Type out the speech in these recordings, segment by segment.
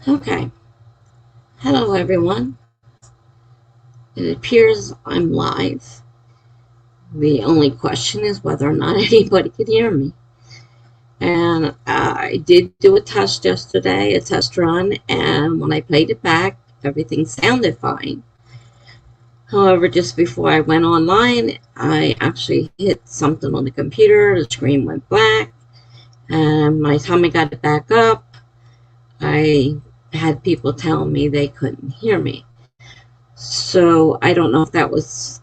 Okay. Hello, everyone. It appears I'm live. The only question is whether or not anybody can hear me. And I did do a test yesterday, a test run, and when I played it back, everything sounded fine. However, just before I went online, I actually hit something on the computer, the screen went black, and by the time I got it back up, I had people telling me they couldn't hear me. So I don't know if that was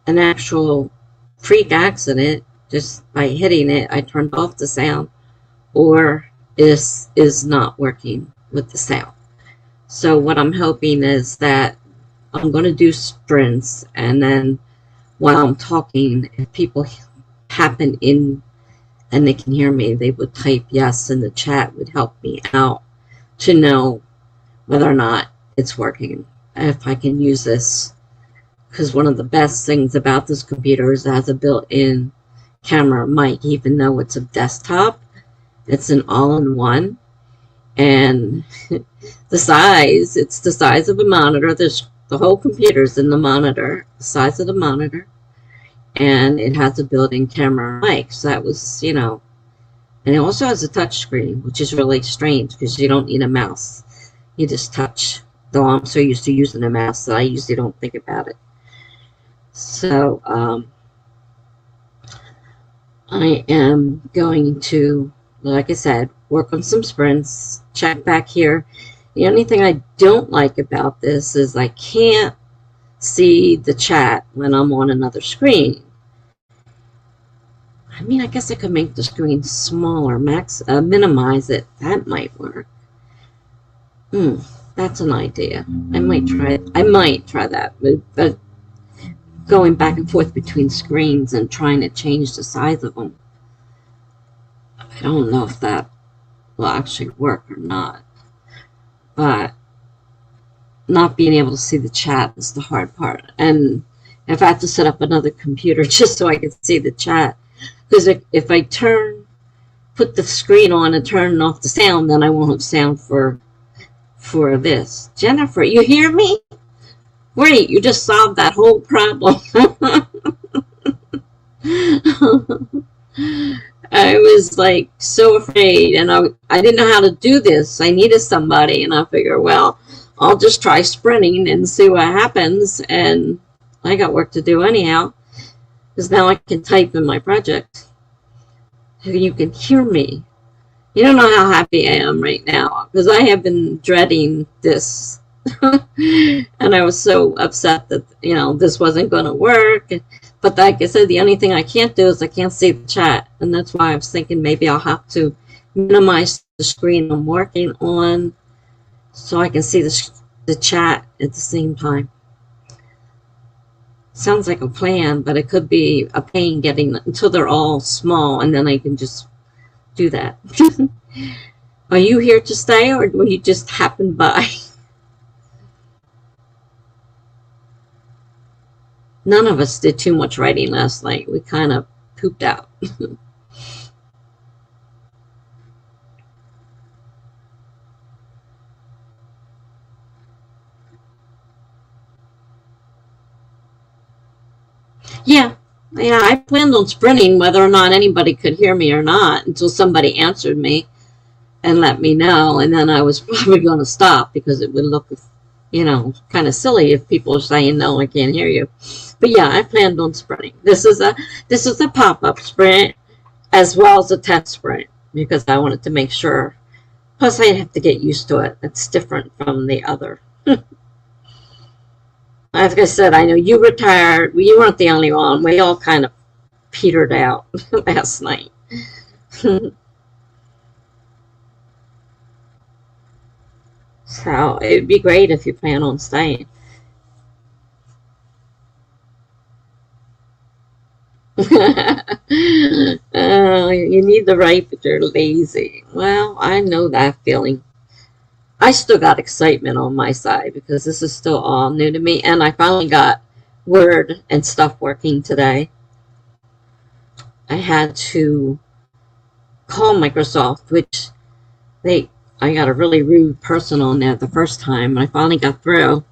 an actual freak accident, just by hitting it, I turned off the sound, or is not working with the sound. So what I'm hoping is that I'm going to do sprints, and then while I'm talking, if people happen in and they can hear me, they would type yes in the chat, would help me out to know whether or not it's working, if I can use this. Because one of the best things about this computer is it has a built-in camera mic, even though it's a desktop. It's an all-in-one, and it's the size of a monitor. The whole computer's in the monitor, the size of the monitor, and it has a built-in camera mic. So that was, and it also has a touch screen, which is really strange because you don't need a mouse. You just touch, though I'm so used to using a mouse that I usually don't think about it. So I am going to, like I said, work on some sprints, check back here. The only thing I don't like about this is I can't see the chat when I'm on another screen. I mean, I guess I could make the screen smaller, minimize it. That might work. That's an idea. I might try that, but going back and forth between screens and trying to change the size of them, I don't know if that will actually work or not. But not being able to see the chat is the hard part. And if I have to set up another computer just so I can see the chat, because if I put the screen on and turn off the sound, then I won't have sound for this. Jennifer, you hear me? Great, you just solved that whole problem. I was like so afraid, and I didn't know how to do this. I needed somebody, and I figured, well, I'll just try sprinting and see what happens. And I got work to do anyhow, because now I can type in my project. You can hear me. You don't know how happy I am right now, because I have been dreading this. And I was so upset that, this wasn't going to work. But like I said, the only thing I can't do is I can't see the chat. And that's why I was thinking maybe I'll have to minimize the screen I'm working on so I can see the chat at the same time. Sounds like a plan, but it could be a pain getting until they're all small, and then I can just do that. Are you here to stay, or will you just happen by? None of us did too much writing last night. We kind of pooped out. Yeah, I planned on sprinting whether or not anybody could hear me or not until somebody answered me and let me know, and then I was probably going to stop because it would look, kind of silly if people are saying, no, I can't hear you. But yeah, I planned on sprinting. This is a pop-up sprint as well as a test sprint because I wanted to make sure. Plus, I have to get used to it. It's different from the other. Like I said, I know you retired. You weren't the only one. We all kind of petered out last night. So it'd be great if you plan on staying. You need the right, but you're lazy. Well, I know that feeling. I still got excitement on my side because this is still all new to me, and I finally got Word and stuff working today. I had to call Microsoft, which they I got a really rude person on there the first time, and I finally got through.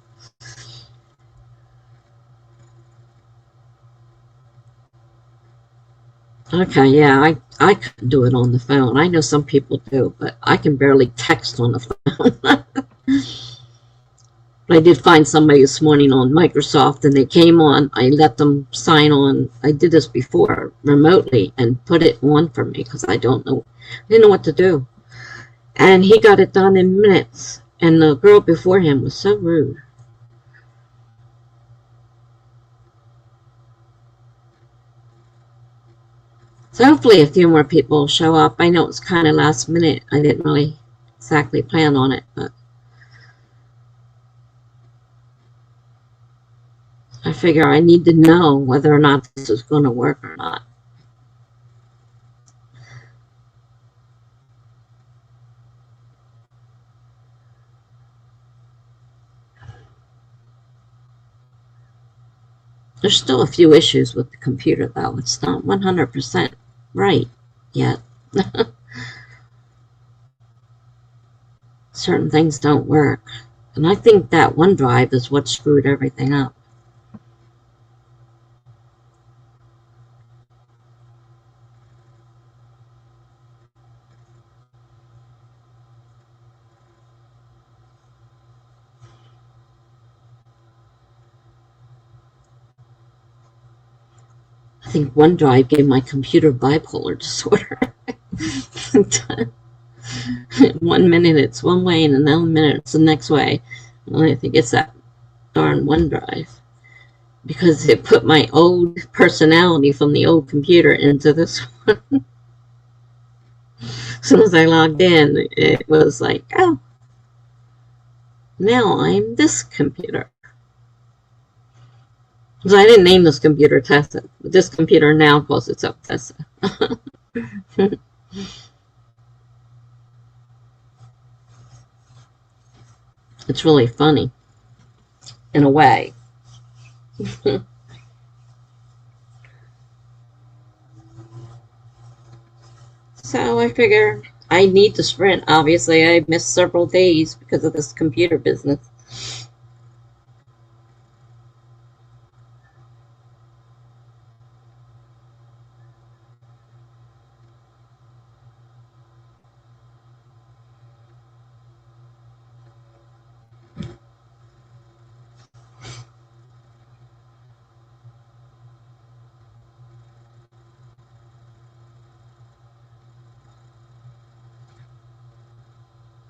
Okay, yeah, I couldn't do it on the phone. I know some people do, but I can barely text on the phone. But I did find somebody this morning on Microsoft, and they came on. I let them sign on. I did this before remotely and put it on for me because I didn't know what to do. And he got it done in minutes. And the girl before him was so rude. So hopefully a few more people will show up. I know it's kind of last minute. I didn't really exactly plan on it, but I figure I need to know whether or not this is going to work or not. There's still a few issues with the computer, though. It's not 100% right yet. Certain things don't work. And I think that OneDrive is what screwed everything up. I think OneDrive gave my computer bipolar disorder. 1 minute it's one way, and another minute it's the next way. And I think it's that darn OneDrive. Because it put my old personality from the old computer into this one. As soon as I logged in, it was like, oh, now I'm this computer. So I didn't name this computer Tessa. But this computer now calls itself Tessa. It's really funny, in a way. So I figure I need to sprint. Obviously, I missed several days because of this computer business.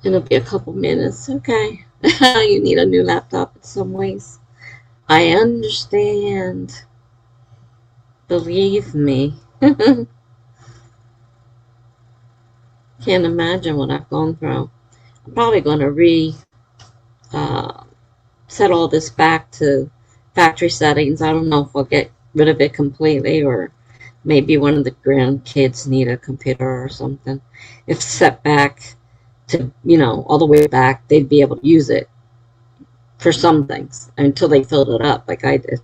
It'll be a couple minutes. Okay. You need a new laptop in some ways. I understand. Believe me. Can't imagine what I've gone through. I'm probably going to set all this back to factory settings. I don't know if we'll get rid of it completely, or maybe one of the grandkids need a computer or something. If set back to, all the way back, they'd be able to use it for some things until they filled it up like I did.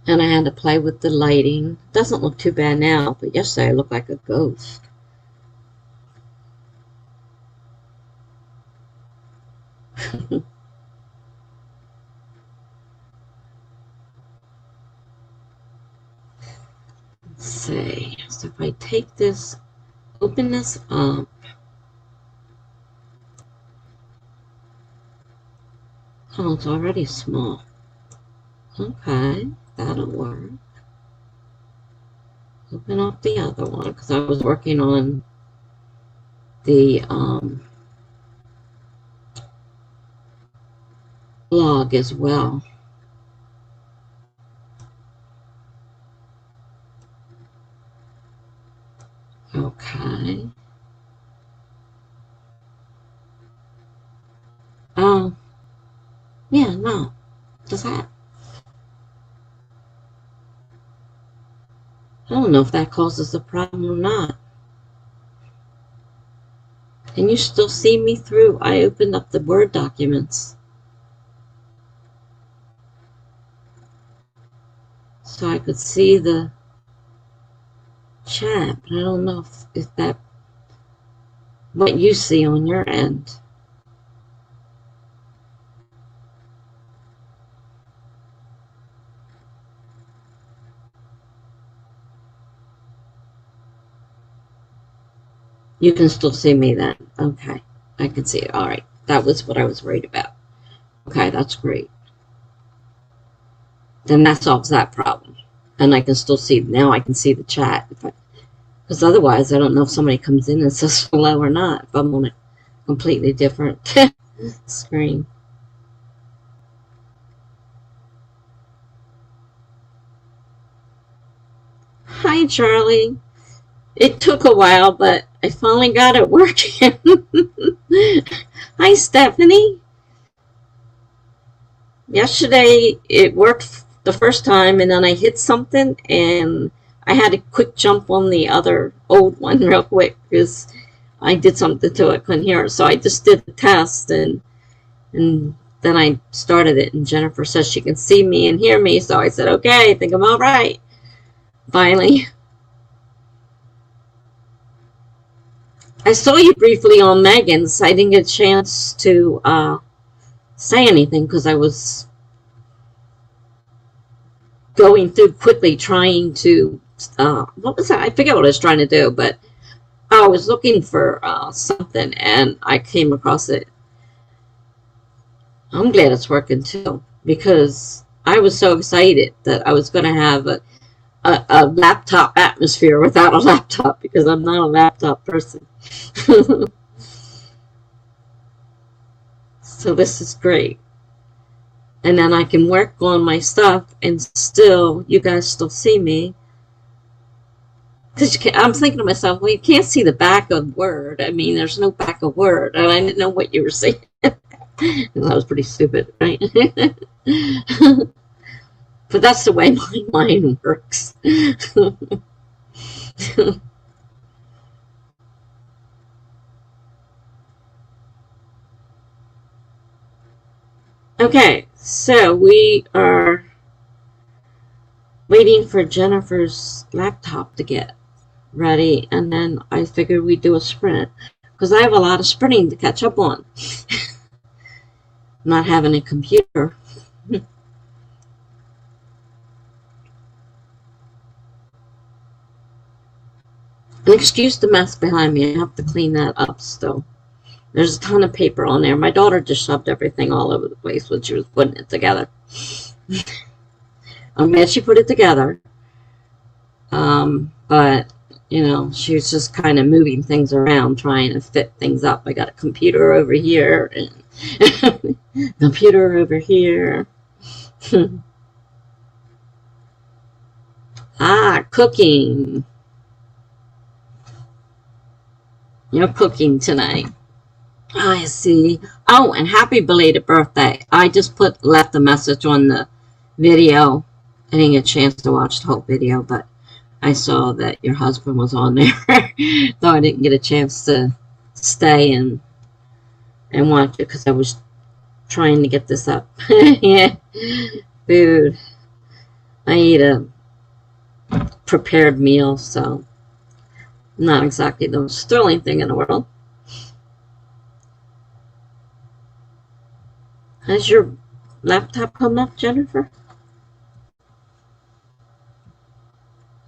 And I had to play with the lighting. Doesn't look too bad now, but yesterday I looked like a ghost. Let's see. So if I take this, open this up. Oh, it's already small. Okay, that'll work. Open up the other one because I was working on the blog as well. Okay. Oh, yeah, no. Does that? I don't know if that causes a problem or not. Can you still see me through? I opened up the Word documents so I could see the chat, but I don't know if that what you see on your end. You can still see me then. Okay, I can see it. All right, that was what I was worried about. Okay, that's great. Then that solves that problem. And I can still see, now I can see the chat. Because otherwise, I don't know if somebody comes in and says hello or not, if I'm on a completely different screen. Hi, Charlie. It took a while, but I finally got it working. Hi, Stephanie. Yesterday, it worked the first time, and then I hit something, and I had a quick jump on the other old one real quick, because I did something to it, couldn't hear it. So I just did the test, and then I started it, and Jennifer says she can see me and hear me, so I said, okay, I think I'm all right. Finally. I saw you briefly on Megan's. I didn't get a chance to say anything because I was going through quickly trying to, what was that? I forget what I was trying to do, but I was looking for something, and I came across it. I'm glad it's working too, because I was so excited that I was going to have a laptop atmosphere without a laptop, because I'm not a laptop person. So this is great. And then I can work on my stuff and still, you guys still see me. Because I'm thinking to myself, well, you can't see the back of Word. I mean, there's no back of Word. And I didn't know what you were saying. That was pretty stupid, right? But that's the way my mind works. Okay, so we are waiting for Jennifer's laptop to get ready, and then I figured we'd do a sprint, because I have a lot of sprinting to catch up on. Not having a computer. And excuse the mess behind me. I have to clean that up still. There's a ton of paper on there. My daughter just shoved everything all over the place when she was putting it together. I'm glad she put it together. But, you know, she was just kind of moving things around, trying to fit things up. I got a computer over here and computer over here. Cooking. You're cooking tonight. I see. Oh, and happy belated birthday. I just left a message on the video. I didn't get a chance to watch the whole video, but I saw that your husband was on there. Though I didn't get a chance to stay and watch it because I was trying to get this up. Yeah. Food. I eat a prepared meal, so not exactly the most thrilling thing in the world. Has your laptop come up, Jennifer?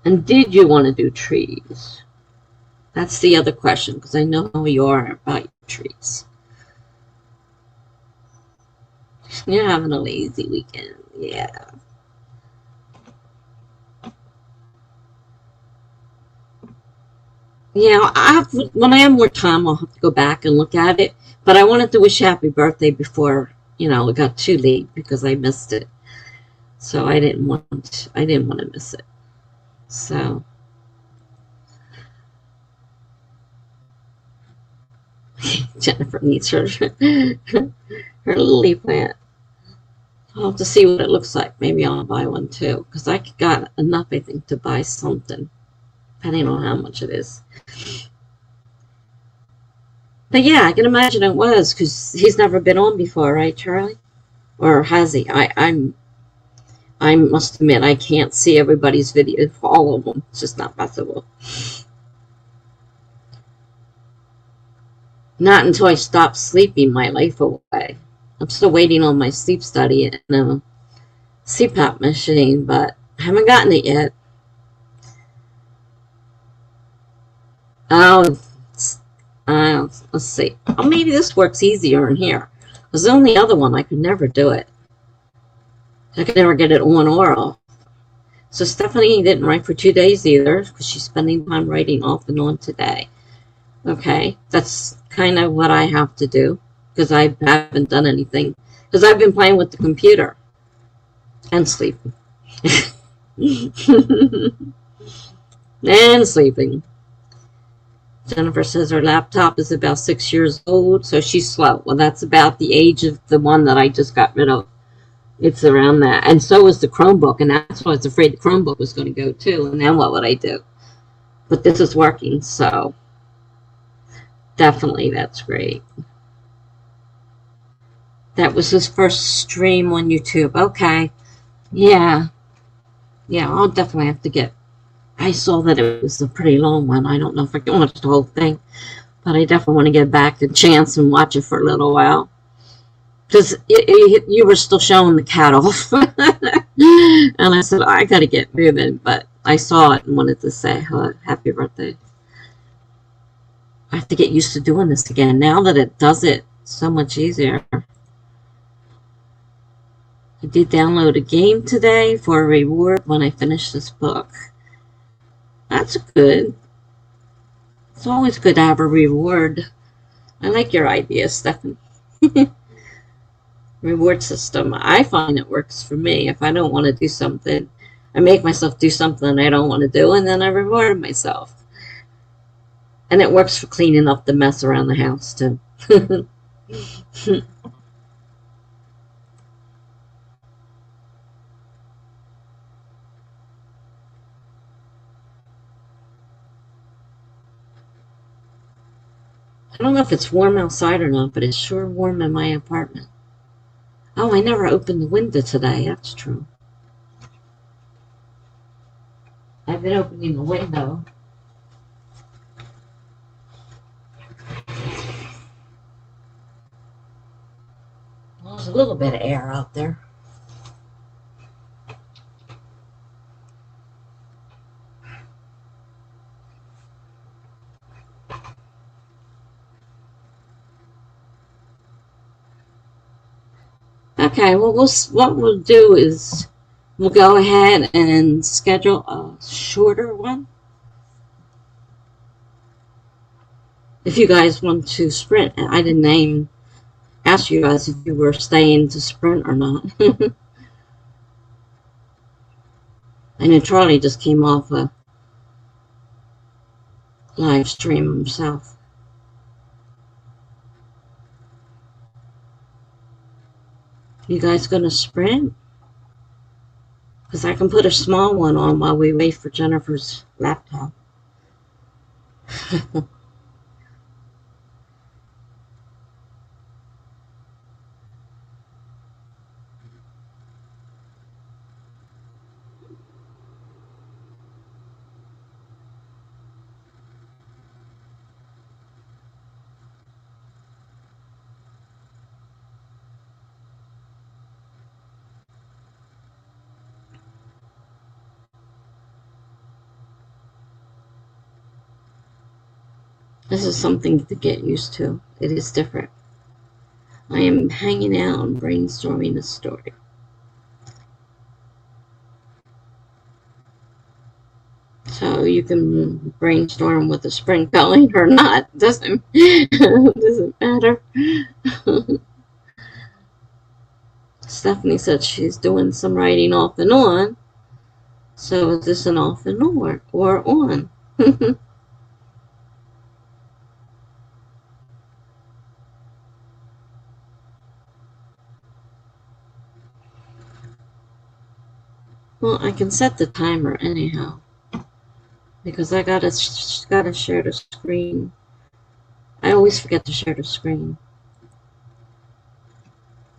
And did you want to do trees? That's the other question, because I know how you are about your trees. You're having a lazy weekend, yeah. Yeah, when I have more time, I'll have to go back and look at it. But I wanted to wish you happy birthday before, you know, it got too late because I missed it. So I didn't want to miss it. So Jennifer needs her lily plant. I'll have to see what it looks like. Maybe I'll buy one too, because I got enough, I think, to buy something, depending on how much it is. But yeah, I can imagine it was, because he's never been on before, right, Charlie? Or has he? I must admit, I can't see everybody's video, all of them. It's just not possible. Not until I stop sleeping my life away. I'm still waiting on my sleep study and a CPAP machine, but I haven't gotten it yet. Oh, let's see. Oh, maybe this works easier in here. Because the only other one, I could never do it. I could never get it on or off. So Stephanie didn't write for 2 days either, because she's spending time writing off and on today. Okay, that's kind of what I have to do, because I haven't done anything. Because I've been playing with the computer and sleeping. And sleeping. Jennifer says her laptop is about 6 years old, so she's slow. Well, that's about the age of the one that I just got rid of. It's around that. And so is the Chromebook, and that's why I was afraid the Chromebook was going to go too. And then what would I do? But this is working, so definitely that's great. That was his first stream on YouTube. Okay. Yeah. Yeah, I'll definitely have to get... I saw that it was a pretty long one. I don't know if I can watch the whole thing. But I definitely want to get back to chance and watch it for a little while. Because you were still showing the cat off. And I said, I got to get moving. But I saw it and wanted to say happy birthday. I have to get used to doing this again. Now that it does it so much easier. I did download a game today for a reward when I finish this book. That's good. It's always good to have a reward. I like your idea, Stephanie. Reward system. I find it works for me. If I don't want to do something, I make myself do something I don't want to do, and then I reward myself. And it works for cleaning up the mess around the house, too. I don't know if it's warm outside or not, but it's sure warm in my apartment. Oh, I never opened the window today. That's true. I've been opening the window. Well, there's a little bit of air out there. Okay, well, what we'll do is we'll go ahead and schedule a shorter one. If you guys want to sprint, I didn't ask you guys if you were staying to sprint or not. I know Charlie just came off a live stream himself. You guys gonna sprint? Because I can put a small one on while we wait for Jennifer's laptop. This is something to get used to. It is different. I am hanging out and brainstorming a story. So you can brainstorm with a spring belling or not. Doesn't matter. Stephanie said she's doing some writing off and on. So is this an off and on or on? Well, I can set the timer anyhow, because I gotta share the screen I always forget to share the screen.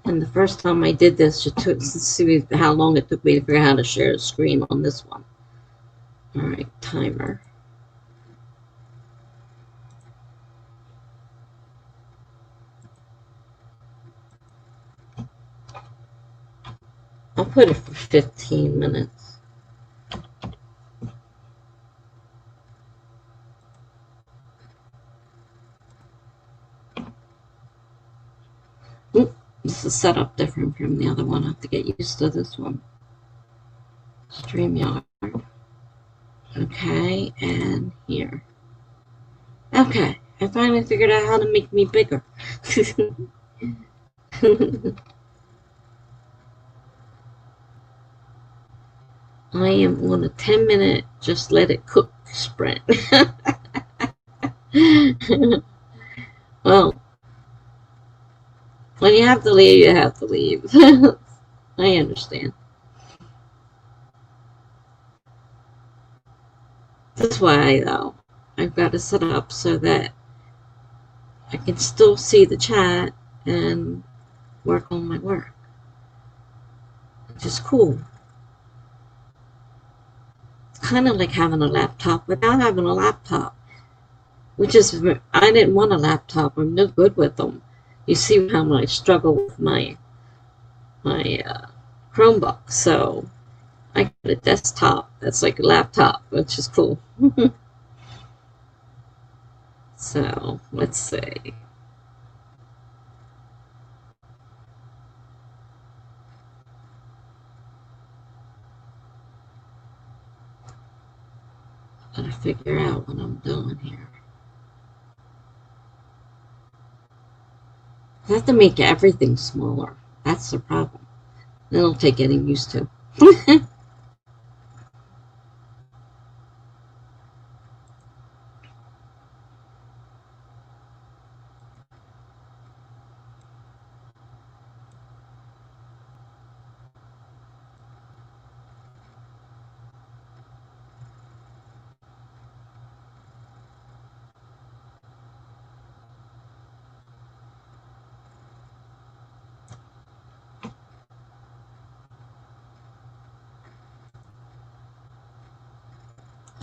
And the first time I did this, it took, let's see how long it took me to figure out how to share the screen on this one. All right, timer. I'll put it for 15 minutes. Oop, this is set up different from the other one. I have to get used to this one. StreamYard. Okay, and here. Okay, I finally figured out how to make me bigger. I am on a 10-minute just let it cook sprint. Well, when you have to leave, you have to leave. I understand. That's why, though, I've got to set up so that I can still see the chat and work on my work, which is cool. It's kind of like having a laptop without having a laptop, which is, I didn't want a laptop. I'm no good with them. You see how I struggle with my Chromebook, so I got a desktop that's like a laptop, which is cool. So let's see. Gotta figure out what I'm doing here. I have to make everything smaller. That's the problem. It'll take getting used to.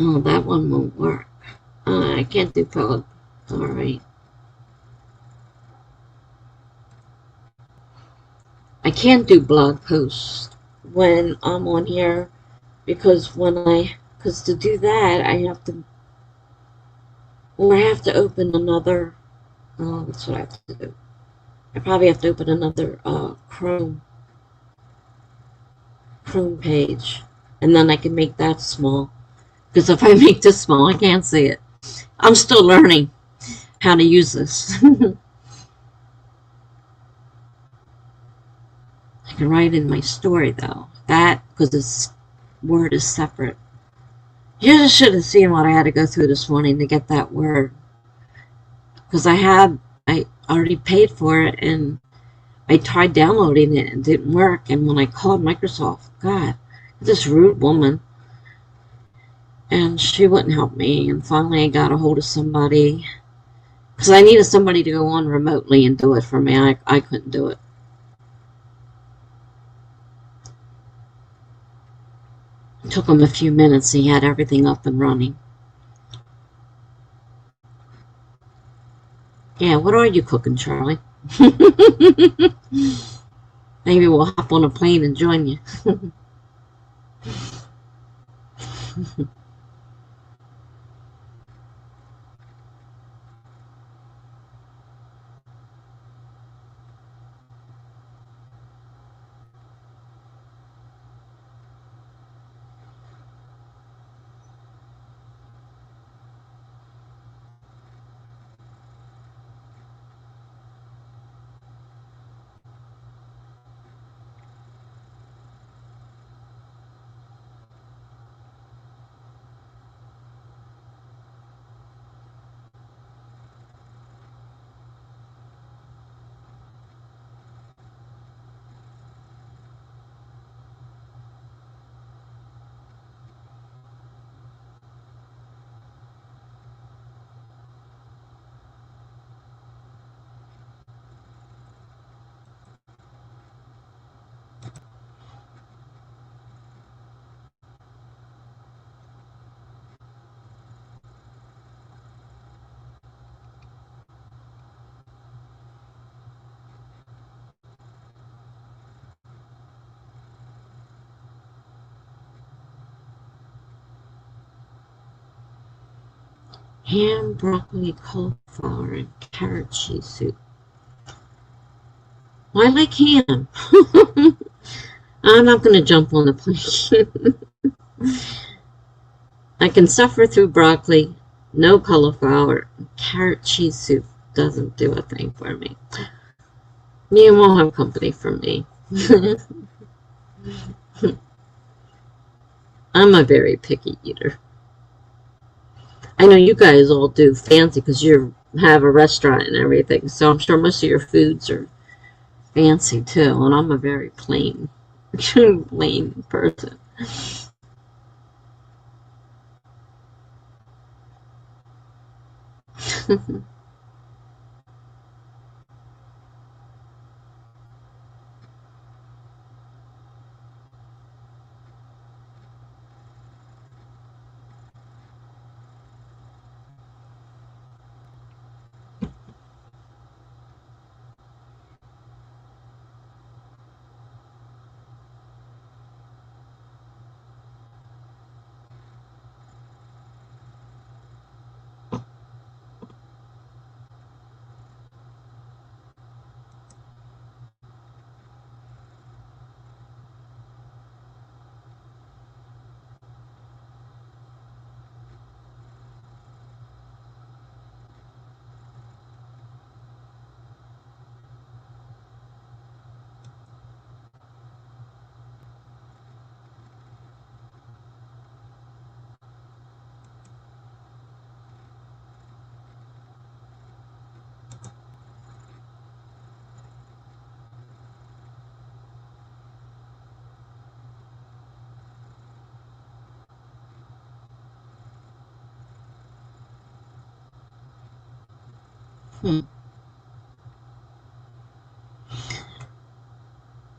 Oh, that one won't work. I can't do color. All right. I can't do blog posts when I'm on here because because to do that, I have to, or I have to open another, oh, that's what I have to do. I probably have to open another Chrome page, and then I can make that small. Because if I make this small, I can't see it. I'm still learning how to use this. I can write in my story though. That, because this word is separate. You just should have seen what I had to go through this morning to get that word. Because I already paid for it and I tried downloading it and it didn't work. And when I called Microsoft, God, this rude woman, and she wouldn't help me. And finally I got a hold of somebody because I needed somebody to go on remotely and do it for me. I couldn't do it. It took him a few minutes. He had everything up and running. Yeah, what are you cooking, Charlie? Maybe we'll hop on a plane and join you. Ham, broccoli, cauliflower, and carrot cheese soup. Well, I like ham. I'm not going to jump on the plane. I can suffer through broccoli, no cauliflower. Carrot cheese soup doesn't do a thing for me. You won't have company from me. I'm a very picky eater. I know you guys all do fancy because you have a restaurant and everything, so I'm sure most of your foods are fancy too, and I'm a very plain person.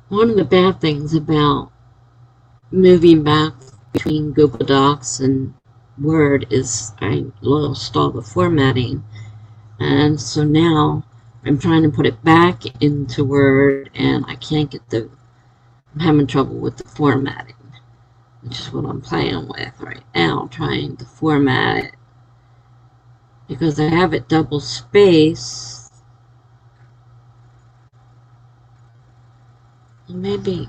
One of the bad things about moving back between Google Docs and Word is I lost all the formatting, and so now I'm trying to put it back into Word and I can't get I'm having trouble with the formatting, which is what I'm playing with right now, trying to format it because I have it double spaced. Maybe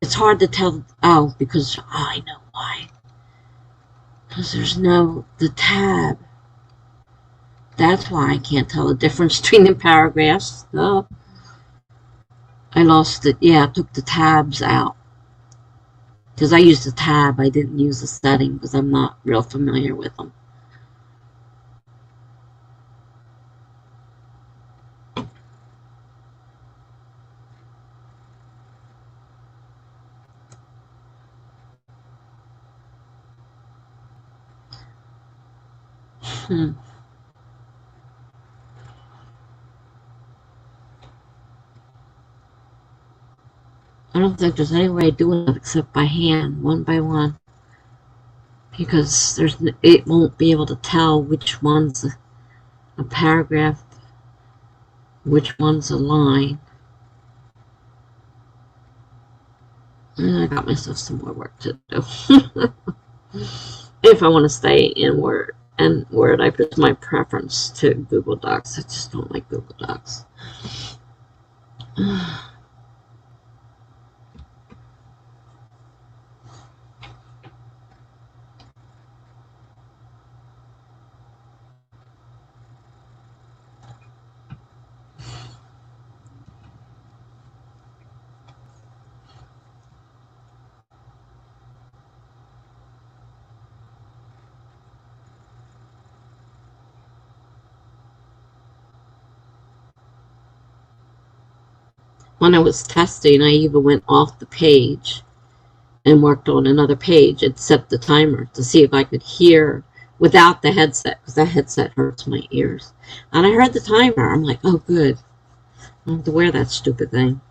it's hard to tell. Oh, because I know why. Because there's the tab. That's why I can't tell the difference between the paragraphs. Oh, I lost it. Yeah, I took the tabs out. Because I used the tab. I didn't use the setting because I'm not real familiar with them. I don't think there's any way of doing it except by hand, one by one. Because it won't be able to tell which one's a paragraph, which one's a line. And I got myself some more work to do. If I want to stay in Word. And Word, I put my preference to Google Docs. I just don't like Google Docs. When I was testing, I even went off the page and worked on another page and set the timer to see if I could hear without the headset, because that headset hurts my ears. And I heard the timer. I'm like, oh, good. I don't have to wear that stupid thing.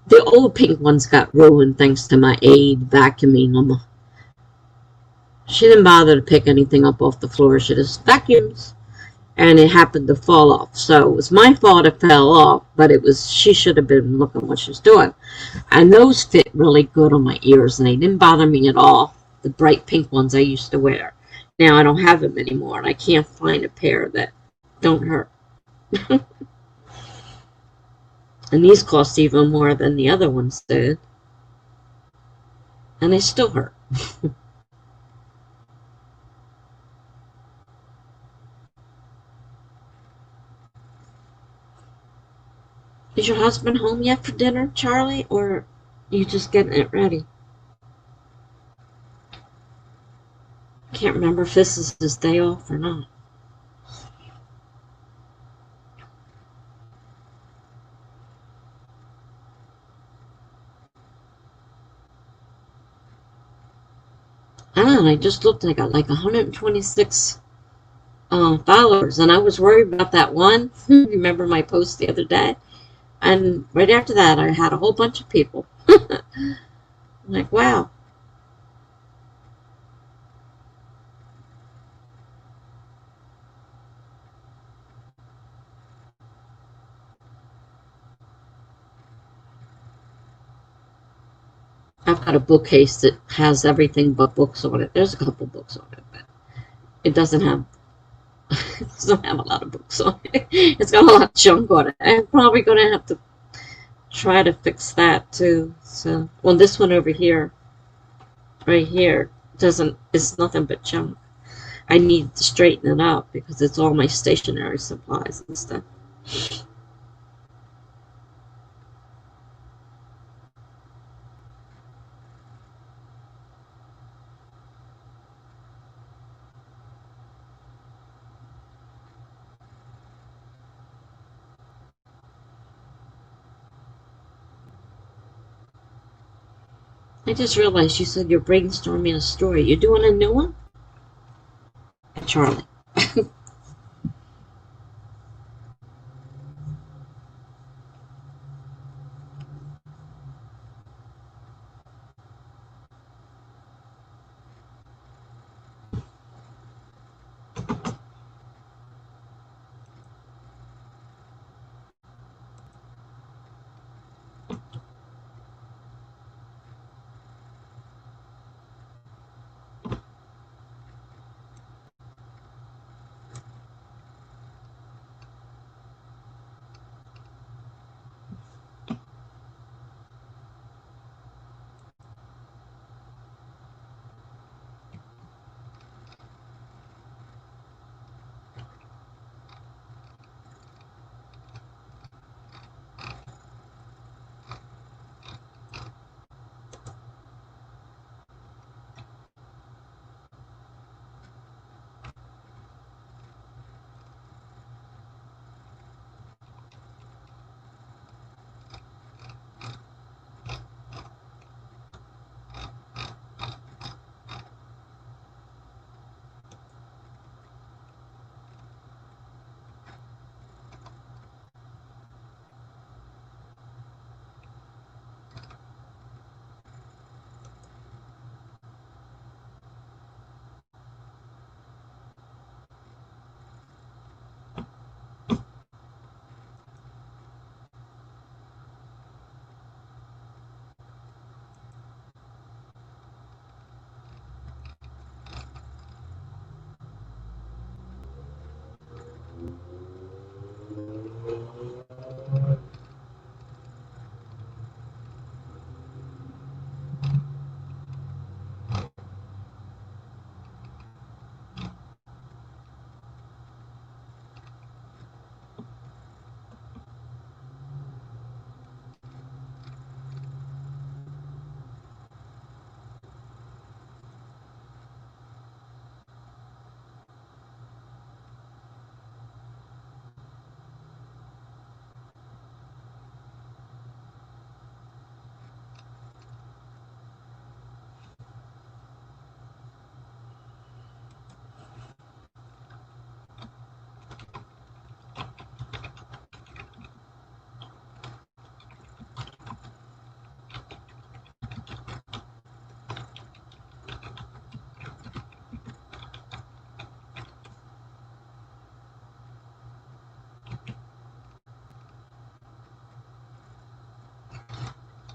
The old pink ones got ruined thanks to my aide vacuuming them. She didn't bother to pick anything up off the floor. She just vacuums. And it happened to fall off. So it was my fault it fell off, but she should have been looking what she was doing. And those fit really good on my ears, and they didn't bother me at all, the bright pink ones I used to wear. Now I don't have them anymore, and I can't find a pair that don't hurt. And these cost even more than the other ones did. And they still hurt. Is your husband home yet for dinner, Charlie, or you just getting it ready? Can't remember if this is his day off or not. I just looked and I got like 126 followers, and I was worried about that one. Remember my post the other day? And right after that, I had a whole bunch of people. I'm like, wow. I've got a bookcase that has everything but books on it. There's a couple books on it, but it doesn't have it doesn't have a lot of books on it. It's got a lot of junk on it. I'm probably gonna have to try to fix that too. So, well, this one over here, right here, doesn't. It's nothing but junk. I need to straighten it up because it's all my stationery supplies and stuff. I just realized you said you're brainstorming a story. You're doing a new one? Charlie.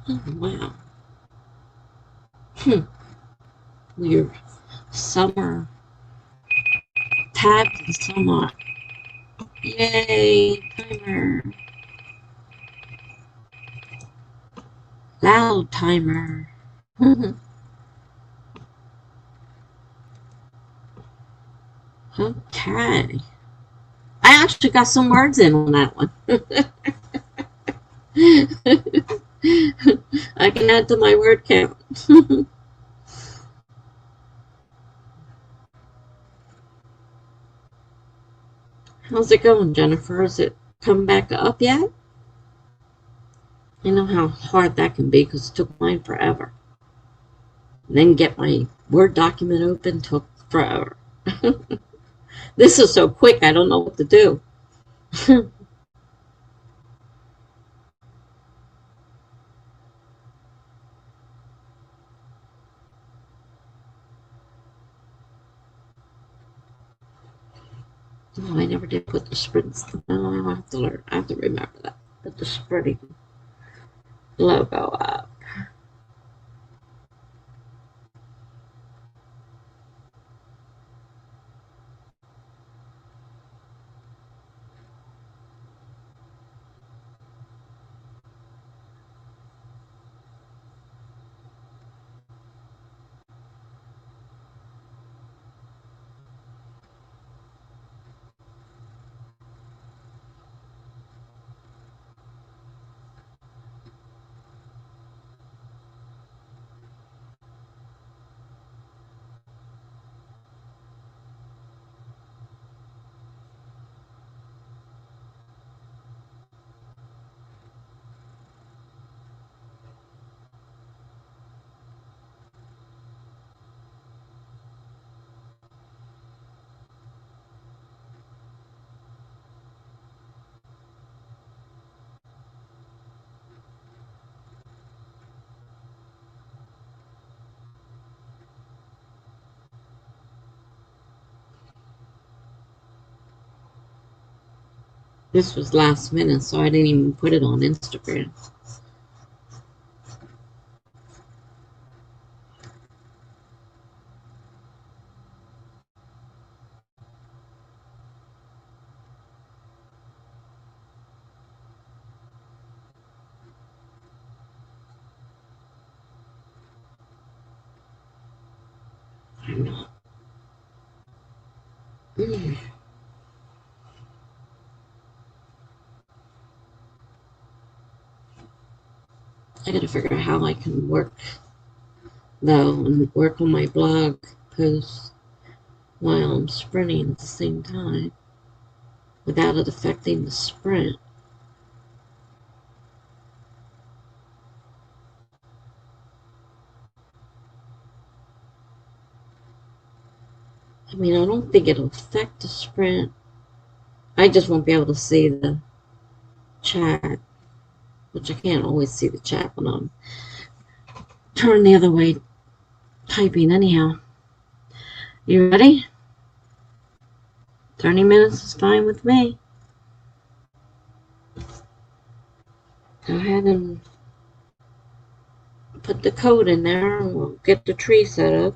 Oh, wow. Weird. Summer tabs and some aren't. Yay, timer. Loud timer. Okay. I actually got some words in on that one. I can add to my word count. How's it going, Jennifer? Is it come back up yet? I know how hard that can be because it took mine forever. And then get my Word document open took forever. This is so quick, I don't know what to do. Oh, I never did put the sprints. Oh, I have to learn. I have to remember that. Put the sprinting logo up. This was last minute, so I didn't even put it on Instagram. I'm not. I gotta figure out how I can work, though, and work on my blog posts while I'm sprinting at the same time without it affecting the sprint. I mean, I don't think it'll affect the sprint. I just won't be able to see the chat, which I can't always see the chat when I'm turned the other way typing anyhow. You ready? 30 minutes is fine with me. Go ahead and put the code in there and we'll get the tree set up.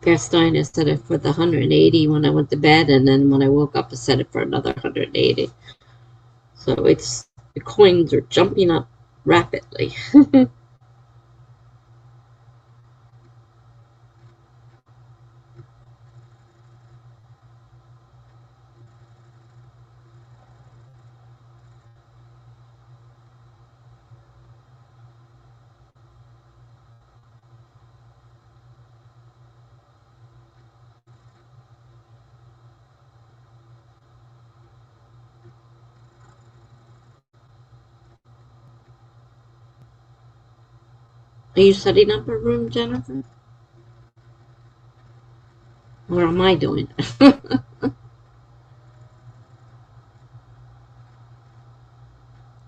Gastonia set it for the 180 when I went to bed, and then when I woke up, I set it for another 180. So it's The coins are jumping up rapidly. Are you setting up a room, Jennifer? Or am I doing it?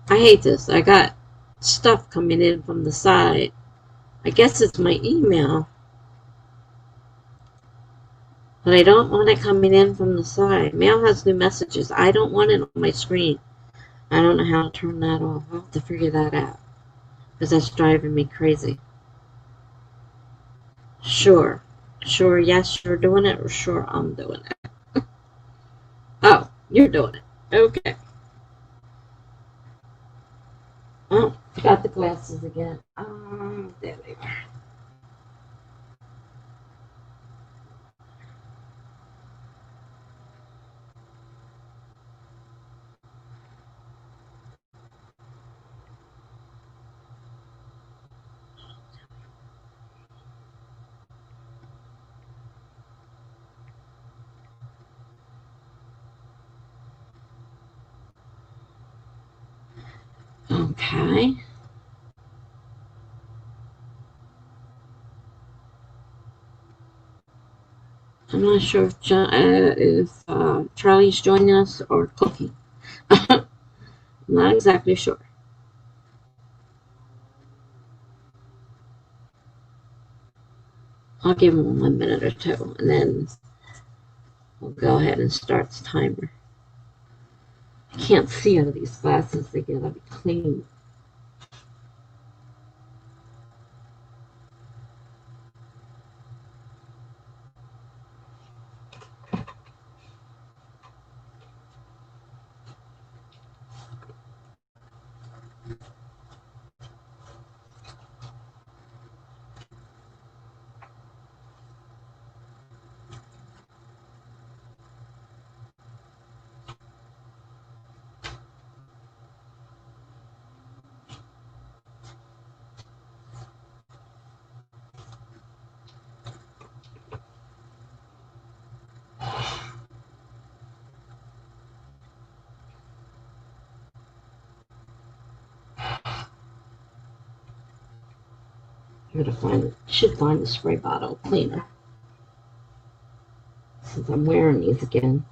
I hate this. I got stuff coming in from the side. I guess it's my email. But I don't want it coming in from the side. Mail has new messages. I don't want it on my screen. I don't know how to turn that off. I'll have to figure that out. Because that's driving me crazy. Sure. Sure, yes, you're doing it, or sure, I'm doing it. Oh, you're doing it. Okay. Oh, got the glasses again. There they are. Okay. I'm not sure if Charlie's joining us or cooking. I'm not exactly sure. I'll give him 1 minute or two, and then we'll go ahead and start the timer. I can't see out of these glasses. They gotta be clean. Should find the spray bottle cleaner since I'm wearing these again.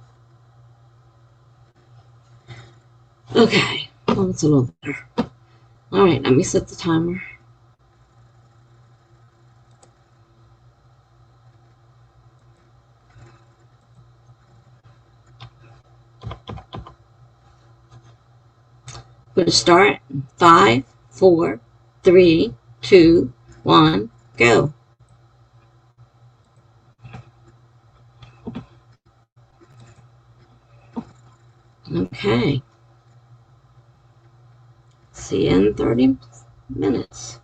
Okay, well, it's a little better. All right, let me set the timer. We're going to start in 5, 4, 3, 2, 1, go. Okay. See you in 30 minutes.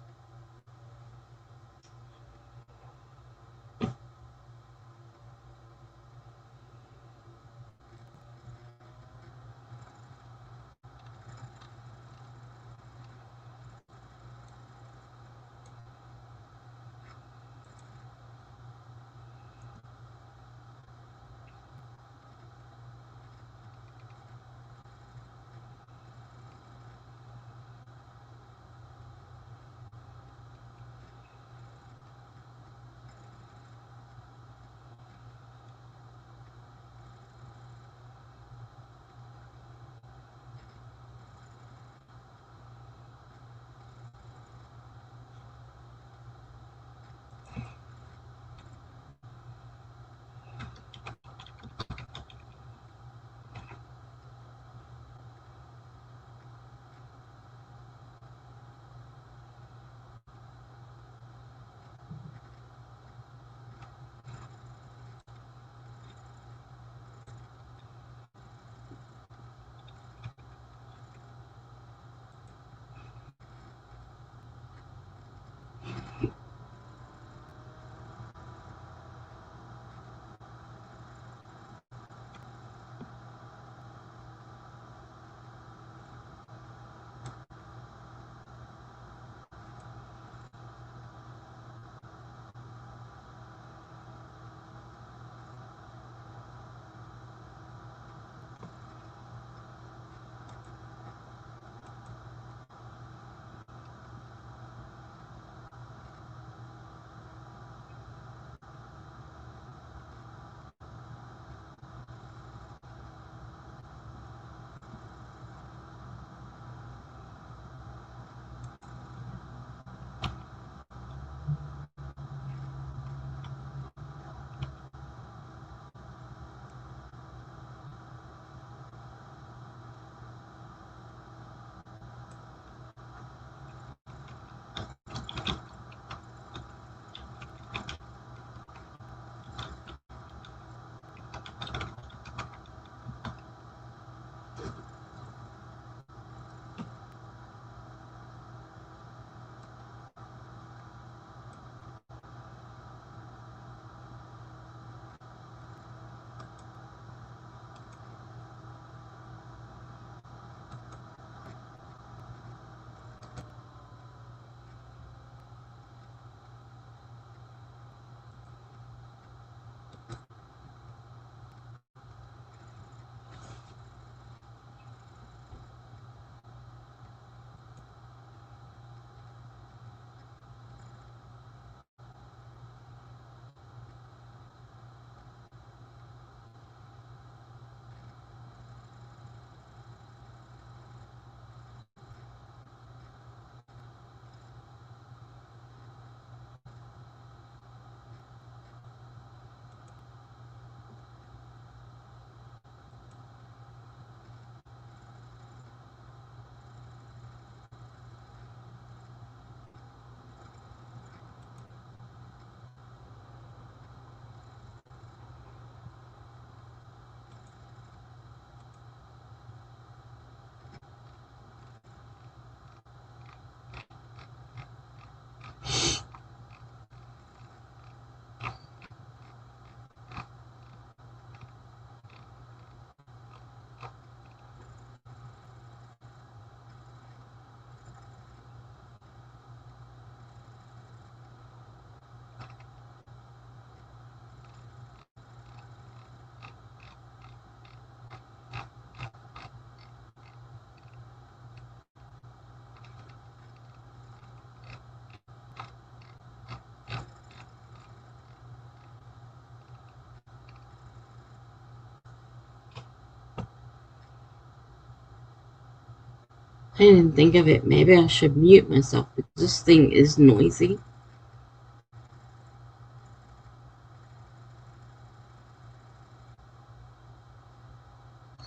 I didn't think of it. Maybe I should mute myself because this thing is noisy.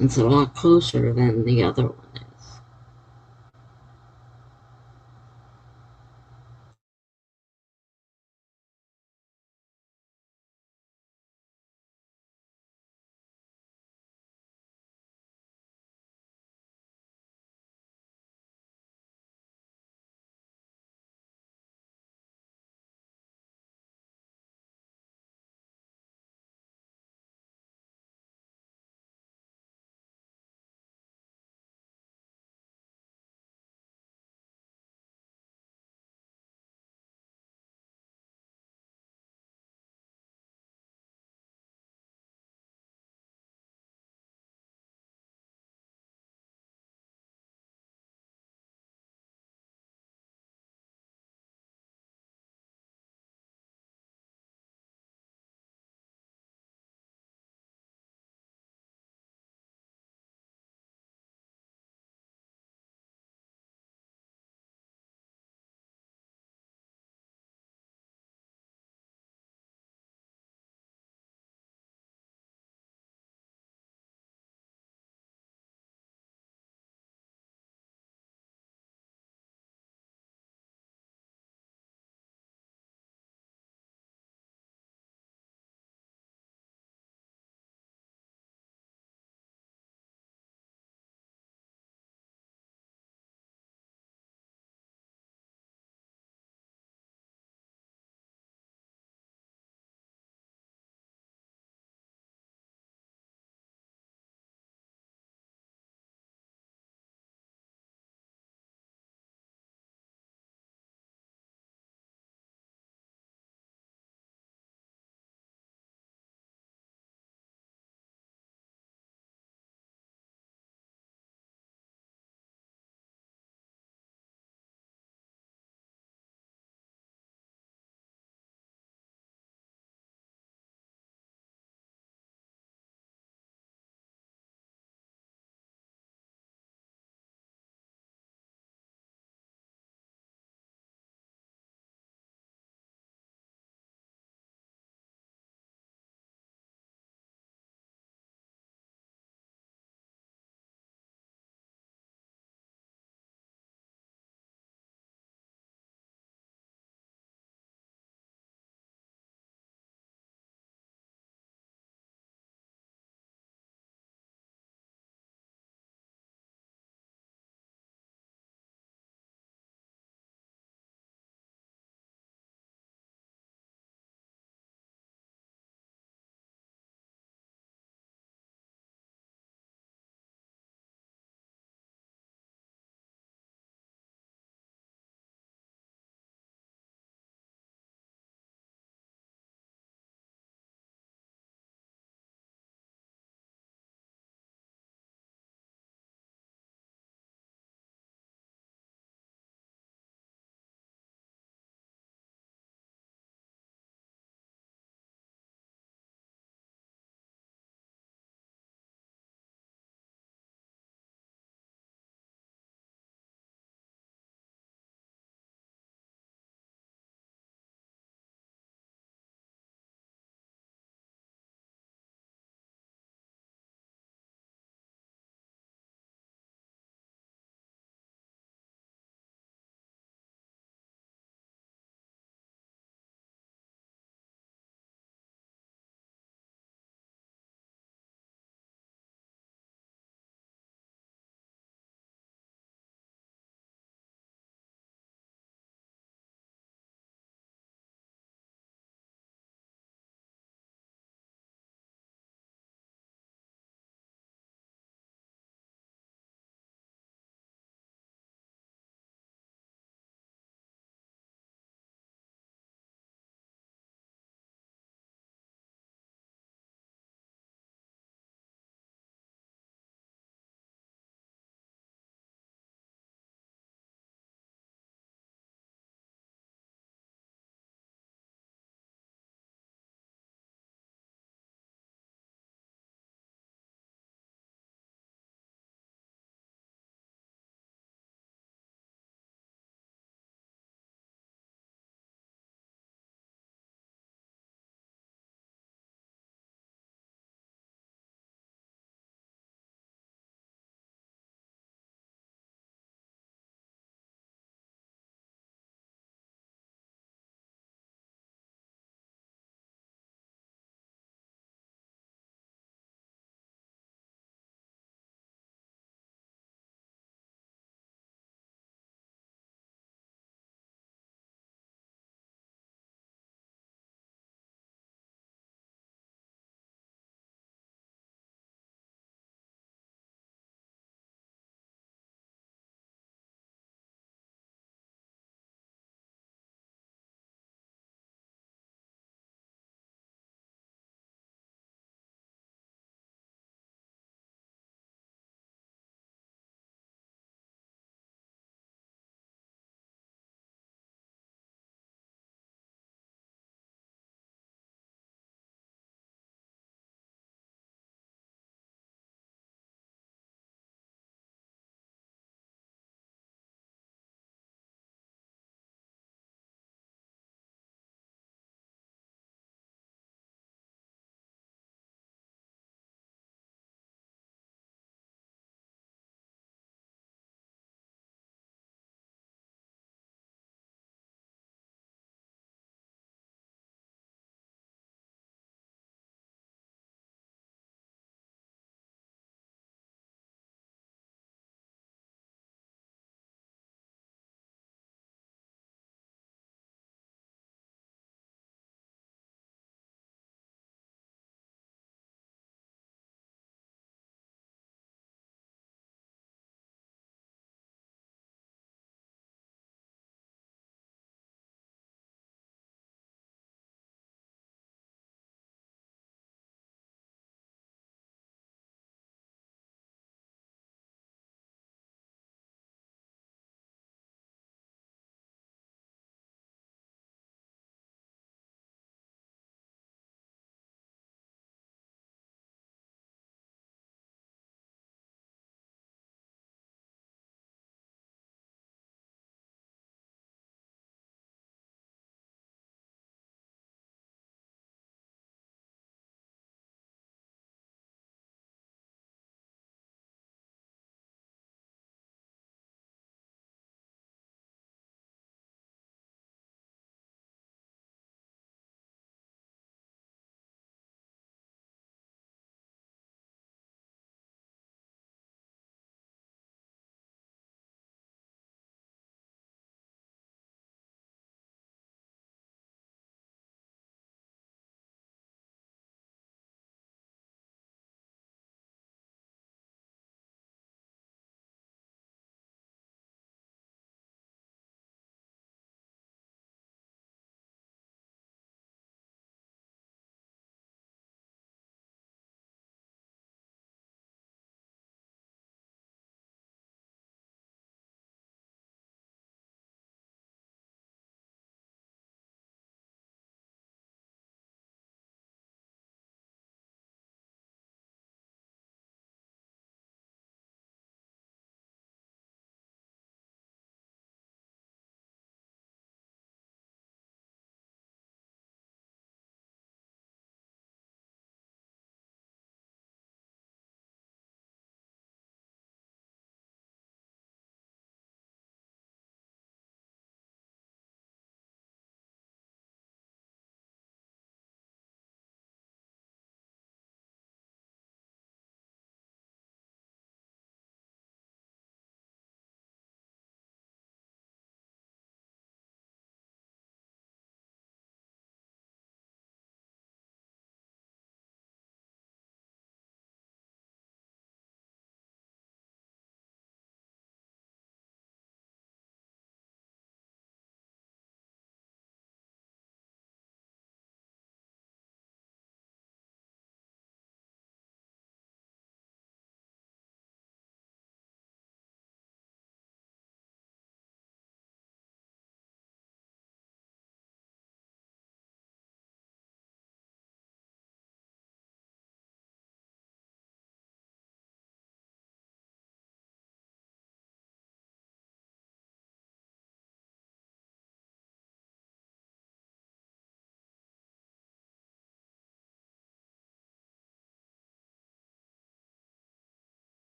It's a lot closer than the other one is.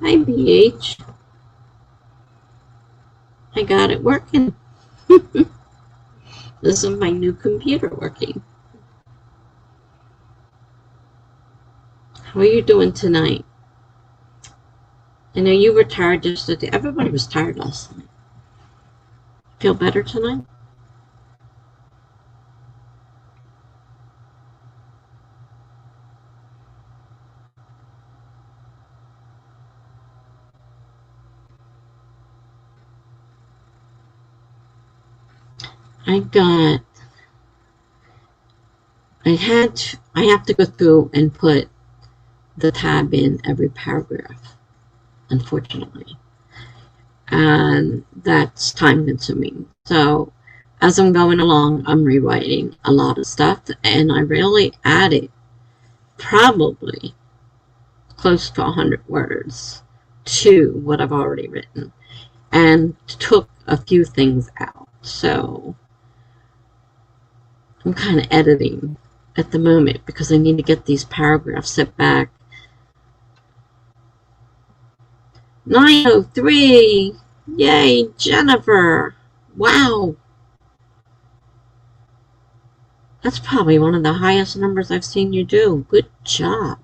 Hi, BH. I got it working. This is my new computer working. How are you doing tonight? I know you were tired yesterday. Everybody was tired last night. Feel better tonight? I have to go through and put the tab in every paragraph, unfortunately. And that's time consuming. So as I'm going along, I'm rewriting a lot of stuff, and I really added probably close to 100 words to what I've already written and took a few things out. So I'm kind of editing at the moment because I need to get these paragraphs set back. 903! Yay, Jennifer! Wow! That's probably one of the highest numbers I've seen you do. Good job.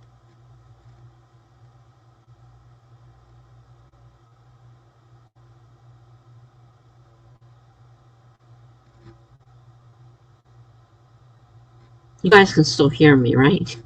You guys can still hear me, right?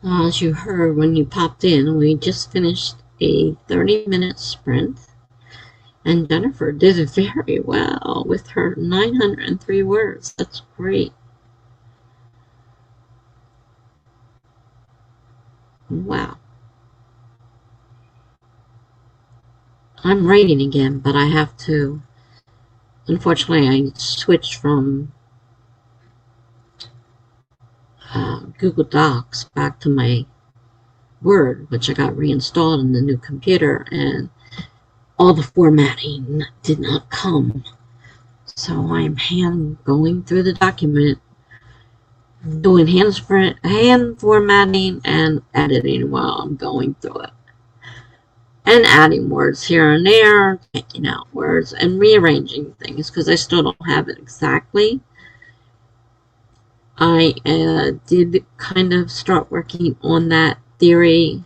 As you heard when you popped in, we just finished a 30-minute sprint, and Jennifer did it very well with her 903 words. That's great. Wow. I'm writing again, but I have to. Unfortunately, I switched from Google Docs back to my Word, which I got reinstalled in the new computer, and all the formatting did not come. So I'm going through the document, doing hand formatting and editing while I'm going through it. And adding words here and there, taking out words, and rearranging things because I still don't have it exactly. I did kind of start working on that theory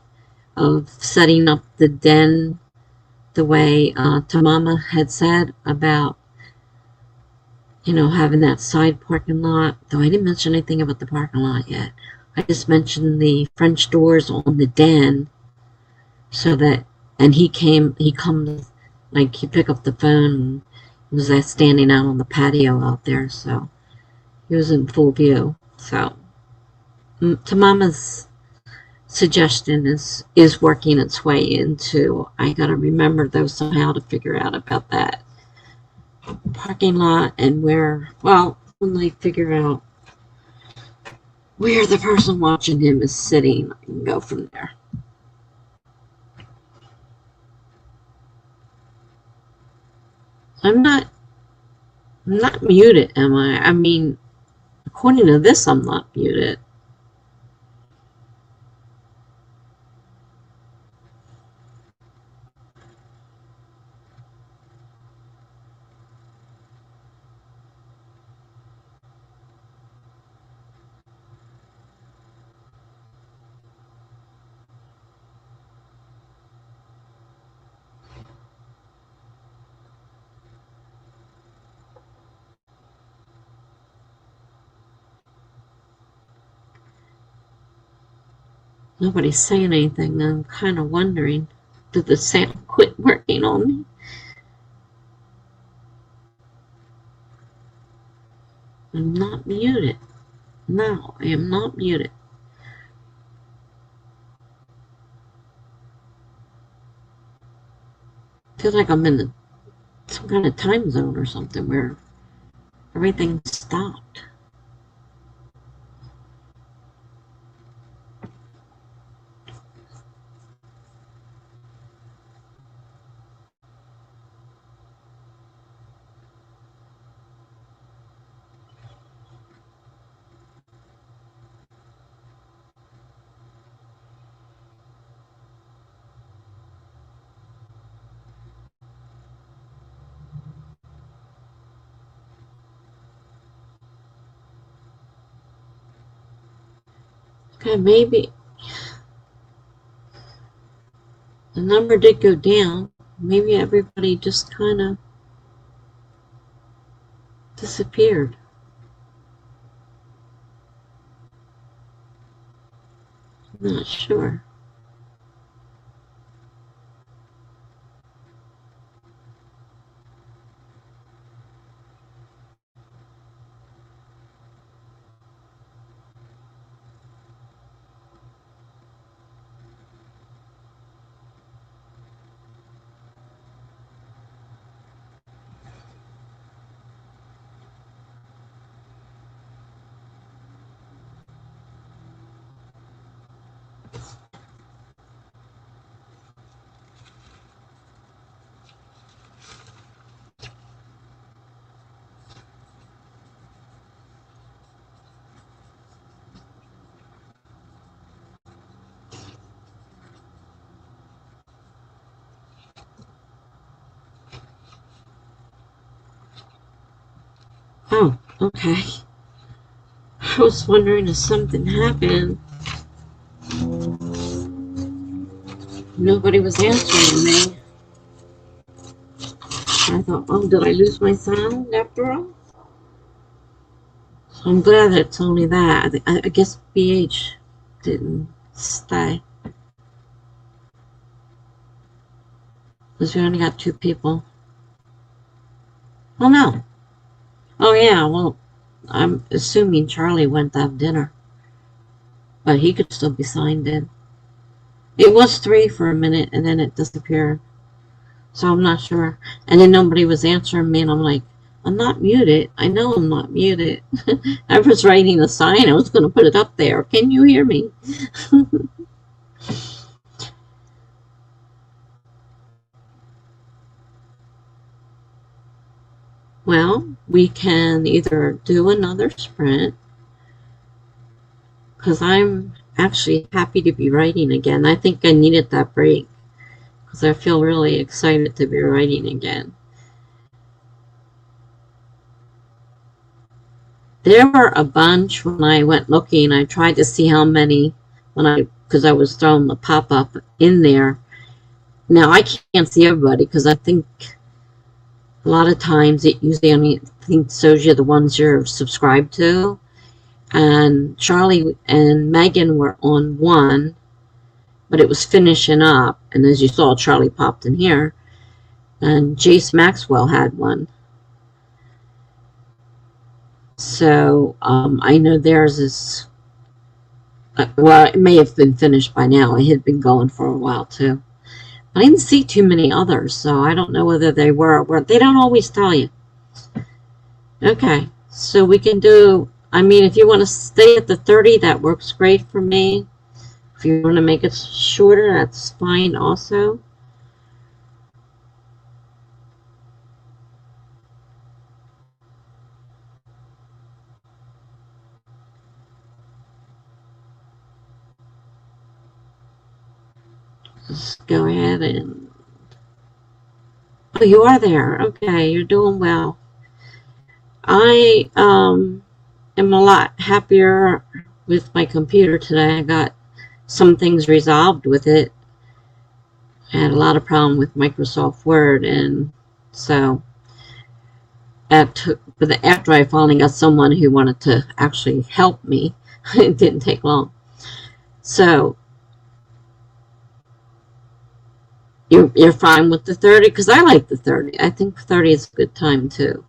of setting up the den the way Tamama had said about, having that side parking lot. Though I didn't mention anything about the parking lot yet. I just mentioned the French doors on the den so that, and he comes, like, he picked up the phone and was standing out on the patio out there, so he was in full view. So Tamama's suggestion is working its way into. I gotta remember though somehow to figure out about that parking lot and when they figure out where the person watching him is sitting, I can go from there. I'm not muted, am I? I mean, according to this, I'm not muted. Nobody's saying anything. I'm kind of wondering, did the sound quit working on me? I'm not muted. No, I am not muted. I feel like I'm in some kind of time zone or something where everything stopped. Okay, maybe the number did go down. Maybe everybody just kind of disappeared. I'm not sure. Oh, okay. I was wondering if something happened. Nobody was answering me. I thought, oh, did I lose my sound after all? So I'm glad it's only that. I guess BH didn't stay. Because we only got 2 people. Oh, no. Oh, yeah, well, I'm assuming Charlie went to have dinner. But he could still be signed in. It was 3 for a minute, and then it disappeared. So I'm not sure. And then nobody was answering me, and I'm like, I'm not muted. I know I'm not muted. I was writing a sign. I was going to put it up there. Can you hear me? Well, we can either do another sprint, because I'm actually happy to be writing again. I think I needed that break, because I feel really excited to be writing again. There were a bunch when I went looking. I tried to see how many because I was throwing the pop-up in there. Now I can't see everybody because I think a lot of times it usually only shows you the ones you're subscribed to. And Charlie and Megan were on one, but it was finishing up. And as you saw, Charlie popped in here. And Jace Maxwell had one. So I know theirs is, well, it may have been finished by now. It had been going for a while too. I didn't see too many others, so I don't know whether they were or weren't. They don't always tell you. Okay, so we can do, I mean, if you want to stay at the 30, that works great for me. If you want to make it shorter, that's fine also. Just go ahead and, oh, you are there. Okay, you're doing well. I am a lot happier with my computer today. I got some things resolved with it. I had a lot of problem with Microsoft Word, and so after I finally got someone who wanted to actually help me, it didn't take long. So You're fine with the 30? Because I like the 30. I think 30 is a good time too.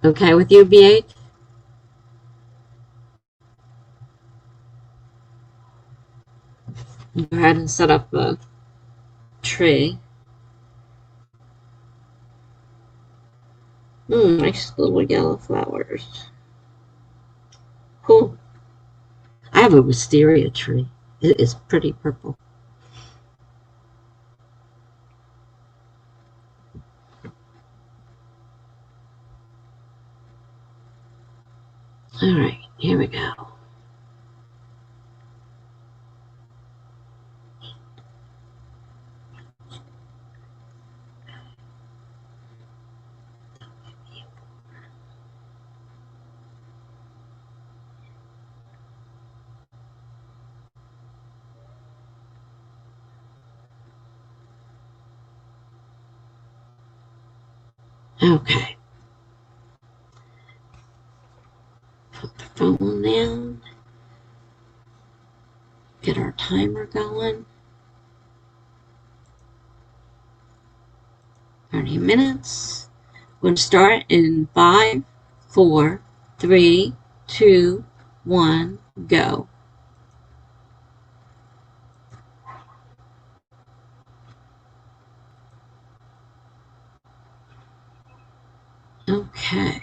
Okay with you, BH? Go ahead and set up a tree. Nice little yellow flowers. Cool. I have a wisteria tree. It is pretty purple. All right, here we go. Okay. Put the phone down. Get our timer going. 30 minutes. We're going to start in 5, 4, 3, 2, 1, go. Okay.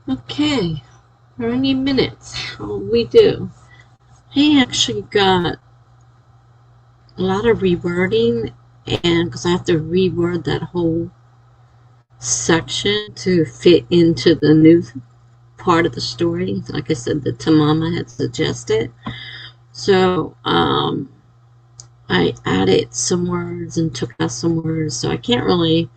Okay, how many minutes? How we do? I actually got a lot of rewording, and because I have to reword that whole section to fit into the new part of the story. Like I said, the Tamama had suggested. So I added some words and took out some words. So I can't really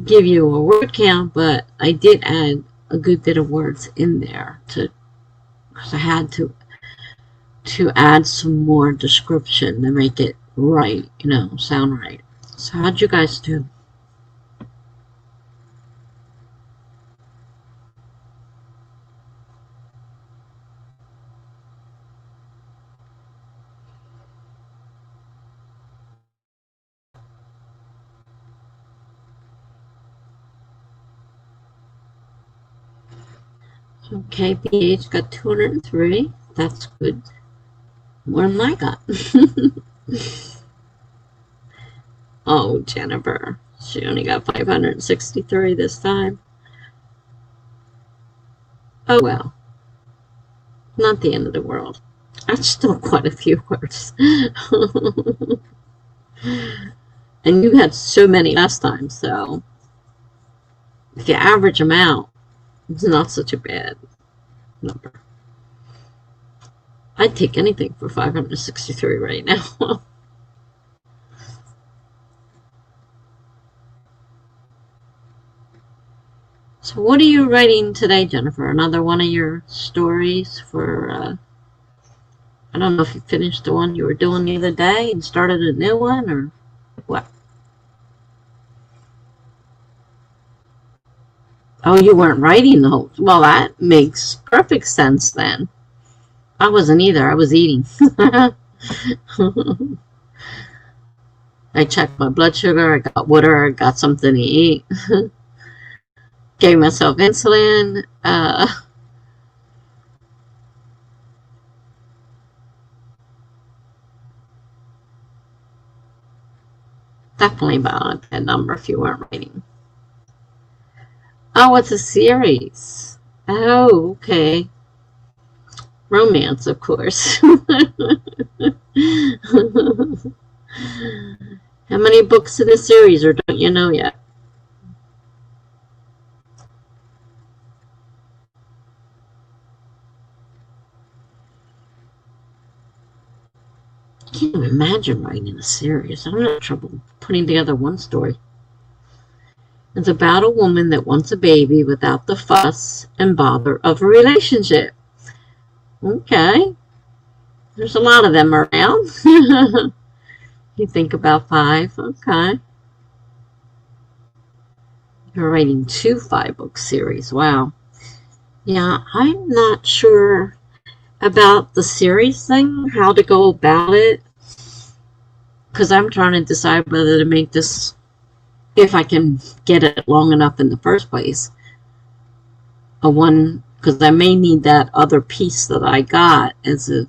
give you a word count, but I did add a good bit of words in there because I had to add some more description to make it right, sound right. So how'd you guys do? Okay, BH got 203. That's good. More than I got. Oh, Jennifer. She only got 563 this time. Oh well. Not the end of the world. That's still quite a few words. And you had so many last time, so if you average them out, it's not such a bad number. I'd take anything for 563 right now. So what are you writing today, Jennifer? Another one of your stories for, I don't know if you finished the one you were doing the other day and started a new one, or what? Oh, you weren't writing the whole... Well, that makes perfect sense then. I wasn't either. I was eating. I checked my blood sugar. I got water. I got something to eat. Gave myself insulin. Definitely about that number if you weren't writing. Oh, it's a series. Oh, okay. Romance, of course. How many books in the series, or don't you know yet? I can't imagine writing a series. I'm having trouble putting together one story. It's about a woman that wants a baby without the fuss and bother of a relationship. Okay. There's a lot of them around. You think about 5. Okay. You're writing 2 5-book series. Wow. Yeah, I'm not sure about the series thing, how to go about it, because I'm trying to decide whether to make this, if I can get it long enough in the first place, a one, because I may need that other piece that I got as a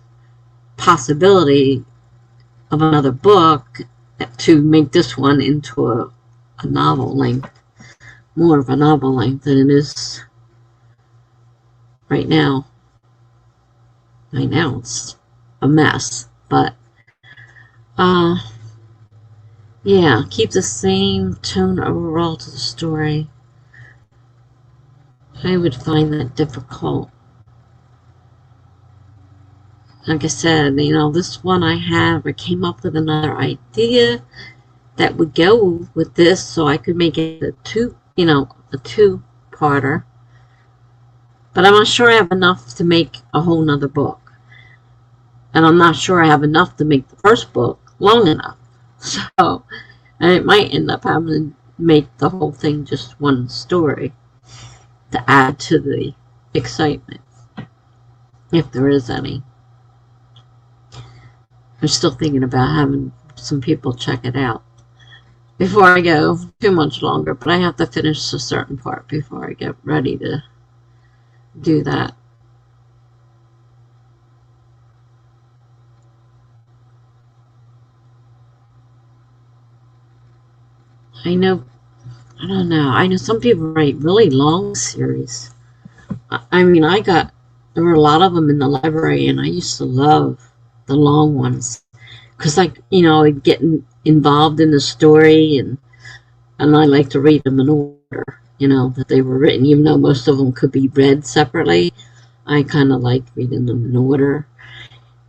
possibility of another book to make this one into a novel length, more of a novel length than it is right now. Right now it's a mess, but yeah, keep the same tone overall to the story. I would find that difficult. Like I said, this one I came up with another idea that would go with this, so I could make it a two-parter. But I'm not sure I have enough to make a whole nother book. And I'm not sure I have enough to make the first book long enough. So, and it might end up having to make the whole thing just one story to add to the excitement, if there is any. I'm still thinking about having some people check it out before I go too much longer, but I have to finish a certain part before I get ready to do that. I know I don't know. I know some people write really long series. I mean, there were a lot of them in the library, and I used to love the long ones. Because, like, I'd get involved in the story, and I like to read them in order, that they were written, even though most of them could be read separately. I kind of like reading them in order.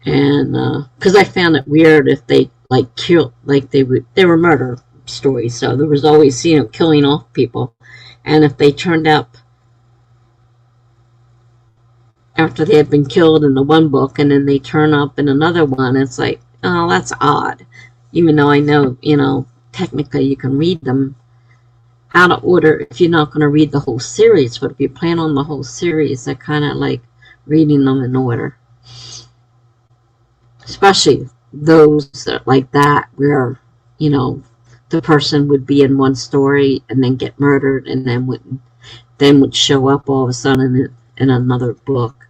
And, because I found it weird if they, like, killed, like, they were murder stories, so there was always, killing off people. And if they turned up after they had been killed in the one book and then they turn up in another one, it's like, oh, that's odd. Even though I know, technically you can read them out of order if you're not going to read the whole series. But if you plan on the whole series, I kind of like reading them in order. Especially those that, like that, where, the person would be in one story and then get murdered and then would show up all of a sudden in another book.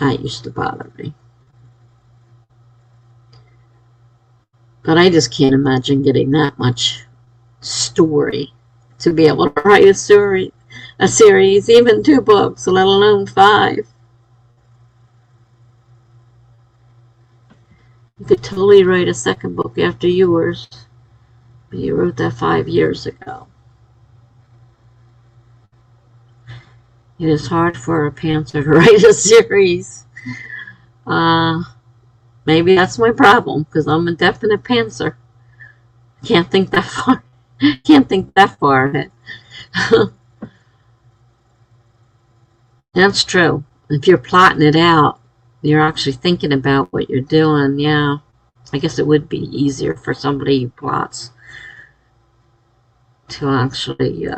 That used to bother me. But I just can't imagine getting that much story to be able to write a series, even 2 books, let alone 5. You could totally write a second book after yours, but you wrote that 5 years ago. It is hard for a pantser to write a series. Maybe that's my problem, because I'm a definite pantser. Can't think that far. Can't think that far ahead. That's true. If you're plotting it out, you're actually thinking about what you're doing. Yeah, I guess it would be easier for somebody who plots to actually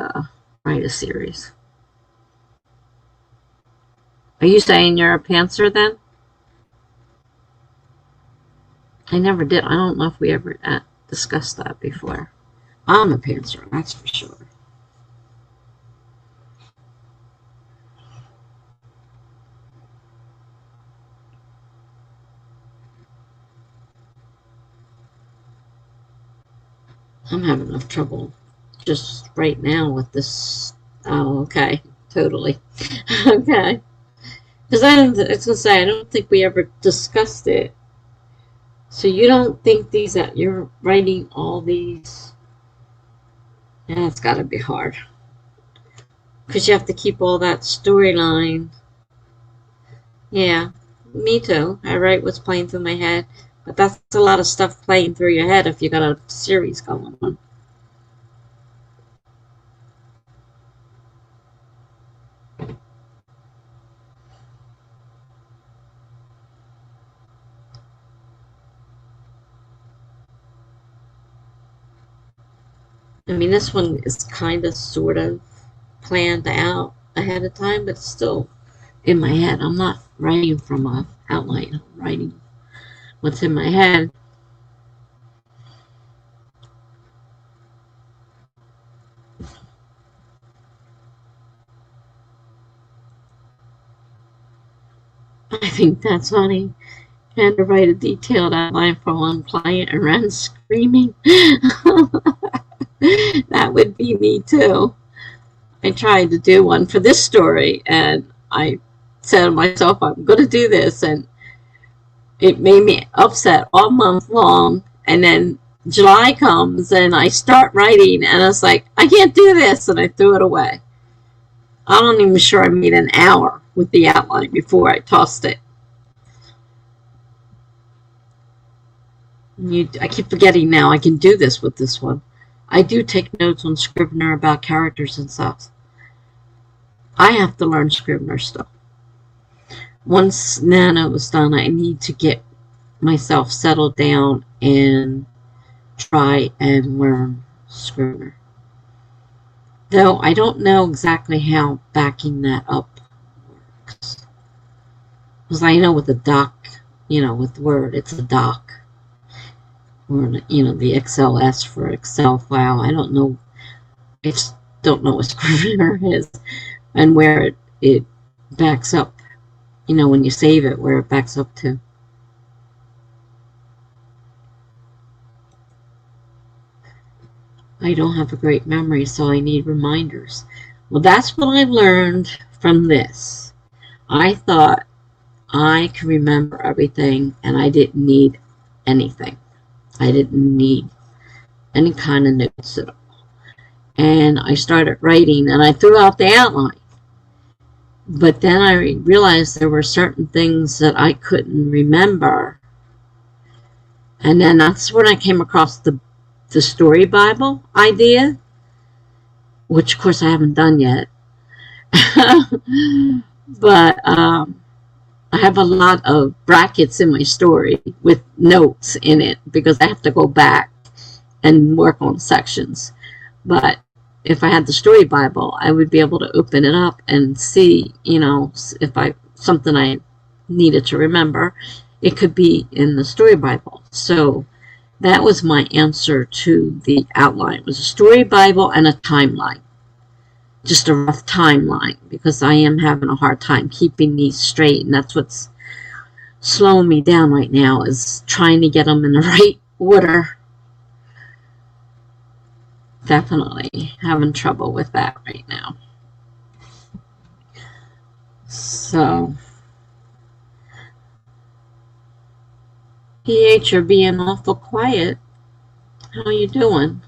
write a series. Are you saying you're a pantser then? I never did. I don't know if we ever discussed that before. I'm a pantser, that's for sure. I'm having enough trouble just right now with this. Oh, okay. Totally. Okay. Because I was going to say, I don't think we ever discussed it. So you don't think that you're writing all these? Yeah, it's got to be hard. Because you have to keep all that storyline. Yeah, me too. I write what's playing through my head. But that's a lot of stuff playing through your head if you got a series going on. I mean, this one is kind of sort of planned out ahead of time, but still in my head. I'm not writing from an outline. I'm writing what's in my head. I think that's funny. Trying to write a detailed outline for one client and run screaming. That would be me too. I tried to do one for this story, and I said to myself, I'm going to do this, and it made me upset all month long. And then July comes, and I start writing, and I was like, I can't do this, and I threw it away. I'm not even sure I made an hour with the outline before I tossed it. I keep forgetting now I can do this with this one. I do take notes on Scrivener about characters and stuff. I have to learn Scrivener stuff. Once Nana was done, I need to get myself settled down and try and learn Scrivener. Though I don't know exactly how backing that up works. Because I know with the doc, with Word, it's a doc. Or, the XLS for Excel file. I don't know. I just don't know what Scrivener is and where it backs up. When you save it, where it backs up to. I don't have a great memory, so I need reminders. Well, that's what I learned from this. I thought I could remember everything and I didn't need anything. I didn't need any kind of notes at all. And I started writing and I threw out the outline. But then I realized there were certain things that I couldn't remember. And then that's when I came across the story Bible idea, which of course I haven't done yet. But I have a lot of brackets in my story with notes in it because I have to go back and work on sections. But if I had the story Bible, I would be able to open it up and see, if something I needed to remember, it could be in the story Bible. So that was my answer to the outline. It was a story Bible and a timeline. Just a rough timeline, because I am having a hard time keeping these straight, and that's what's slowing me down right now, is trying to get them in the right order. Definitely having trouble with that right now. So, PH, you're being awful quiet. How are you doing?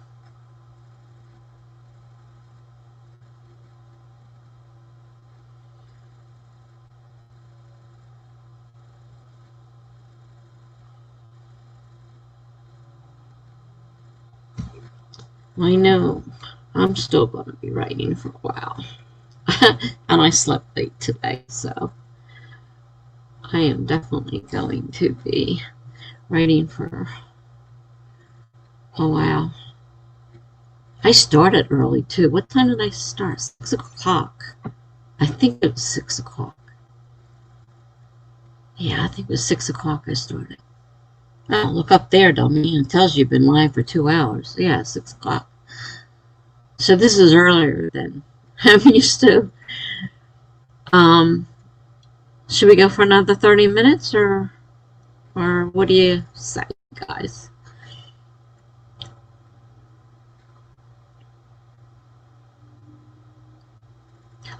I know I'm still going to be writing for a while. And I slept late today, so I am definitely going to be writing for a while. I started early too. What time did I start? 6 o'clock. I think it was 6 o'clock. Yeah, I think it was 6 o'clock I started. Oh, look up there, dummy. It tells you you've been live for 2 hours. Yeah, 6 o'clock. So this is earlier than I'm used to. Should we go for another 30 minutes or what do you say, guys?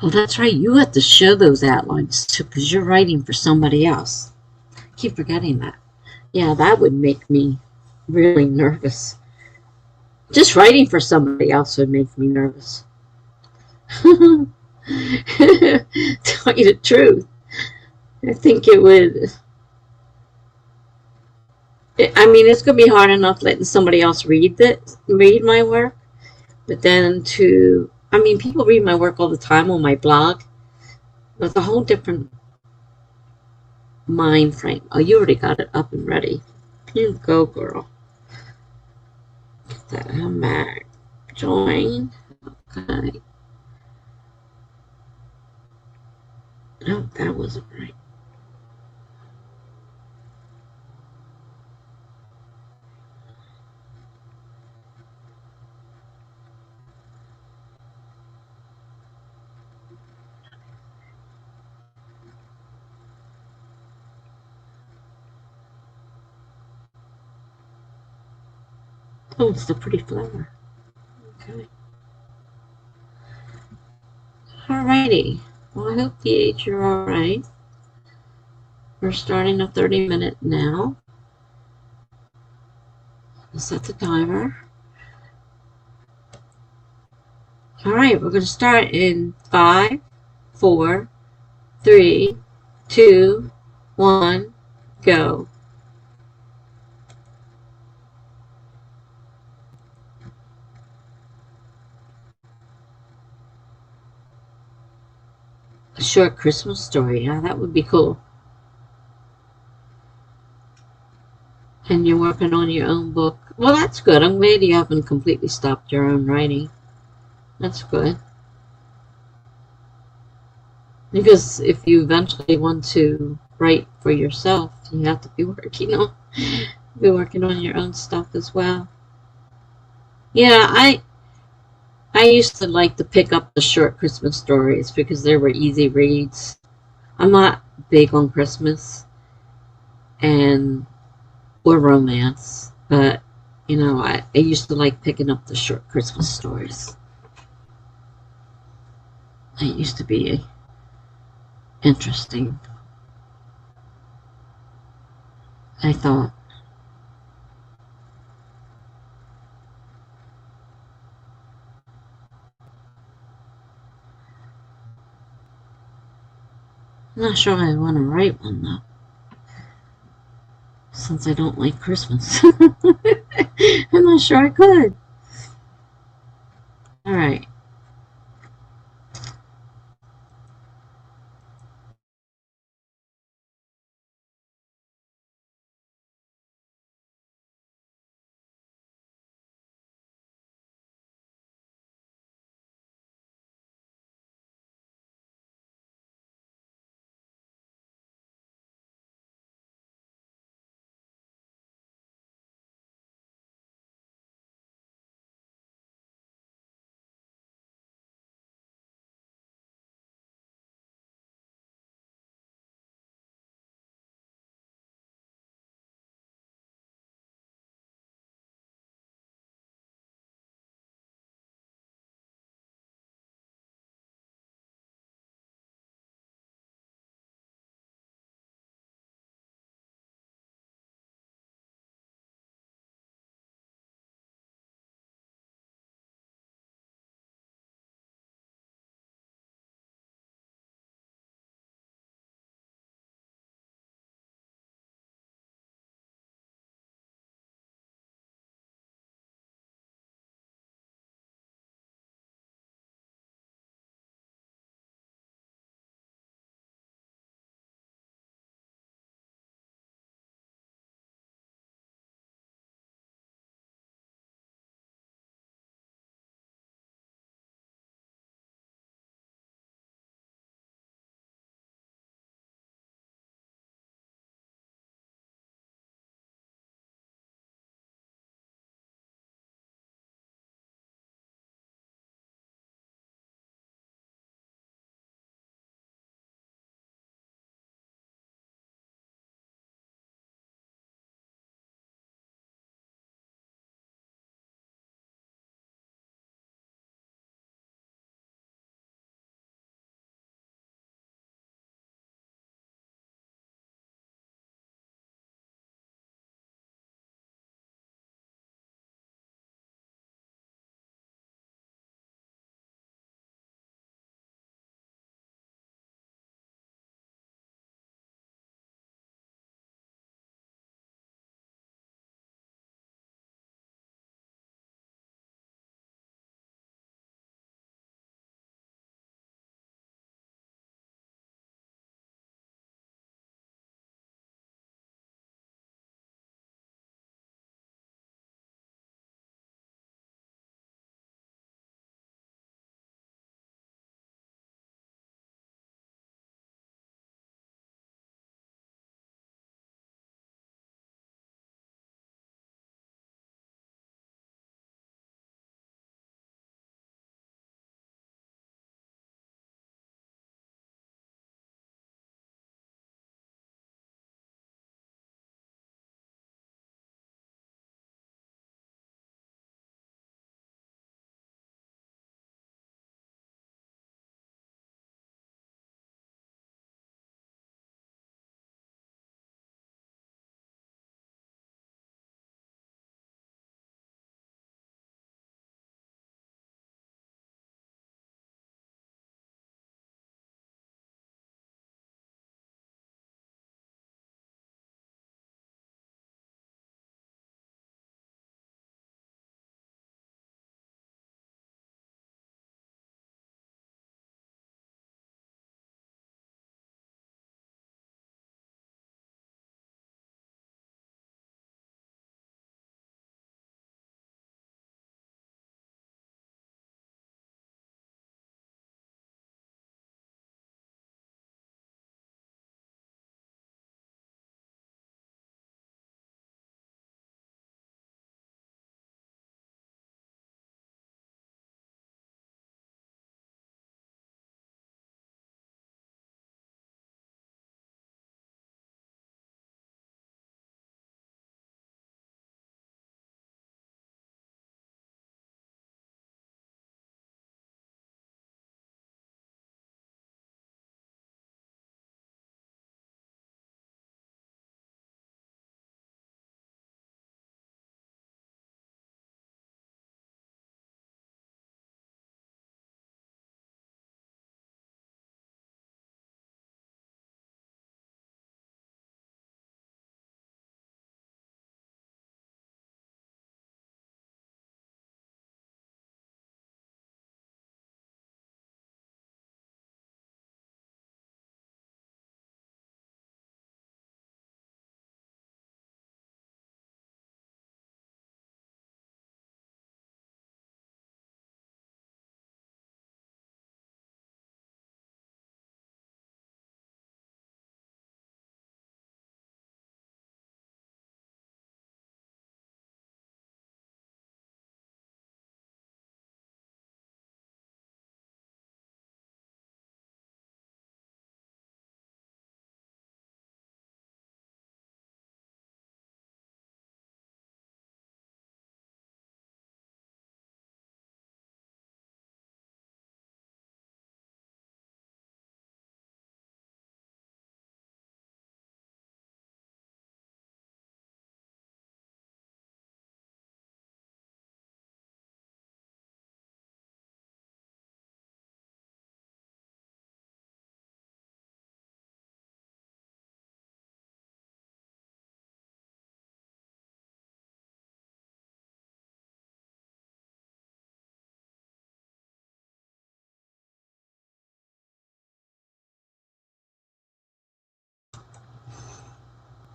Oh, that's right. You have to show those outlines too, because you're writing for somebody else. I keep forgetting that. Yeah, that would make me really nervous. Just writing for somebody else would make me nervous. Tell you the truth, I think it would. I mean, it's going to be hard enough letting somebody else read my work, but then people read my work all the time on my blog. That's a whole different mind frame. Oh, you already got it up and ready. You go, girl. Get that. I'm back. Join. Okay. No, that wasn't right. Oh, it's a pretty flower. Okay. Alrighty. Well, I hope PH you're alright. We're starting a 30-minute now. I'll set the timer. Alright, we're going to start in 5, 4, 3, 2, 1, go. A short Christmas story. Yeah, that would be cool. And you're working on your own book. Well, that's good. I'm glad you haven't completely stopped your own writing. That's good. Because if you eventually want to write for yourself, you have to be working on your own stuff as well. Yeah, I used to like to pick up the short Christmas stories because they were easy reads. I'm not big on Christmas or romance, but I used to like picking up the short Christmas stories. It used to be interesting, I thought. I'm not sure I want to write one, though, since I don't like Christmas. I'm not sure I could. All right.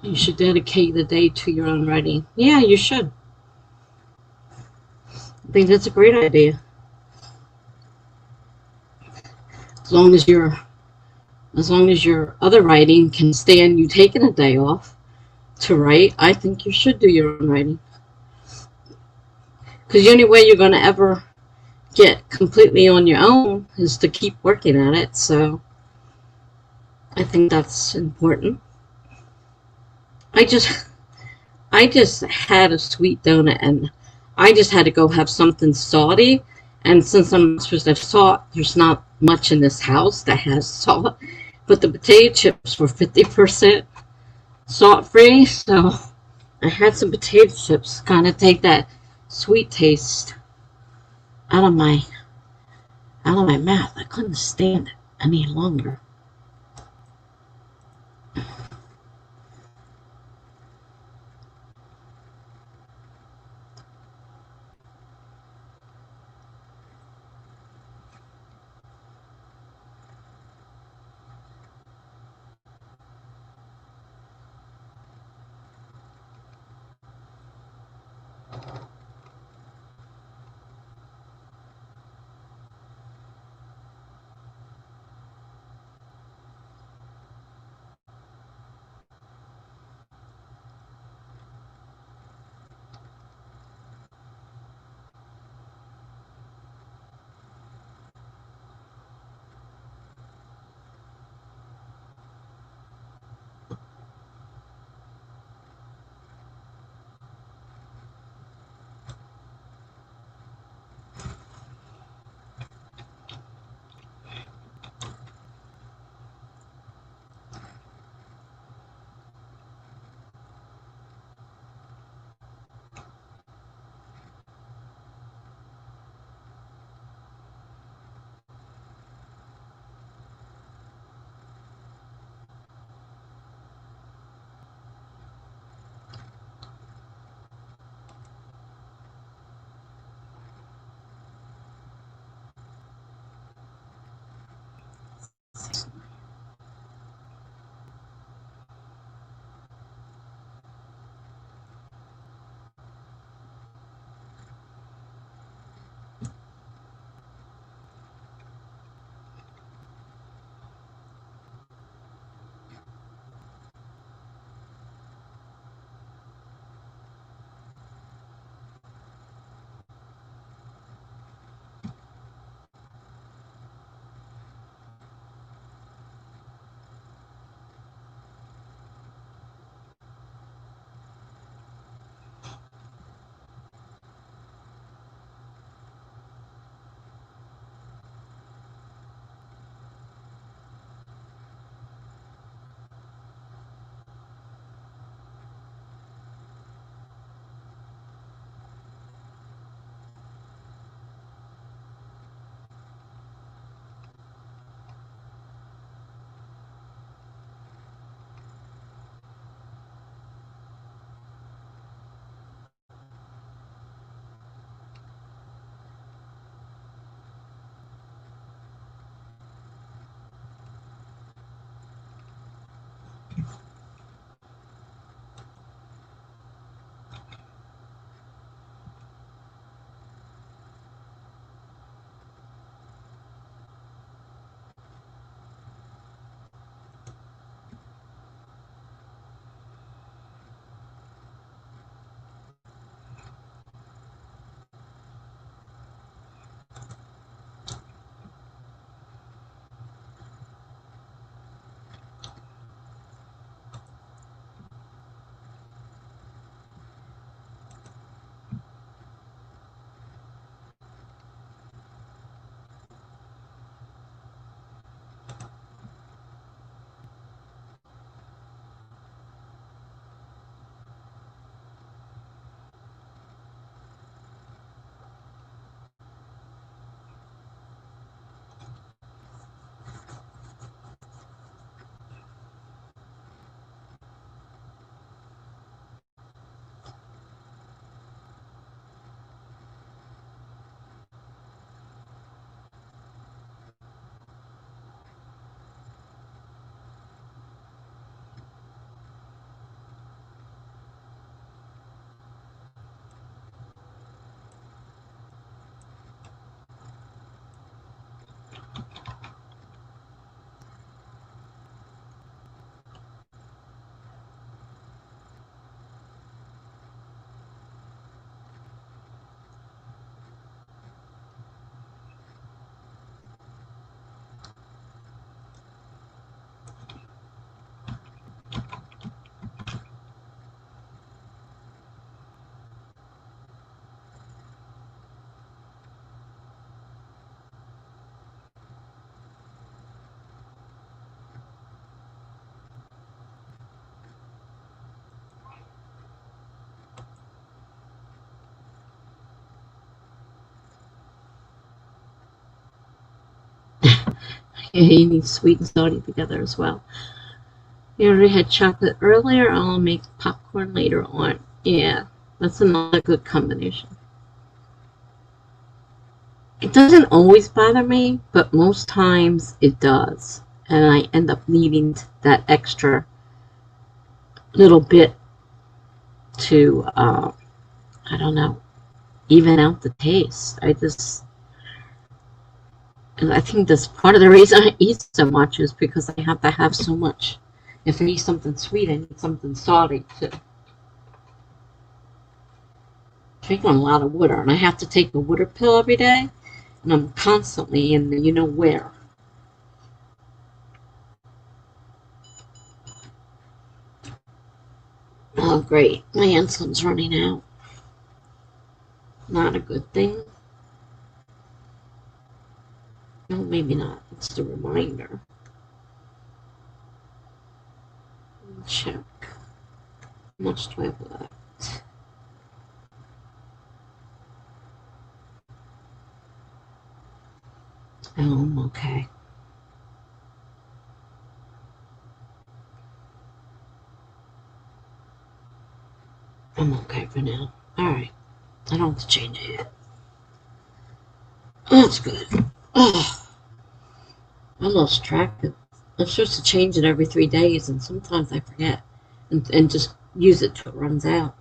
You should dedicate the day to your own writing. Yeah, you should. I think that's a great idea. As long as your other writing can stand you taking a day off to write, I think you should do your own writing. Because the only way you're going to ever get completely on your own is to keep working at it. So I think that's important. I just I just had a sweet donut and I just had to go have something salty. And since I'm not supposed to have salt, there's not much in this house that has salt. But the potato chips were 50% salt free, so I had some potato chips, kind of take that sweet taste out of my mouth. I couldn't stand it any longer. You need sweet and salty together as well. You already had chocolate earlier. I'll make popcorn later on. Yeah, that's another good combination. It doesn't always bother me, but most times it does. And I end up needing that extra little bit to, I don't know, even out the taste. And I think that's part of the reason I eat so much is because I have to have so much. If I eat something sweet, I need something salty too. Drinking a lot of water, and I have to take the water pill every day, and I'm constantly in the you know where. Oh, great. My insulin's running out. Not a good thing. No, maybe not. It's the reminder. Check. How much do I have left? Okay. I'm okay for now. Alright. I don't have to change it yet. Oh, that's good. Oh, I lost track of. I'm supposed to change it every 3 days, and sometimes I forget and just use it till it runs out.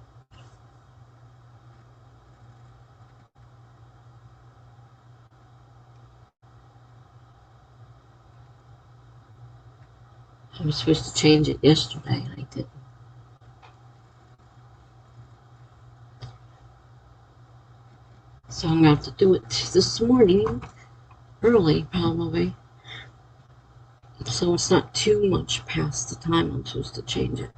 I was supposed to change it yesterday, and I didn't. So I'm going to have to do it this morning, early probably, so it's not too much past the time I'm supposed to change it.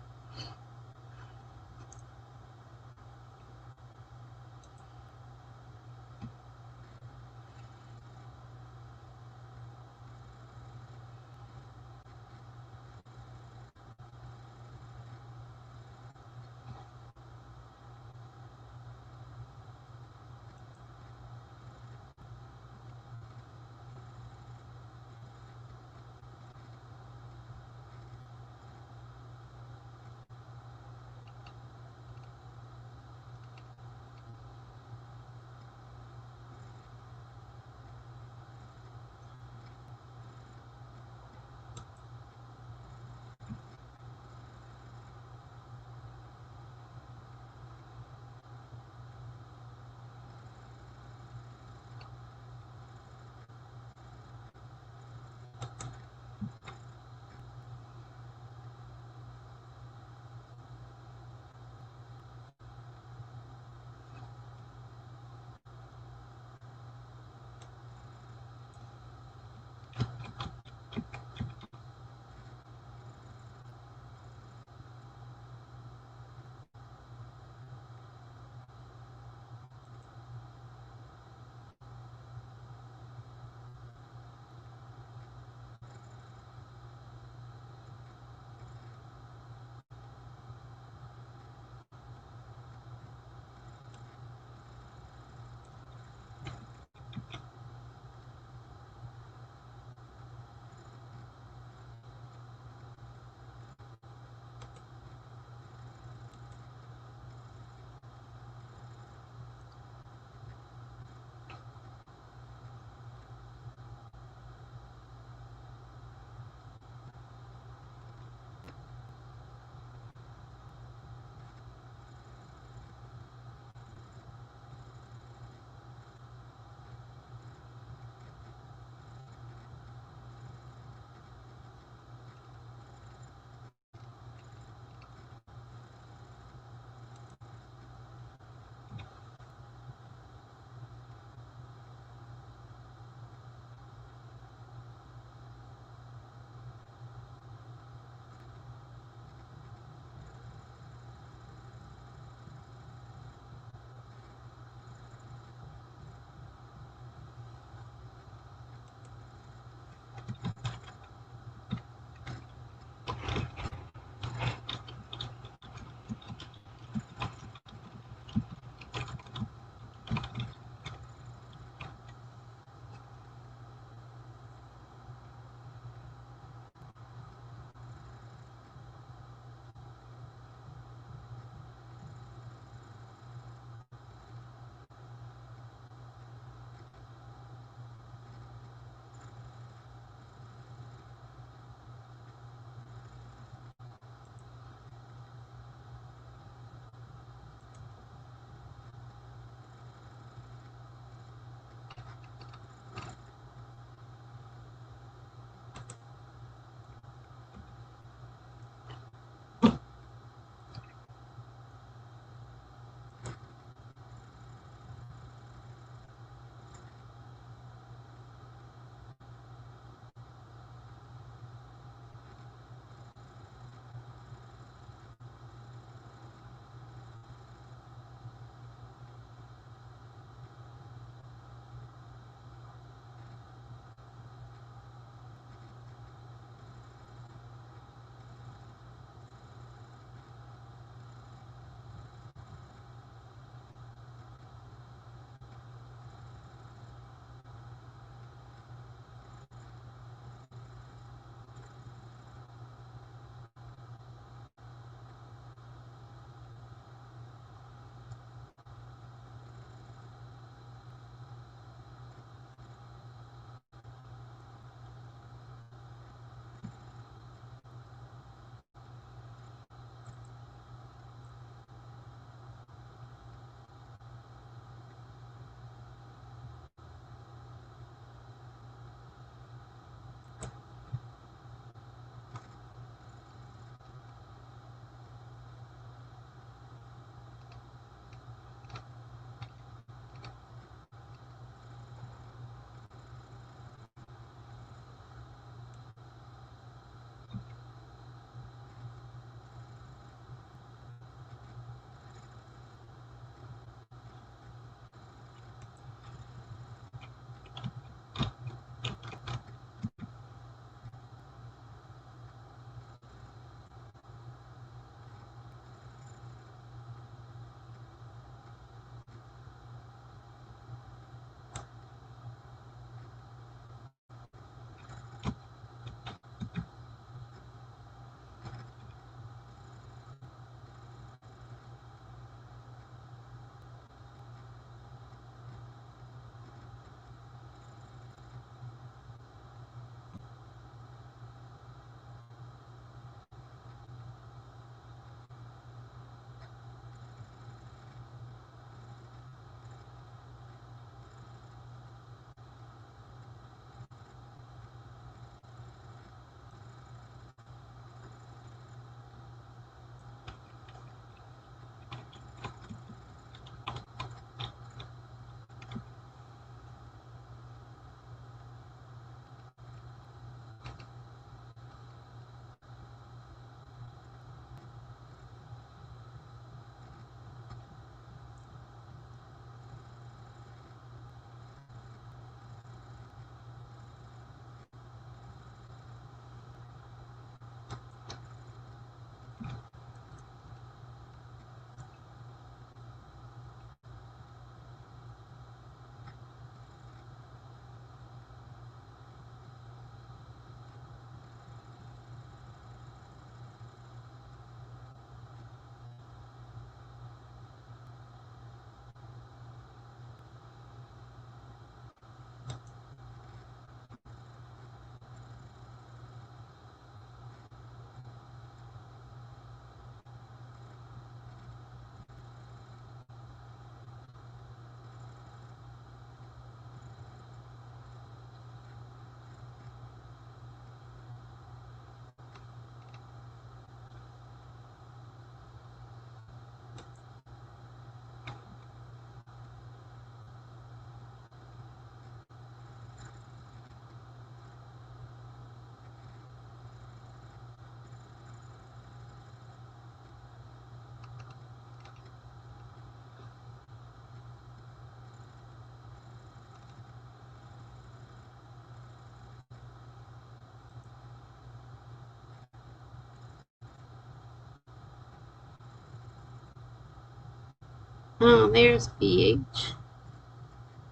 Oh, there's BH.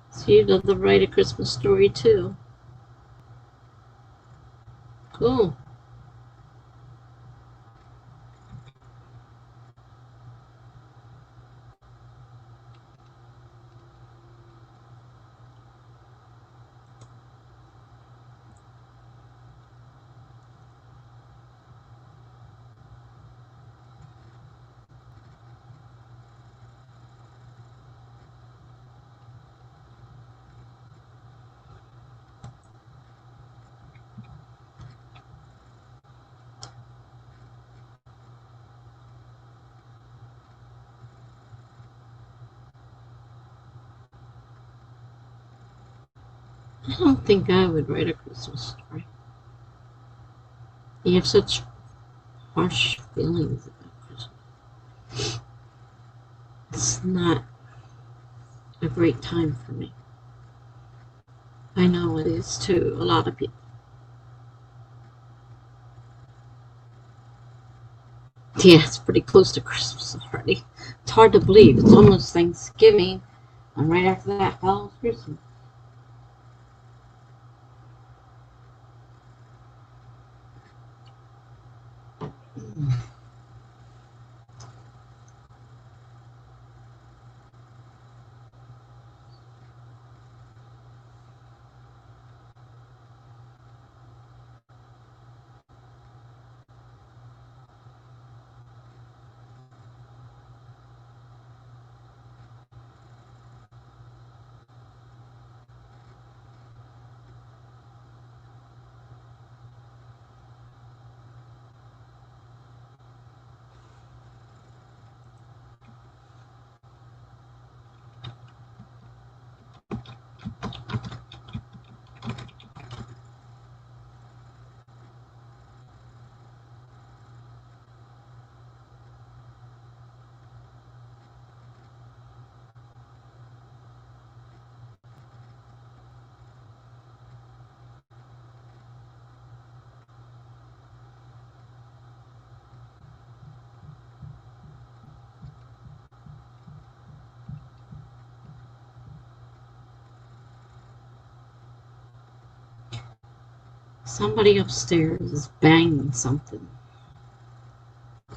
So you love to write a Christmas story too. Cool. I don't think I would write a Christmas story. You have such harsh feelings about Christmas. It's not a great time for me. I know it is to a lot of people. Yeah, it's pretty close to Christmas already. It's hard to believe. It's almost Thanksgiving, and right after that follows Christmas. Somebody upstairs is banging something.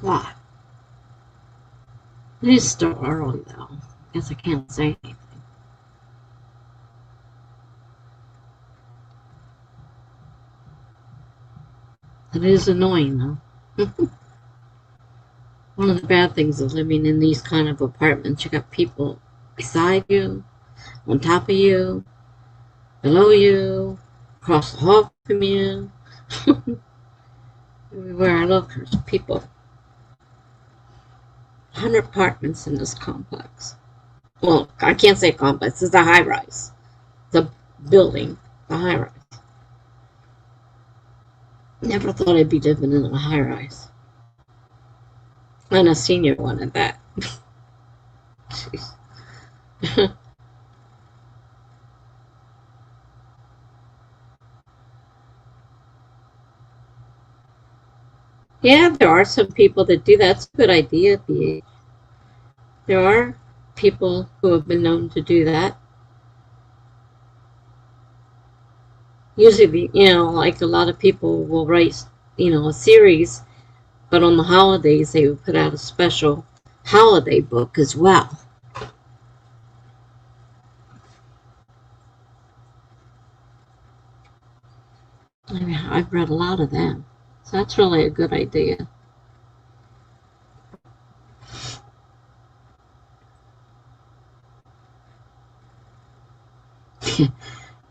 God. It is still early though. Guess I can't say anything. It is annoying though. One of the bad things of living in these kind of apartments, you got people beside you, on top of you, below you, across the hall from you. Everywhere I look, there's people. 100 apartments in this complex. Well, I can't say complex. It's a high rise. It's a building, a high rise. Never thought I'd be living in a high rise. And a senior one at that. Jeez. Yeah, there are some people that do that. It's a good idea at the age. There are people who have been known to do that. Usually, like a lot of people will write, a series, but on the holidays they would put out a special holiday book as well. I've read a lot of them. So that's really a good idea.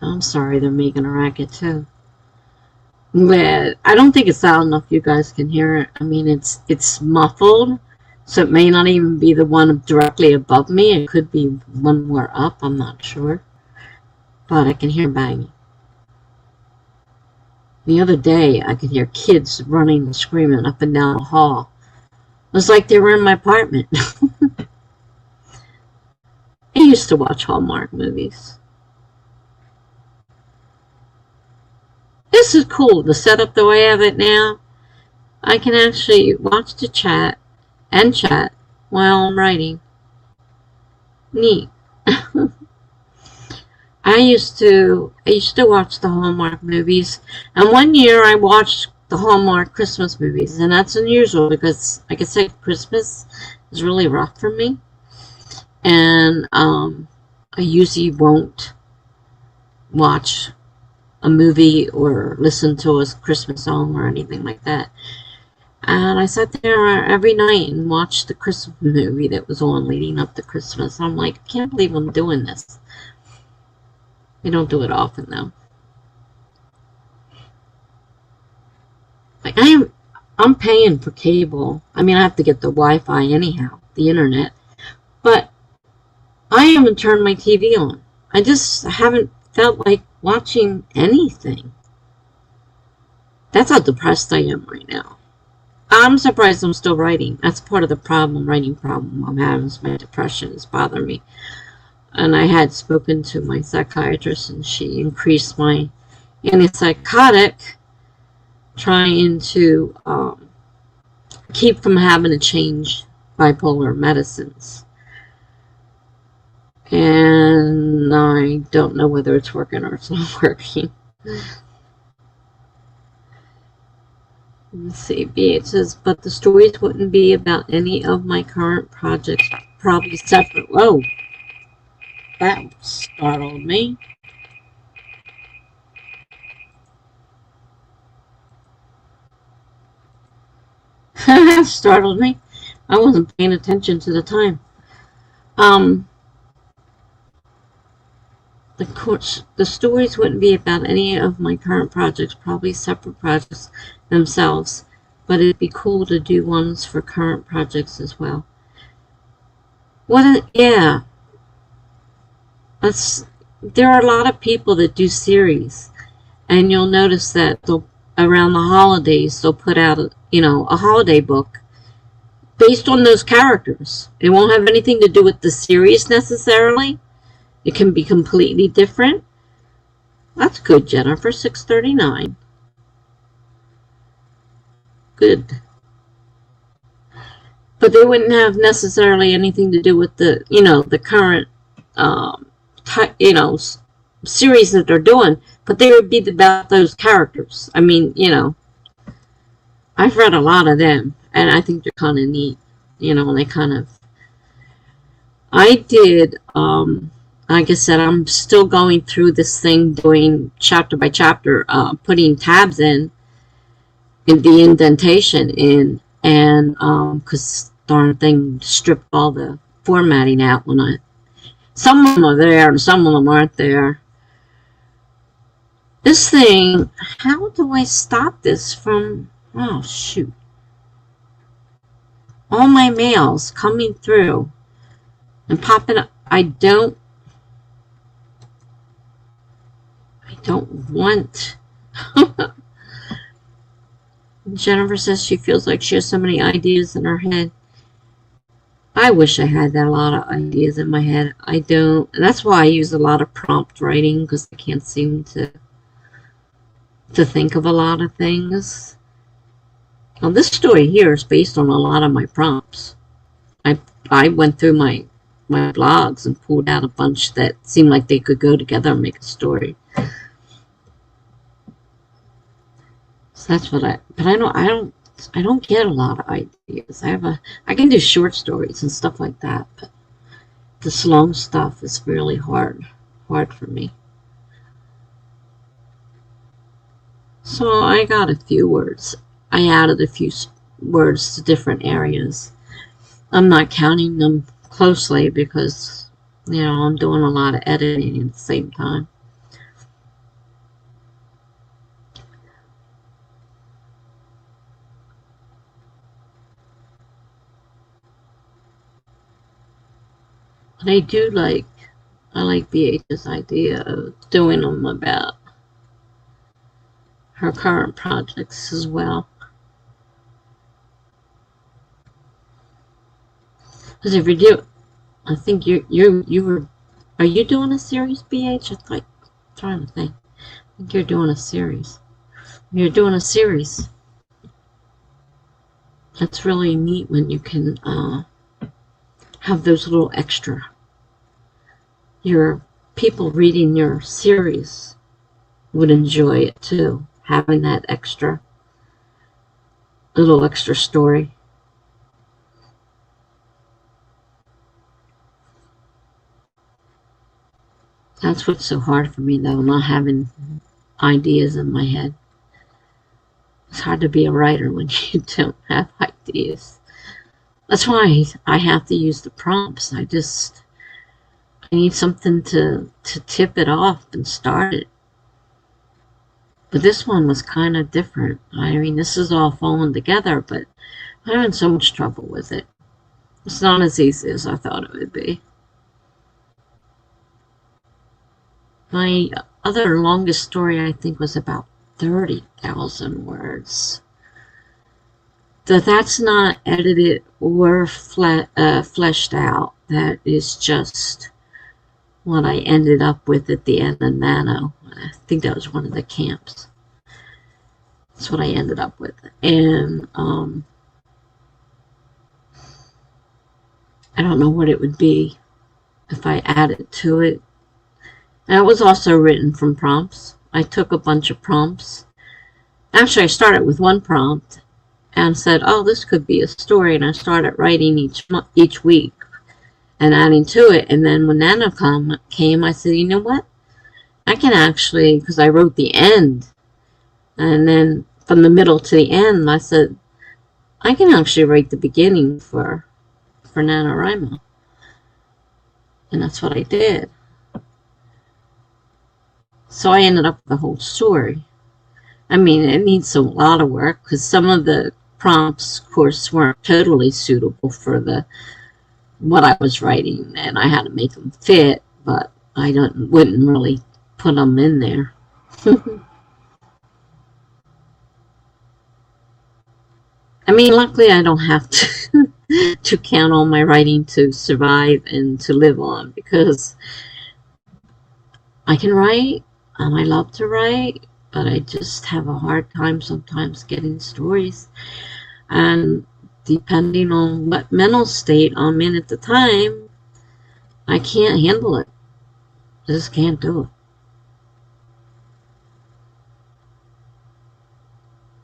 I'm sorry, they're making a racket too. But I don't think it's loud enough you guys can hear it. I mean, it's muffled, so it may not even be the one directly above me. It could be one more up, I'm not sure. But I can hear banging. The other day, I could hear kids running and screaming up and down the hall. It was like they were in my apartment. I used to watch Hallmark movies. This is cool, the setup the way I have it now. I can actually watch the chat and chat while I'm writing. Neat. I used to watch the Hallmark movies, and one year I watched the Hallmark Christmas movies, and that's unusual because, like I said, Christmas is really rough for me, and I usually won't watch a movie or listen to a Christmas song or anything like that. And I sat there every night and watched the Christmas movie that was on leading up to Christmas. I'm like, I can't believe I'm doing this. I don't do it often though. Like I'm paying for cable. I mean, I have to get the Wi-Fi anyhow, the internet. But I haven't turned my TV on. I just haven't felt like watching anything. That's how depressed I am right now. I'm surprised I'm still writing. That's part of the writing problem I'm having is my depression is bothering me. And I had spoken to my psychiatrist and she increased my antipsychotic, trying to keep from having to change bipolar medicines. And I don't know whether it's working or it's not working. Let's see, BH says, but the stories wouldn't be about any of my current projects, probably separate. Whoa, that startled me. That startled me. I wasn't paying attention to the time. The stories wouldn't be about any of my current projects, probably separate projects themselves, but it'd be cool to do ones for current projects as well. Yeah, there are a lot of people that do series, and you'll notice that around the holidays they'll put out a holiday book based on those characters. It won't have anything to do with the series necessarily. It can be completely different. That's good, Jennifer. 639. Good. But they wouldn't have necessarily anything to do with the current, series that they're doing. But they would be about those characters. I mean, I've read a lot of them, and I think they're kind of neat. And they kind of. I did. Like I said, I'm still going through this thing, doing chapter by chapter, putting tabs in the indentation in, and because darn thing stripped all the formatting out some of them are there and some of them aren't there. This thing, how do I stop this from, oh shoot, all my mails coming through and popping up. I don't want. Jennifer says she feels like she has so many ideas in her head. I wish I had a lot of ideas in my head. I don't. And that's why I use a lot of prompt writing, because I can't seem to think of a lot of things. Well, this story here is based on a lot of my prompts. I went through my blogs and pulled out a bunch that seemed like they could go together and make a story. So that's what but I don't get a lot of ideas. I can do short stories and stuff like that, but this long stuff is really hard for me. So I got a few words. I added a few words to different areas. I'm not counting them closely because, I'm doing a lot of editing at the same time. But I like BH's idea of doing them about her current projects as well. Because if you do, I think are you doing a series, BH? It's like, I'm trying to think. I think you're doing a series. You're doing a series. That's really neat when you can have those little extra your people reading your series would enjoy it too, having that little extra story. That's what's so hard for me, though, not having ideas in my head. It's hard to be a writer when you don't have ideas. That's why I have to use the prompts. I need something to tip it off and start it. But this one was kind of different. I mean, this is all falling together, but I'm having so much trouble with it. It's not as easy as I thought it would be. My other longest story, I think, was about 30,000 words. That's not edited or fleshed out. That is just what I ended up with at the end of Nano. I think that was one of the camps. That's what I ended up with. And I don't know what it would be if I added to it. And it was also written from prompts. I took a bunch of prompts. Actually, I started with one prompt and said, oh, this could be a story. And I started writing each week and adding to it. And then when Nano came, I said, you know what? I can actually, because I wrote the end. And then from the middle to the end, I said, I can actually write the beginning for NaNoWriMo. And that's what I did. So I ended up with the whole story. I mean, it needs a lot of work because some of the prompts, of course, weren't totally suitable for what I was writing, and I had to make them fit, but I wouldn't really put them in there. I mean, luckily I don't have to count on my writing to survive and to live on, because I can write and I love to write, but I just have a hard time sometimes getting stories. And depending on what mental state I'm in at the time, I can't handle it. I just can't do it.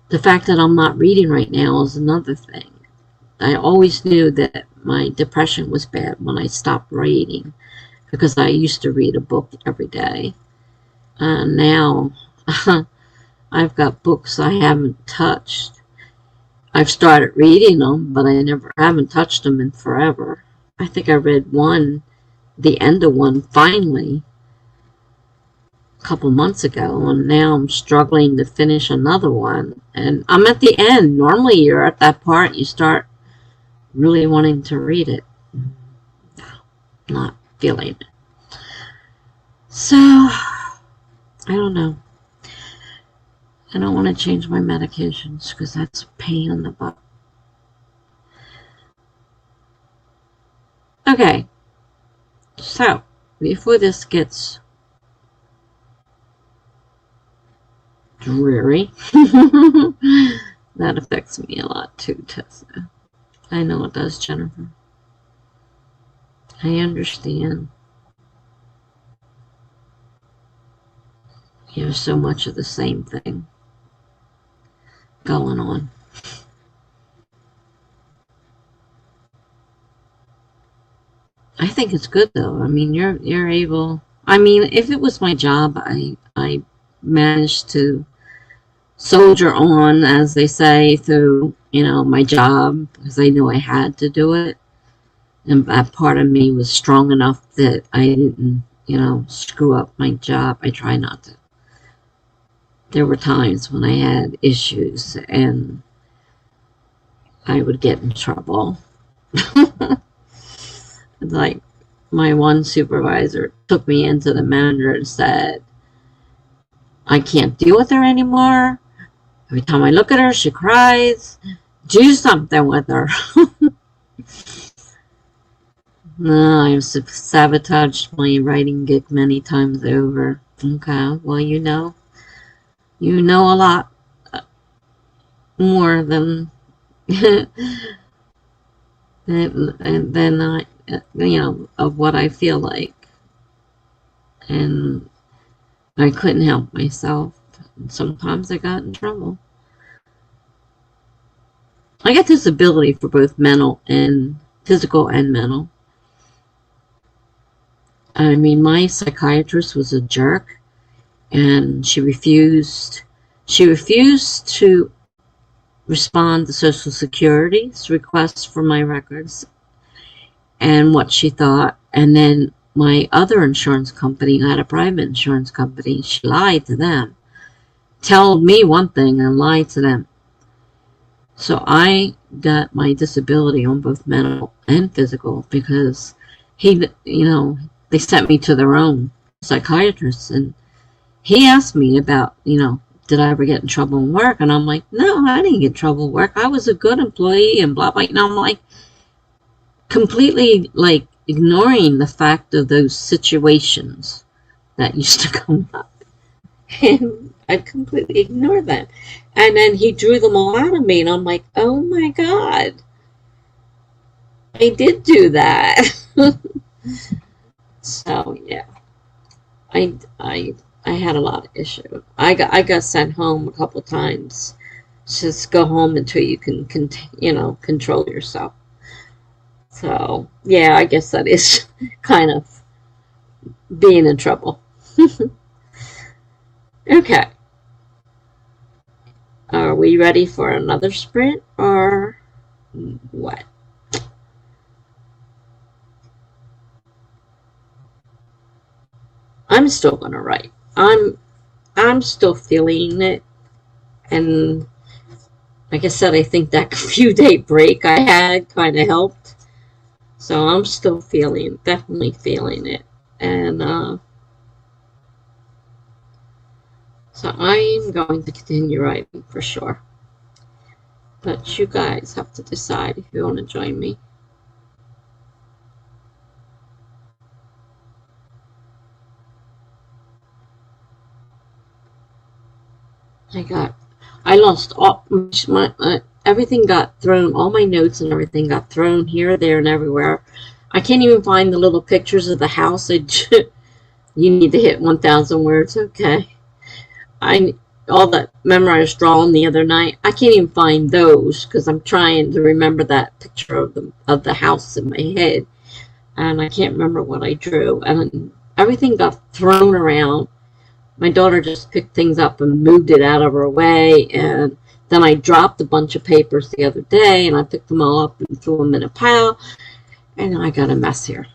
The fact that I'm not reading right now is another thing. I always knew that my depression was bad when I stopped reading, because I used to read a book every day. And now I've got books I haven't touched. I've started reading them, but I haven't touched them in forever. I think I read the end of one finally a couple months ago, and now I'm struggling to finish another one. And I'm at the end. Normally you're at that part, you start really wanting to read it. Not feeling it. So, I don't know. I don't want to change my medications because that's a pain in the butt. Okay, so before this gets dreary, that affects me a lot too, Tessa. I know it does, Jennifer. I understand. You have so much of the same thing going on. I think it's good though. I mean, you're able. I mean, if it was my job, I managed to soldier on, as they say, through my job, because I knew I had to do it, and that part of me was strong enough that I didn't screw up my job. I try not to. There were times when I had issues and I would get in trouble. Like, my one supervisor took me into the manager and said, I can't deal with her anymore. Every time I look at her, she cries. Do something with her. No, I've sabotaged my writing gig many times over. Okay, well, you know a lot more than than I, of what I feel like. and I couldn't help myself. Sometimes I got in trouble. I got disability for both mental and physical and mental. I mean, my psychiatrist was a jerk, and she refused to respond to Social Security's request for my records and what she thought. And then my other insurance company, I had a private insurance company, she lied to them, told me one thing and lied to them. So I got my disability on both mental and physical because they sent me to their own psychiatrist, and he asked me about, did I ever get in trouble in work? And I'm like, no, I didn't get in trouble at work. I was a good employee and blah, blah. And I'm like, completely like ignoring the fact of those situations that used to come up. And I completely ignored them. And then he drew them all out of me, and I'm like, oh my God, I did do that. So yeah, I had a lot of issues. I got sent home a couple of times. Just go home until you can control yourself. So yeah, I guess that is kind of being in trouble. Okay. Are we ready for another sprint or what? I'm still gonna write. I'm still feeling it, and like I said, I think that few-day break I had kind of helped. So I'm still definitely feeling it, and so I'm going to continue writing for sure. But you guys have to decide if you want to join me. I lost all my everything got thrown, all my notes and everything got thrown here, there, and everywhere. I can't even find the little pictures of the house. You need to hit 1,000 words, okay. All that memorized drawing the other night, I can't even find those because I'm trying to remember that picture of the house in my head, and I can't remember what I drew, and everything got thrown around. My daughter just picked things up and moved it out of her way, and then I dropped a bunch of papers the other day, and I picked them all up and threw them in a pile, and I got a mess here.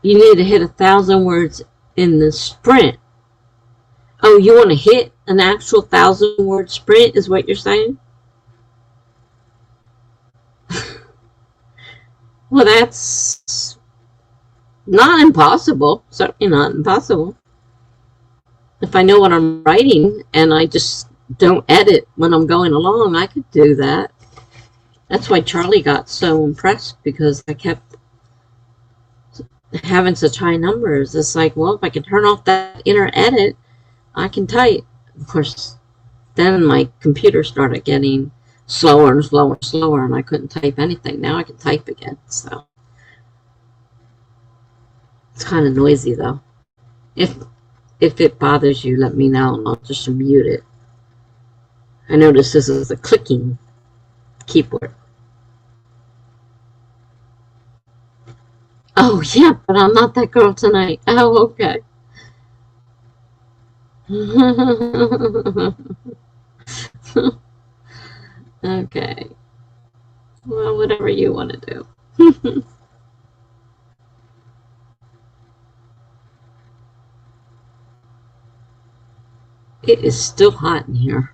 You need to hit 1,000 words in the sprint. Oh, you want to hit an actual 1,000-word sprint is what you're saying? Well, that's not impossible. Certainly not impossible. If I know what I'm writing and I just don't edit when I'm going along, I could do that. That's why Charlie got so impressed, because I kept having such high numbers. It's like, well, if I can turn off that inner edit, I can type. Of course, then my computer started getting slower and slower and slower, and I couldn't type anything. Now I can type again, so it's kind of noisy though. If it bothers you, let me know, and I'll just mute it. I notice this is a clicking keyboard. Oh yeah, but I'm not that girl tonight. Oh, okay. Okay. Well, whatever you want to do. It is still hot in here.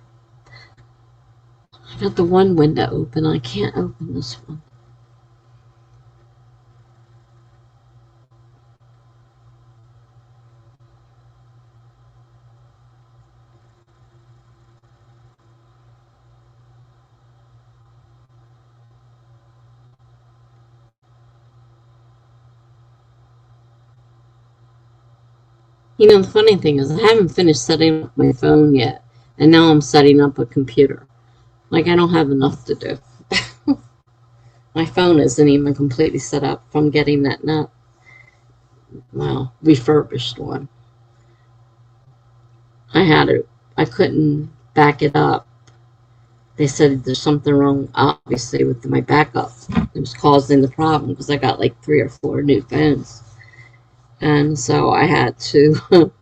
I got the one window open. I can't open this one. You know, the funny thing is I haven't finished setting up my phone yet, and now I'm setting up a computer. Like, I don't have enough to do. My phone isn't even completely set up from getting that refurbished one. I couldn't back it up. They said there's something wrong, obviously, with my backup. It was causing the problem because I got like 3 or 4 new phones. And so I had to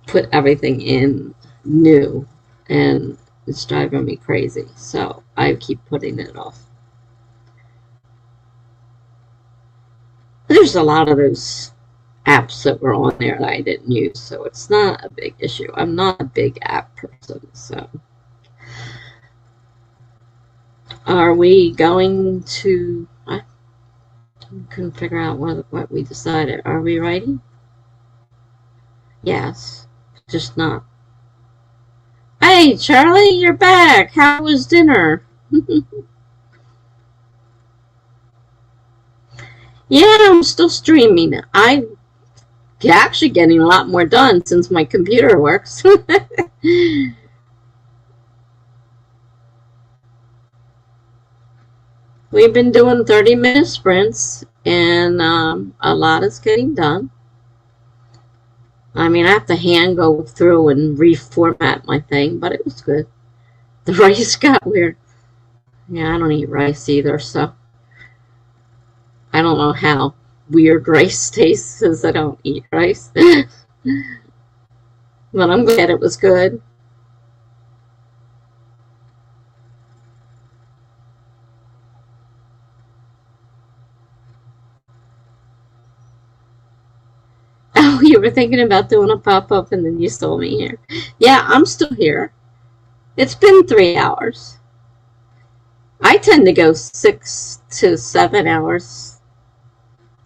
put everything in new, and it's driving me crazy. So I keep putting it off. There's a lot of those apps that were on there that I didn't use, so it's not a big issue. I'm not a big app person, so. Are we going to, I couldn't figure out what we decided. Are we writing? Yes, just not. Hey, Charlie, you're back. How was dinner? Yeah, I'm still streaming. I'm actually getting a lot more done since my computer works. We've been doing 30-minute sprints, and a lot is getting done. I mean, I have to hand go through and reformat my thing, but it was good. The rice got weird. Yeah, I don't eat rice either, so I don't know how weird rice tastes because I don't eat rice. But I'm glad it was good. Oh, you were thinking about doing a pop-up and then you saw me here. Yeah, I'm still here. It's been 3 hours. I tend to go 6 to 7 hours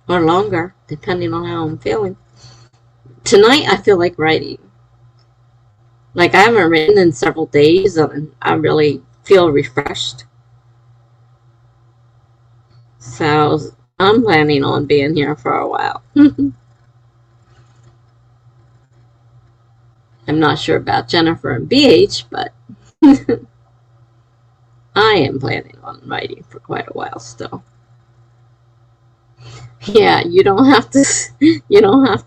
or longer, depending on how I'm feeling. Tonight, I feel like writing. Like, I haven't written in several days, and I really feel refreshed. So, I'm planning on being here for a while. I'm not sure about Jennifer and BH, but I am planning on writing for quite a while still. Yeah, you don't have to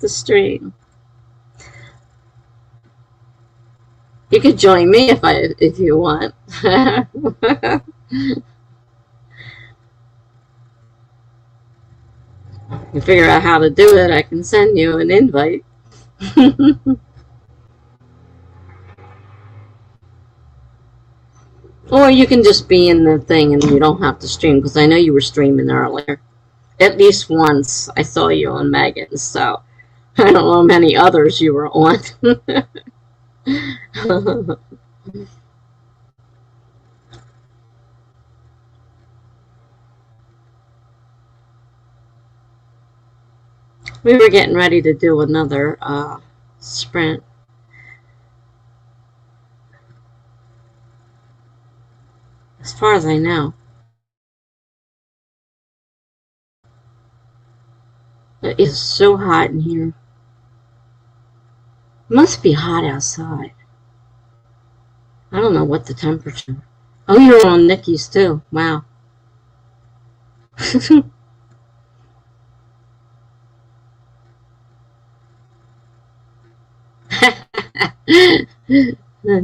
stream. You could join me if you want. You figure out how to do it, I can send you an invite. Or you can just be in the thing and you don't have to stream, because I know you were streaming earlier. At least once I saw you on Megan's, so I don't know how many others you were on. We were getting ready to do another sprint. As far as I know. It is so hot in here. It must be hot outside. I don't know what the temperature. Oh, you're on Nikki's too. Wow.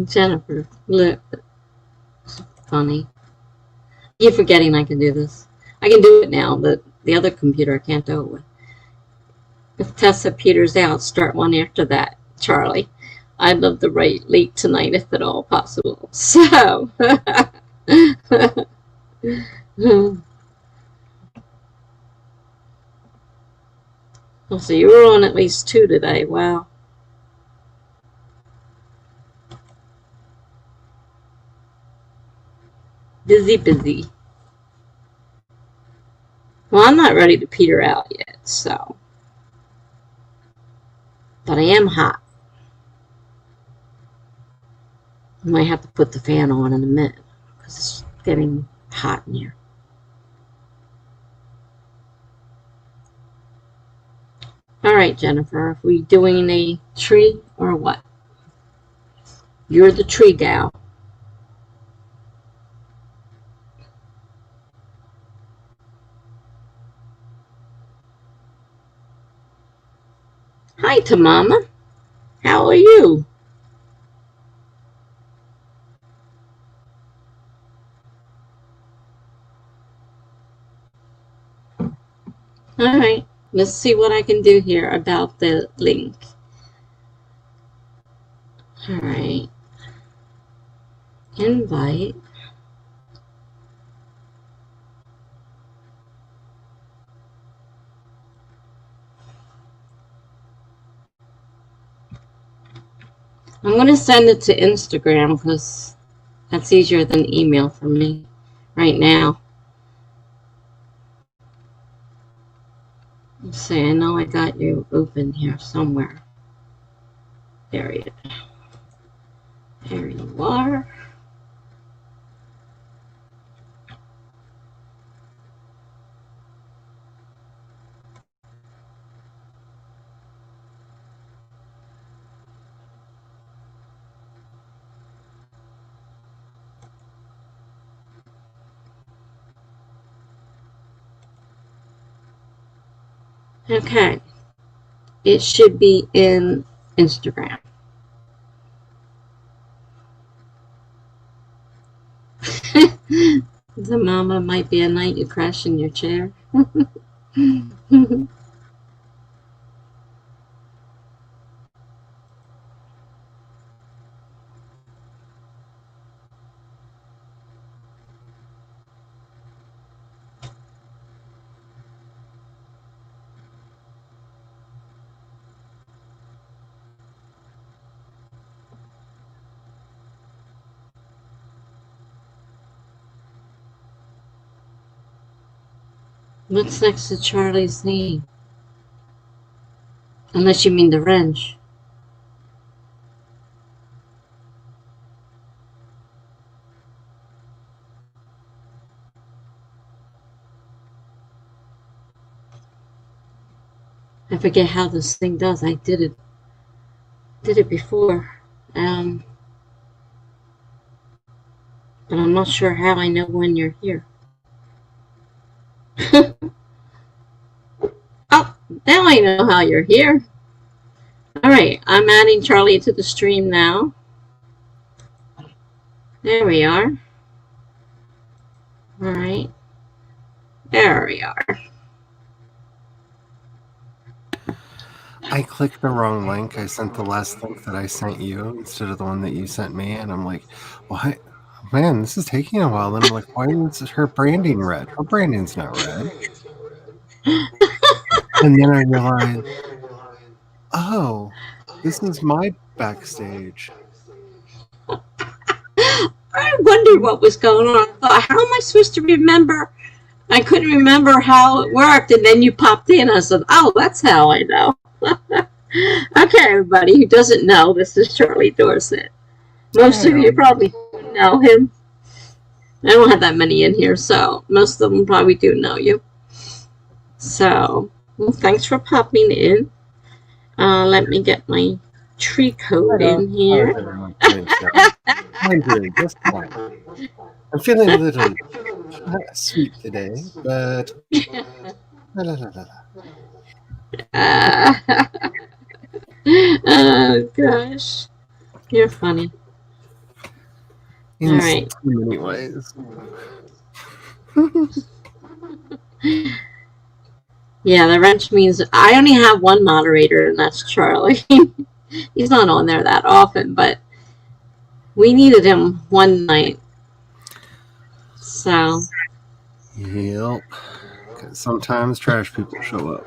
Jennifer, look. Funny. You're forgetting I can do this. I can do it now, but the other computer I can't do it with. If Tessa peters out, start one after that, Charlie. I'd love to write late tonight if at all possible. So. So you were on at least 2 today. Wow. Busy. Well, I'm not ready to peter out yet, so. But I am hot. I might have to put the fan on in a minute because it's getting hot in here. All right, Jennifer, are we doing a tree or what? You're the tree gal. Hi, Tamama. How are you? All right. Let's see what I can do here about the link. All right. Invite. I'm going to send it to Instagram because that's easier than email for me right now. Let's see. I know I got you open here somewhere. There you are. Okay. It should be in Instagram. The mama might be a night you crash in your chair. What's next to Charlie's name? Unless you mean the wrench. I forget how this thing does. I did it before. But I'm not sure how I know when you're here. Oh, now I know how you're here. All right, I'm adding Charlie to the stream now. There we are. All right, there we are. I clicked the wrong link. I sent the last link that I sent you instead of the one that you sent me, and I'm like, "What? Man, this is taking a while." And I'm like, "Why is her branding red? Her branding's not red." And then I realized, oh, this is my backstage. I wondered what was going on. I thought, how am I supposed to remember? I couldn't remember how it worked, and then you popped in. I said, oh, that's how I know. Okay, everybody who doesn't know, this is Charlie Dorset. Most of you probably know him. I don't have that many in here, so most of them probably do know you. So, well, thanks for popping in. Let me get my tree code in here. I'm doing just fine. I'm feeling a little sweet today, but la, la, la, la. Oh gosh, you're funny. In All right. so many ways. Yeah, the wrench means I only have one moderator, and that's Charlie. He's not on there that often, but we needed him one night. So. Yep. Because sometimes trash people show up.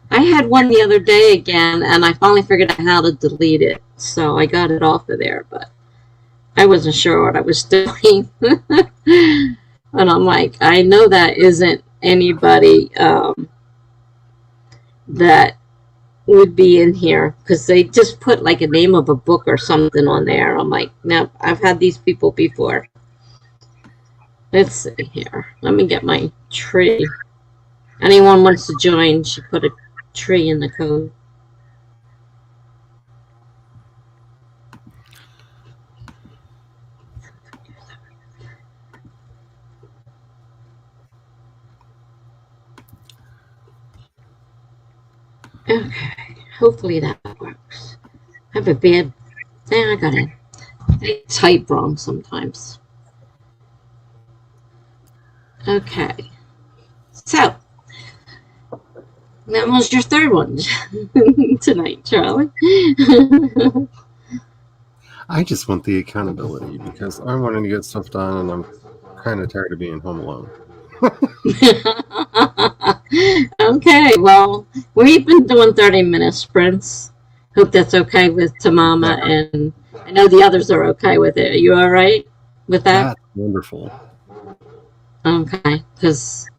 I had one the other day again, and I finally figured out how to delete it. So I got it off of there, but I wasn't sure what I was doing. And I'm like, I know that isn't anybody that would be in here because they just put like a name of a book or something on there. I'm like, no, I've had these people before. Let's see here. Let me get my tree. Anyone wants to join should put a tree in the code. Okay, hopefully that works. I have a bad. I got it. I type wrong sometimes. Okay, so that was your third one tonight, Charlie. I just want the accountability because I want to get stuff done, and I'm kind of tired of being home alone. Okay, well, we've been doing 30-minute sprints. Hope that's okay with That Tamama, and I know the others are okay with it. Are you all right with that? that's wonderful. Okay, because,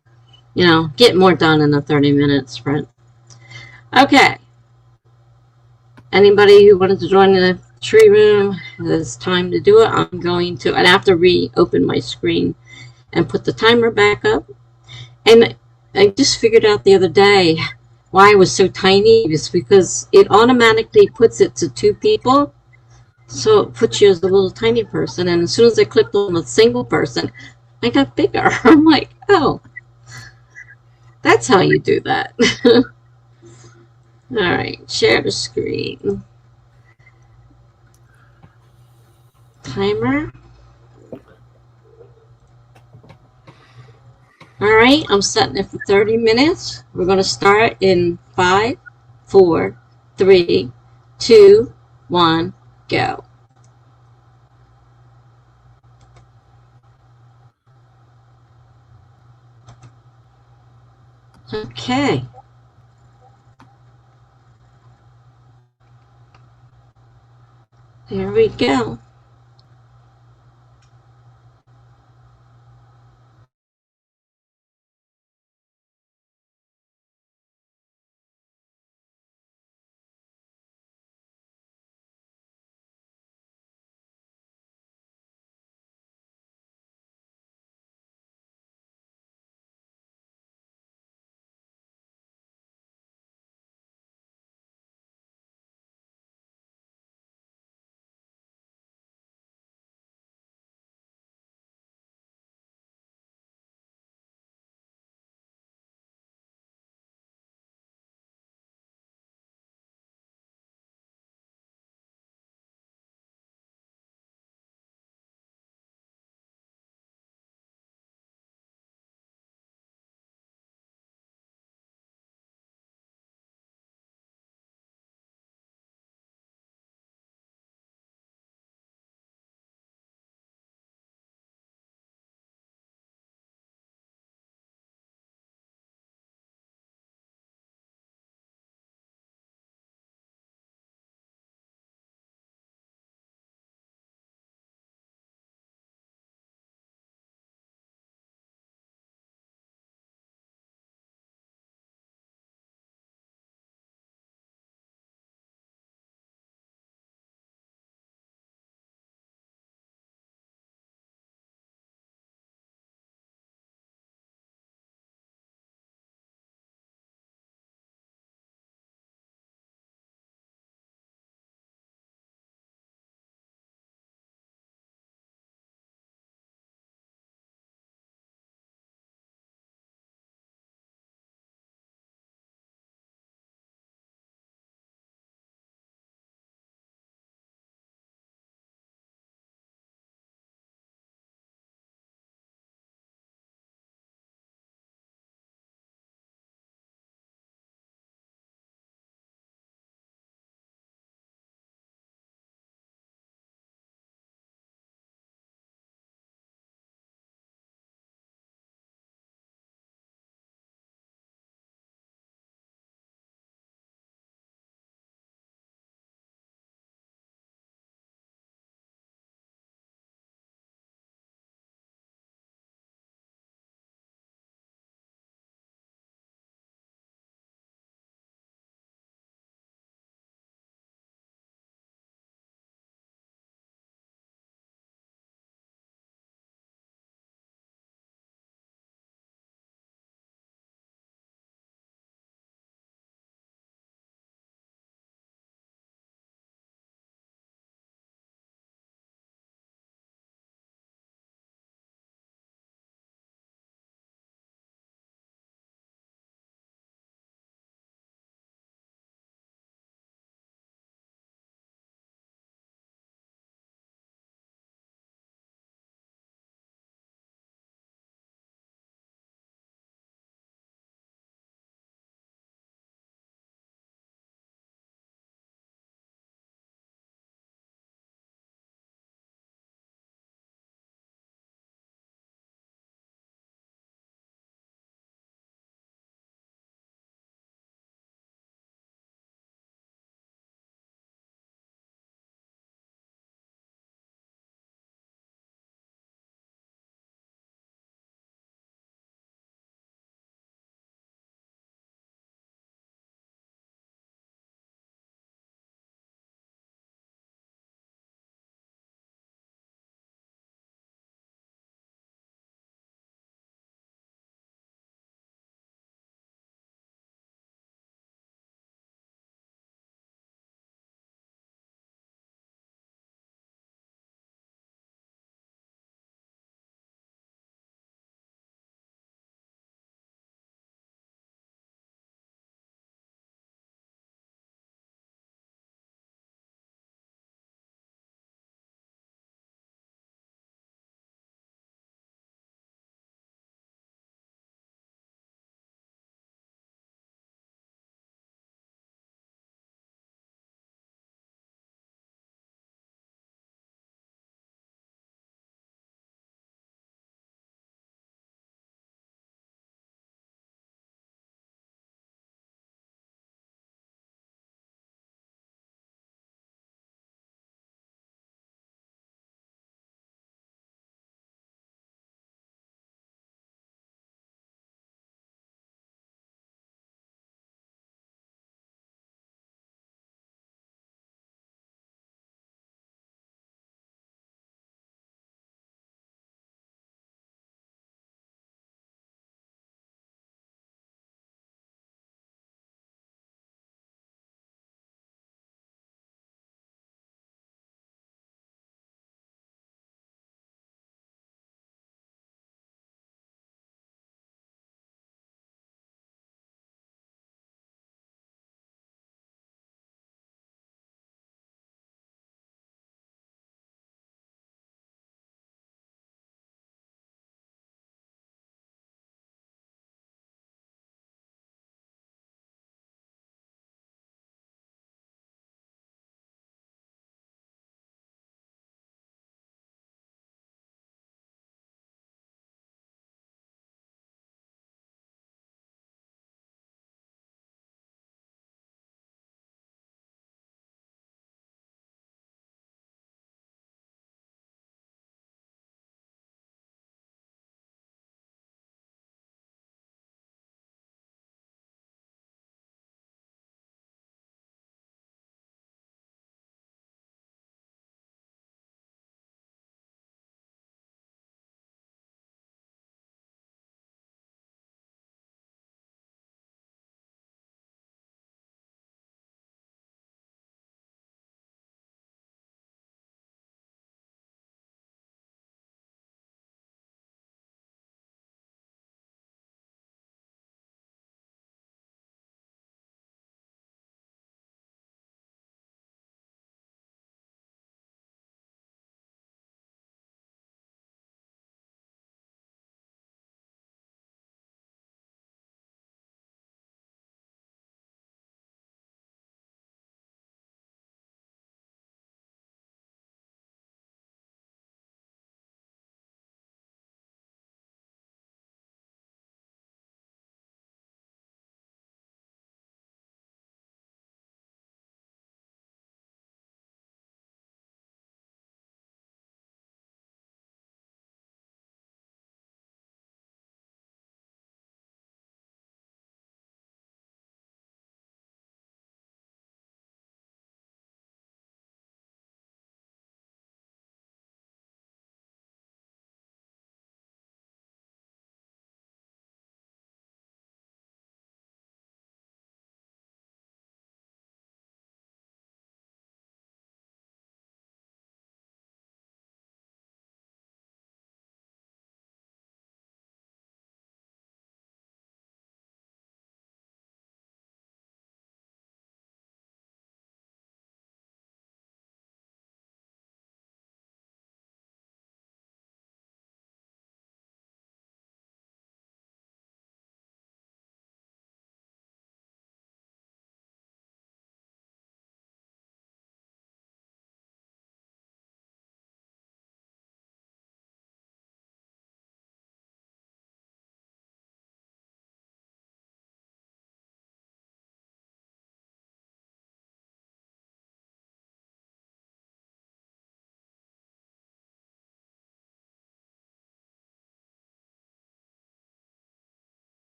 get more done in a 30-minute sprint. Okay, anybody who wanted to join the tree room, it's time to do it. I'm going to, and I have to reopen my screen and put the timer back up. And I just figured out the other day why it was so tiny is because it automatically puts it to 2 people. So it puts you as a little tiny person. And as soon as I clicked on a single person, I got bigger. I'm like, oh, that's how you do that. All right, share the screen. Timer. All right, I'm setting it for 30 minutes. We're going to start in 5, 4, 3, 2, 1, go. Okay. Here we go.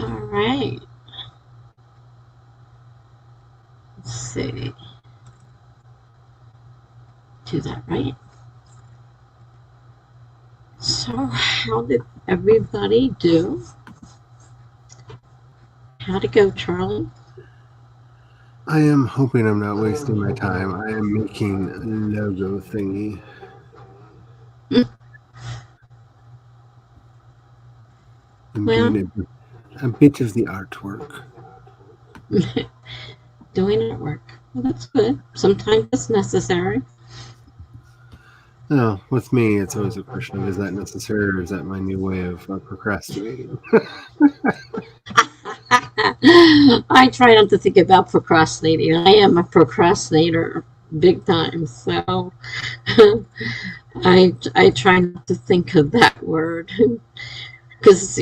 All right. Let's see. Do that right. So, how did everybody do? How'd it go, Charlie? I am hoping I'm not wasting my time. I am making a logo thingy. I'm doing a bit of the artwork. Doing artwork. Well, that's good. Sometimes it's necessary. No, with me, it's always a question of, is that necessary or is that my new way of procrastinating? I try not to think about procrastinating. I am a procrastinator big time, so I try not to think of that word. Because,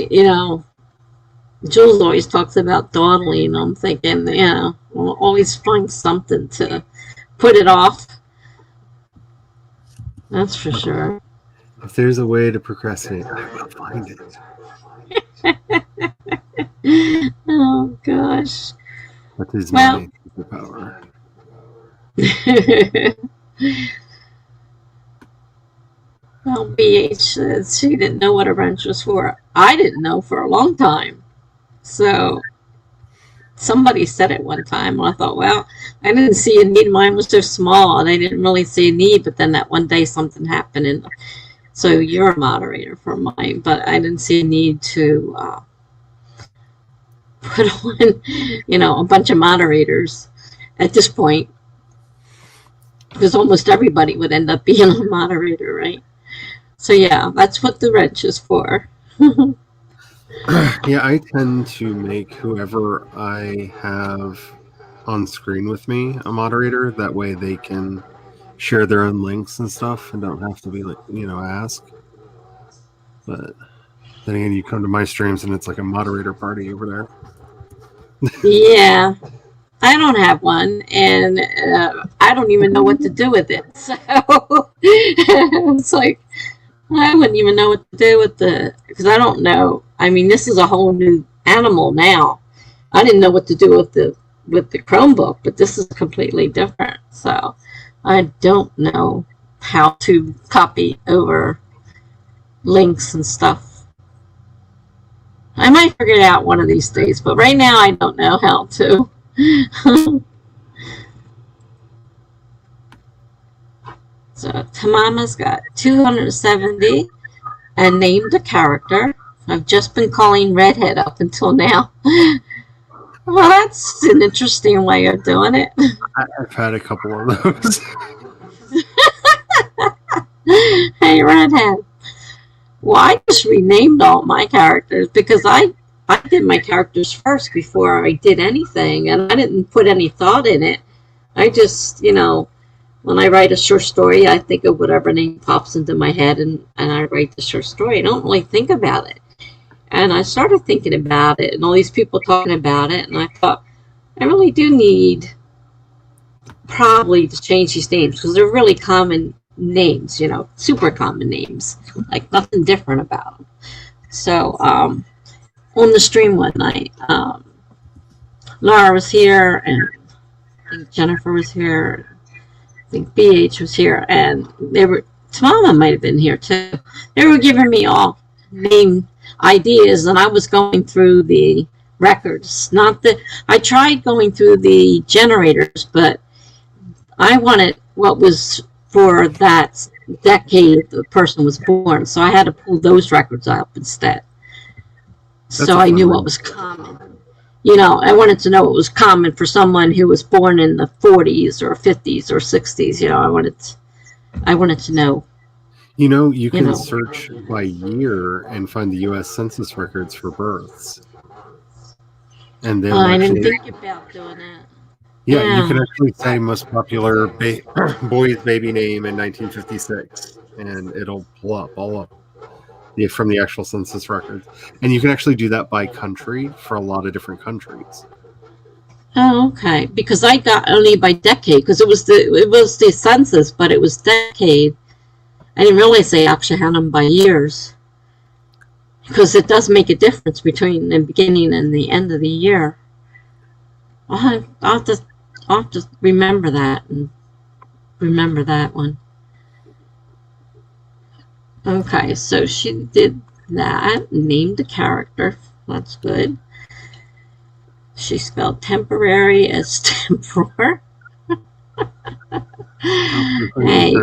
Jules always talks about dawdling. I'm thinking, we'll always find something to put it off. That's for sure. If there's a way to procrastinate, I will find it. Oh, gosh. That is my superpower. Well, BH says she didn't know what a wrench was for. I didn't know for a long time. So somebody said it one time, and I thought, well, I didn't see a need. Mine was so small, and I didn't really see a need. But then that one day something happened, and so you're a moderator for mine. But I didn't see a need to put on, a bunch of moderators at this point, because almost everybody would end up being a moderator, right? So yeah, that's what the wrench is for. Yeah, I tend to make whoever I have on screen with me a moderator. That way they can share their own links and stuff and don't have to be ask. But then again, you come to my streams and it's like a moderator party over there. Yeah, I don't have one, and I don't even know what to do with it. So it's like, I wouldn't even know what to do with because I don't know. I mean, this is a whole new animal now. I didn't know what to do with the Chromebook, but this is completely different. So I don't know how to copy over links and stuff. I might figure it out one of these days, but right now I don't know how to. So Tamama's got 270 and named a character. I've just been calling Redhead up until now. Well, that's an interesting way of doing it. I've had a couple of those. Hey, Redhead. Well, I just renamed all my characters because I did my characters first before I did anything, and I didn't put any thought in it. I just, when I write a short story, I think of whatever name pops into my head, and I write the short story. I don't really think about it. And I started thinking about it, and all these people talking about it, and I thought, I really do need probably to change these names because they're really common names, super common names, like nothing different about them. So on the stream one night, Laura was here, and I think Jennifer was here, I think BH was here, and Tamama might have been here too. They were giving me all name ideas, and I was going through the records. I tried going through the generators, but I wanted what was for that decade the person was born, so I had to pull those records up instead. So I knew what was common. I wanted to know what was common for someone who was born in the 40s or 50s or 60s. I wanted to know. You can search by year and find the U.S. Census records for births. And then I didn't think about doing that. Yeah, you can actually say most popular boy's baby name in 1956, and it'll pull up all of from the actual census records. And you can actually do that by country for a lot of different countries. Oh, okay. Because I got only by decade, because it was the census, but it was decade. I didn't realize they actually had them by years. because it does make a difference between the beginning and the end of the year. I'll have to remember that and remember that one. Okay, so she did that, named the character. That's good. She spelled temporary as temporary. Hey,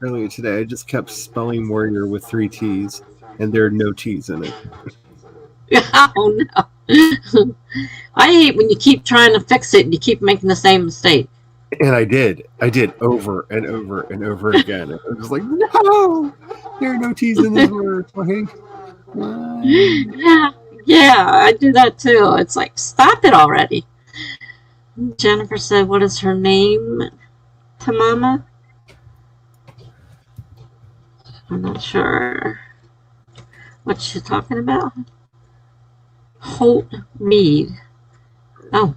earlier today, I just kept spelling warrior with 3 T's, and there are no T's in it. Oh no. I hate when you keep trying to fix it and you keep making the same mistake. And I did over and over and over again. I was like, no, there are no T's in this word. Yeah, I do that too. It's like, stop it already. Jennifer said, what is her name to Mama? I'm not sure what she's talking about. Holt Reed. Oh,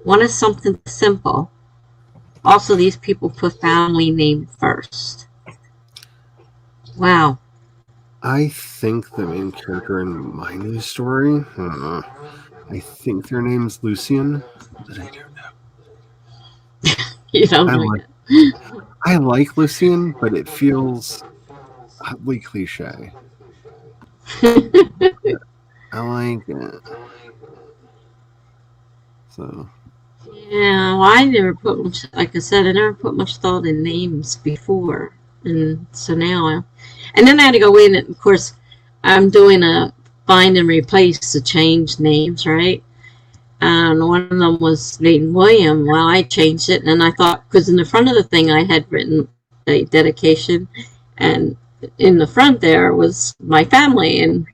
one is something simple. Also, these people put family name first. Wow. I think the main character in my news story, I think their name's Lucian, but I don't know. You don't know. I like Lucian, but it feels oddly cliche. I like it. So. Yeah, well, I never put much, like I said, I never put much thought in names before. And so now, and then I had to go in, and of course, I'm doing a find and replace to change names, right? And one of them was named William. Well, I changed it, and I thought, because in the front of the thing I had written a dedication, and in the front there was my family, and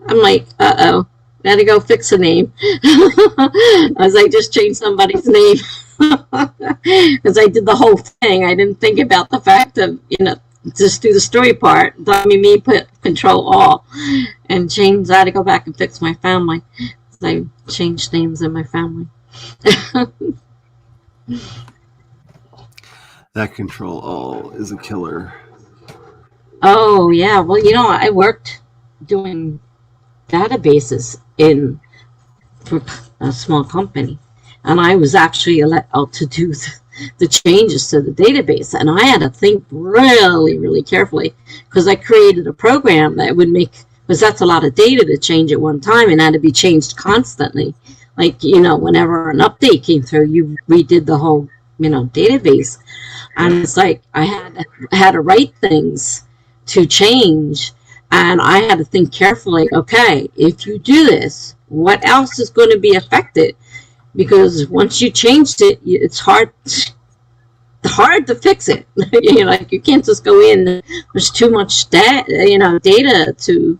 I'm like, uh-oh, I had to go fix a name. I was like, just change somebody's name. Because I did the whole thing. I didn't think about the fact of, just do the story part. Me put control all and change. I had to go back and fix my family. So I changed names in my family. That control all is a killer. Oh, yeah. Well, I worked doing databases for a small company, and I was actually allowed to do the changes to the database, and I had to think really, really carefully, because I created a program that would because that's a lot of data to change at one time and had to be changed constantly. Like, whenever an update came through, you redid the whole, database. And it's like I had to write things to change. And I had to think carefully, okay, if you do this, what else is going to be affected? Because once you changed it, it's hard to fix it. You can't just go in. There's too much data to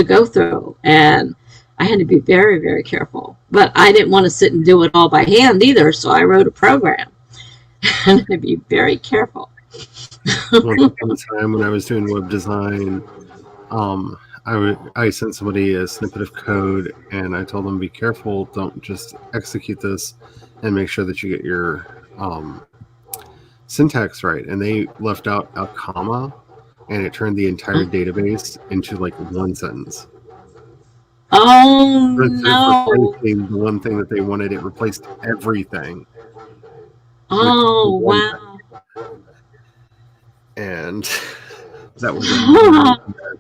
go through. And I had to be very, very careful. But I didn't want to sit and do it all by hand either, so I wrote a program. And I had to be very careful. Once upon a time when I was doing web design, I sent somebody a snippet of code, and I told them, be careful, don't just execute this, and make sure that you get your syntax right. And they left out a comma, and it turned the entire database into like one sentence. Oh, no. The one thing that they wanted, it replaced everything. Oh, wow. And that was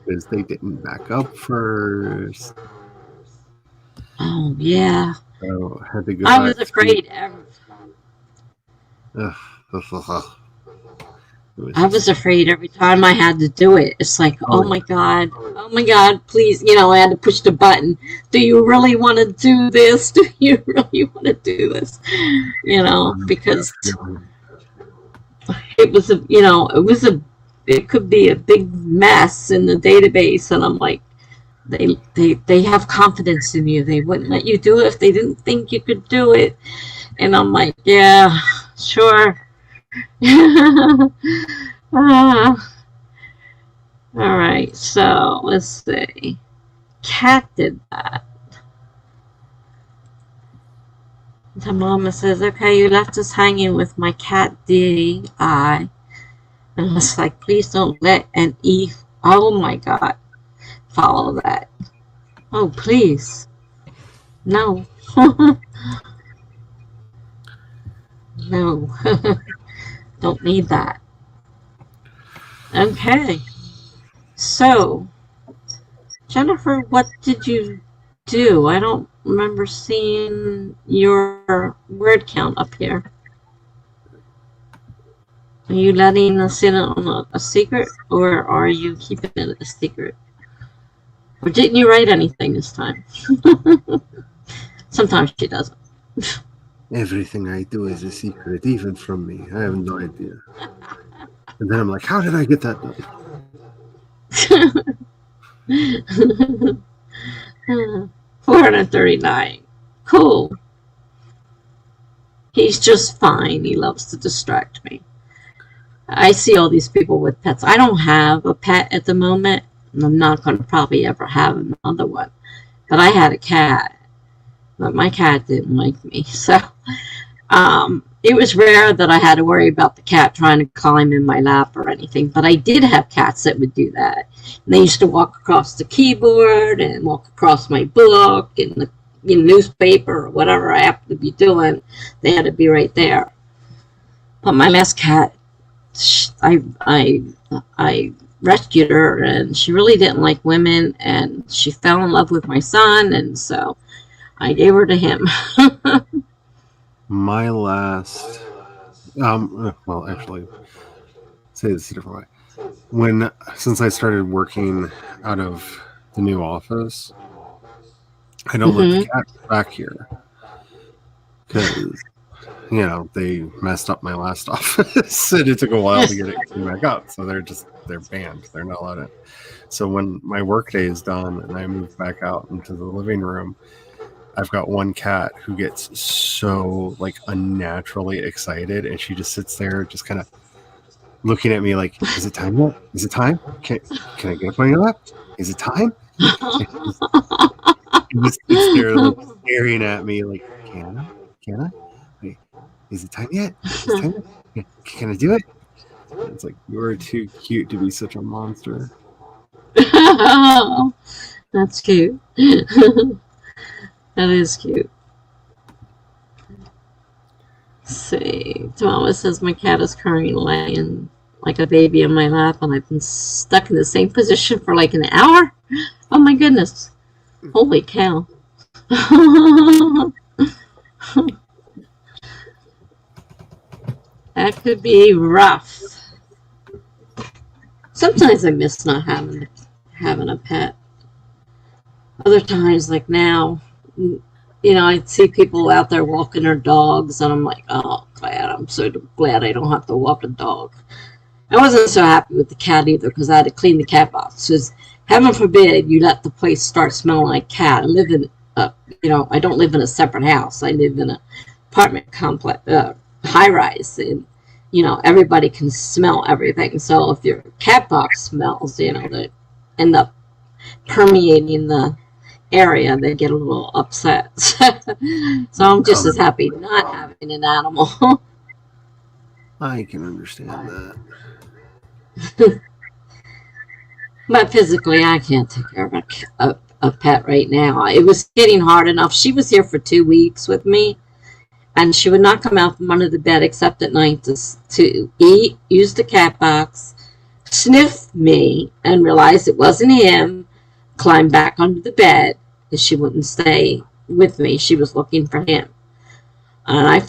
because they didn't back up first. Oh, yeah. So I had to go I was afraid. I was afraid every time I had to do it. It's like, oh my God, please. I had to push the button. Do you really want to do this? Do you really want to do this? Because it was it could be a big mess in the database. And I'm like, they have confidence in you. They wouldn't let you do it if they didn't think you could do it. And I'm like, yeah, sure. All right, so let's see. Cat did that. The mama says, okay, you left us hanging with my cat D.I. And I was like, please don't let an E, oh my God, follow that. Oh, please. No. No. Don't need that. Okay. So, Jennifer, what did you do? I don't remember seeing your word count up here. Are you letting us in on a secret, or are you keeping it a secret? Or didn't you write anything this time? Sometimes she doesn't. Everything I do is a secret, even from me. I have no idea. And then I'm like, how did I get that done? 439. Cool. He's just fine. He loves to distract me. I see all these people with pets. I don't have a pet at the moment. And I'm not going to probably ever have another one. But I had a cat. But my cat didn't like me. So it was rare that I had to worry about the cat trying to climb in my lap or anything. But I did have cats that would do that. And they used to walk across the keyboard and walk across my book and the newspaper or whatever I happened to be doing. They had to be right there. But my last cat, I rescued her, and she really didn't like women, and she fell in love with my son, and so I gave her to him. My last, well, actually, say this a different way. Since I started working out of the new office, I don't let the cat back here because, they messed up my last office and it took a while to get it cleaned back up. So they're banned. They're not allowed in. So when my workday is done and I move back out into the living room, I've got one cat who gets so unnaturally excited, and she just sits there just kind of looking at me like, is it time yet? Is it time? Can I get up on your lap? Is it time? Just sits there staring at me like, can I? Wait, is it time yet? Is it time yet? Can I do it? And it's like, you're too cute to be such a monster. That's cute. That is cute. Let's see. Mama says my cat is currently laying like a baby in my lap, and I've been stuck in the same position for like an hour. Oh my goodness. Holy cow. That could be rough. Sometimes I miss not having a pet. Other times, like now, I see people out there walking their dogs, and I'm like, oh, I'm so glad I don't have to walk a dog. I wasn't so happy with the cat either, because I had to clean the cat box. Because heaven forbid you let the place start smelling like cat. I live in, I don't live in a separate house. I live in an apartment complex, high rise, and everybody can smell everything. So if your cat box smells, they end up permeating the area, they get a little upset. So I'm just as happy not having an animal. I can understand that. But physically, I can't take care of a pet right now. It was getting hard enough. She was here for 2 weeks with me, and she would not come out from under the bed except at night to eat, use the cat box, sniff me, and realize it wasn't him, climb back under the bed, because she wouldn't stay with me. She was looking for him. And I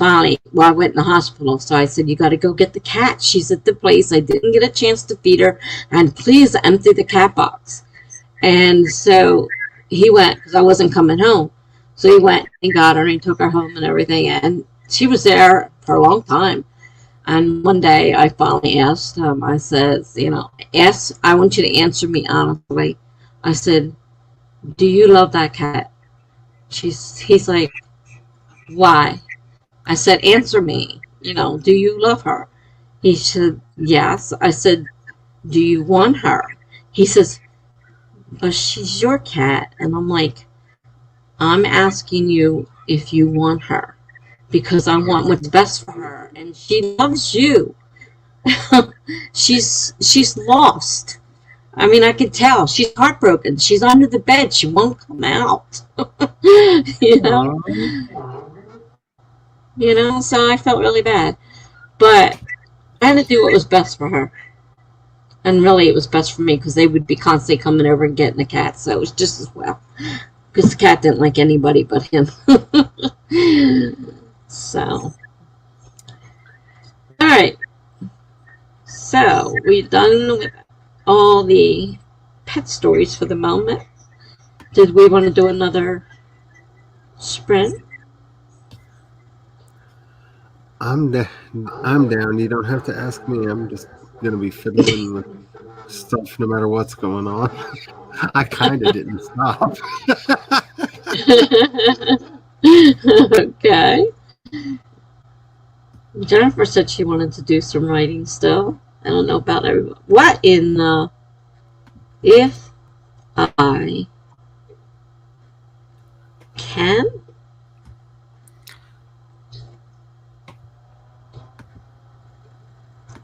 went in the hospital, so I said, you got to go get the cat. She's at the place. I didn't get a chance to feed her, and please empty the cat box. And so he went, because I wasn't coming home. So he went and got her, and he took her home and everything, and she was there for a long time. And one day I finally asked him, I says, I want you to answer me honestly. I said, do you love that cat? He's like, why? I said, answer me. Do you love her? He said, yes. I said, do you want her? He says, but she's your cat. And I'm like, I'm asking you if you want her. because I want what's best for her, and she loves you. she's lost. I mean, I can tell she's heartbroken. She's under the bed. She won't come out. you know, So I felt really bad, but I had to do what was best for her. And really, it was best for me because they would be constantly coming over and getting the cat, so it was just as well. Because the cat didn't like anybody but him. So, all right. So we're done with all the pet stories for the moment. Did we want to do another sprint? I'm down. You don't have to ask me. I'm just gonna be fiddling with stuff no matter what's going on. I kind of didn't stop. Okay. Jennifer said she wanted to do some writing still. I don't know about everyone. What in the if I can?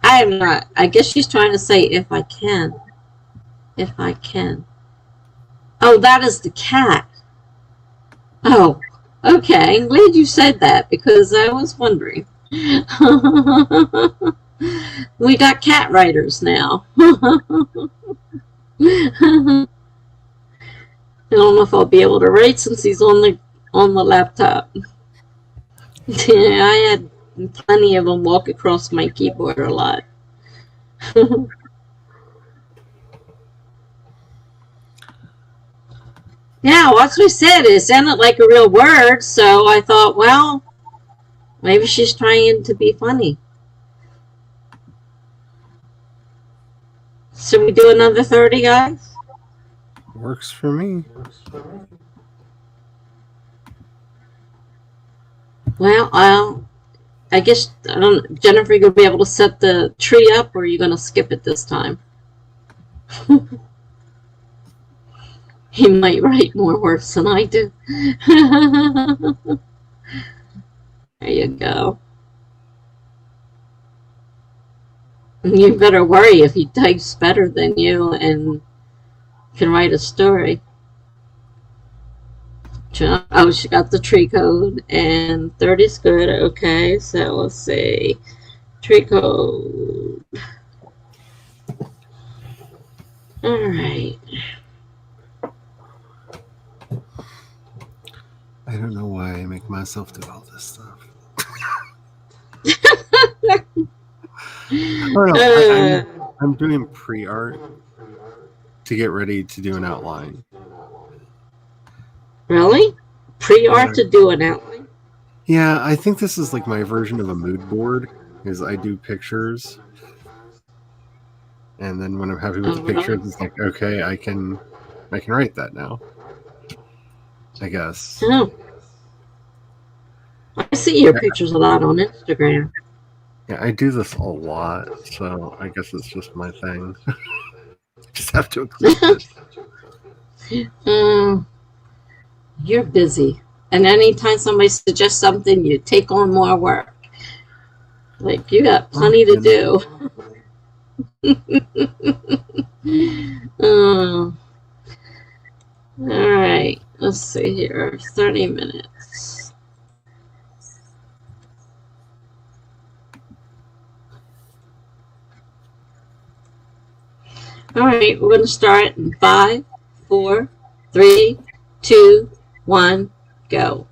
I am not. I guess she's trying to say if I can. If I can. Oh, that is the cat. Oh, okay. I'm glad you said that because I was wondering. We got cat writers now. I don't know if I'll be able to write since he's on the laptop. Yeah, I had plenty of them walk across my keyboard a lot. Yeah, well, that's what I said. It sounded like a real word, so I thought, well, maybe she's trying to be funny. Should we do another 30, guys? Works for me. Well, I guess I don't. Jennifer, you'll be able to set the tree up, or are you going to skip it this time? He might write more words than I do. There you go. You better worry if he types better than you and can write a story. Oh, she got the tree code, and 30 is good. Okay, so let's see. Tree code. All right. I don't know why I make myself do all this stuff. Oh no, I'm doing pre-art to get ready to do an outline. Really? Pre-art to do an outline? Yeah, I think this is like my version of a mood board. Is I do pictures, and then when I'm happy with the pictures, it's like okay, I can write that now. I guess. Oh. I see your pictures a lot on Instagram. Yeah, I do this a lot, so I guess it's just my thing. Just have to accept it. You're busy. And anytime somebody suggests something, you take on more work. Like, you got plenty to do. All right. Let's see here. 30 minutes. All right. We're going to start in 5, 4, 3, 2, 1, go.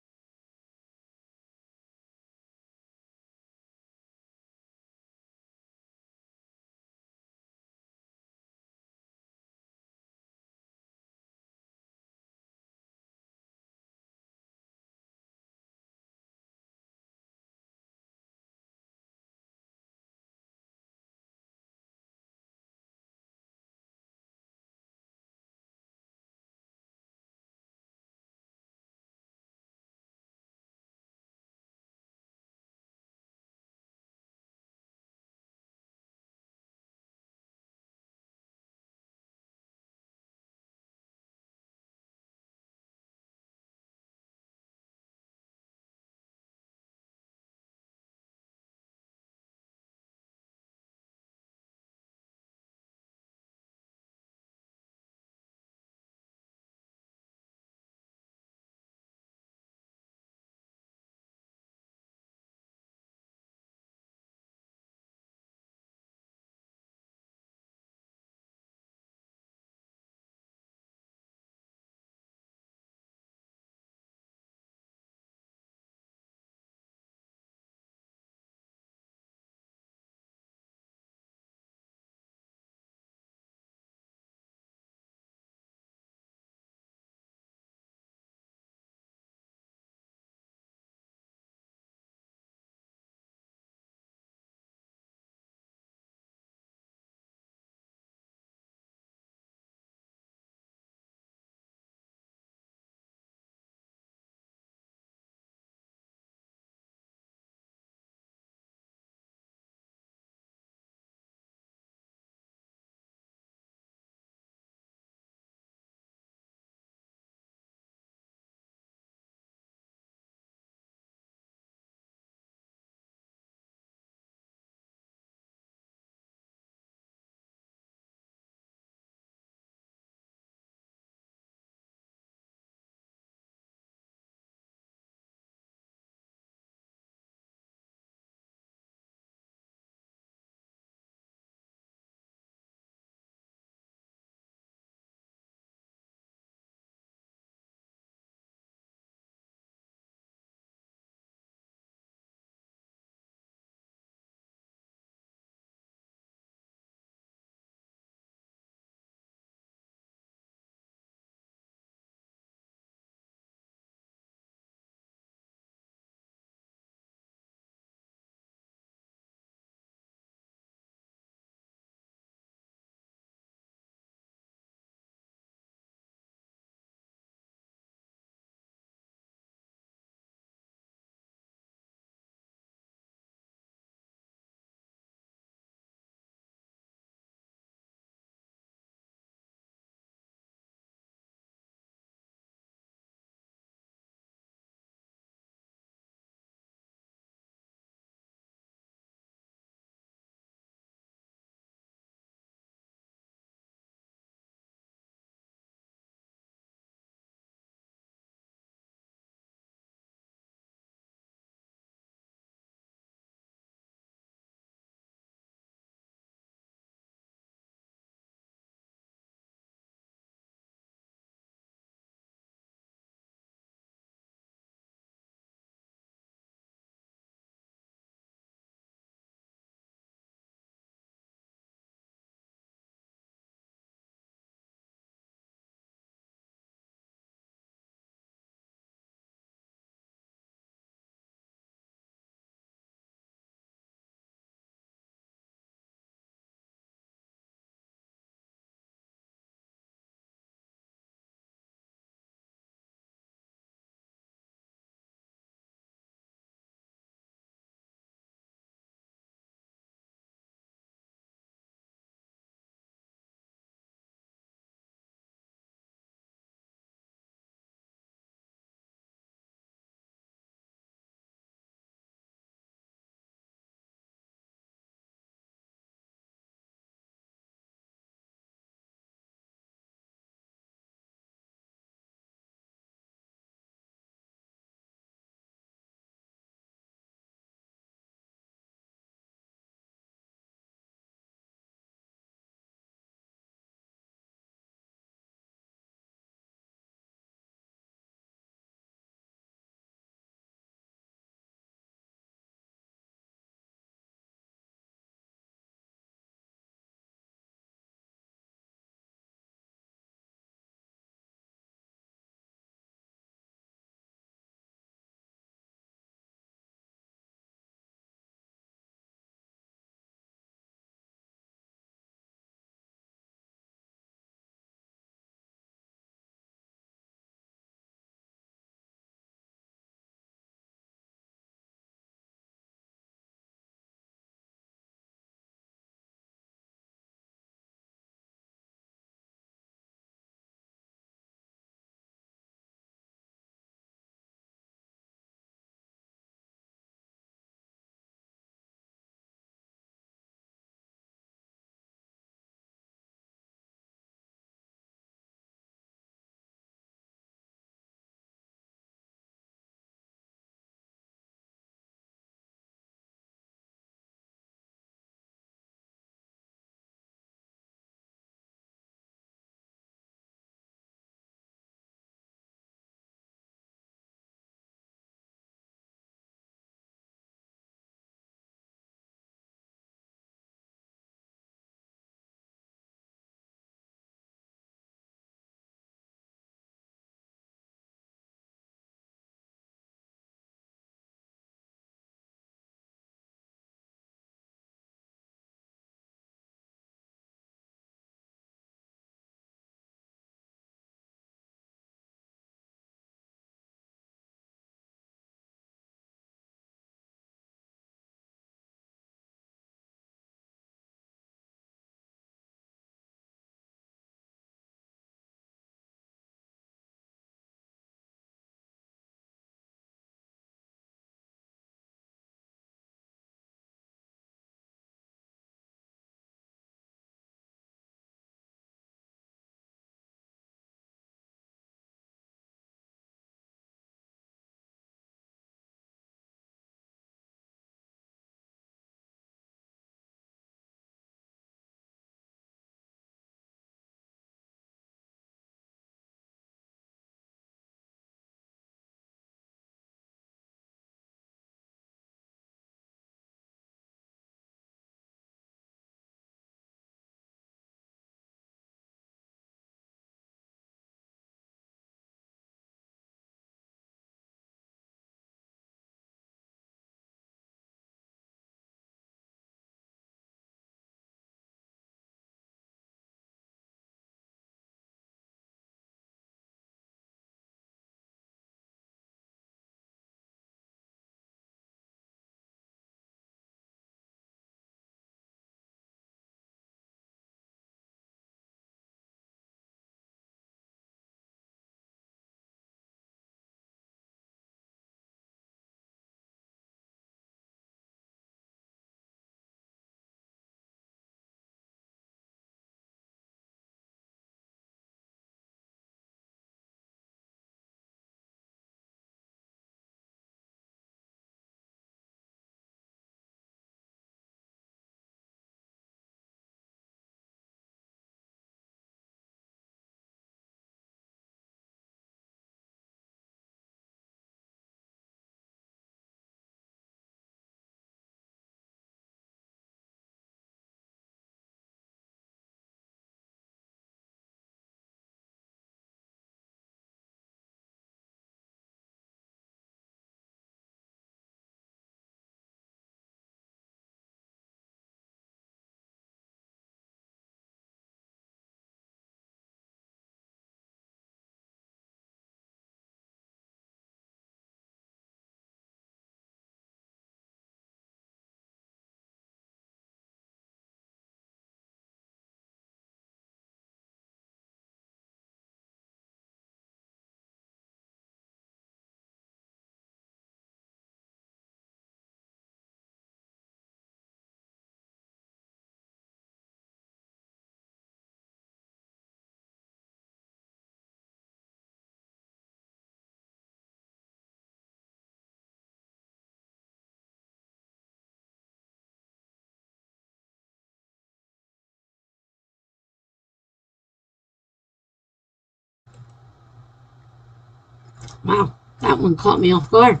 Wow, that one caught me off guard.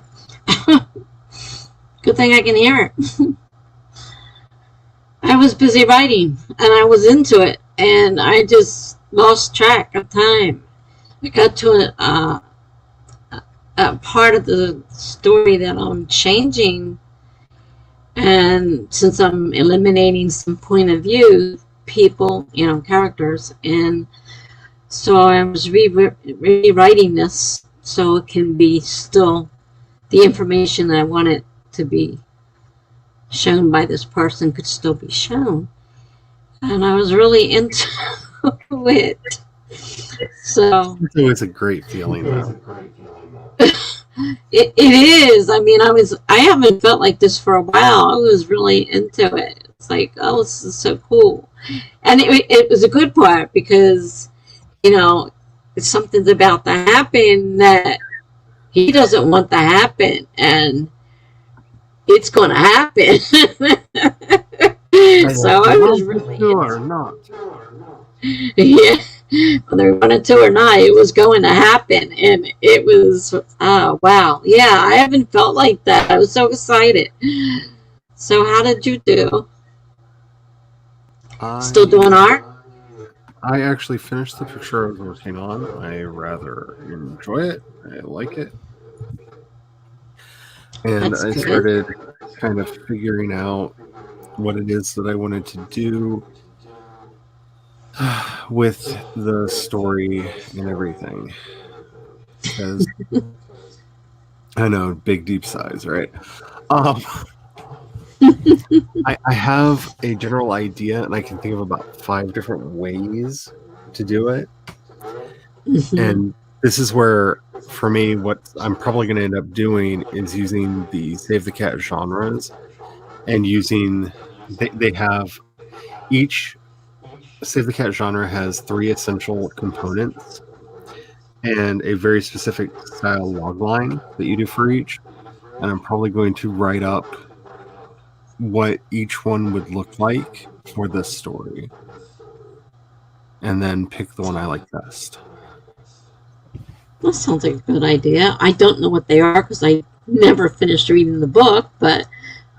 Good thing I can hear it. I was busy writing and I was into it and I just lost track of time. I got to a part of the story that I'm changing, and since I'm eliminating some point of view people, characters, and so I was rewriting this so it can be still the information that I want it to be shown by this person could still be shown. And I was really into it. So It's always a great feeling, though. it is. I mean, I haven't felt like this for a while. I was really into it. It's like, oh, this is so cool. And it was a good part because, it's something's about to happen that he doesn't want to happen. And it's going to happen. So I was really or not. Yeah, whether we wanted to or not, it was going to happen, and it was wow. Yeah, I haven't felt like that. I was so excited. So, how did you do? Still doing art? I actually finished the picture I was working on. I rather enjoy it. I like it. And That's I good. started kind of figuring out what it is that I wanted to do with the story and everything. Because I know, big deep sighs, right? I have a general idea, and I can think of about 5 different ways to do it. And this is where, for me, what I'm probably going to end up doing is using the Save the Cat genres, and using they have each Save the Cat genre has 3 essential components and a very specific style logline that you do for each. And I'm probably going to write up what each one would look like for this story, and then pick the one I like best. That sounds like a good idea. I don't know what they are because I never finished reading the book, but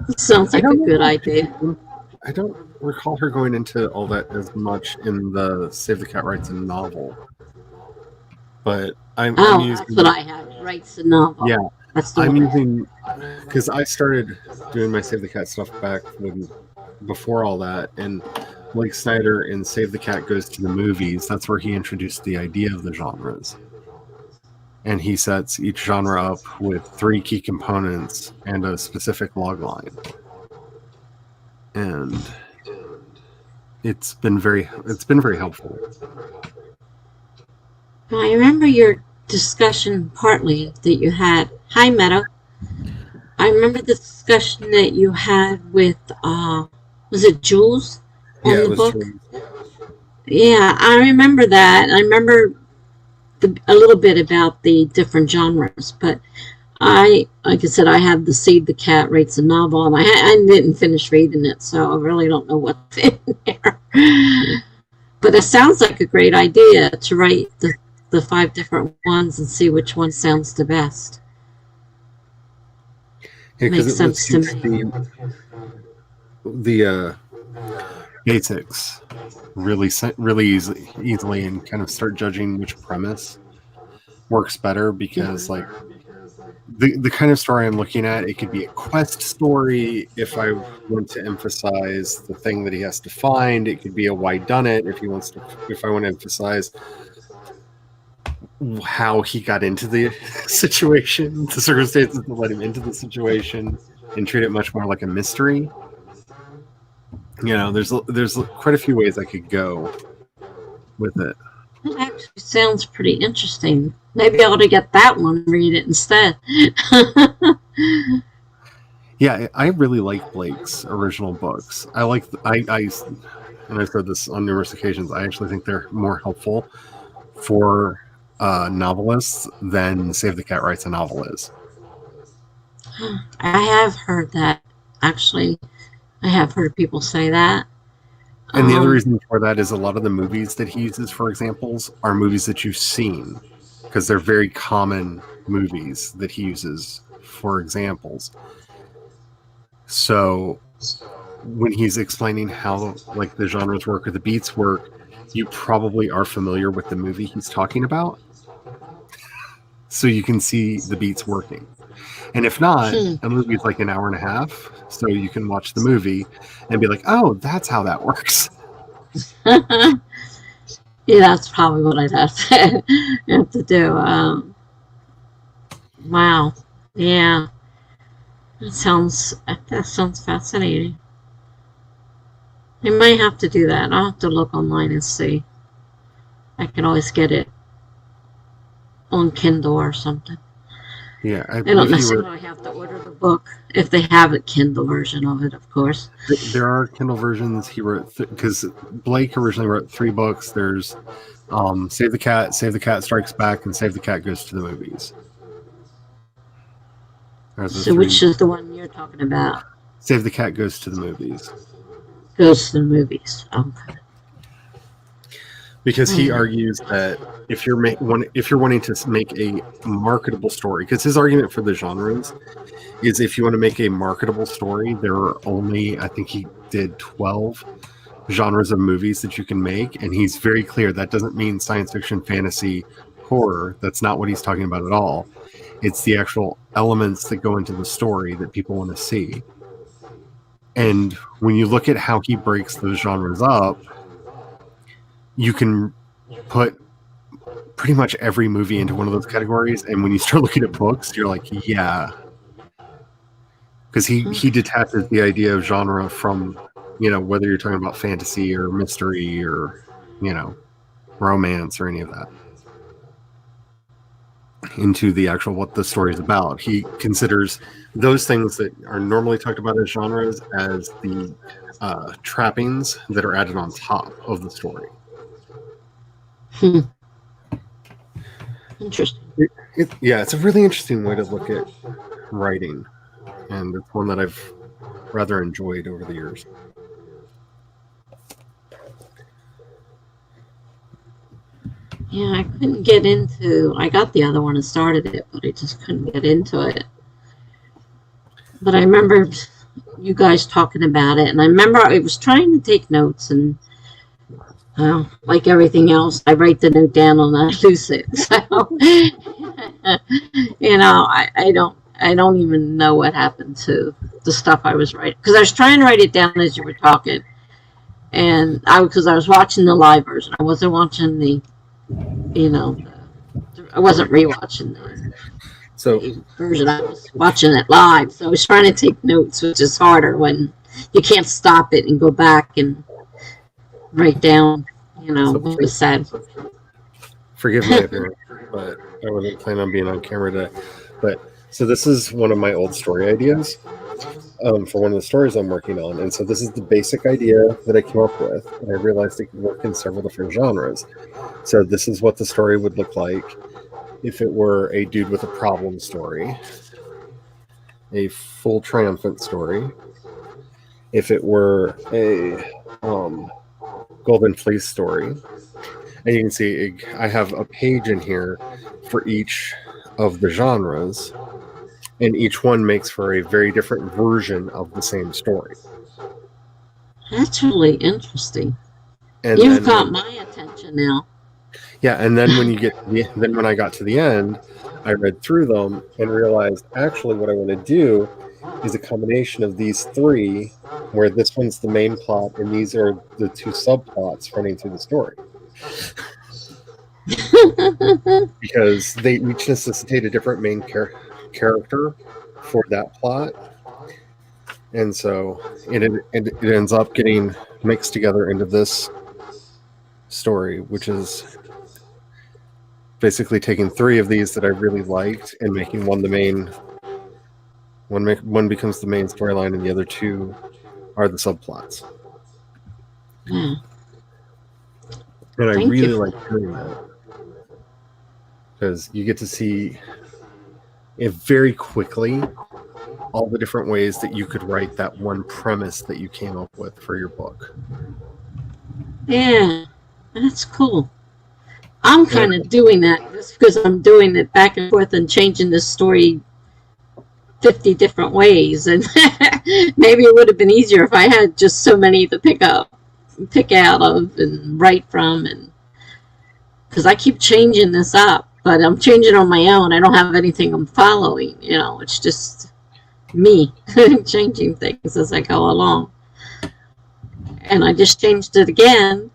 it sounds like a good idea. I don't recall her going into all that as much in the Save the Cat Writes a Novel, but I'm using, that's what I have. Writes a novel. Yeah, that's the I'm one. using, because I started doing my Save the Cat stuff back before all that, and Blake Snyder in Save the Cat Goes to the Movies, that's where he introduced the idea of the genres. And he sets each genre up with 3 key components and a specific logline. And it's been very helpful. I remember your discussion partly that you had. Hi, Meadow. I remember the discussion that you had with, was it Jules on the book? Jules. Yeah, I remember that. I remember a little bit about the different genres, but like I said, I have the Save the Cat Writes a Novel, and I didn't finish reading it, so I really don't know what's in there. But it sounds like a great idea to write the 5 different ones and see which one sounds the best. Yeah, Makes sense to me. The basics really easily, and kind of start judging which premise works better, because like the kind of story I'm looking at, it could be a quest story if I want to emphasize the thing that he has to find. It could be a why done it if I want to emphasize how he got into the situation, the circumstances that led him into the situation, and treat it much more like a mystery. There's quite a few ways I could go with it. It actually sounds pretty interesting. Maybe I ought to get that one and read it instead. Yeah, I really like Blake's original books. And I've said this on numerous occasions, I actually think they're more helpful for novelists than Save the Cat Writes a Novel is. I have heard that, actually. I have heard people say that. And the other reason for that is a lot of the movies that he uses for examples are movies that you've seen, because they're very common movies that he uses for examples. So when he's explaining how like the genres work or the beats work, you probably are familiar with the movie he's talking about. So you can see the beats working. And if not, a movie is like an hour and a half. So you can watch the movie and be like, oh, that's how that works. Yeah, that's probably what I'd have to do. Wow. Yeah. That sounds fascinating. I might have to do that. I'll have to look online and see. I can always get it on Kindle or something. Yeah, I don't necessarily have to order the book if they have a Kindle version of it, of course. There are Kindle versions. He wrote because Blake originally wrote 3 books. There's Save the Cat Strikes Back, and Save the Cat Goes to the Movies. So which is the one you're talking about? Save the Cat Goes to the Movies. Goes to the movies. Okay. Because he argues that if you're wanting to make a marketable story, because his argument for the genres is if you want to make a marketable story, there are only, I think he did 12 genres of movies that you can make, and he's very clear that doesn't mean science fiction, fantasy, horror. That's not what he's talking about at all. It's the actual elements that go into the story that people want to see. And when you look at how he breaks those genres up, you can put pretty much every movie into one of those categories. And when you start looking at books, you're like, yeah. Because he detaches the idea of genre from, whether you're talking about fantasy or mystery or, romance or any of that, into the actual what the story is about. He considers those things that are normally talked about as genres as the trappings that are added on top of the story. Interesting. It's a really interesting way to look at writing, and it's one that I've rather enjoyed over the years. Yeah, I couldn't get into. I got the other one and started it, but I just couldn't get into it. But I remember you guys talking about it, and I remember I was trying to take notes, and like everything else, I write the note down and I lose it. So, I don't even know what happened to the stuff I was writing, because I was trying to write it down as you were talking, and because I was watching the live version, I wasn't watching the, I wasn't rewatching the version. I was watching it live, so I was trying to take notes, which is harder when you can't stop it and go back and write down, what was said. Forgive me, but I wasn't planning on being on camera today. But so this is one of my old story ideas for one of the stories I'm working on, and so this is the basic idea that I came up with, and I realized it could work in several different genres. So this is what the story would look like if it were a dude with a problem story, a full triumphant story, if it were a Golden Fleece story. And you can see I have a page in here for each of the genres, and each one makes for a very different version of the same story. That's really interesting. And you've got my attention now. Yeah, and then when I got to the end, I read through them and realized actually what I want to do is a combination of these 3, where this one's the main plot and these are the 2 subplots running through the story. Because they each necessitate a different main character for that plot. And so it ends up getting mixed together into this story, which is basically taking 3 of these that I really liked and making one the main. One becomes the main storyline, and the other 2 are the subplots. And I really like doing that, because you get to see it very quickly, all the different ways that you could write that one premise that you came up with for your book. Yeah, that's cool. I'm kind of doing that just because I'm doing it back and forth and changing the story 50 different ways. And maybe it would have been easier if I had just so many to pick out of and write from. And because I keep changing this up, but I'm changing on my own. I don't have anything I'm following, it's just me changing things as I go along. And I just changed it again.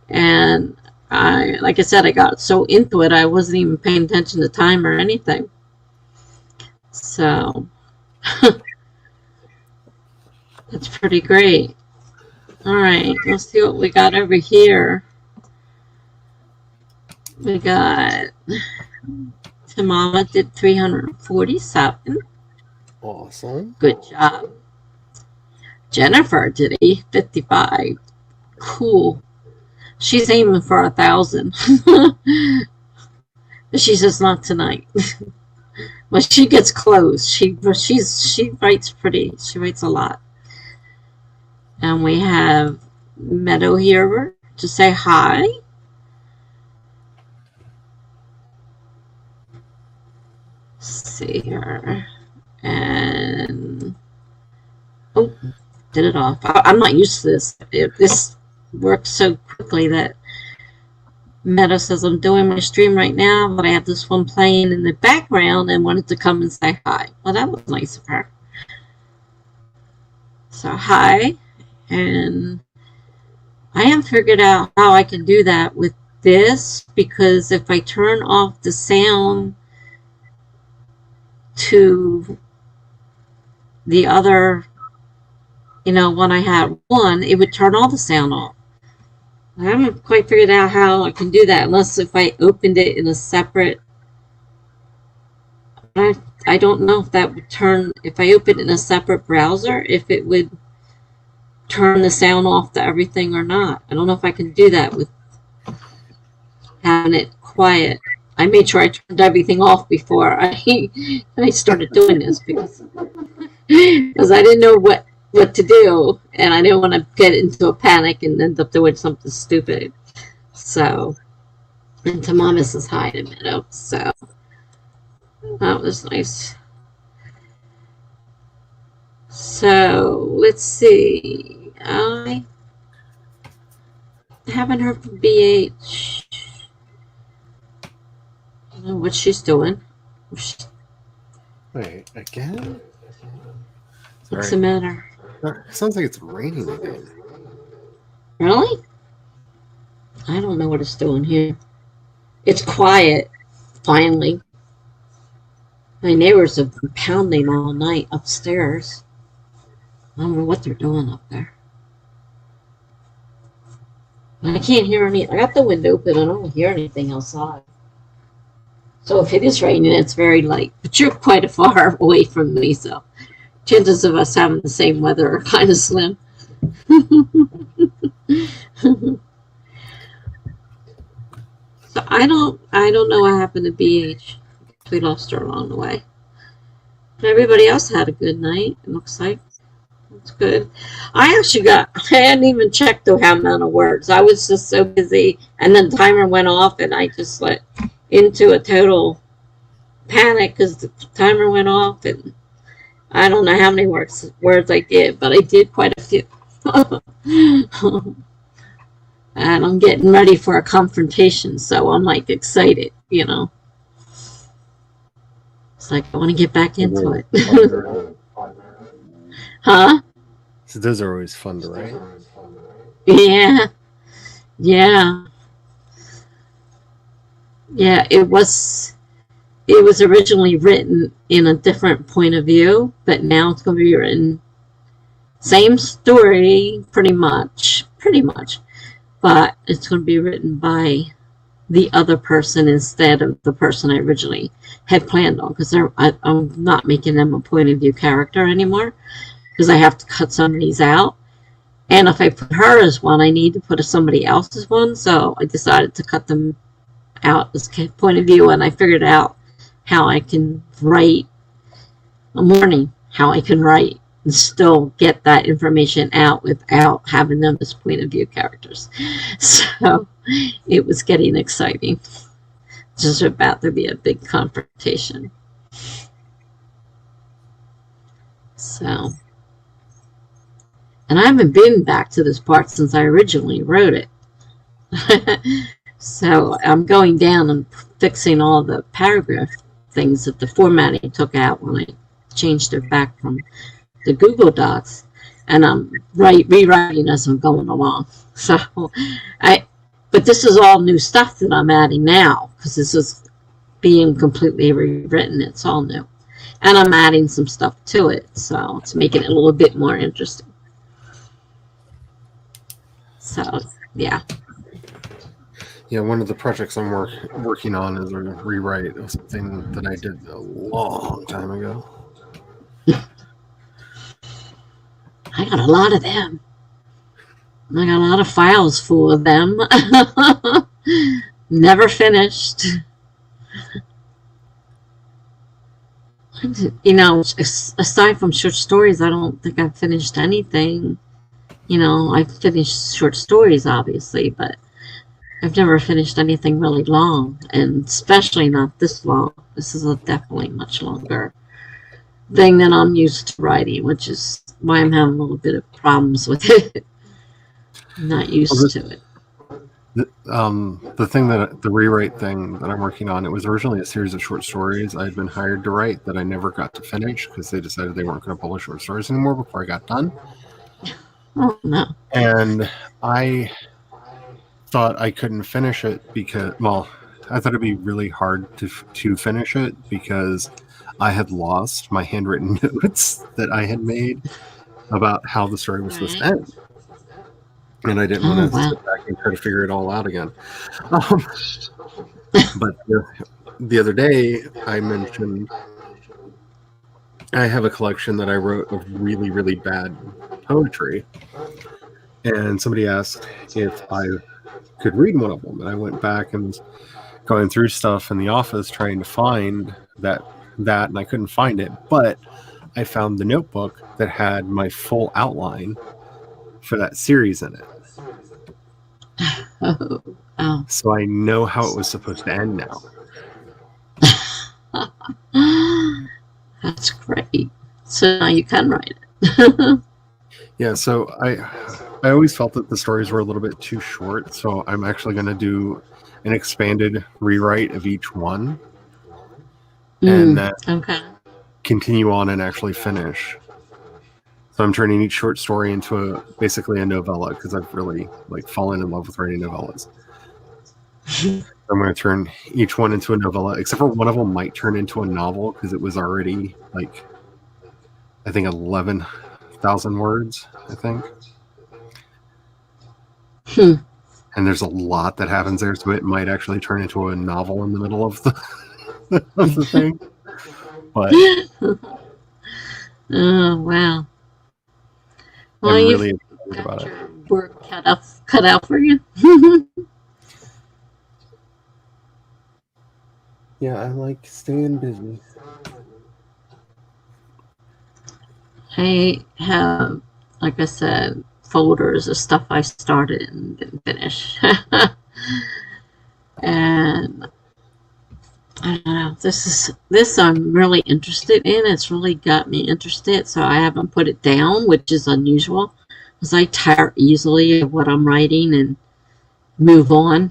And like I said, I got so into it, I wasn't even paying attention to time or anything. So that's pretty great. All right, let's see what we got over here. We got Tamama did 347. Awesome. Good job. Jennifer did 855. Cool. She's aiming for 1,000. She says not tonight. But she gets close. She writes she writes a lot. And we have Meadow here to say hi. Let's see here. And oh, did it off. I'm not used to this. This works so quickly that Meadow says, I'm doing my stream right now, but I have this one playing in the background and wanted to come and say hi. Well, that was nice of her. So, hi. And I haven't figured out how I can do that with this, because if I turn off the sound to the other, when I had one, it would turn all the sound off. I haven't quite figured out how I can do that, unless if I opened it in a separate, I don't know if that would turn, if I opened it in a separate browser, if it would turn the sound off to everything or not. I don't know if I can do that with having it quiet. I made sure I turned everything off before I started doing this, because I didn't know what to do, and I didn't want to get into a panic and end up doing something stupid. So, and Tamama says hi to Meadow, so that was nice. So, let's see. I haven't heard from BH. I don't know what she's doing. Wait, again? What's the matter? It sounds like it's raining again. Really? I don't know what it's doing here. It's quiet, finally. My neighbors have been pounding all night upstairs. I don't know what they're doing up there. I can't hear any. I got the window open. I don't hear anything outside. So if it is raining, it's very light. But you're quite far away from me, so chances of us having the same weather are kind of slim. So I don't know what happened to BH. We lost her along the way. But everybody else had a good night, it looks like. That's good. I hadn't even checked the amount of words. I was just so busy, and then the timer went off, and I just went into a total panic because the timer went off, and I don't know how many words I did, but I did quite a few. And I'm getting ready for a confrontation, so I'm like excited, It's like I want to get back into it. Huh? So those are always fun to write. Yeah. It was originally written in a different point of view, but now it's going to be written same story, pretty much, but it's going to be written by the other person instead of the person I originally had planned on, because I'm not making them a point of view character anymore, because I have to cut some of these out. And if I put her as one, I need to put somebody else's one, so I decided to cut them out as point of view, and I figured out how I can write. I'm learning how I can write and still get that information out without having them as point of view characters. So it was getting exciting. Just about to be a big confrontation. So, and I haven't been back to this part since I originally wrote it. So I'm going down and fixing all the paragraph things that the formatting took out when I changed it back from the Google Docs, and I'm rewriting as I'm going along. So but this is all new stuff that I'm adding now, because this is being completely rewritten. It's all new. And I'm adding some stuff to it, so it's making it a little bit more interesting. So, yeah. Yeah, one of the projects I'm working on is a rewrite of something that I did a long time ago. I got a lot of them. I got a lot of files full of them. Never finished. You know, aside from short stories, I don't think I've finished anything. You know, I've finished short stories, obviously, but I've never finished anything really long, and especially not this long. This is definitely much longer thing than I'm used to writing, which is why I'm having a little bit of problems with it. I'm not used to it. The thing the rewrite thing that I'm working on, it was originally a series of short stories I had been hired to write that I never got to finish because they decided they weren't going to publish short stories anymore before I got done. Oh, no. And I thought I couldn't finish it because, well, I thought it'd be really hard to finish it because I had lost my handwritten notes that I had made about how the story was supposed to end. And I didn't want to sit back and try to figure it all out again. But the other day, I mentioned I have a collection that I wrote of really, really bad poetry. And somebody asked if I could read one of them. And I went back and was going through stuff in the office trying to find that, and I couldn't find it. But I found the notebook that had my full outline for that series in it. Oh. So I know how it was supposed to end now. That's great. So now you can write it. Yeah, so I always felt that the stories were a little bit too short, so I'm actually going to do an expanded rewrite of each one. And then continue on and actually finish. So I'm turning each short story into basically a novella because I've really fallen in love with writing novellas. I'm going to turn each one into a novella, except for one of them might turn into a novel because it was already I think 11,000 words, I think. And there's a lot that happens there, so it might actually turn into a novel in the middle of the of the thing. But oh wow. Well, I'm really excited about it. Work cut out for you. Yeah, I like staying busy. I have, like I said, folders of stuff I started and didn't finish. And I don't know, this I'm really interested in. It's really got me interested, so I haven't put it down, which is unusual because I tire easily of what I'm writing and move on.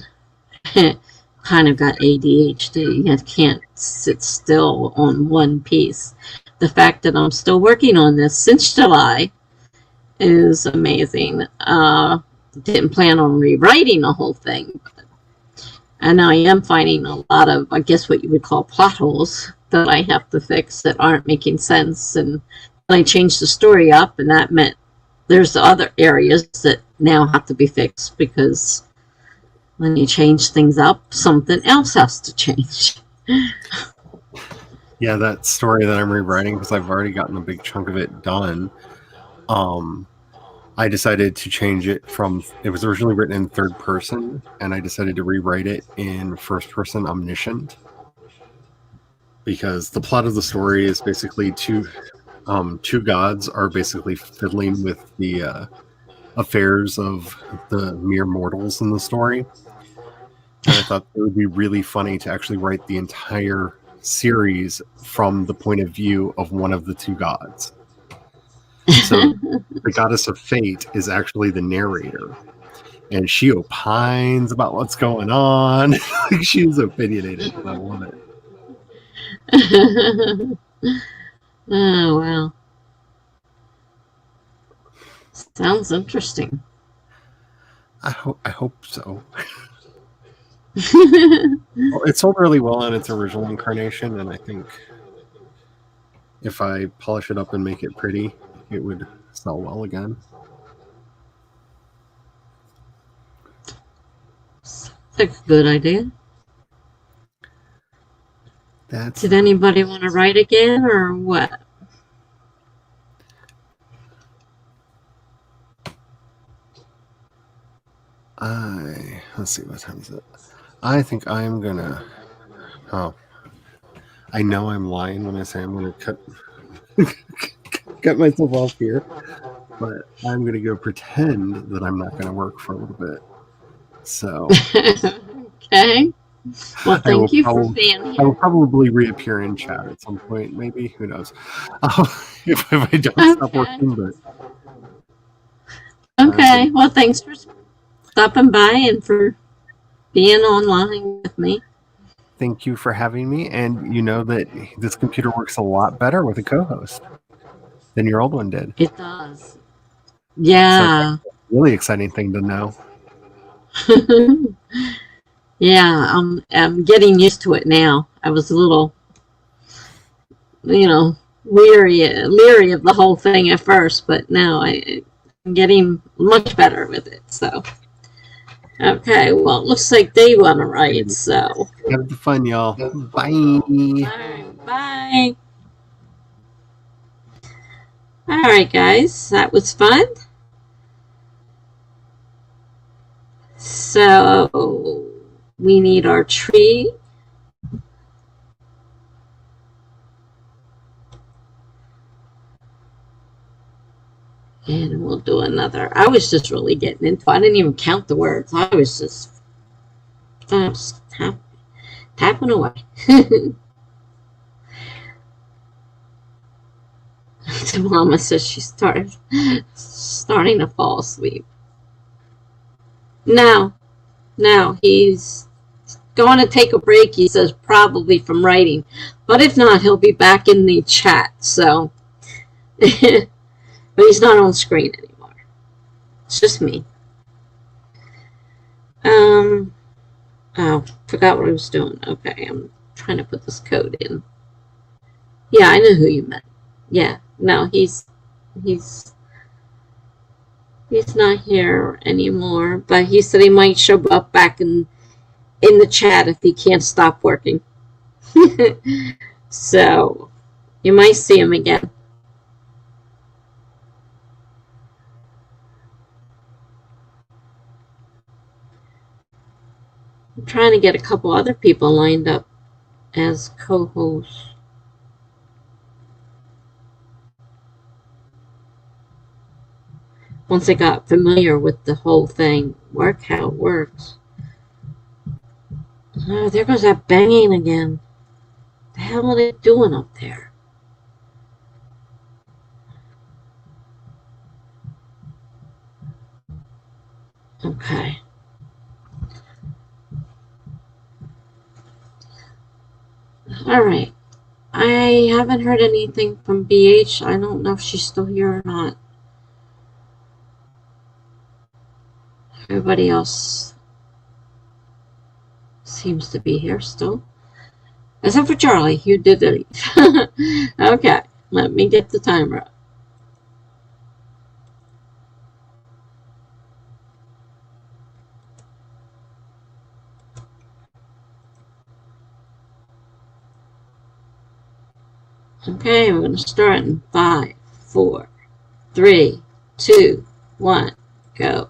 Kind of got ADHD. I can't sit still on one piece. The fact that I'm still working on this since July is amazing. Didn't plan on rewriting the whole thing, and I am finding a lot of, I guess, what you would call plot holes that I have to fix that aren't making sense. And I changed the story up, and that meant there's other areas that now have to be fixed because when you change things up, something else has to change. Yeah, that story that I'm rewriting, because I've already gotten a big chunk of it done, I decided to change it from, it was originally written in third person, and I decided to rewrite it in first person omniscient. Because the plot of the story is basically two gods are basically fiddling with the affairs of the mere mortals in the story. And I thought it would be really funny to actually write the entire series from the point of view of one of the two gods. So the goddess of fate is actually the narrator, and she opines about what's going on. She's opinionated, and I love it. Oh, well. Sounds interesting. I hope so. Well, it sold really well in its original incarnation, and I think if I polish it up and make it pretty, it would sell well again. Sounds like a good idea. That's Did anybody want to write again or what? let's see, what time is it? I think I'm gonna. Oh, I know I'm lying when I say I'm gonna cut myself off here, but I'm gonna go pretend that I'm not gonna work for a little bit. So Okay. Well, I will thank you for being I will here. probably reappear in chat at some point, maybe. Who knows? If I don't stop Okay. working, but Okay. Well, thanks for stopping by and for being online with me. thank you for having me. And you know that this computer works a lot better with a co-host than your old one did. It does. So Yeah. that's a really exciting thing to know. Yeah, I'm getting used to it now. I was a little, leery of the whole thing at first, but now I'm getting much better with it. So, okay, well, it looks like they want to write. So, Have fun, y'all. Bye. all right, bye. All right, guys, that was fun. So, we need our tree. And we'll do another. I was just really getting into it. I didn't even count the words. I was just tapping away. Mama says she's starting to fall asleep. No, he's going to take a break. He says probably from writing, but if not, he'll be back in the chat. So, but he's not on screen anymore. It's just me. Oh, forgot what I was doing. Okay, I'm trying to put this code in. Yeah, I know who you meant. Yeah, no, he's not here anymore. But he said he might show up back in the chat if he can't stop working. So you might see him again. I'm trying to get a couple other people lined up as co-hosts. Once I got familiar with the whole thing, how it works. Oh, there goes that banging again. The hell are they doing up there? Okay. All right. I haven't heard anything from BH. I don't know if she's still here or not. Everybody else seems to be here still. Except for Charlie, you did leave. Okay, let me get the timer up. Okay, we're going to start in 5, 4, 3, 2, 1, go.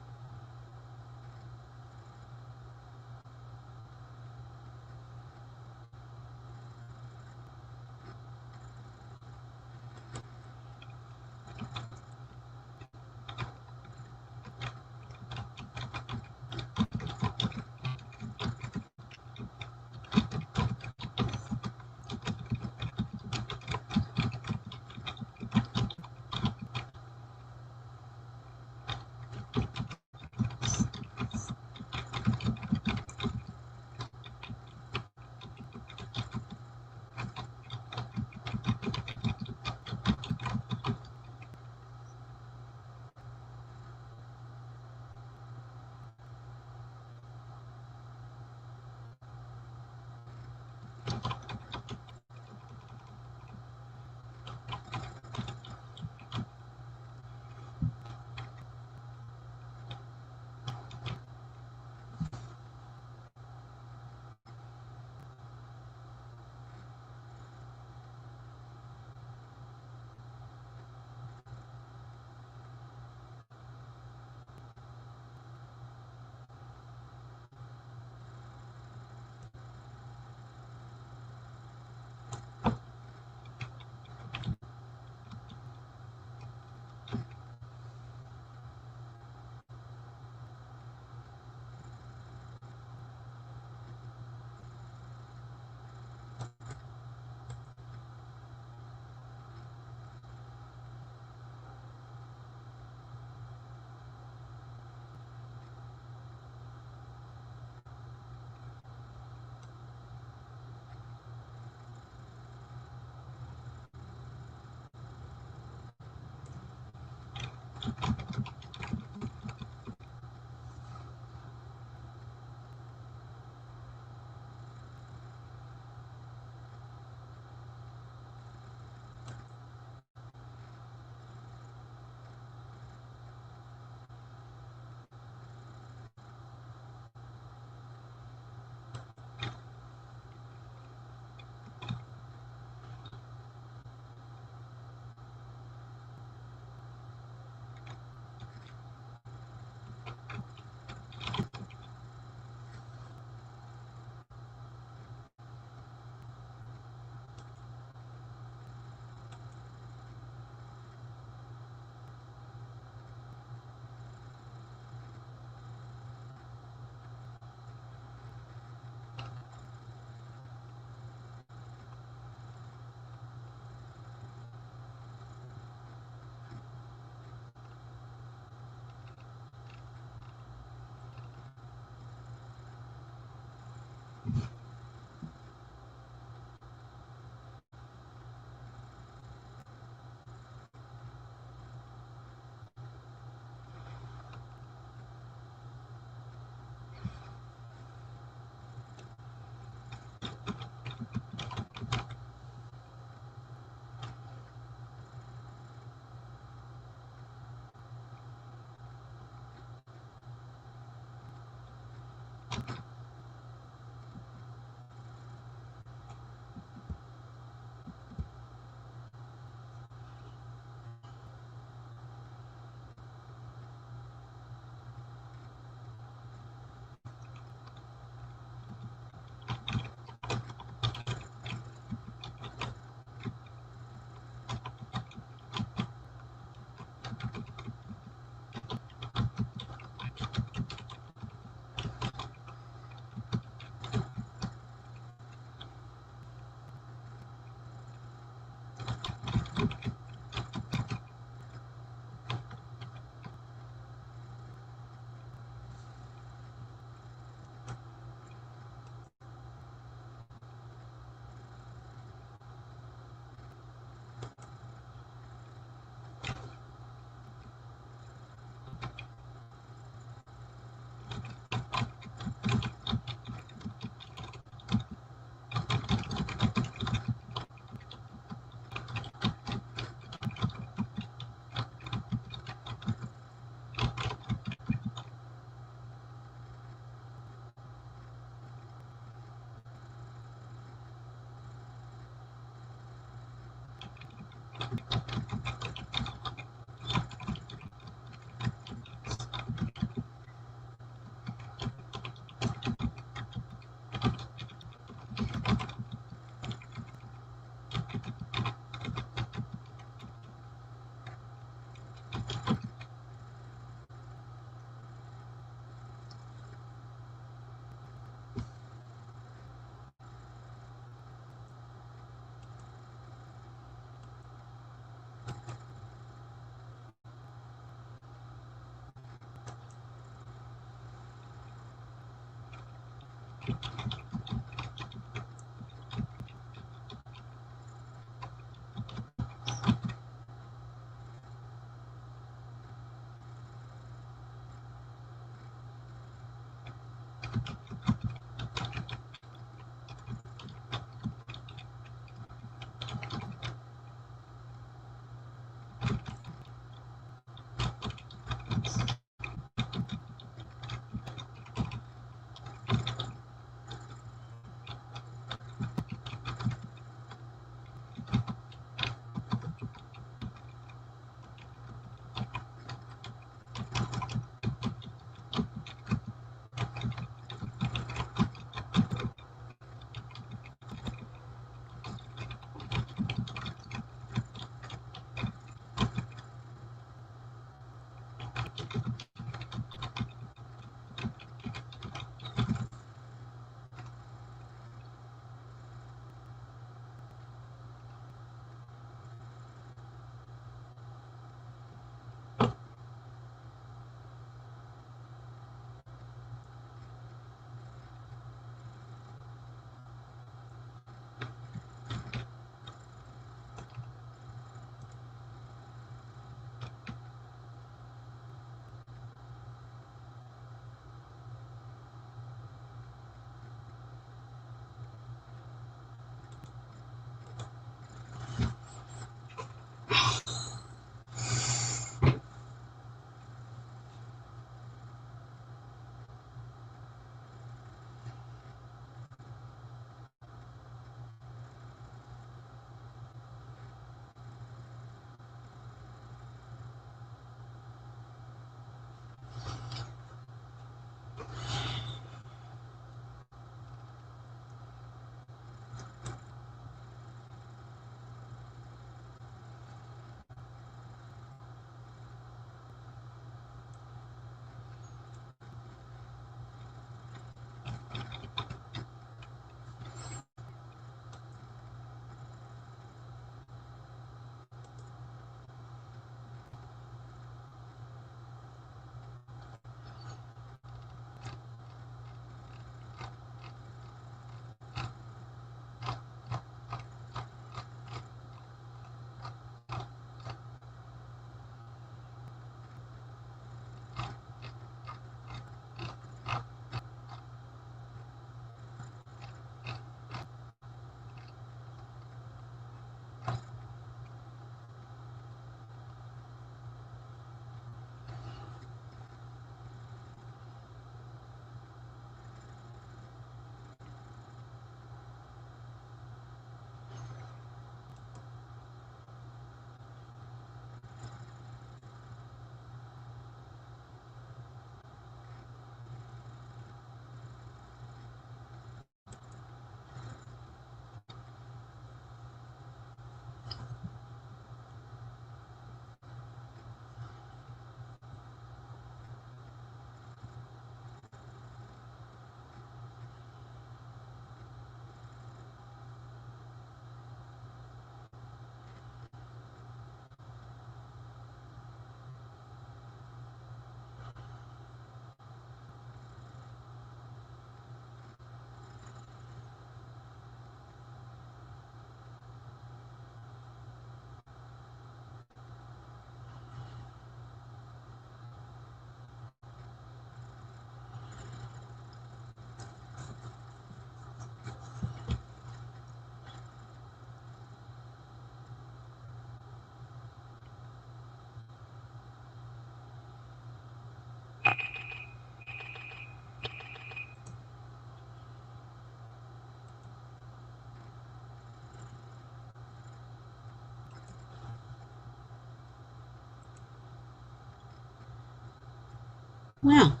Well,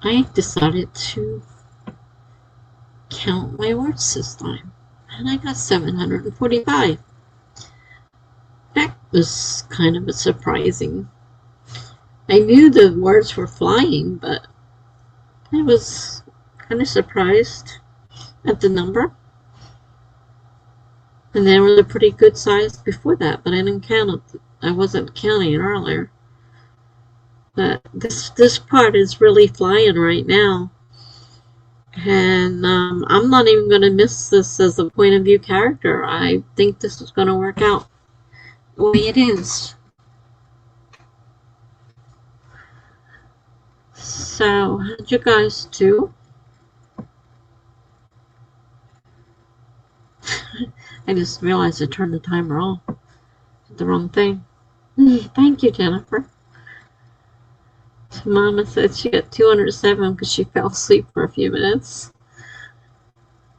I decided to count my words this time, and I got 745. That was kind of a surprising. I knew the words were flying, but I was kind of surprised at the number. And they were a pretty good size before that, but I didn't count it. I wasn't counting earlier. But this part is really flying right now. And I'm not even going to miss this as a point of view character. I think this is going to work out the way it is. So, how'd you guys do? I just realized I turned the timer off. The wrong thing. Thank you, Jennifer. So Mama said she got 207 because she fell asleep for a few minutes.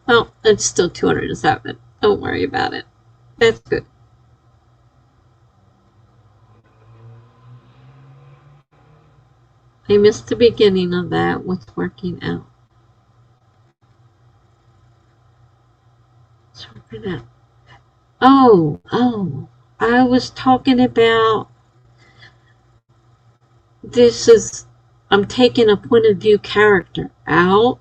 Well, it's still 207. Don't worry about it. That's good. I missed the beginning of that. What's working out? What's working out? Oh. I was talking about I'm taking a point of view character out,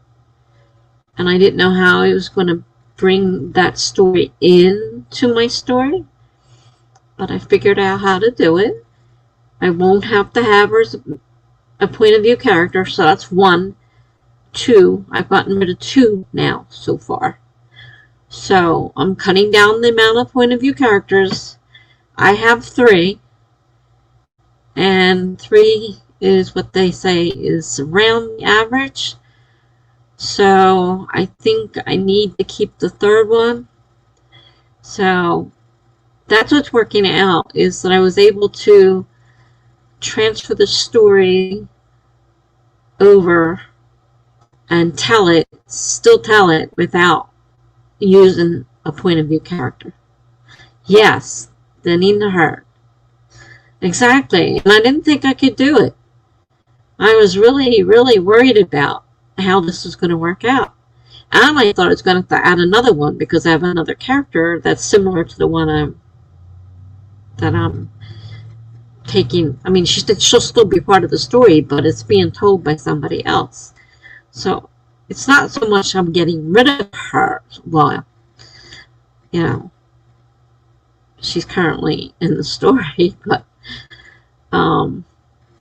and I didn't know how I was going to bring that story into my story, but I figured out how to do it. I won't have to have her as a point of view character, so that's 1. 2, I've gotten rid of 2 now so far. So I'm cutting down the amount of point of view characters. I have 3, and 3 is what they say is around the average. So I think I need to keep the 3rd one. So that's what's working out, is that I was able to transfer the story over and still tell it without using a point of view character. Yes, the Nina Hurt. Exactly, and I didn't think I could do it. I was really, really worried about how this was going to work out. And I thought I was going to have to add another one because I have another character that's similar to the one that I'm taking. I mean, she'll still be part of the story, but it's being told by somebody else. So it's not so much I'm getting rid of her. Well, you know, she's currently in the story, but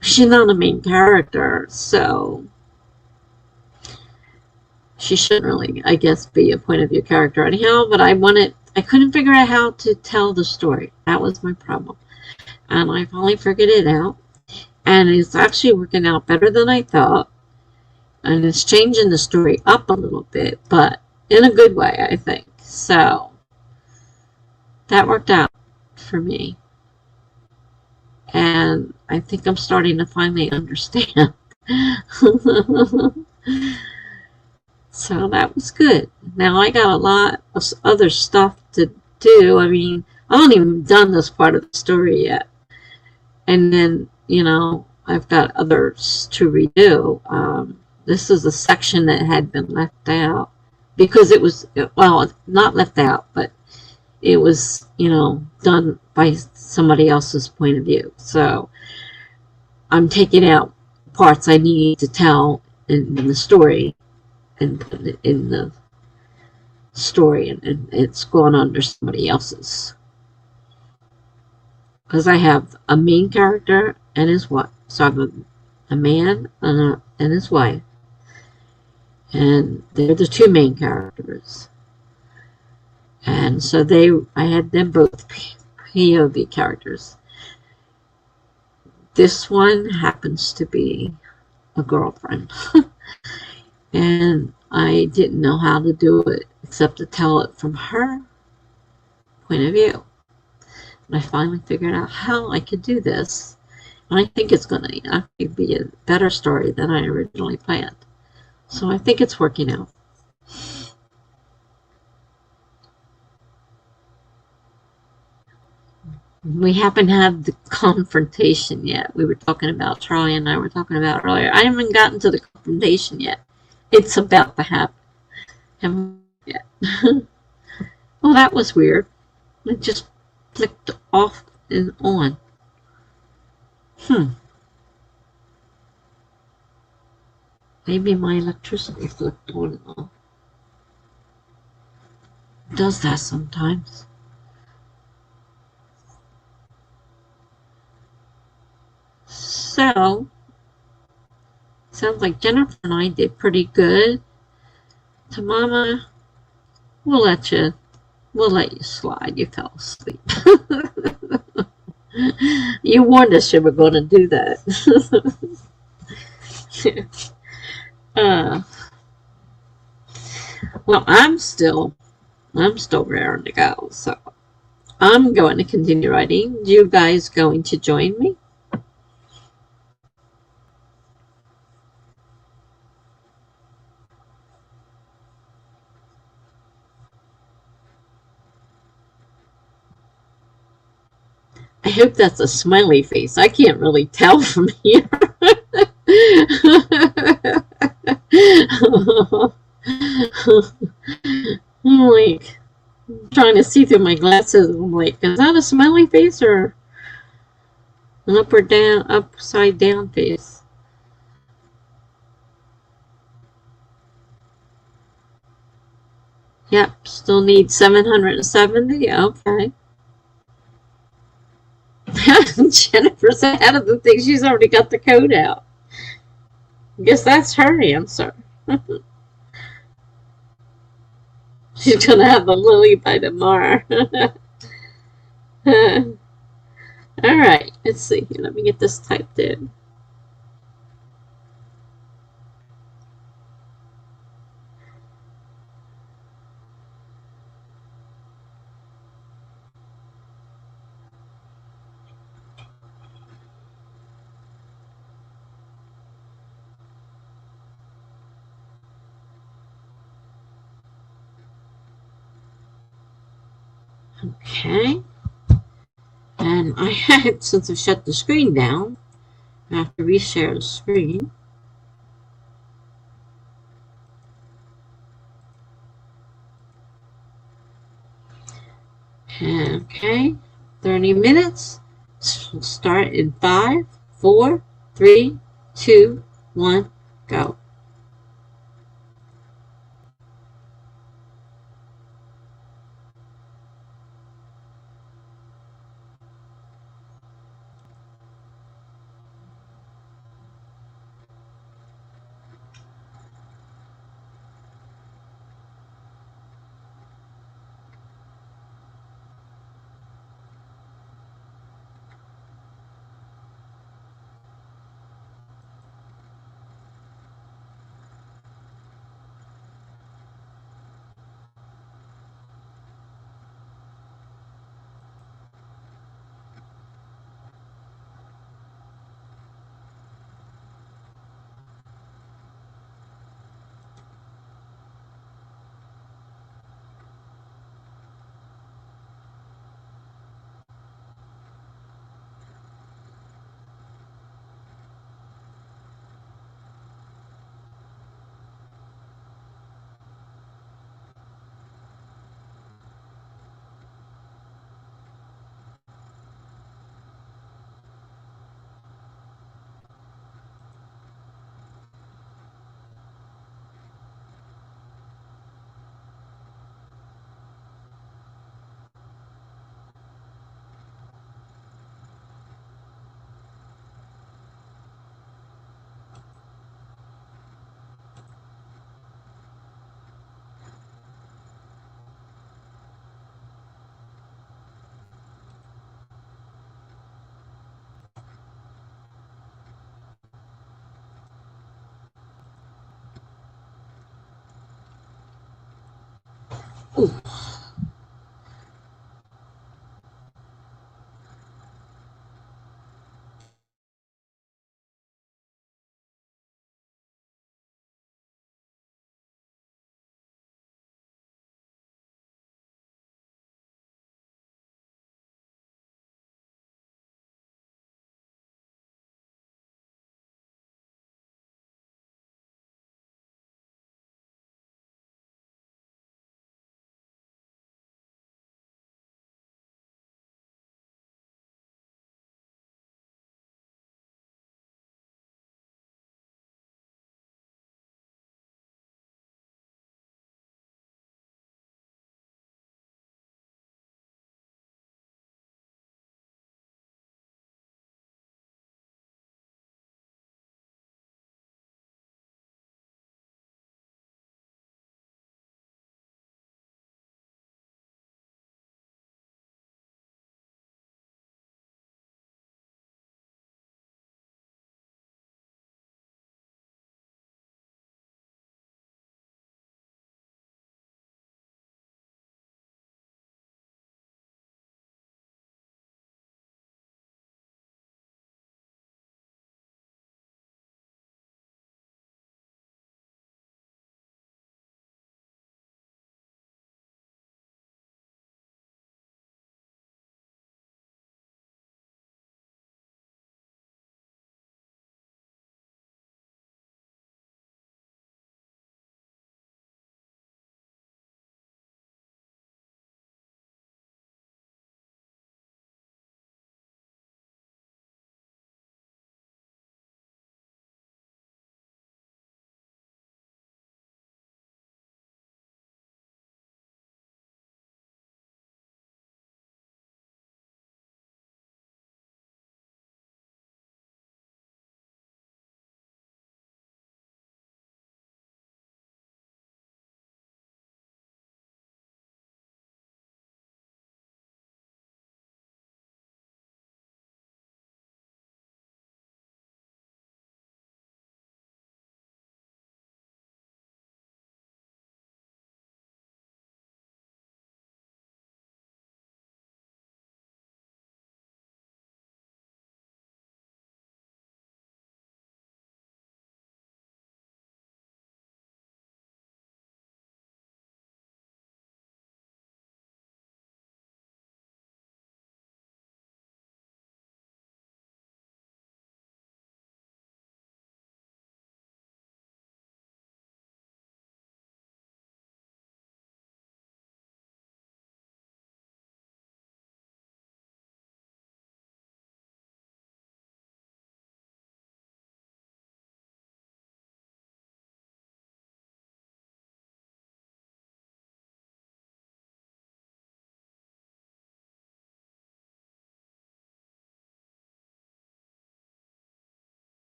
she's not a main character, so she shouldn't really, I guess, be a point of view character anyhow. But I couldn't figure out how to tell the story. That was my problem, and I finally figured it out, and it's actually working out better than I thought, and it's changing the story up a little bit, but in a good way, I think. So that worked out for me, and I think I'm starting to finally understand. So that was good. Now I got a lot of other stuff to do. I mean, I haven't even done this part of the story yet. And then, I've got others to redo. This is a section that had been left out because it was, well, not left out, but it was, done by somebody else's point of view. So I'm taking out parts I need to tell in the story and put it in the story, and it's going under somebody else's. Because I have a main character and his wife. So I have a man and his wife. And they're the 2 main characters. And so I had them both POV characters. This one happens to be a girlfriend. And I didn't know how to do it except to tell it from her point of view. And I finally figured out how I could do this. And I think it's going to actually be a better story than I originally planned. So I think it's working out. We haven't had the confrontation yet. We were talking about, Charlie and I were talking about earlier. I haven't gotten to the confrontation yet. It's about to happen. Haven't yet. Well, that was weird. It just flicked off and on. Maybe my electricity flipped on and off. It does that sometimes. So, sounds like Jennifer and I did pretty good. To Mama, we'll let you slide. You fell asleep. You warned us you were going to do that. Well, I'm still raring to go. So I'm going to continue writing. You guys going to join me? I hope that's a smiley face. I can't really tell from here. I'm like trying to see through my glasses. I'm like, is that a smiley face or an upside down face? Yep, still need 770. Okay. Jennifer's ahead of the thing. She's already got the code out. Guess that's her answer. She's gonna have the lily by tomorrow. All right, let's see here. Let me get this typed in. Okay. And I had, since I shut the screen down, I have to reshare the screen. Okay, 30 minutes. We'll start in 5, 4, 3, 2, 1, go. Ooh.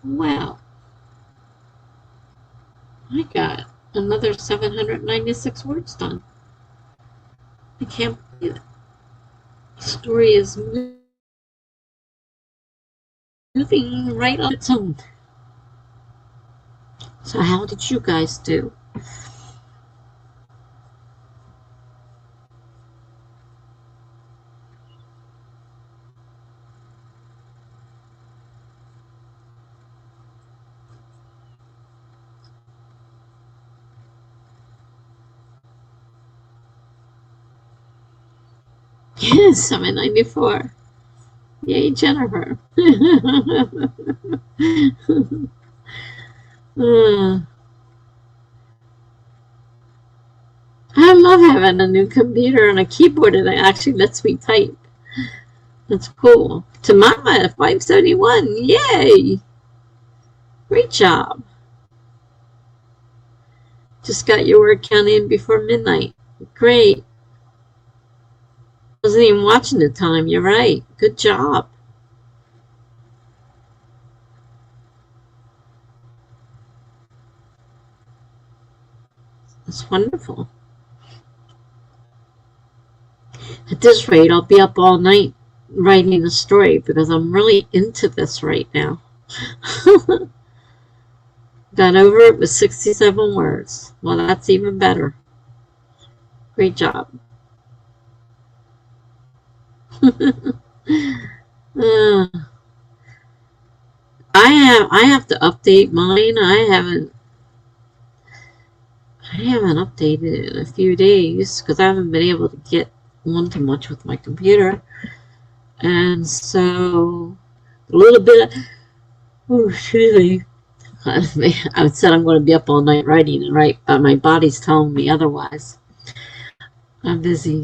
Wow, I got another 796 words done. I can't believe it. The story is moving right on its own. So how did you guys do? Yes, 794. Yay, Jennifer. uh, I love having a new computer and a keyboard and it actually lets me type. That's cool. Tamama 571. Yay! Great job. Just got your word count in before midnight. Great. Wasn't even watching the time. You're right. Good job. That's wonderful. At this rate, I'll be up all night writing a story because I'm really into this right now. Got over it with 67 words. Well, that's even better. Great job. I have to update mine. I haven't updated it in a few days because I haven't been able to get on too much with my computer. And so a little bit excuse me. I said I'm going to be up all night writing and write, but my body's telling me otherwise. I'm busy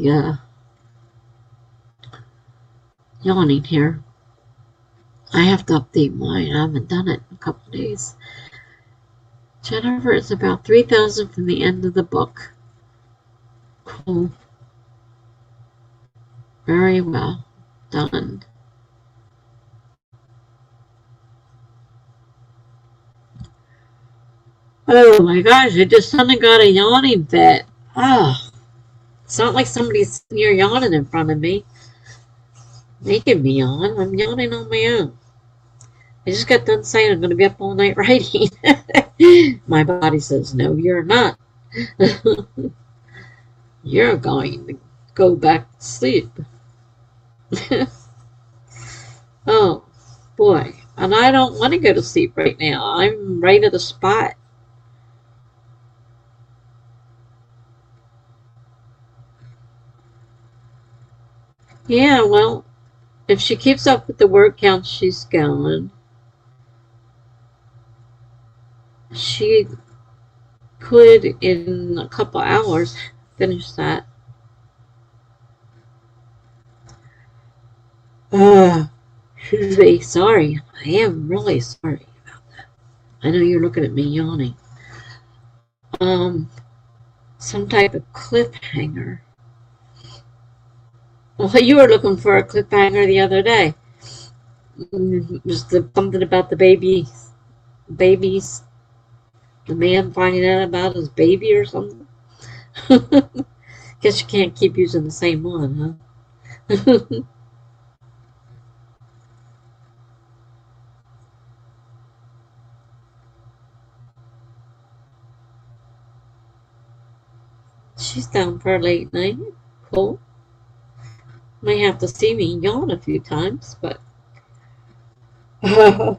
yawning here. I have to update mine. I haven't done it in a couple of days. Jennifer is about 3,000 from the end of the book. Cool. Very well done. Oh my gosh, I just suddenly got a yawning fit. Oh, it's not like somebody's sitting here yawning in front of me, making me yawn. I'm yawning on my own. I just got done saying I'm going to be up all night writing. My body says, no, you're not. You're going to go back to sleep. Oh, boy. And I don't want to go to sleep right now. I'm right at the spot. Yeah, well, if she keeps up with the word count she's going, she could, in a couple hours, finish that. Excuse me, sorry. I am really sorry about that. I know you're looking at me yawning. Some type of cliffhanger. Well, you were looking for a cliffhanger the other day. Was something about the babies, the man finding out about his baby or something? Guess you can't keep using the same one, huh? She's down for a late night. Cool. Might have to see me yawn a few times, but oh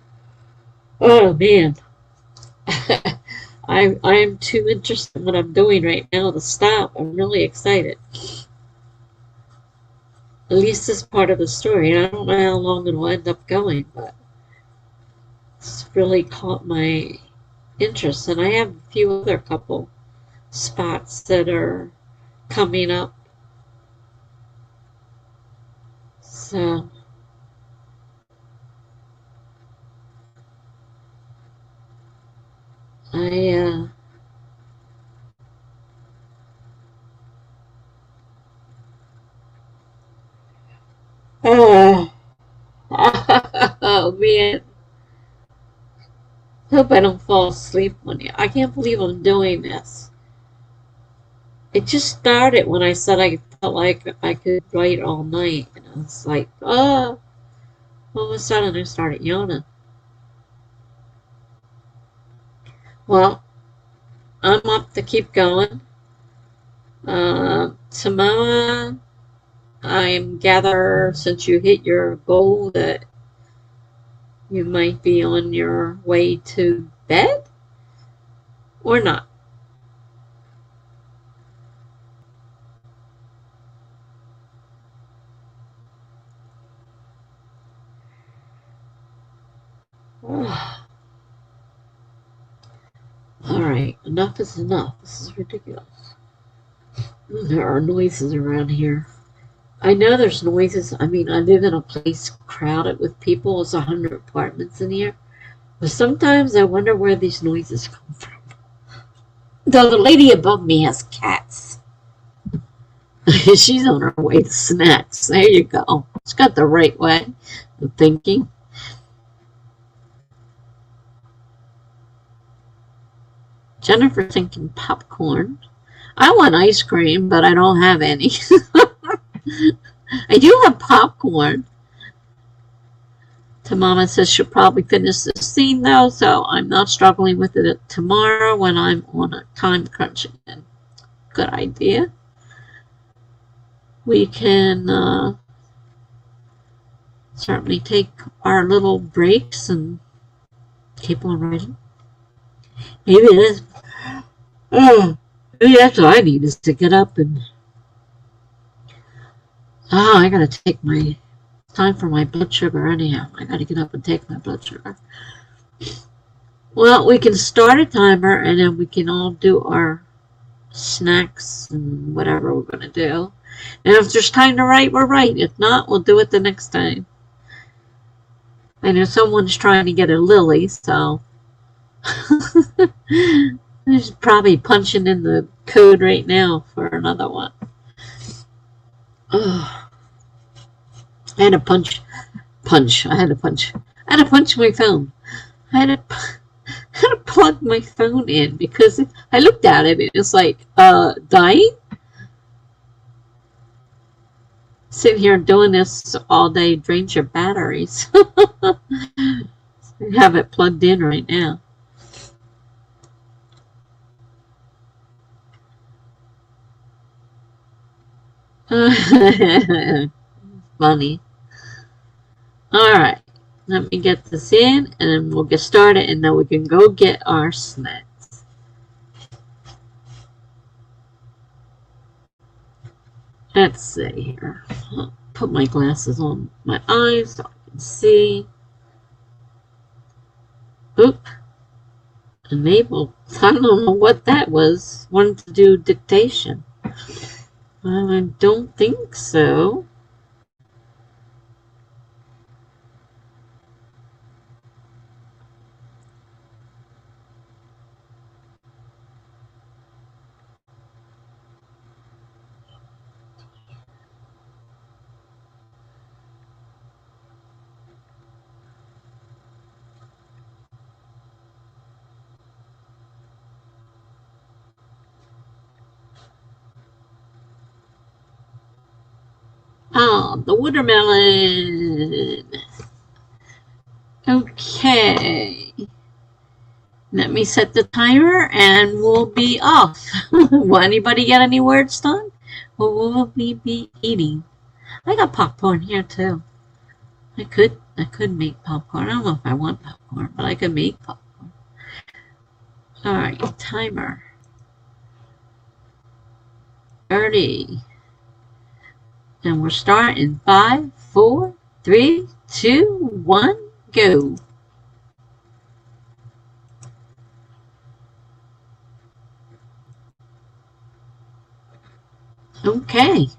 man. I'm too interested in what I'm doing right now to stop. I'm really excited. At least this part of the story. I don't know how long it will end up going, but it's really caught my interest. And I have a few other couple spots that are coming up. So I oh, oh man. Hope I don't fall asleep on you. I can't believe I'm doing this. It just started when I said I felt like I could write all night. And I was like, oh, all of a sudden I started yawning. Well, I'm up to keep going. Tomorrow, I'm gather since you hit your goal that you might be on your way to bed or not. Alright, enough is enough. This is ridiculous. There are noises around here. I know there's noises. I mean, I live in a place crowded with people. There's 100 apartments in here. But sometimes I wonder where these noises come from. Though the lady above me has cats. She's on her way to snacks. There you go. She's got the right way of thinking. Jennifer thinking popcorn. I want ice cream, but I don't have any. I do have popcorn. Tamama says she'll probably finish this scene though, so I'm not struggling with it tomorrow when I'm on a time crunch again. Good idea. We can certainly take our little breaks and keep on writing. Maybe it is. Maybe that's what I need is to get up and. I gotta take my time for my blood sugar anyhow. I gotta get up and take my blood sugar. Well, we can start a timer and then we can all do our snacks and whatever we're gonna do. And if there's time to write, we'll write. If not, we'll do it the next time. I know someone's trying to get a lily, so he's probably punching in the code right now for another one. Oh, I had to punch. I had to punch my phone. I had to plug my phone in because I looked at it and it's like, dying? Sitting here doing this all day drains your batteries. I have it plugged in right now. Funny. Alright, let me get this in and then we'll get started and then we can go get our snacks. Let's see here. I'll put my glasses on my eyes so I can see. Oop. Enable. I don't know what that was. Wanted to do dictation. I don't think so. Oh, the watermelon. Okay. Let me set the timer and we'll be off. Will anybody get any words done? What will we be eating? I got popcorn here too. I could make popcorn. I don't know if I want popcorn, but I could make popcorn. Alright, timer. 30. And we're starting 5, 4, 3, 2, 1, go. Okay.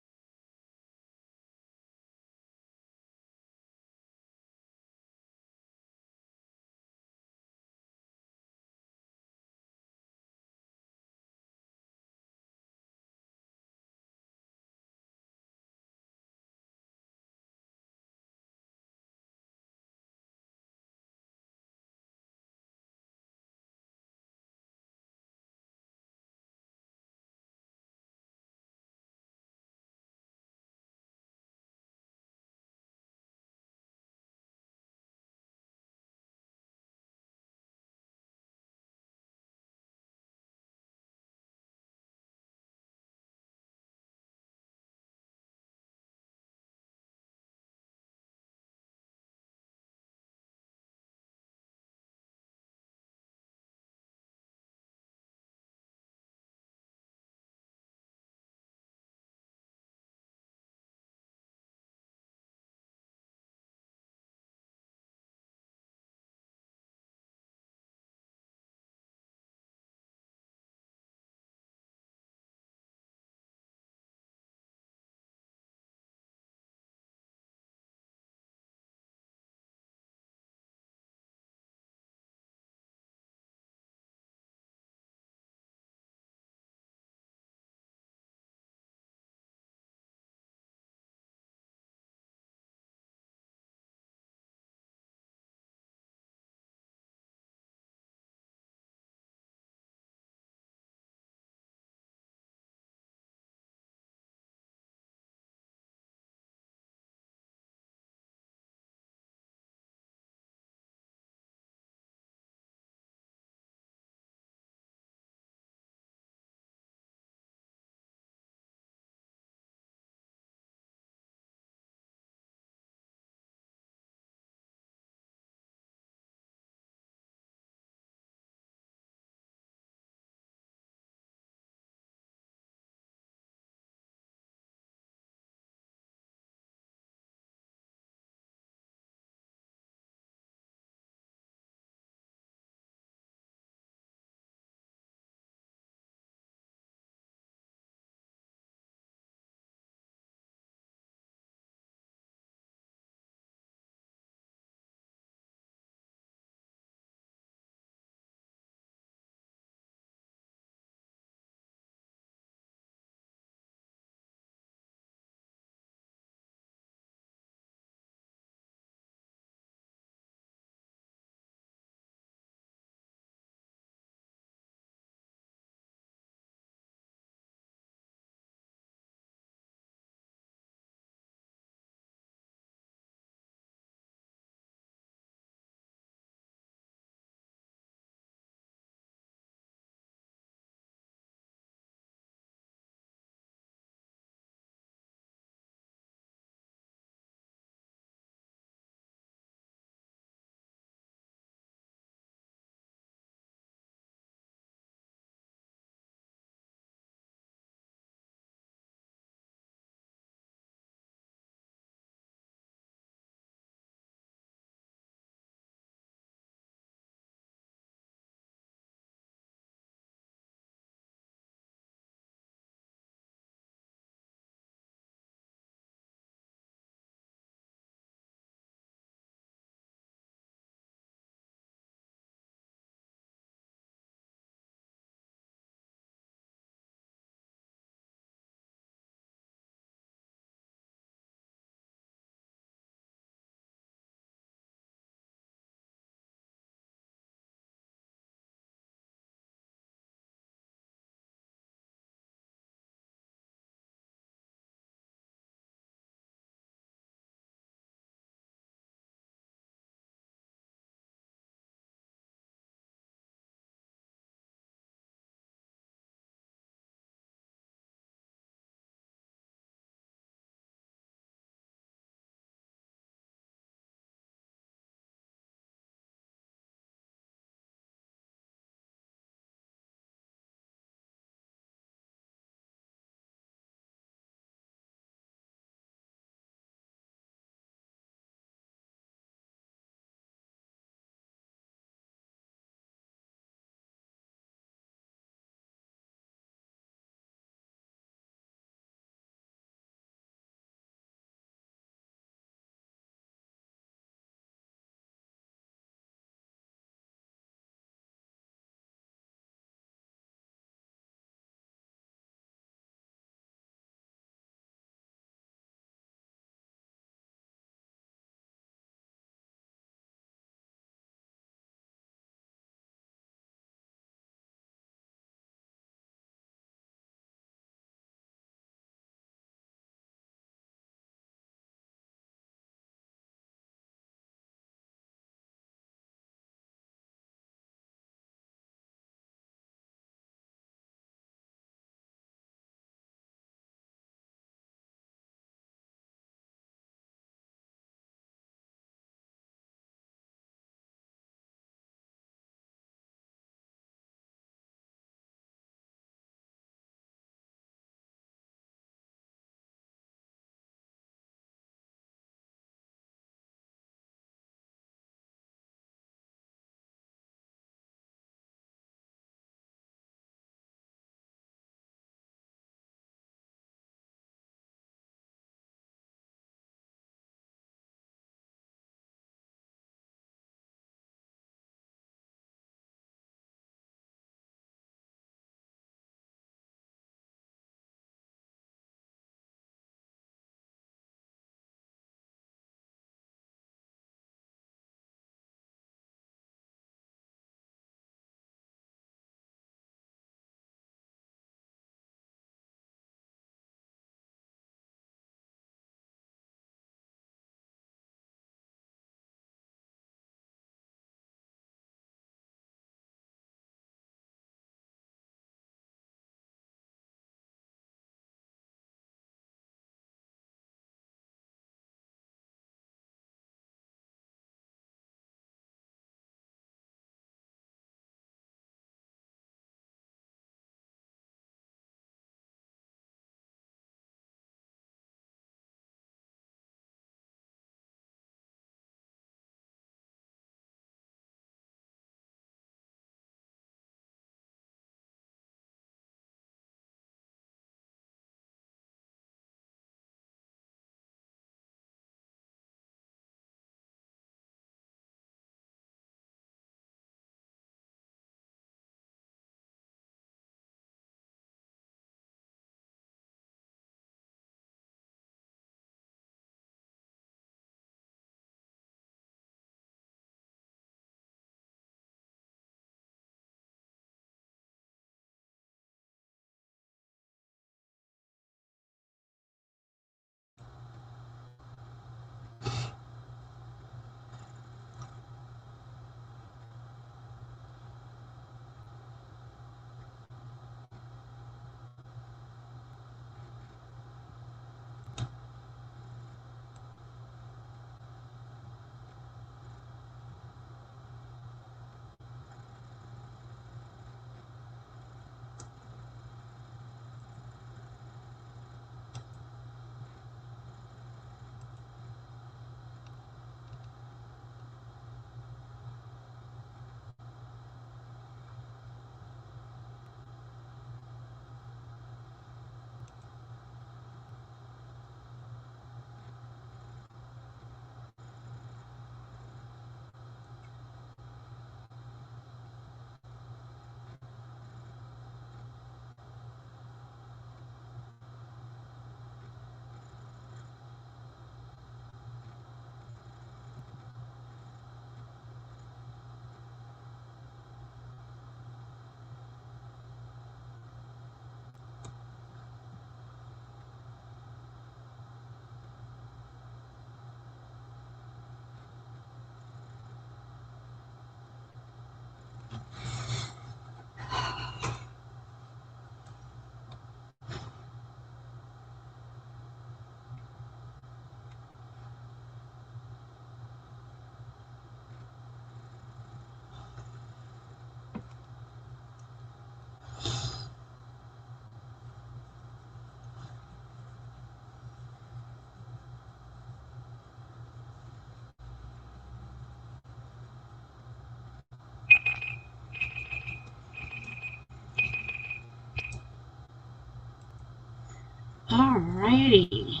Alrighty.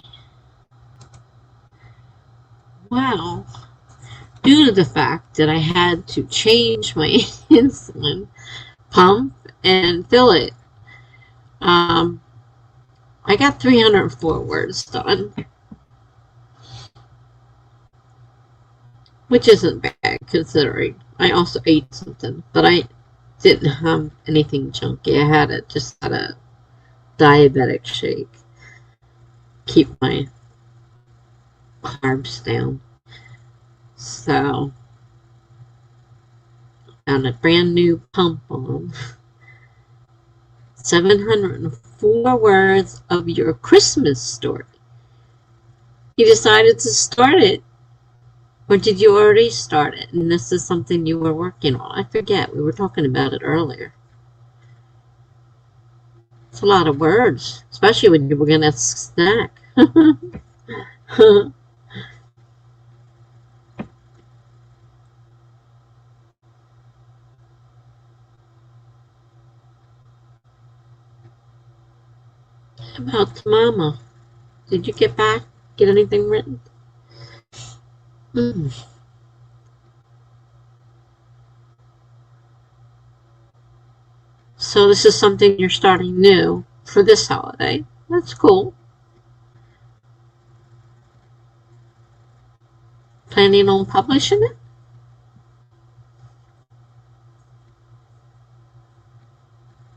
Well, due to the fact that I had to change my insulin pump and fill it, I got 304 words done, which isn't bad considering I also ate something, but I didn't have anything chunky. I just had a diabetic shake. Keep my carbs down. So, on a brand new pump on 704 words of your Christmas story. You decided to start it, or did you already start it? And this is something you were working on. I forget, we were talking about it earlier. It's a lot of words, especially when you were going to snack. About Mama, did you get back? Get anything written? So this is something you're starting new for this holiday. That's cool. Planning on publishing it?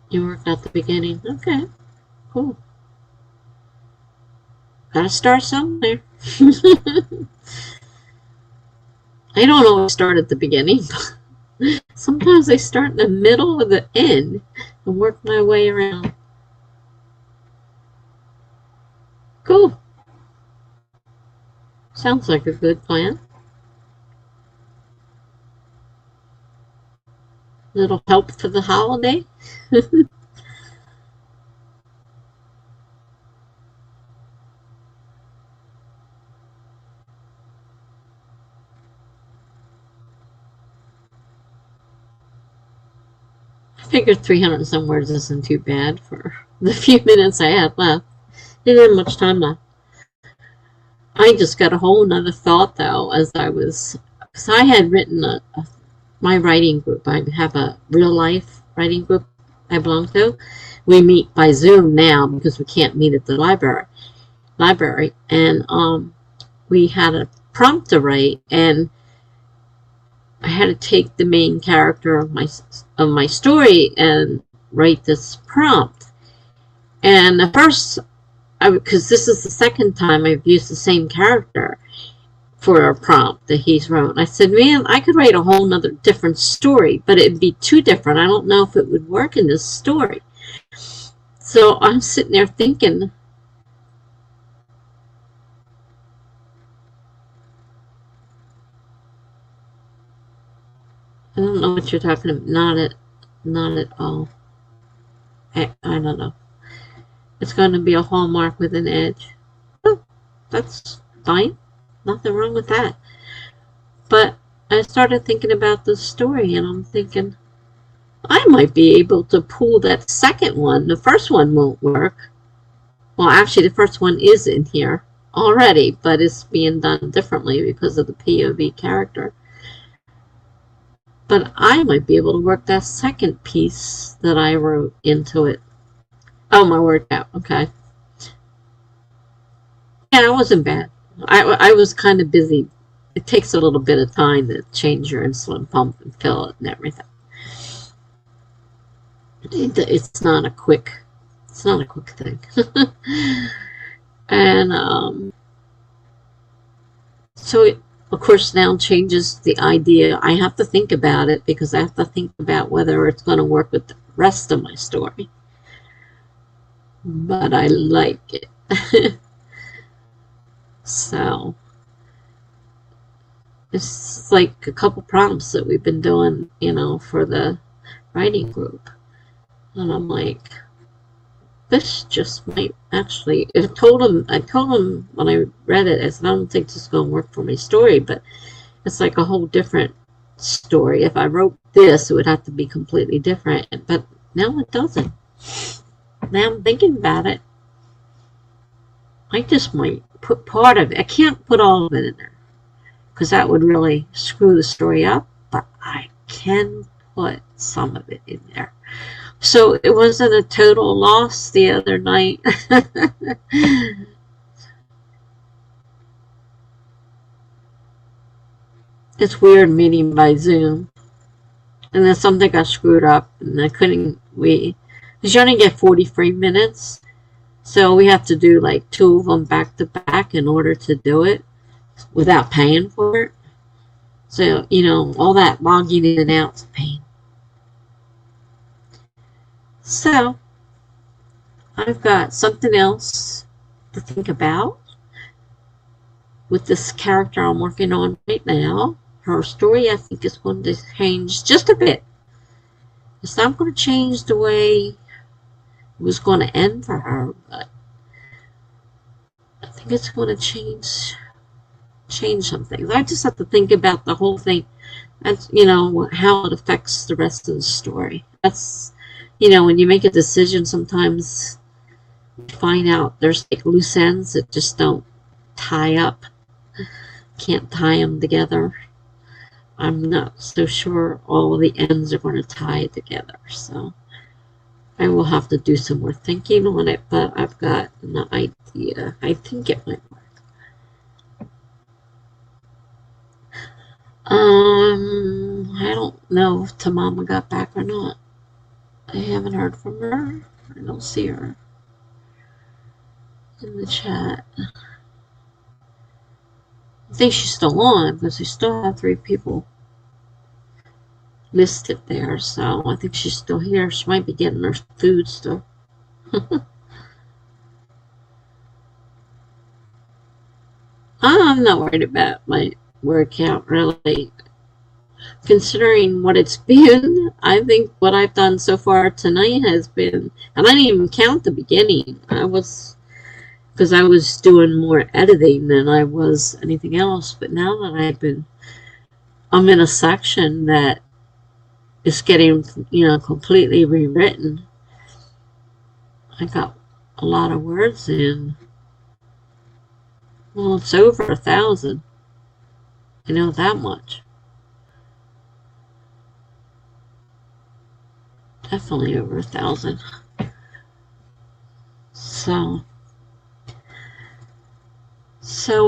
You worked at the beginning. Okay, cool. Gotta start somewhere. I don't always start at the beginning. Sometimes I start in the middle or the end and work my way around. Cool. Sounds like a good plan. Little help for the holiday. I figured 300 and some words isn't too bad for the few minutes I had left. Didn't have much time left. I just got a whole nother thought though as I was, because I had written my writing group. I have a real life writing group I belong to. We meet by Zoom now because we can't meet at the library, and we had a prompt to write, and I had to take the main character of my story and write this prompt. And at first, because this is the second time I've used the same character for a prompt that he's wrote. I said, man, I could write a whole nother different story, but it'd be too different. I don't know if it would work in this story. So I'm sitting there thinking, I don't know what you're talking about. Not at all. I don't know. It's going to be a Hallmark with an edge. Oh, that's fine. Nothing wrong with that. But I started thinking about the story, and I'm thinking, I might be able to pull that second one. The first one won't work. Well, actually, the first one is in here already, but it's being done differently because of the POV character. But I might be able to work that second piece that I wrote into it. Oh, my workout. Okay. Yeah, it wasn't bad. I was kind of busy. It takes a little bit of time to change your insulin pump and fill it and everything. It's not a quick thing. And so of course, now changes the idea. I have to think about it because I have to think about whether it's going to work with the rest of my story. But I like it. So it's like a couple prompts that we've been doing, for the writing group. And I'm like, this just might actually, I told him when I read it, I said, I don't think this is going to work for my story, but it's like a whole different story. If I wrote this, it would have to be completely different, but now it doesn't. Now I'm thinking about it. I just might put part of it. I can't put all of it in there because that would really screw the story up, but I can put some of it in there. So it wasn't a total loss the other night. It's weird meeting by Zoom. And then something got screwed up and I couldn't, because you only get 43 minutes. So we have to do like 2 of them back to back in order to do it without paying for it. So, all that logging in and out is a pain. So, I've got something else to think about with this character I'm working on right now. Her story, I think, is going to change just a bit. It's not going to change the way it was going to end for her, but I think it's going to change some things. I just have to think about the whole thing and, how it affects the rest of the story. That's, when you make a decision, sometimes you find out there's like loose ends that just don't tie up. Can't tie them together. I'm not so sure all of the ends are going to tie together, so I will have to do some more thinking on it, but I've got an idea. I think it might work. I don't know if Tamama got back or not. I haven't heard from her. I don't see her in the chat. I think she's still on because we still have 3 people listed there, so I think she's still here. She might be getting her food still. I'm not worried about my word count, really. Considering what it's been, I think what I've done so far tonight has been, and I didn't even count the beginning. Because I was doing more editing than I was anything else, but now that I'm in a section that is getting, completely rewritten. I got a lot of words in. Well, it's over 1,000. I know that much. Definitely over 1,000. So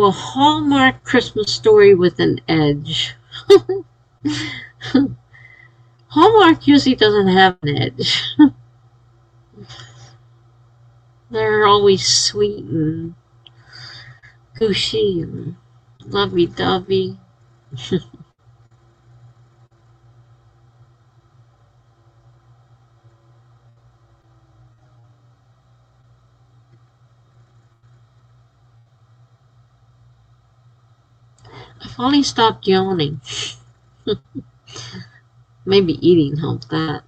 a Hallmark Christmas story with an edge. Hallmark usually doesn't have an edge. They're always sweet and gushy and lovey-dovey. I finally stopped yawning. Maybe eating helped that.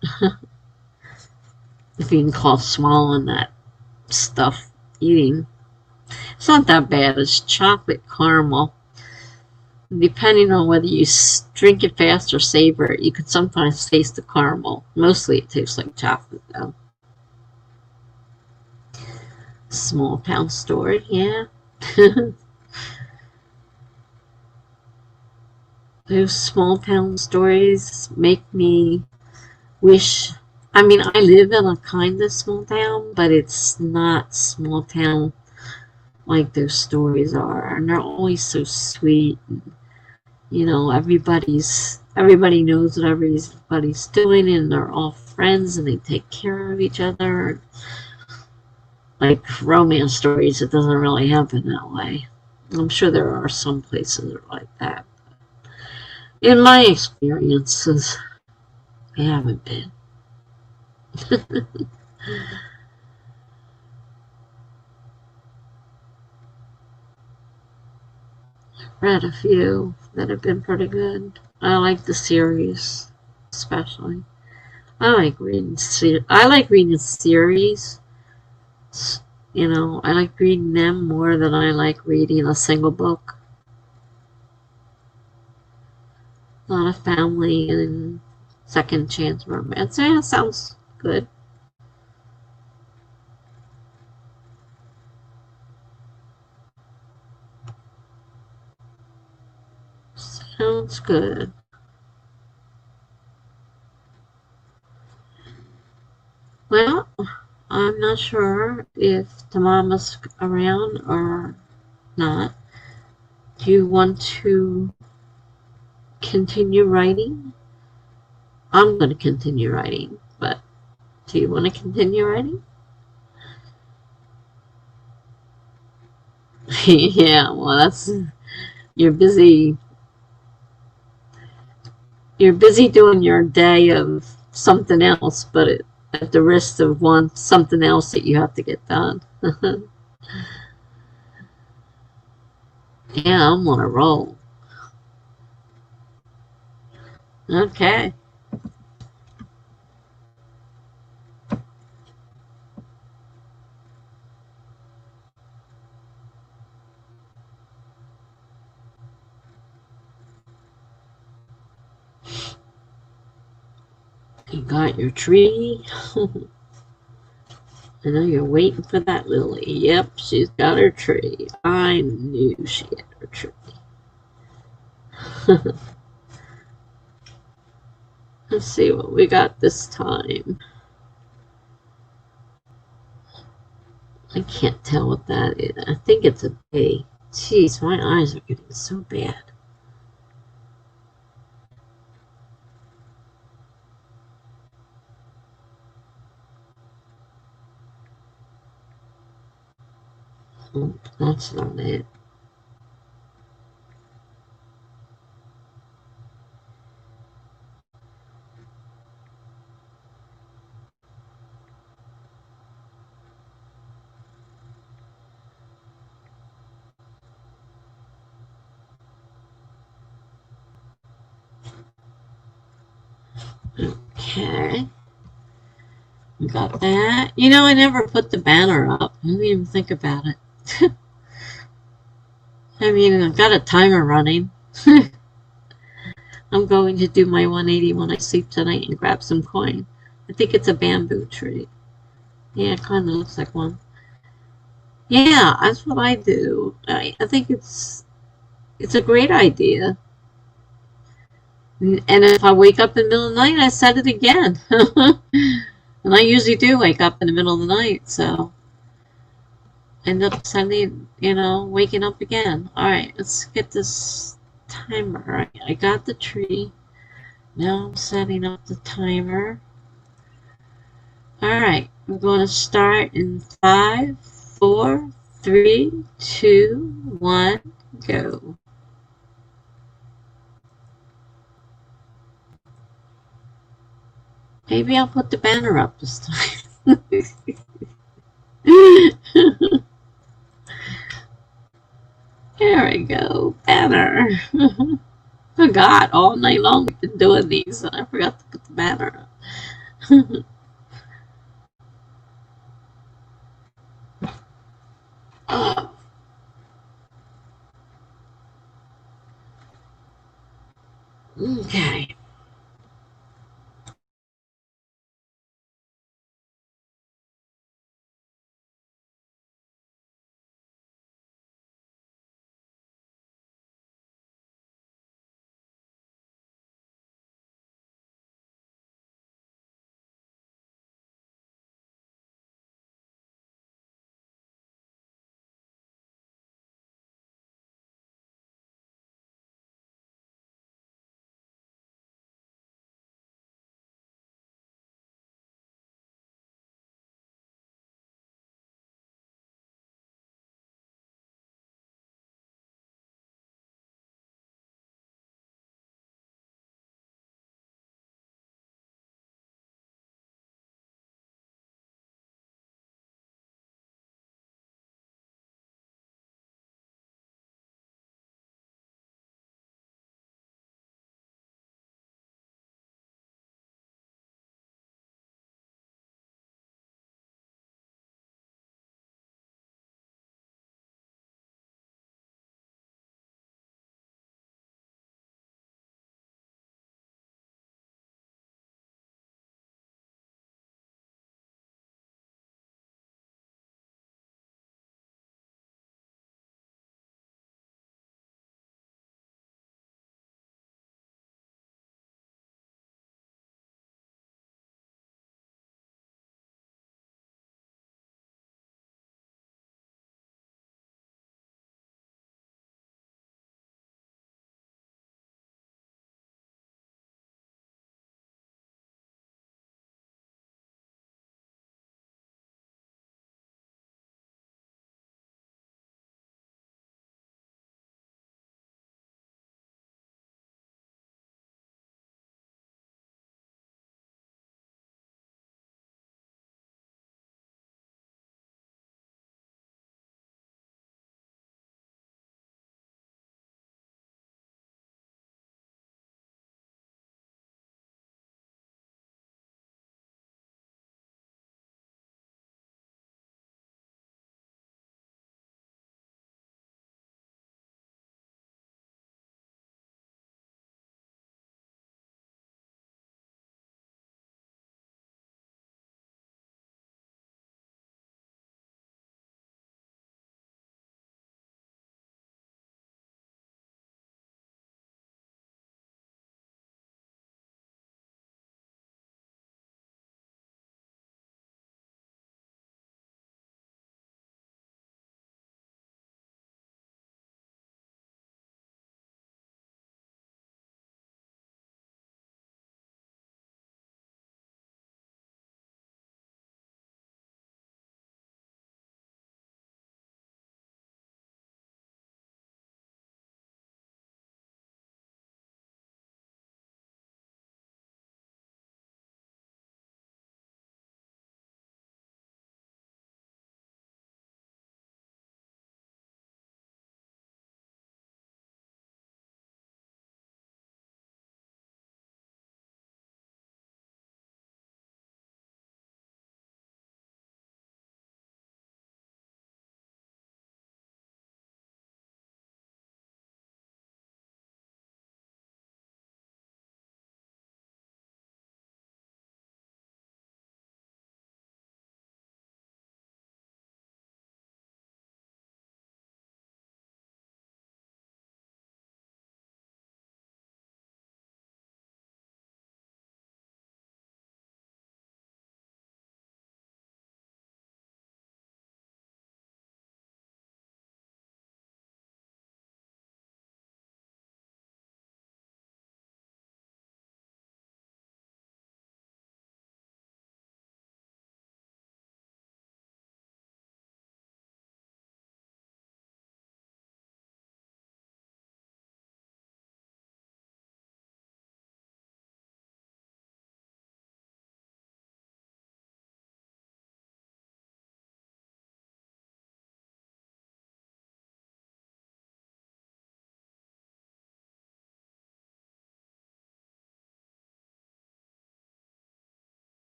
If you can call swallowing that stuff eating. It's not that bad. It's chocolate caramel. Depending on whether you drink it fast or savor it, you could sometimes taste the caramel. Mostly it tastes like chocolate, though. Small town story, yeah. Those small town stories make me wish. I mean, I live in a kind of small town, but it's not small town like those stories are, and they're always so sweet. And, everybody knows what everybody's doing, and they're all friends, and they take care of each other. Like romance stories, it doesn't really happen that way. I'm sure there are some places that are like that. In my experiences, I haven't been. Read a few that have been pretty good. I like the series, especially. I like reading series. You know, I like reading them more than I like reading a single book. A lot of family and second chance romance. Yeah, sounds good. Sounds good. Well, I'm not sure if the mama's around or not. Do you want to continue writing? I'm going to continue writing, but do you want to continue writing? Yeah, well, that's you're busy. You're busy doing your day of something else, but at the risk of something else that you have to get done. Yeah, I'm on a roll. Okay, you got your tree. I know you're waiting for that lily. Yep, she's got her tree. I knew she had her tree. Let's see what we got this time. I can't tell what that is. I think it's a bee. Jeez, my eyes are getting so bad. Oh, that's not it. Okay. Got that. You know, I never put the banner up. I didn't even think about it. I mean, I've got a timer running. I'm going to do my 180 when I sleep tonight and grab some coin. I think it's a bamboo tree. Yeah, it kind of looks like one. Yeah, that's what I do. I think it's a great idea. And if I wake up in the middle of the night, I set it again. And I usually do wake up in the middle of the night, so end up sending, waking up again. All right, let's get this timer. All right, I got the tree. Now I'm setting up the timer. All right, we're going to start in 5, 4, 3, 2, 1, go. Maybe I'll put the banner up this time. There we go, banner. Forgot all night long we've been doing these, and I forgot to put the banner up. Oh, okay.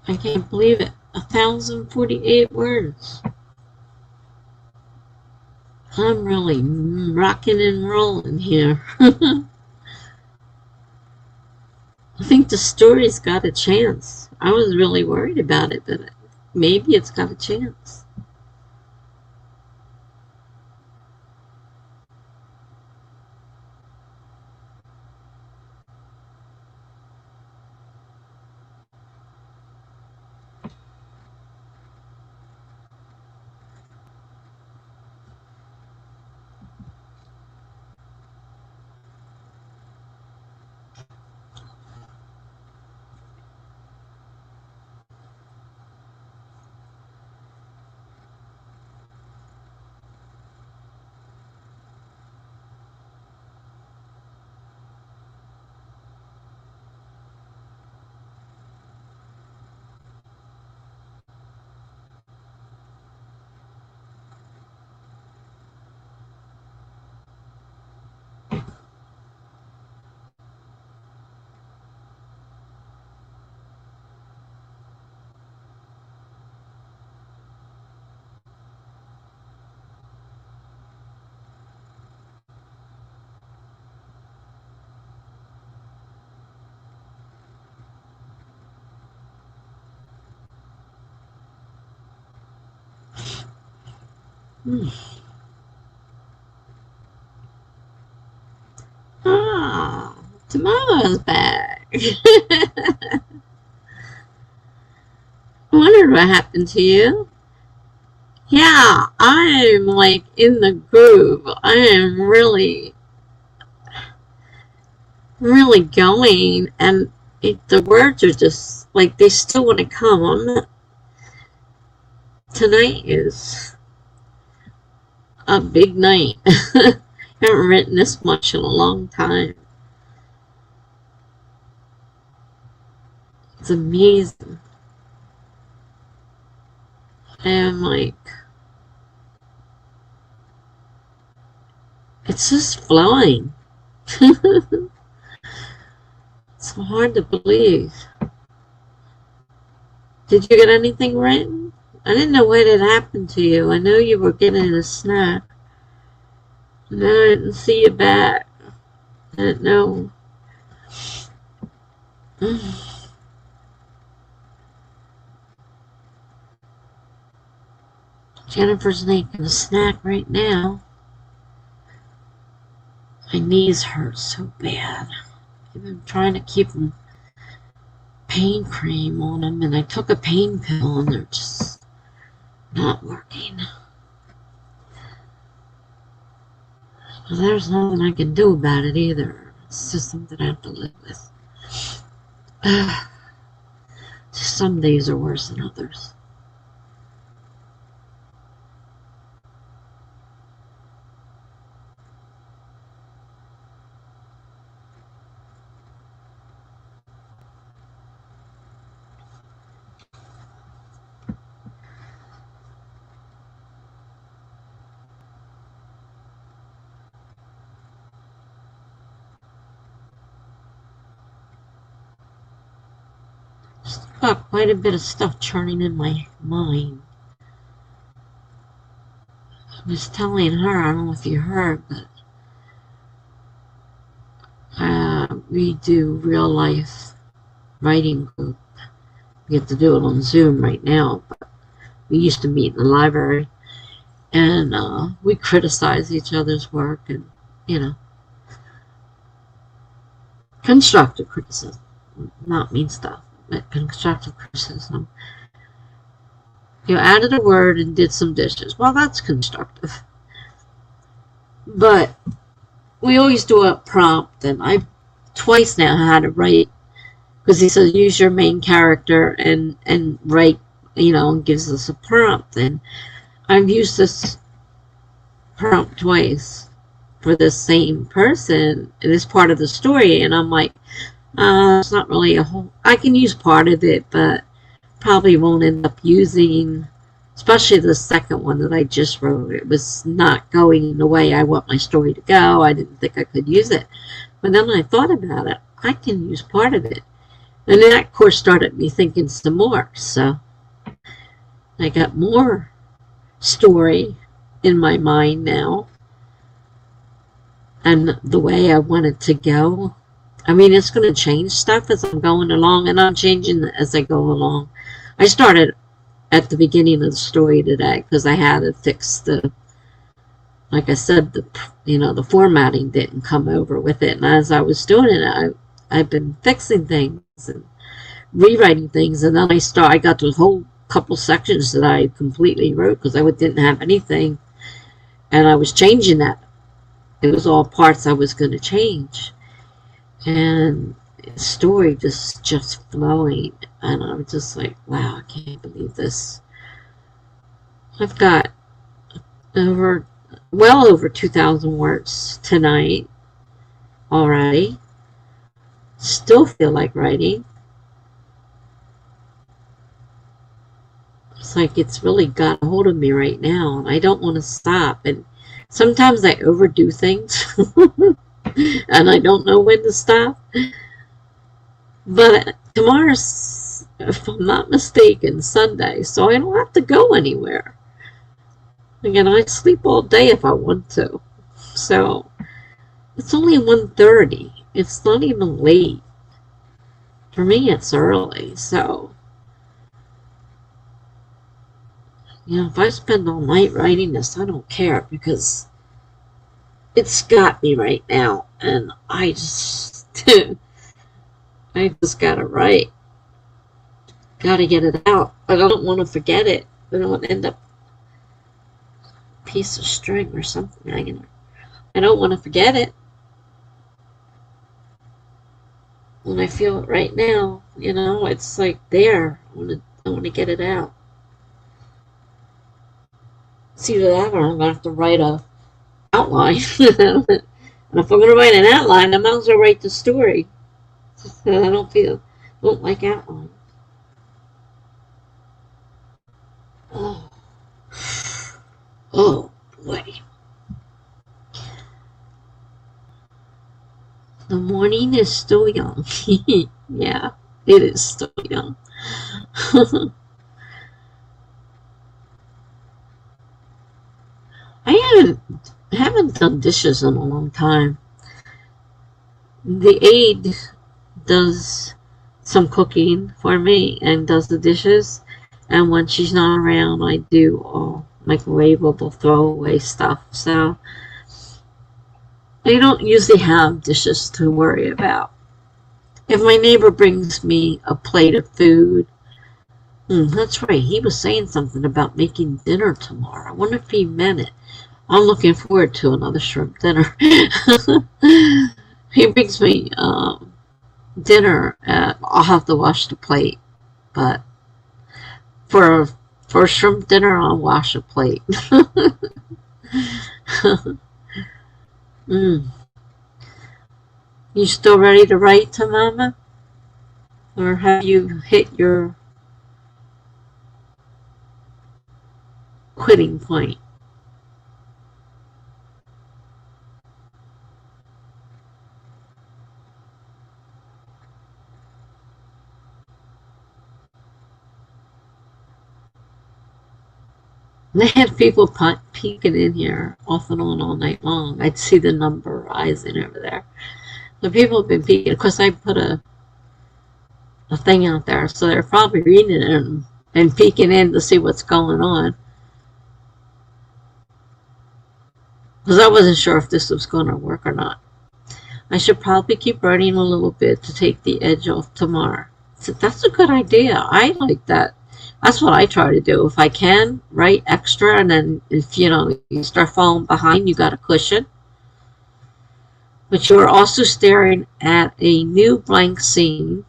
I can't believe it. 1,048 words. I'm really rocking and rolling here. I think the story's got a chance. I was really worried about it, but maybe it's got a chance. Ah, tomorrow's back. I wondered what happened to you. Yeah, I'm like in the groove. I am really, really going, and the words are just like they still want to come. Tonight is a big night. I haven't written this much in a long time. It's amazing. And like, it's just flowing. It's hard to believe. Did you get anything written? I didn't know what had happened to you. I know you were getting a snack. And then I didn't see you back. I didn't know. Jennifer's making a snack right now. My knees hurt so bad. I've been trying to keep them pain cream on them, and I took a pain pill, and they're just not working. Well, there's nothing I can do about it either. It's just something I have to live with. Some days are worse than others. Got quite a bit of stuff churning in my mind. I was telling her, I don't know if you heard, but we do real life writing group. We get to do it on Zoom right now, but we used to meet in the library, and we criticize each other's work, and constructive criticism, not mean stuff, but constructive criticism. You added a word and did some dishes. Well, that's constructive. But we always do a prompt, and I twice now had to write, because he says use your main character and write, and gives us a prompt. And I've used this prompt twice for the same person in this part of the story, and I'm like, it's not really a whole. I can use part of it, but probably won't end up using, especially the second one that I just wrote. It was not going the way I want my story to go. I didn't think I could use it. But then I thought about it. I can use part of it. And then that course started me thinking some more. So I got more story in my mind now and the way I want it to go. I mean, it's going to change stuff as I'm going along, and I'm changing as I go along. I started at the beginning of the story today because I had to fix the, like I said, the formatting didn't come over with it. And as I was doing it, I've been fixing things and rewriting things, and then I got to a whole couple sections that I completely wrote because I didn't have anything, and I was changing that. It was all parts I was going to change, and the story just flowing, and I'm just like, wow, I can't believe this. I've got well over 2,000 words tonight already. Still feel like writing. It's like it's really got a hold of me right now, and I don't want to stop. And sometimes I overdo things, and I don't know when to stop. But tomorrow's, if I'm not mistaken, Sunday, so I don't have to go anywhere. Again, I sleep all day if I want to. So it's only 1:30. It's not even late. For me, it's early, so if I spend all night writing this, I don't care because it's got me right now, and I just gotta write. Gotta get it out, but I don't want to forget it. I don't want to end up a piece of string or something hanging there. I don't want to forget it. When I feel it right now, it's like there. I want to get it out. It's either that or I'm gonna have to write a outline. And if I'm gonna write an outline, I might as well write the story. I don't like outlines. Oh boy. The morning is still young. Yeah, it is still young. I haven't done dishes in a long time. The aide does some cooking for me and does the dishes, and when she's not around, I do all microwavable throwaway stuff. So I don't usually have dishes to worry about. If my neighbor brings me a plate of food, that's right, he was saying something about making dinner tomorrow. I wonder if he meant it. I'm looking forward to another shrimp dinner. He brings me dinner. I'll have to wash the plate, but for shrimp dinner, I'll wash a plate. You still ready to write to Mama? Or have you hit your quitting point? They had people peeking in here off and on all night long. I'd see the number rising over there. The people have been peeking. Of course, I put a thing out there, so they're probably reading it and peeking in to see what's going on. Because I wasn't sure if this was going to work or not. I should probably keep writing a little bit to take the edge off tomorrow. So that's a good idea. I like that. That's what I try to do. If I can, write extra, and then if you start falling behind, you got a cushion. But you're also staring at a new blank scene,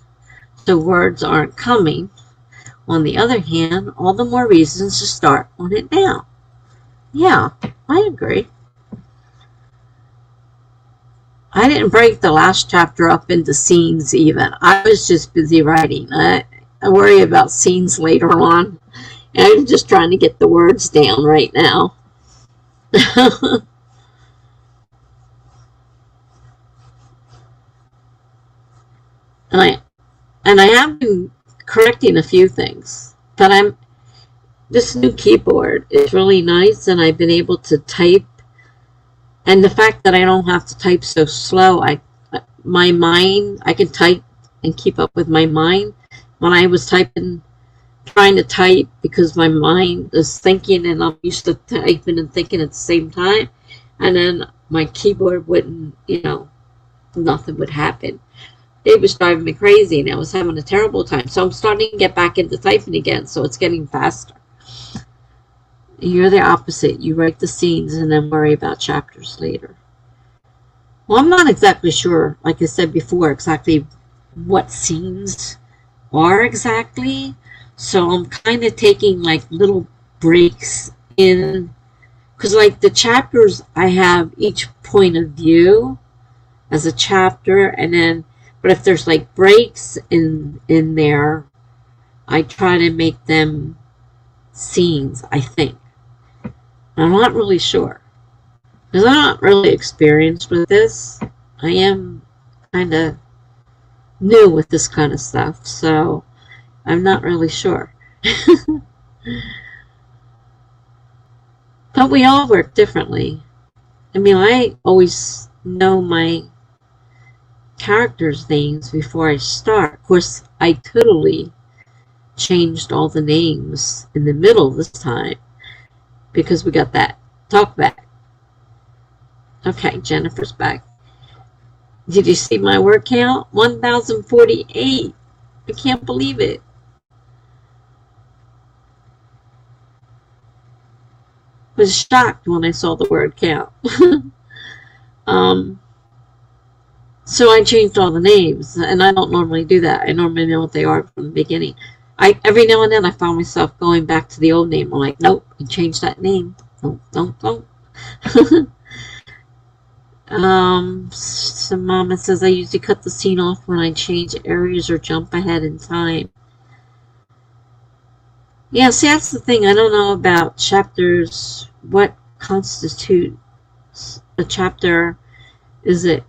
so words aren't coming. On the other hand, all the more reasons to start on it now. Yeah, I agree. I didn't break the last chapter up into scenes even. I was just busy writing. I worry about scenes later on. I'm just trying to get the words down right now. And And I have been correcting a few things, but this new keyboard is really nice, and I've been able to type, and the fact that I don't have to type so slow, my mind, I can type and keep up with my mind. When I was trying to type, because my mind is thinking and I'm used to typing and thinking at the same time, and then my keyboard wouldn't, nothing would happen. It was driving me crazy, and I was having a terrible time. So I'm starting to get back into typing again, so it's getting faster. You're the opposite. You write the scenes and then worry about chapters later. Well, I'm not exactly sure, like I said before, exactly what scenes are exactly. So I'm kind of taking like little breaks in, because like the chapters, I have each point of view as a chapter, and then, but if there's like breaks in there, I try to make them scenes, I think. I'm not really sure, because I'm not really experienced with this. I am kind of new with this kind of stuff, so I'm not really sure. But we all work differently. I mean, I always know my characters' names before I start. Of course, I totally changed all the names in the middle this time, because we got that talk back. Okay, Jennifer's back. Did you see my word count? 1,048. I can't believe it. I was shocked when I saw the word count. So I changed all the names, and I don't normally do that. I normally know what they are from the beginning. Every now and then I found myself going back to the old name. I'm like, nope, you changed that name. Don't. So Mama says I usually cut the scene off when I change areas or jump ahead in time. Yeah, see, that's the thing. I don't know about chapters. What constitutes a chapter? Is it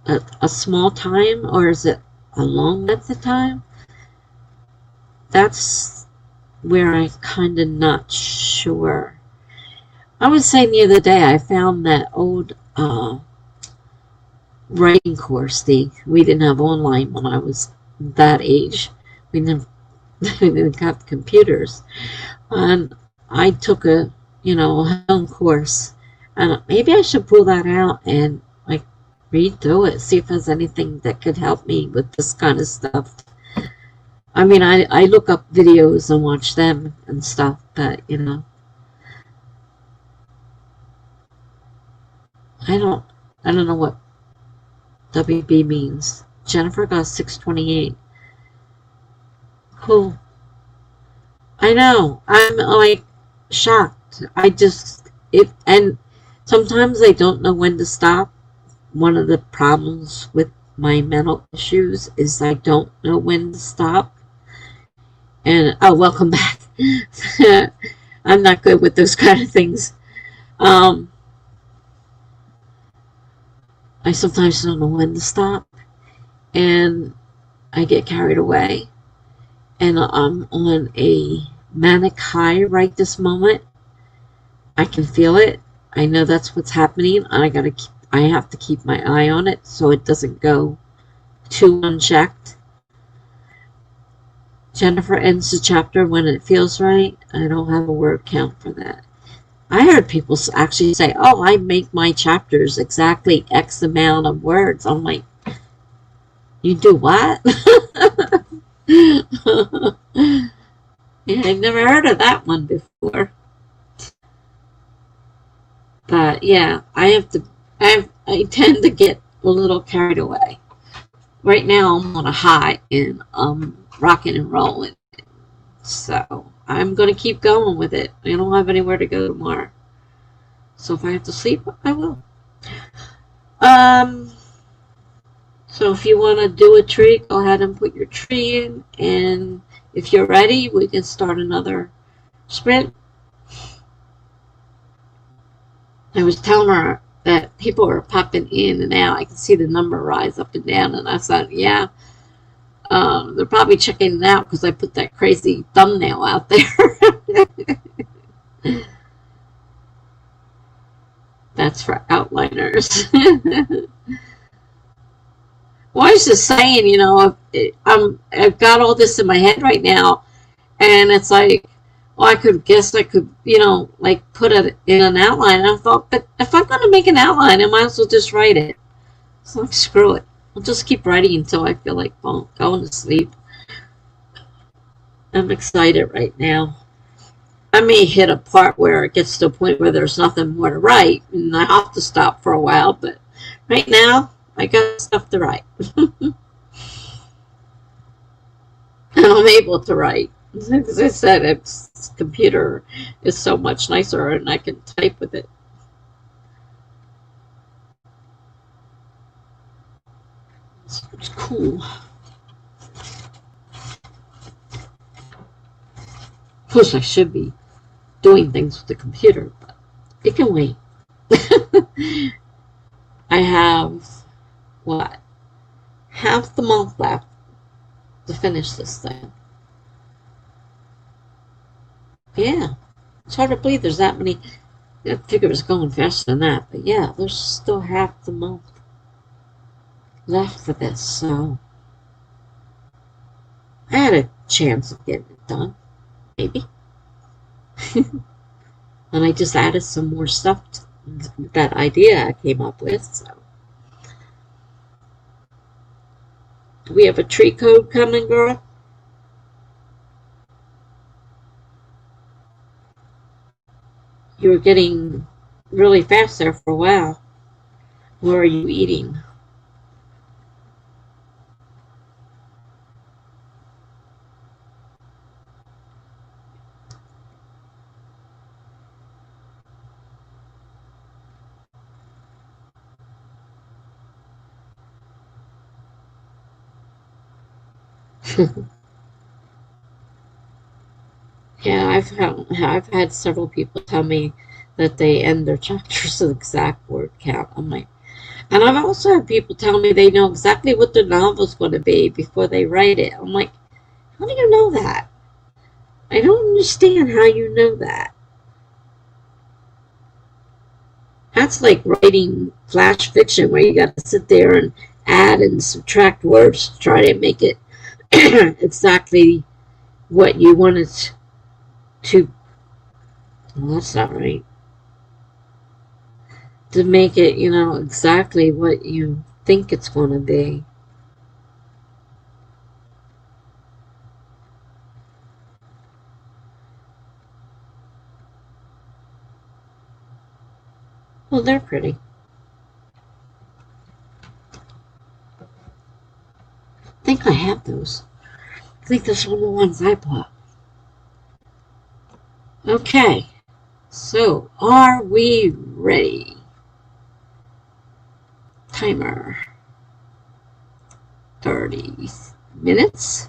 a small time, or is it a long length of time? That's where I'm kind of not sure. I was saying the other day, I found that old writing course thing. We didn't have online when I was that age. We didn't have computers. And I took a home course. And maybe I should pull that out and like read through it, see if there's anything that could help me with this kind of stuff. I mean, I look up videos and watch them and stuff, but I don't know what WB means. Jennifer got 628. Cool. I know. I'm like shocked. And sometimes I don't know when to stop. One of the problems with my mental issues is I don't know when to stop. And welcome back. I'm not good with those kind of things. I sometimes don't know when to stop, and I get carried away, and I'm on a manic high right this moment. I can feel it. I know that's what's happening, and I have to keep my eye on it so it doesn't go too unchecked. Jennifer ends the chapter when it feels right. I don't have a word count for that. I heard people actually say, oh, I make my chapters exactly X amount of words. I'm like, you do what? Yeah, I've never heard of that one before. But yeah, I tend to get a little carried away. Right now I'm on a high and rocking and rolling. So I'm going to keep going with it. I don't have anywhere to go tomorrow. So if I have to sleep, I will. So if you want to do a tree, go ahead and put your tree in. And if you're ready, we can start another sprint. I was telling her that people are popping in and out. I can see the number rise up and down. And I thought, yeah, They're probably checking it out because I put that crazy thumbnail out there. That's for outliners. Well, I was just saying, I've got all this in my head right now, and it's like, well, I could, like put it in an outline. And I thought, but if I'm going to make an outline, I might as well just write it. So like, screw it. I'll just keep writing until I feel like going to sleep. I'm excited right now. I may hit a part where it gets to a point where there's nothing more to write, and I have to stop for a while, but right now, I got stuff to write. And I'm able to write. As I said, this computer is so much nicer, and I can type with it. It's cool. Of course, I should be doing things with the computer, but it can wait. I have, what, half the month left to finish this thing. Yeah, it's hard to believe there's that many. I figure it's going faster than that, but yeah, there's still half the month left for this, so I had a chance of getting it done, maybe. And I just added some more stuff to that idea I came up with, so. Do we have a tree code coming, girl? You were getting really fast there for a while. What are you eating? Yeah, I've had several people tell me that they end their chapters with exact word count. I'm like, and I've also had people tell me they know exactly what their novel's going to be before they write it. I'm like, how do you know that? I don't understand how you know that. That's like writing flash fiction where you got to sit there and add and subtract words to try to make it exactly what you want it to. Well, that's not right. To make it, exactly what you think it's going to be. Well, they're pretty. I think I have those. I think that's one of the ones I bought. Okay, so are we ready? Timer. 30 minutes.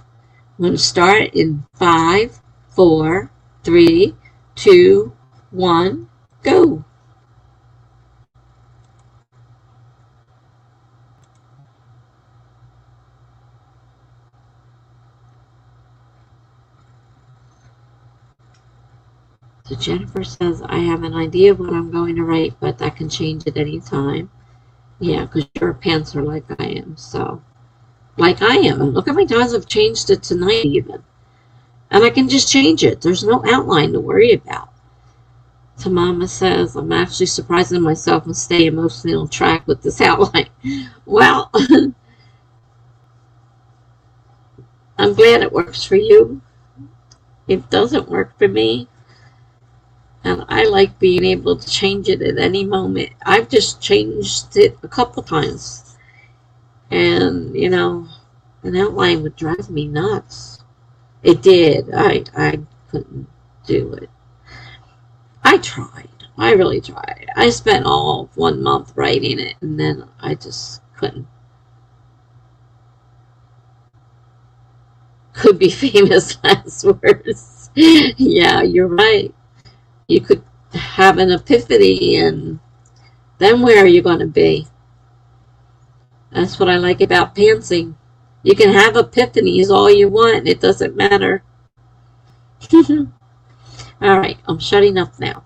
I'm going to start in 5, 4, 3, 2, 1, go. So Jennifer says, I have an idea of what I'm going to write, but that can change at any time. Yeah, because your pants are like I am, so. Like I am. Look how many times I've changed it tonight even. And I can just change it. There's no outline to worry about. So Mama says, I'm actually surprising myself and stay emotionally on track with this outline. Well, I'm glad it works for you. It doesn't work for me. And I like being able to change it at any moment. I've just changed it a couple times. And, an outline would drive me nuts. It did. I couldn't do it. I tried. I really tried. I spent all of 1 month writing it, and then I just couldn't. Could be famous last words. Yeah, you're right. You could have an epiphany, and then where are you going to be? That's what I like about pantsing. You can have epiphanies all you want. It doesn't matter. All right, I'm shutting up now.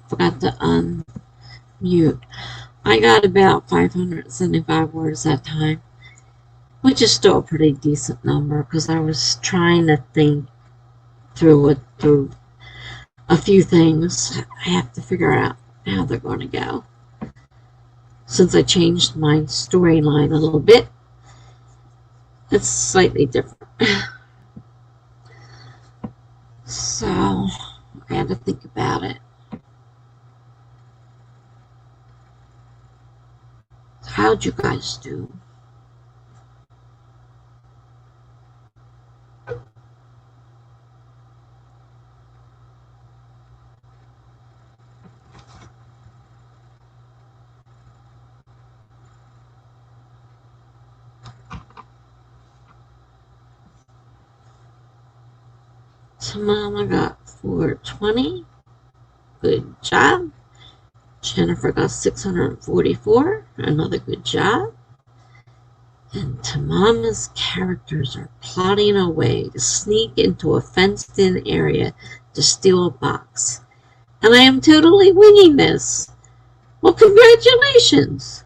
forgot to unmute. I got about 575 words that time, which is still a pretty decent number because I was trying to think through a few things. I have to figure out how they're going to go. Since I changed my storyline a little bit, it's slightly different. So I had to think about it. How'd you guys do? So Mama got 420. Good job. Jennifer got 644. Another good job. And Tamama's characters are plotting a way to sneak into a fenced-in area to steal a box. And I am totally winging this. Well, congratulations.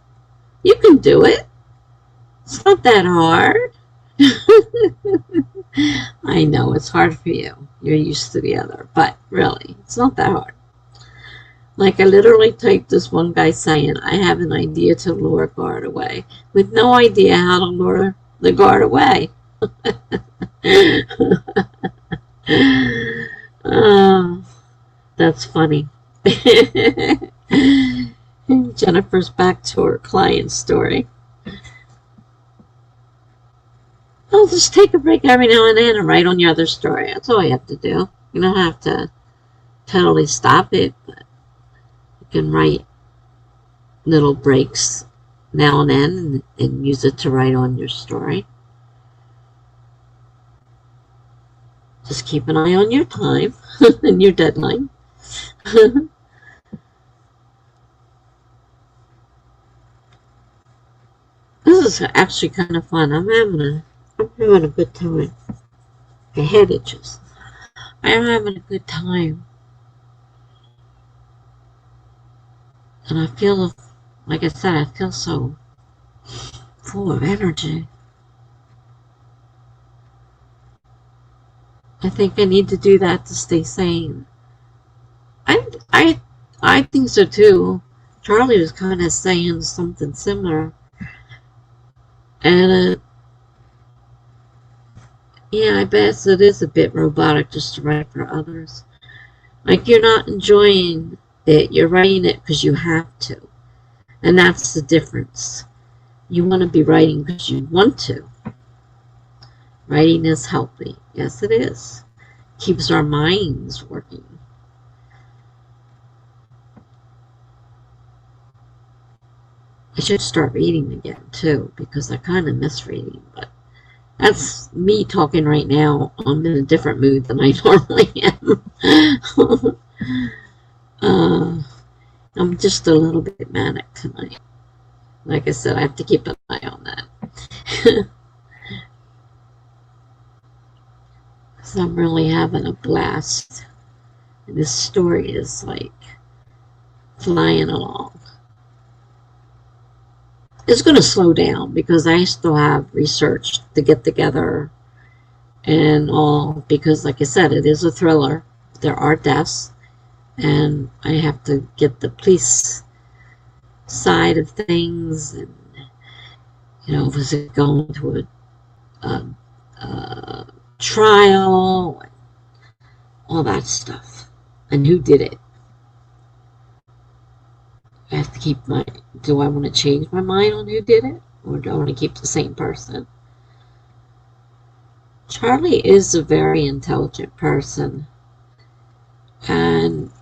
You can do it. It's not that hard. I know it's hard for you. You're used to the other, but really, it's not that hard. Like I literally typed this one guy saying, I have an idea to lure a guard away, with no idea how to lure the guard away. Oh, that's funny. Jennifer's back to her client story. I'll just take a break every now and then and write on your other story. That's all you have to do. You don't have to totally stop it, but you can write little breaks now and then and use it to write on your story. Just keep an eye on your time and your deadline. This is actually kind of fun. I'm having a good time. My head itches. I'm having a good time. And I feel, like I said, I feel so full of energy. I think I need to do that to stay sane. I think so too. Charlie was kind of saying something similar. And yeah, I bet it is a bit robotic just to write for others. Like you're not enjoying it, you're writing it because you have to. And that's the difference. You want to be writing because you want to. Writing is healthy. Yes, it is. Keeps our minds working. I should start reading again too, because I kind of miss reading, but that's me talking right now. I'm in a different mood than I normally am. I'm just a little bit manic tonight. Like I said, I have to keep an eye on that. Because I'm really having a blast. And this story is like flying along. It's going to slow down because I still have research to get together and all, because like I said, it is a thriller. There are deaths, and I have to get the police side of things, and was it going to a trial, all that stuff, and who did it. I have to keep do I want to change my mind on who did it, or do I want to keep the same person? Charlie is a very intelligent person, and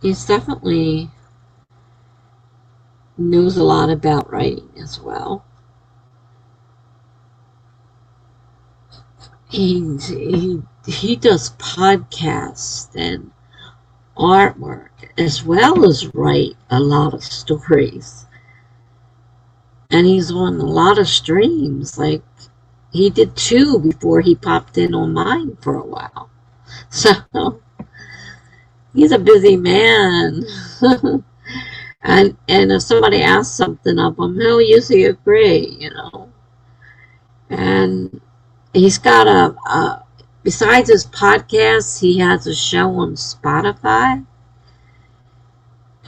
he's definitely knows a lot about writing as well. He does podcasts and artwork as well as write a lot of stories, and he's on a lot of streams. Like he did 2 before he popped in on mine for a while. So he's a busy man. And if somebody asks something of him, he'll usually agree, And he's got besides his podcast, he has a show on Spotify.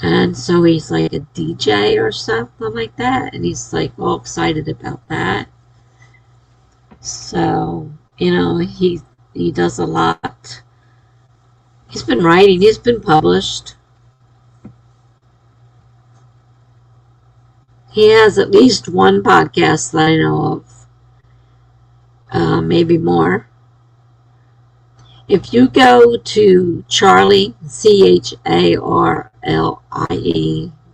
And so he's like a DJ or something like that. And he's like all excited about that. So, he does a lot. He's been writing, he's been published. He has at least one podcast that I know of, maybe more. If you go to Charlie, Charlie,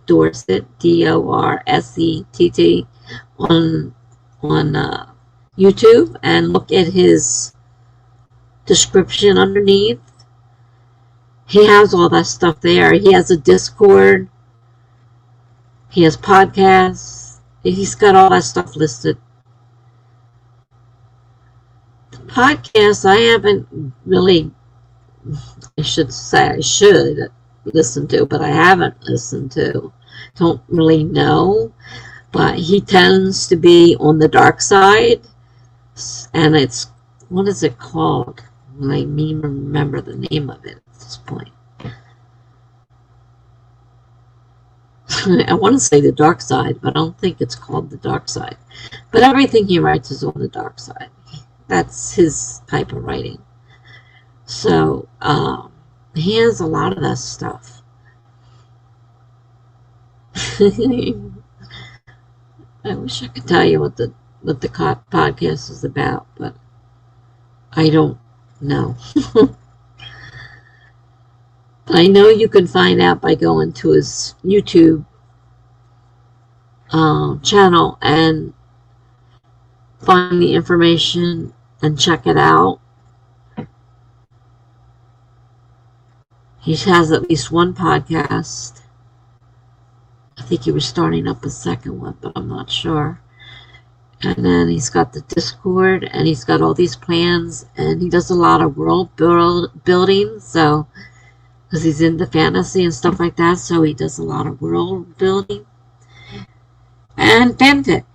Dorsett, Dorsett, on YouTube and look at his description underneath, he has all that stuff there. He has a Discord. He has podcasts. He's got all that stuff listed. The podcast I haven't really, I should say I should listen to, but I haven't listened to. Don't really know. But he tends to be on the dark side. And it's, what is it called? I mean, remember the name of it at this point. I want to say the dark side, but I don't think it's called the dark side. But everything he writes is on the dark side. That's his type of writing. So he has a lot of that stuff. I wish I could tell you what the podcast is about, but I don't know. But I know you can find out by going to his YouTube channel and find the information and check it out. He has at least one podcast. I think he was starting up a second one, but I'm not sure. And then he's got the Discord, and he's got all these plans, and he does a lot of world building, so because he's into fantasy and stuff like that, so he does a lot of world building. And fanfic.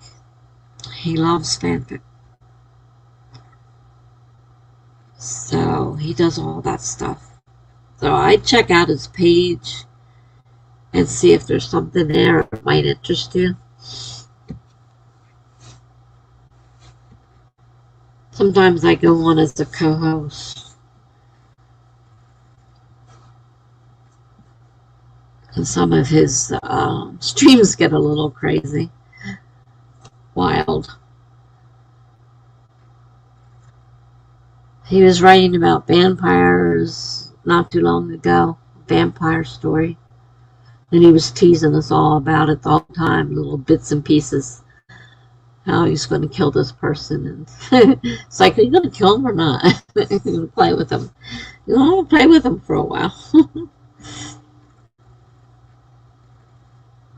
He loves fanfic. So he does all that stuff. So I'd check out his page and see if there's something there that might interest you. Sometimes I go on as a co-host. And some of his streams get a little crazy. Wild. He was writing about vampires not too long ago. Vampire story. And he was teasing us all about it all the time. Little bits and pieces. How he's going to kill this person. And it's like, are you going to kill him or not? You're going to play with him. You know, play with him for a while.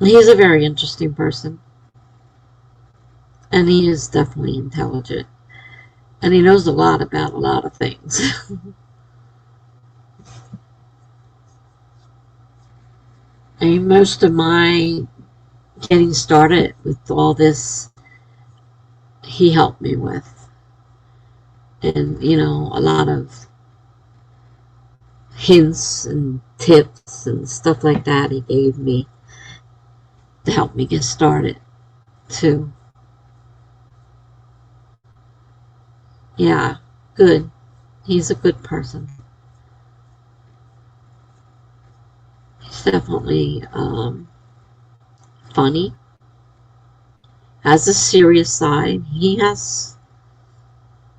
He's a very interesting person. And he is definitely intelligent. And he knows a lot about a lot of things. And most of my getting started with all this, he helped me with. And, a lot of hints and tips and stuff like that he gave me to help me get started, too. Yeah, good. He's a good person. He's definitely funny. Has a serious side. He has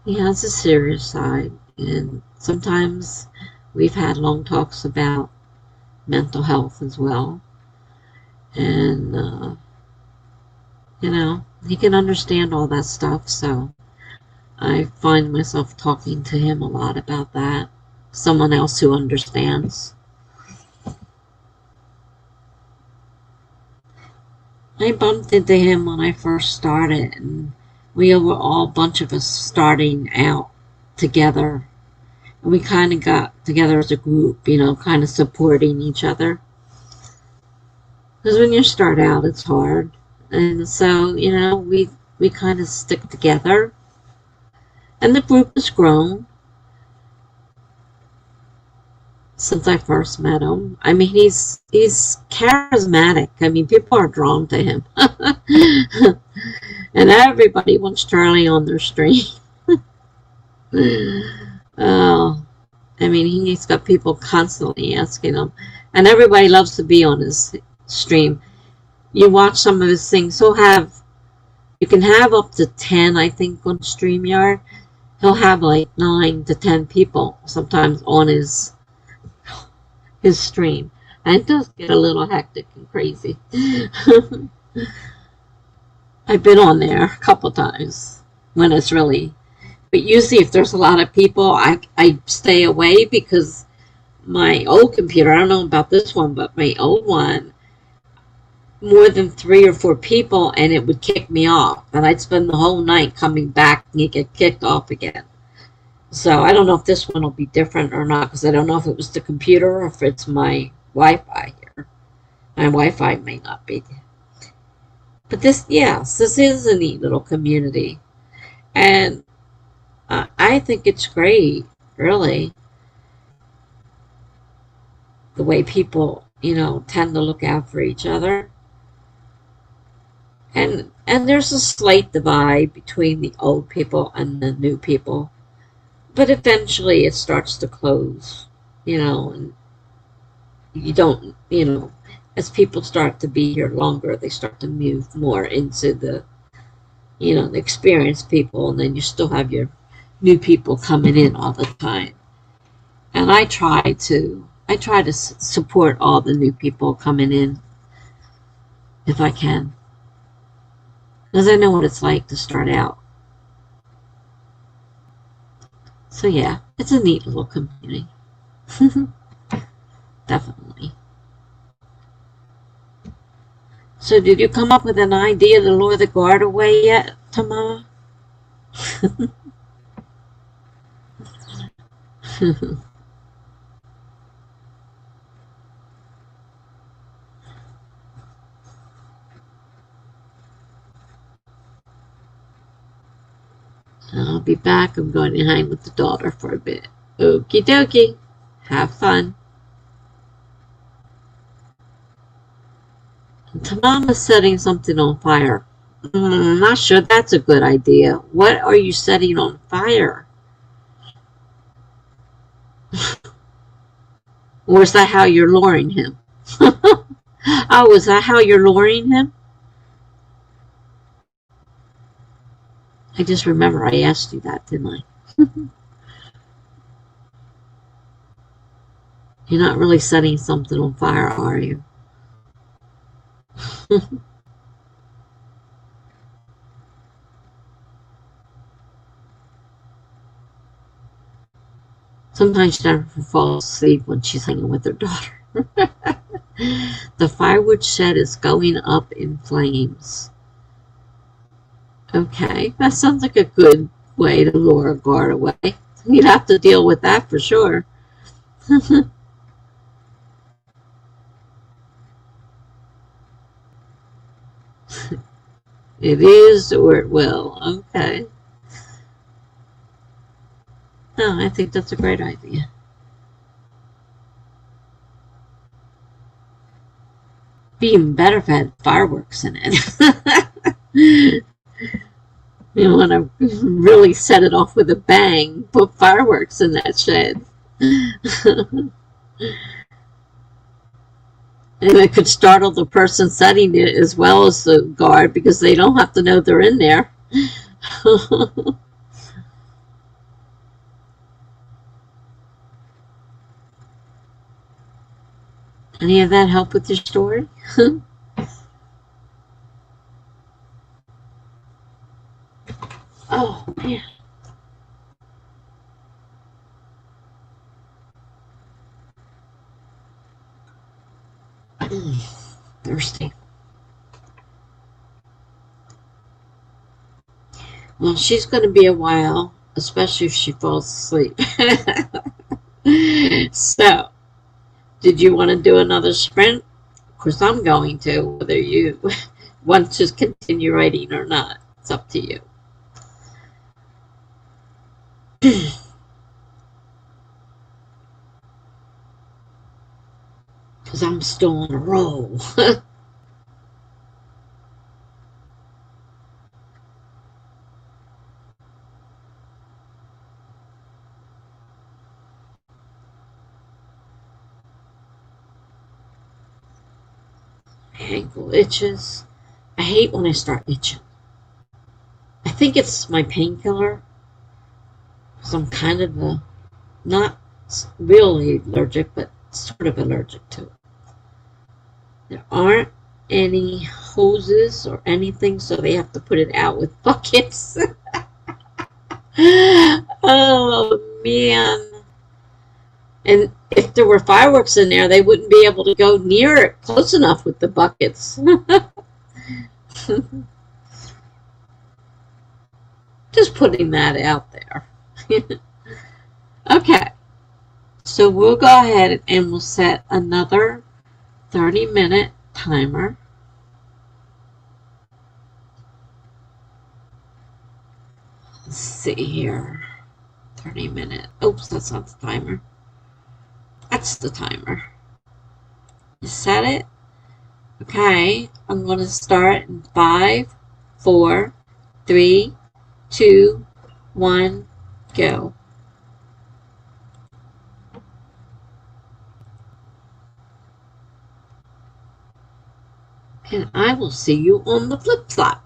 a serious side. And sometimes we've had long talks about mental health as well. And, he can understand all that stuff, so I find myself talking to him a lot about that. Someone else who understands. I bumped into him when I first started, and we were all a bunch of us starting out together. we kind of got together as a group, you know, kind of supporting each other. Because when you start out, it's hard. And so, you know, we kind of stick together. And the group has grown since I first met him. I mean, he's charismatic. I mean, people are drawn to him. And everybody wants Charlie on their stream. Oh, I mean, he's got people constantly asking him. And everybody loves to be on his stream. You watch some of his things. You can have up to 10, I think, on StreamYard. He'll have like 9 to 10 people sometimes on his stream. And it does get a little hectic and crazy. I've been on there a couple times when it's really, but usually if there's a lot of people, I stay away because my old computer, I don't know about this one, but my old one, more than 3 or 4 people and it would kick me off, and I'd spend the whole night coming back and get kicked off again. So I don't know if this one will be different or not, because I don't know if it was the computer or if it's my Wi-Fi here. My Wi-Fi may not be. But this is a neat little community. And I think it's great, really, the way people, you know, tend to look out for each other. And there's a slight divide between the old people and the new people. But eventually it starts to close, you know, and you don't, you know, as people start to be here longer, they start to move more into the, you know, the experienced people, and then you still have your new people coming in all the time. And I try to support all the new people coming in if I can, because I know what it's like to start out. So yeah, it's a neat little community. Definitely. So did you come up with an idea to lure the guard away yet, Tamara? I'll be back. I'm going to hang with the daughter for a bit. Okie dokie. Have fun. Tamama's setting something on fire. I'm not sure that's a good idea. What are you setting on fire? Or is that how you're luring him? Oh, is that how you're luring him? I just remember I asked you that, didn't I? You're not really setting something on fire, are you? Sometimes Jennifer falls asleep when she's hanging with her daughter. The firewood shed is going up in flames. Okay, that sounds like a good way to lure a guard away. You'd have to deal with that for sure. It is or it will. Okay. No, I think that's a great idea. Be even better if it had fireworks in it. You want to really set it off with a bang, put fireworks in that shed. And it could startle the person setting it as well as the guard, because they don't have to know they're in there. Any of that help with your story? Oh, man. Thirsty. Well, she's going to be a while. especially if she falls asleep. So, did you want to do another sprint? Of course, I'm going to, whether you want to continue writing or not. It's up to you. Because I'm still on a roll. My ankle itches. I hate when I start itching. I think it's my painkiller. Because I'm kind of not really allergic, but sort of allergic to it. There aren't any hoses or anything, so they have to put it out with buckets. Oh, man. And if there were fireworks in there, they wouldn't be able to go near it close enough with the buckets. Just putting that out there. Okay, so we'll go ahead and we'll set another 30-minute timer. Let's see here. 30-minute. Oops, that's not the timer. That's the timer. You set it? Okay, I'm going to start in 5, 4, 3, 2, 1, go. And I will see you on the flip side.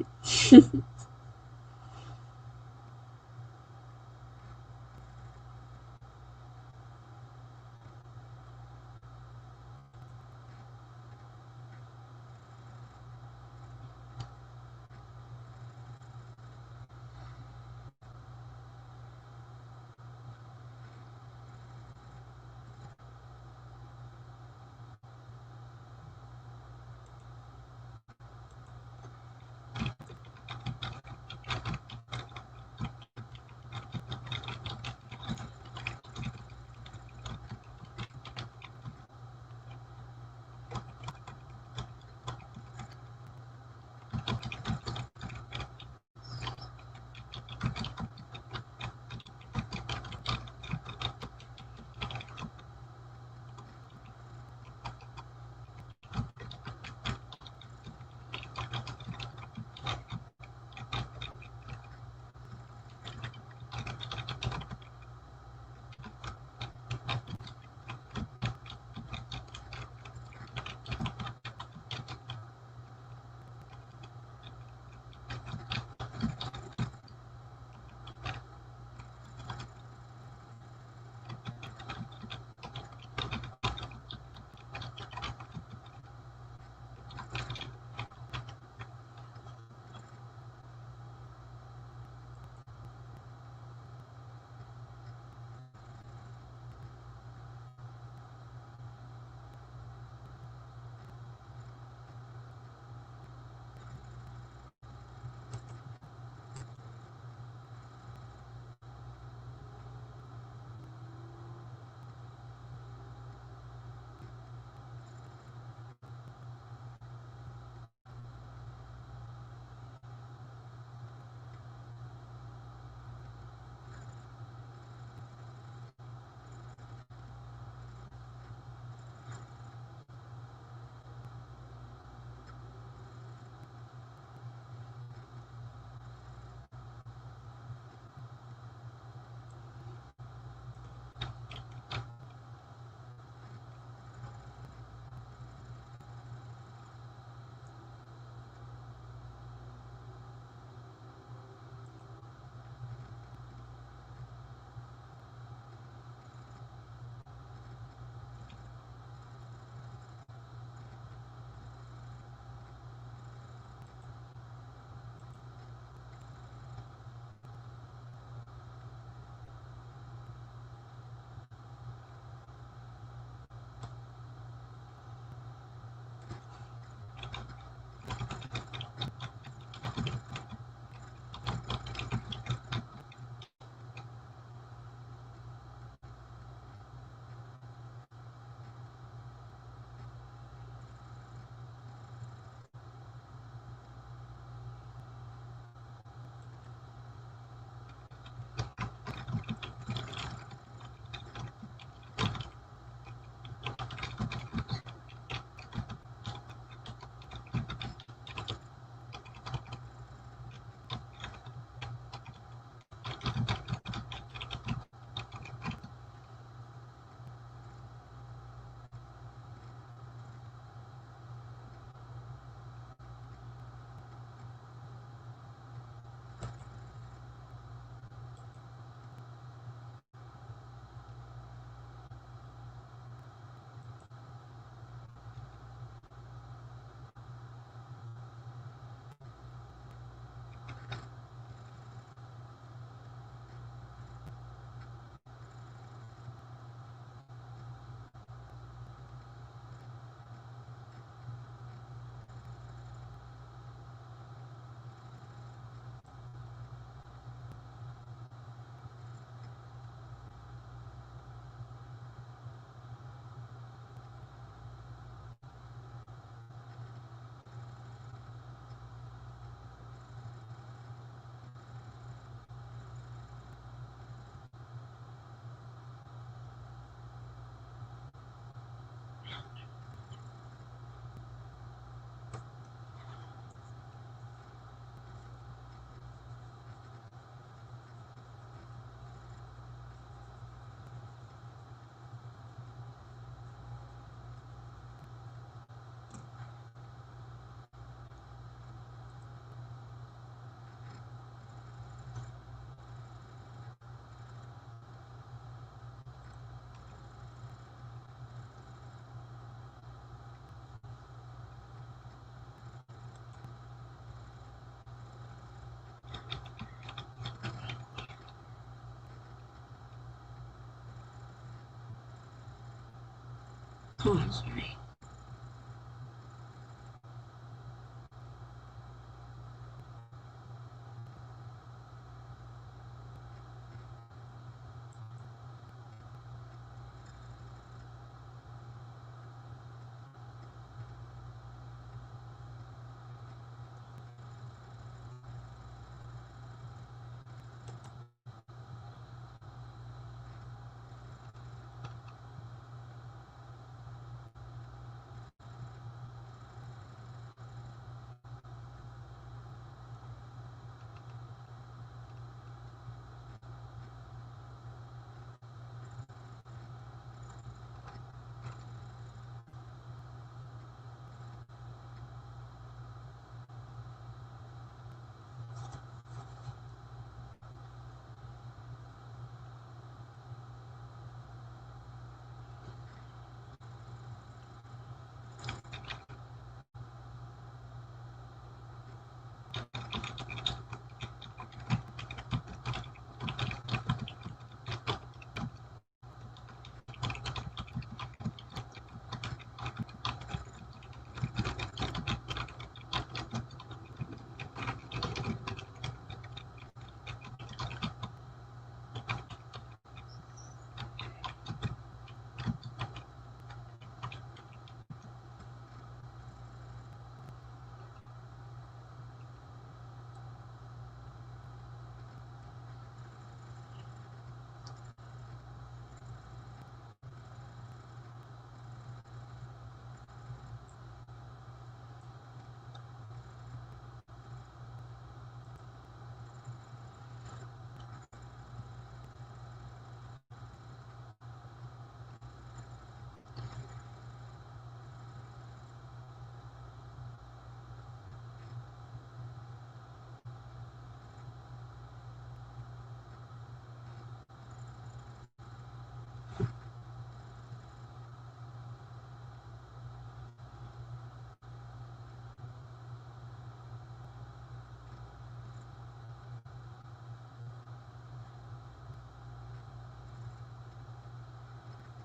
Oh, sorry.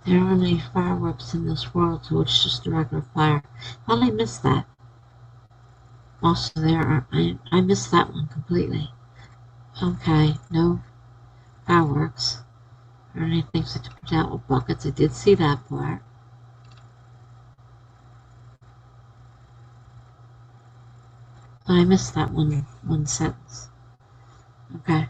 There aren't any fireworks in this world, so it's just a regular fire. How did I miss that? Also, I missed that one completely. Okay, no fireworks or anything to put out with buckets. I did see that part. But I missed that one sentence. Okay.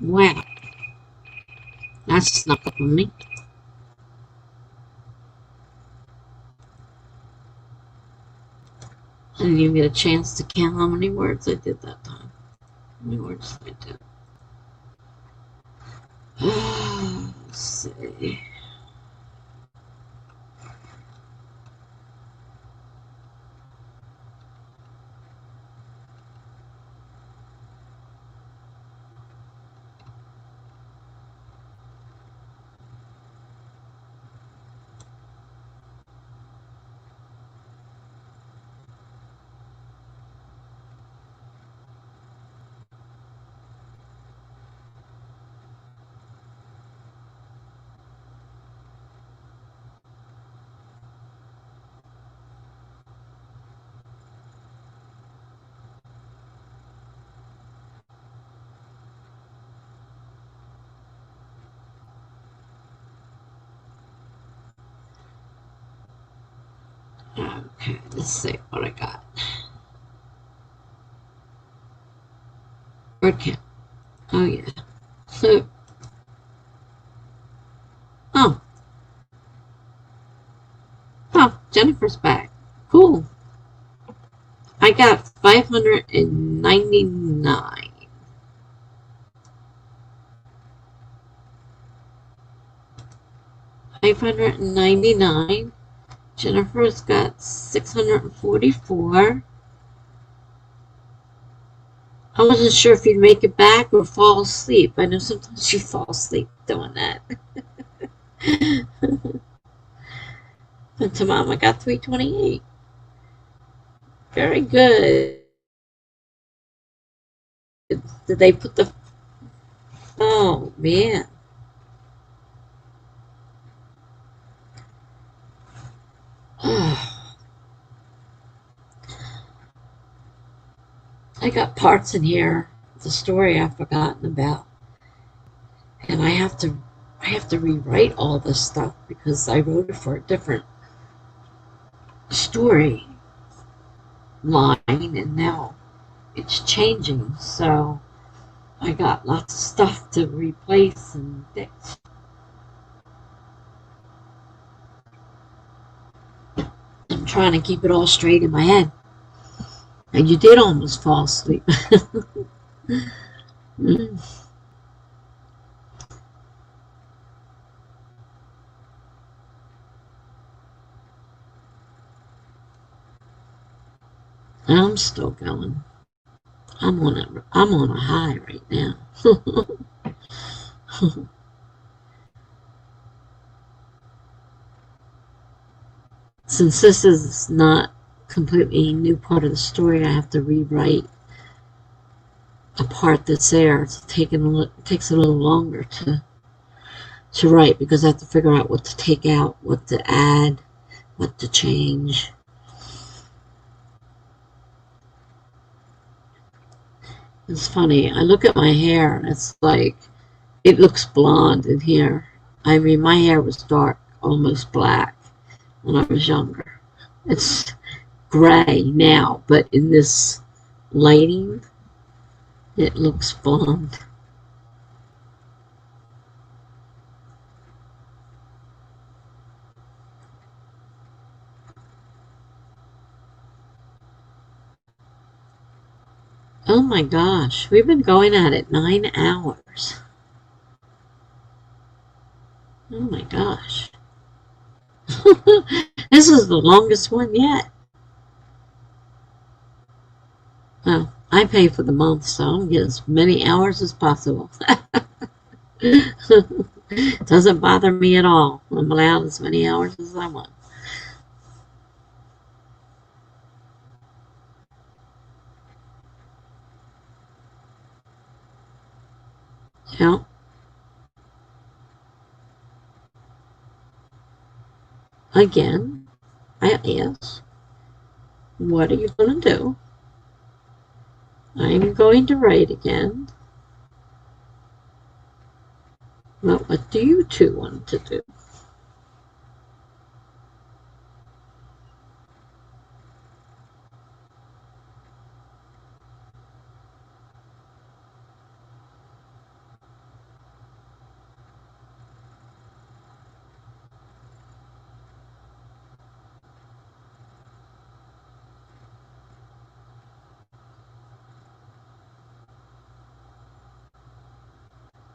Wow, that snuck up on me. I didn't even get a chance to count how many words I did that time. How many words did I do? Let's see. Okay, let's see what I got. Word count. Oh, yeah. So, oh, Jennifer's back. Cool. I got 599. 599. Jennifer's got 644. I wasn't sure if you'd make it back or fall asleep. I know sometimes you fall asleep doing that. And to Mom, I got 328. Very good. Did they put the... Oh, man. I got parts in here, the story I've forgotten about. And I have to rewrite all this stuff because I wrote it for a different story line and now it's changing. So I got lots of stuff to replace and fix. I'm trying to keep it all straight in my head. And you did almost fall asleep. I'm still going. I'm on a high right now. Since this is not completely new part of the story, I have to rewrite a part that's there. It takes a little longer to write because I have to figure out what to take out, what to add, what to change. It's funny. I look at my hair and it's like it looks blonde in here. I mean, my hair was dark, almost black when I was younger. It's gray now, but in this lighting, it looks blonde. Oh my gosh, we've been going at it 9 hours. Oh my gosh. This is the longest one yet. Well, I pay for the month, so I'm getting as many hours as possible. Doesn't bother me at all. I'm allowed as many hours as I want. Yeah. Again, I ask, what are you going to do? I'm going to write again. Well, what do you two want to do?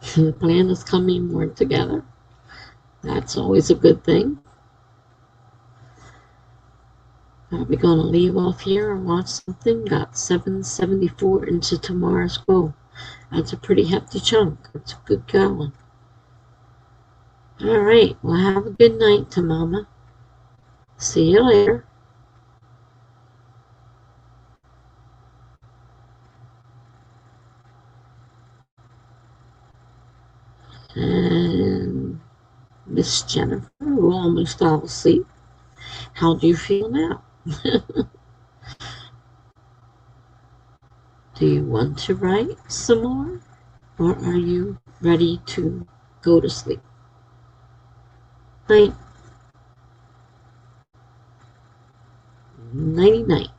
The plan is coming more together. That's always a good thing. We're going to leave off here and watch something. Got 774 into tomorrow's goal. That's a pretty hefty chunk. That's a good going. All right. Well, have a good night to Mama. See you later. And Miss Jennifer, who almost fell asleep, how do you feel now? Do you want to write some more? Or are you ready to go to sleep? Night. Nighty night.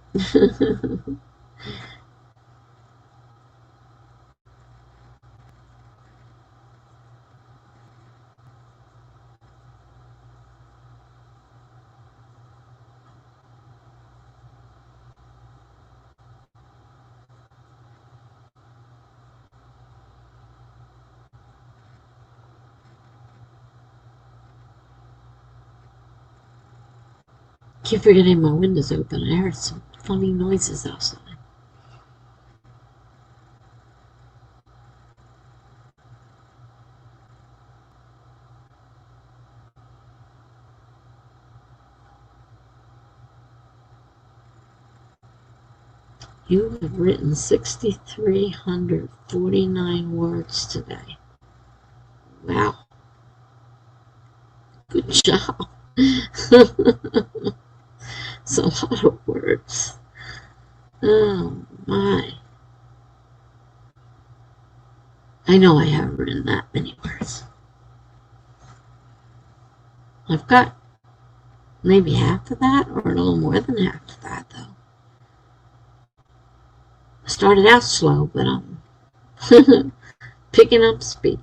Keep forgetting my window's open. I heard some funny noises outside. You have written 6,349 words today. Wow. Good job. It's a lot of words. Oh my. I know I haven't written that many words. I've got maybe half of that, or a little more than half of that, though. I started out slow, but I'm picking up speed.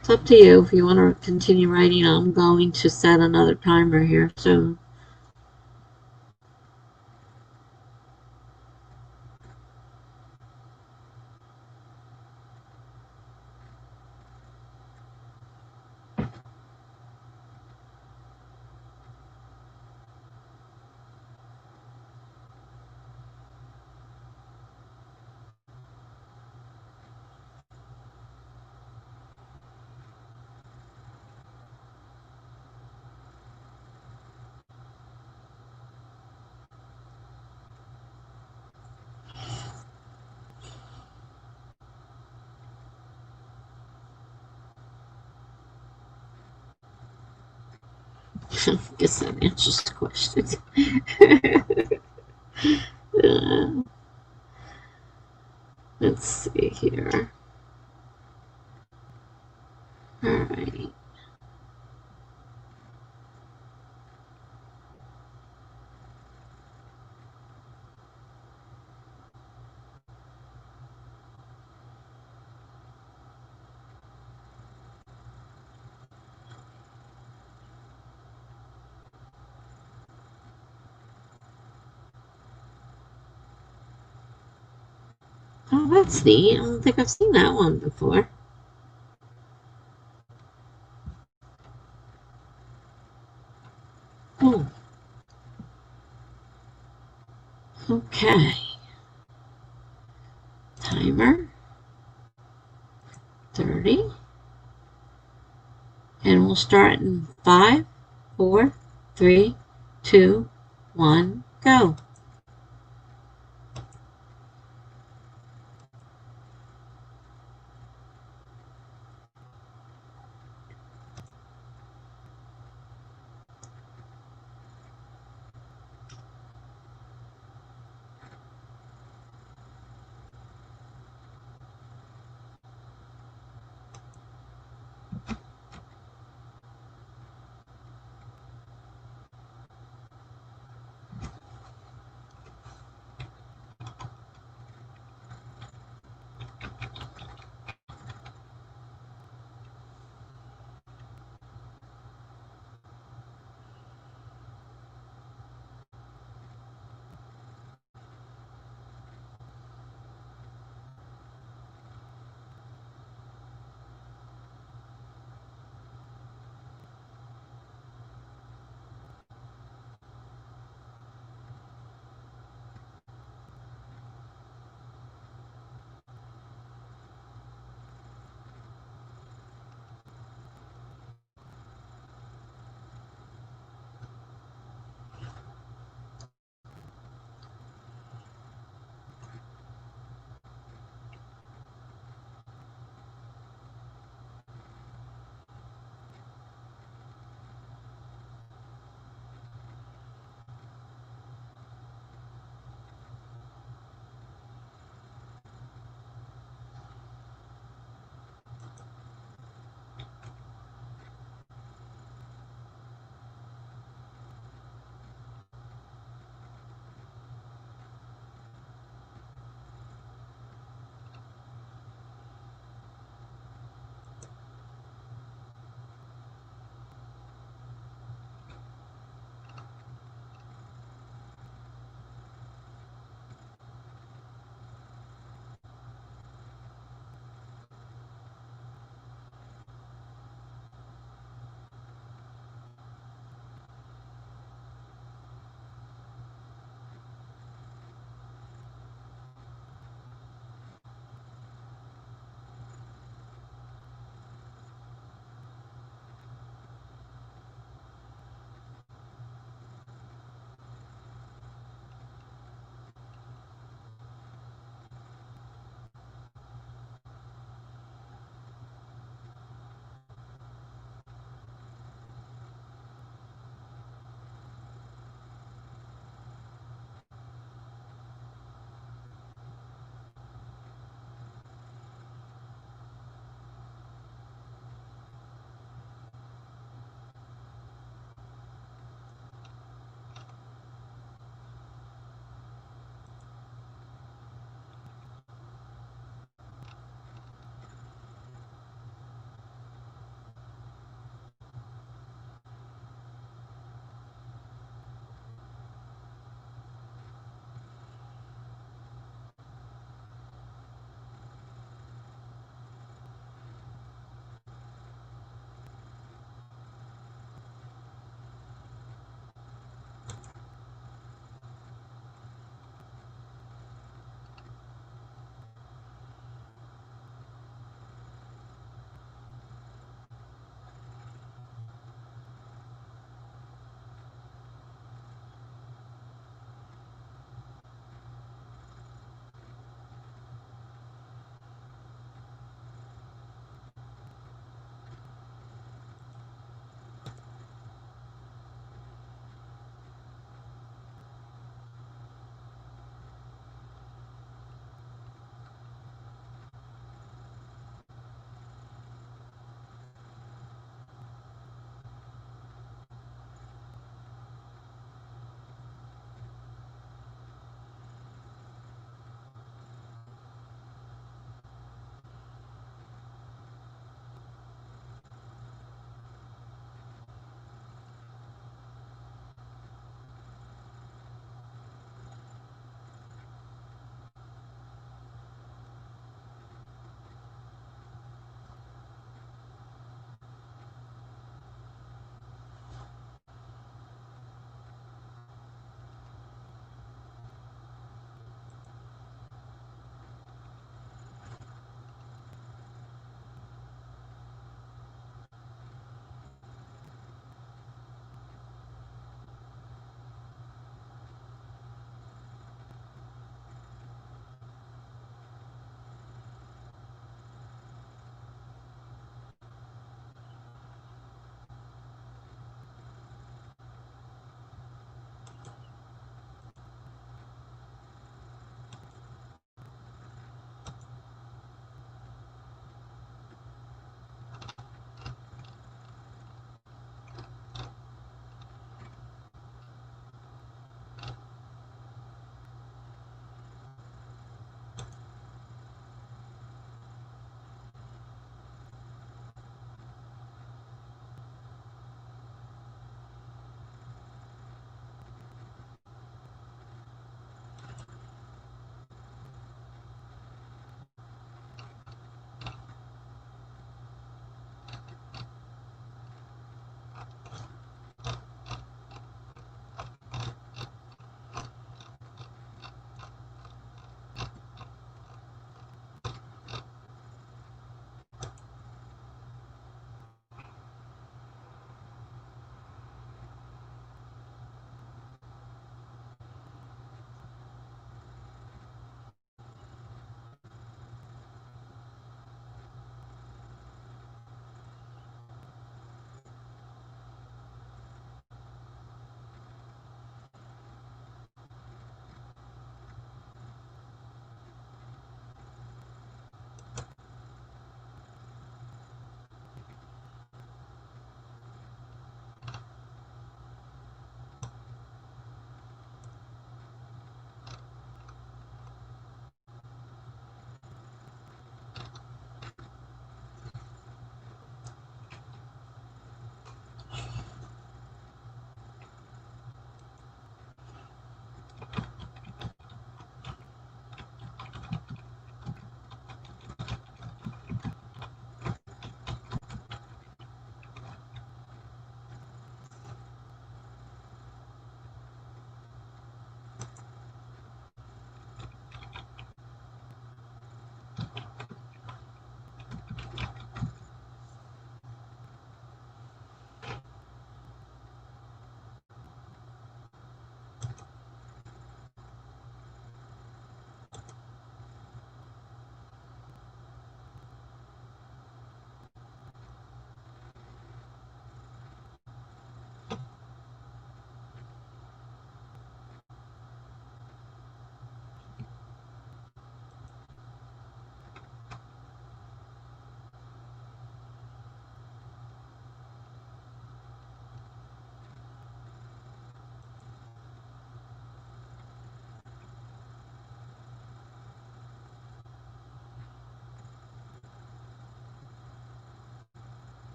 It's up to you if you want to continue writing. I'm going to set another timer here soon. I guess that answers the question. Let's see here. All right. Oh, that's neat. I don't think I've seen that one before. Oh. Okay. Timer. 30. And we'll start in 5, 4, 3, 2, 1, go.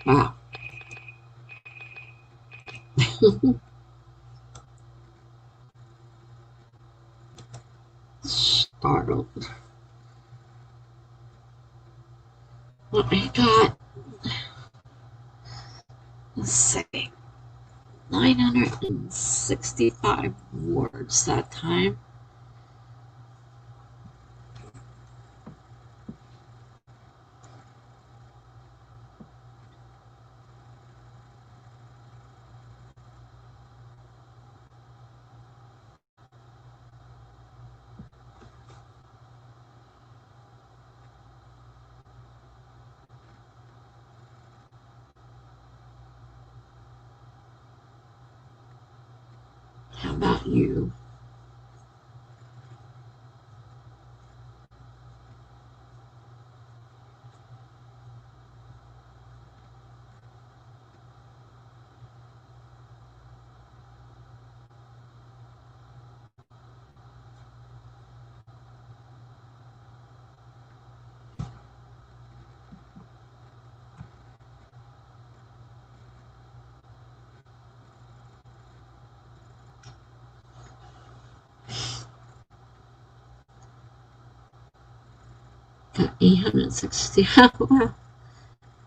Wow. Startled. Well, I got, let's see, 965 words that time. How about you? Got 860. Wow,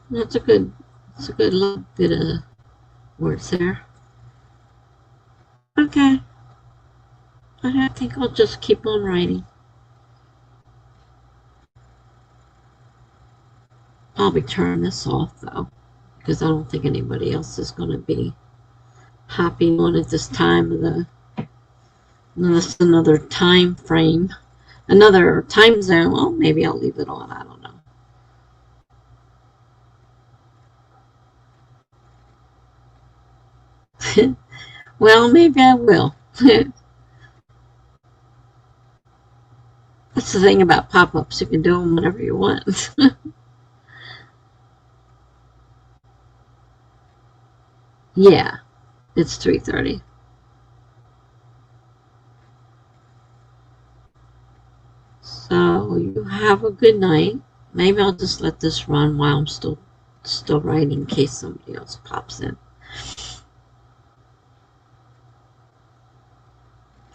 that's a good. That's a good little bit of words there. Okay, I think I'll just keep on writing. I'll be turning this off though, because I don't think anybody else is going to be hopping on at this time of the. This another time frame, another time zone. Well, maybe I'll leave it on. I don't know. Well, maybe I will. That's the thing about pop-ups. You can do them whenever you want. Yeah, it's 3:30. So you have a good night. Maybe I'll just let this run while I'm still writing in case somebody else pops in.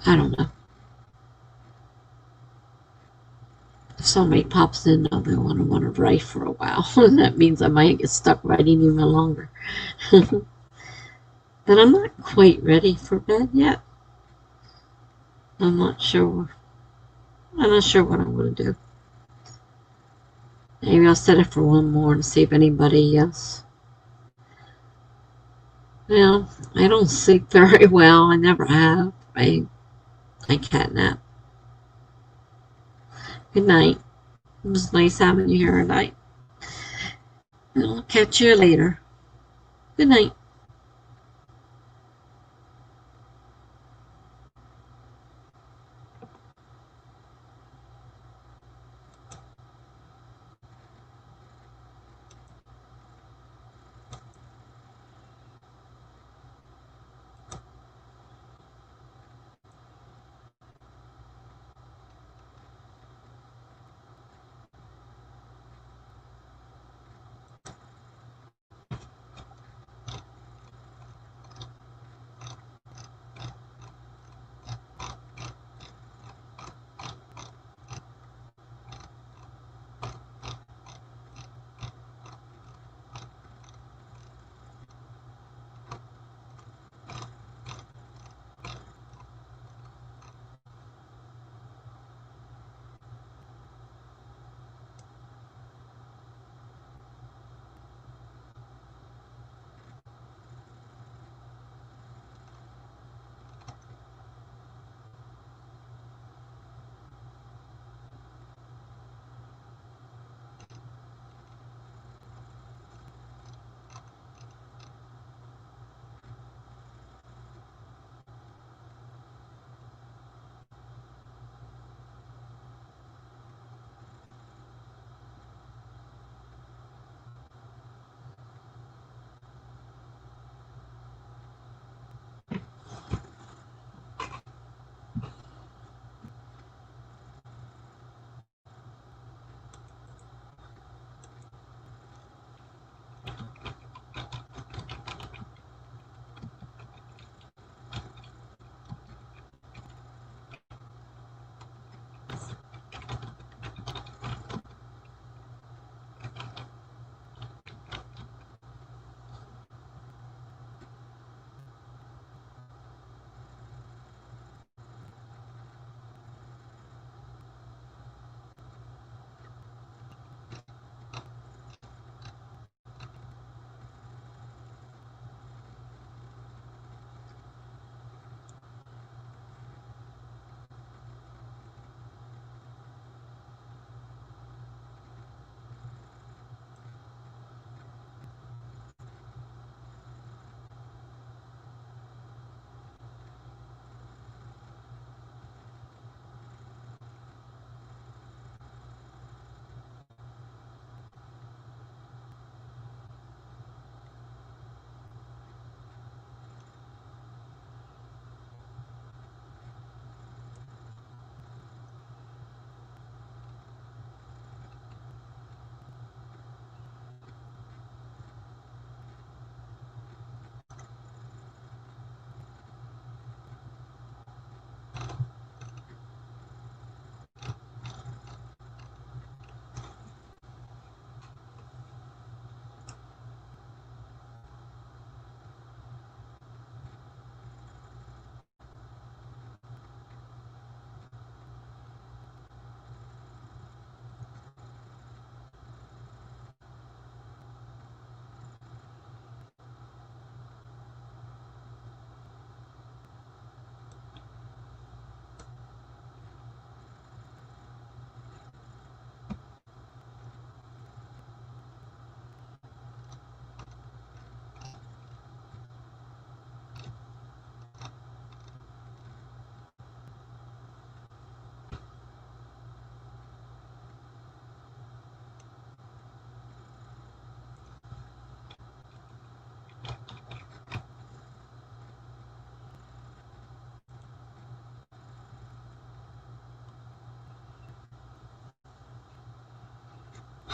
I don't know. If somebody pops in, they'll want to write for a while. That means I might get stuck writing even longer. But I'm not quite ready for bed yet. I'm not sure. I'm not sure what I'm going to do. Maybe I'll set it for one more and see if anybody else. Well, I don't sleep very well. I never have. I catnap. Good night. It was nice having you here tonight. I'll catch you later. Good night.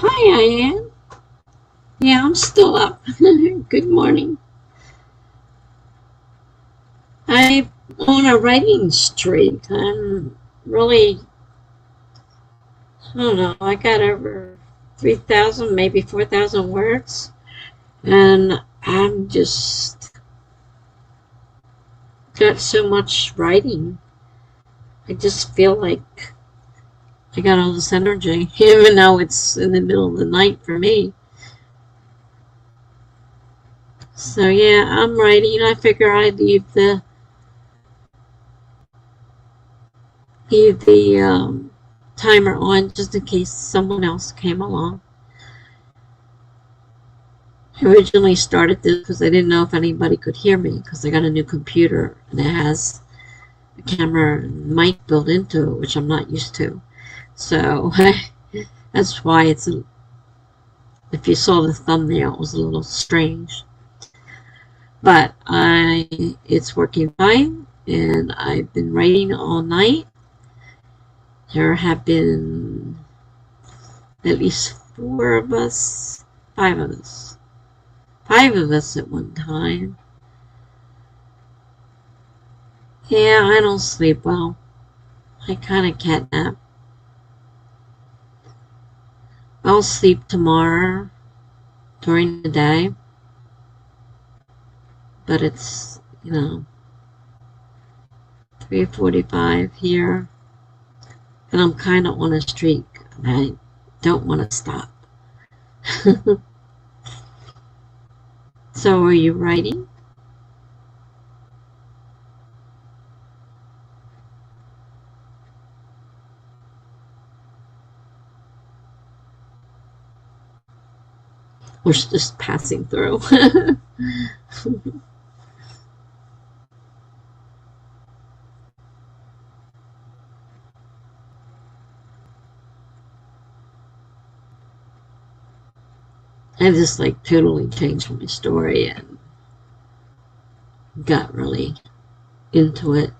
Hi, Ian. Yeah, I'm still up. Good morning. I'm on a writing streak. I'm really, I don't know, I got over 3,000, maybe 4,000 words. And I'm just got so much writing. I just feel like I got all this energy, even though it's in the middle of the night for me. So yeah, I'm writing. I figure I'd leave the timer on just in case someone else came along. I originally started this because I didn't know if anybody could hear me because I got a new computer and it has a camera and mic built into it, which I'm not used to. So that's why if you saw the thumbnail, it was a little strange. But it's working fine, and I've been writing all night. There have been at least five of us at one time. Yeah, I don't sleep well. I kind of catnap. I'll sleep tomorrow during the day, but it's 3:45 here, and I'm kind of on a streak. I don't want to stop. So, are you writing? Or just passing through? I just like totally changed my story and got really into it.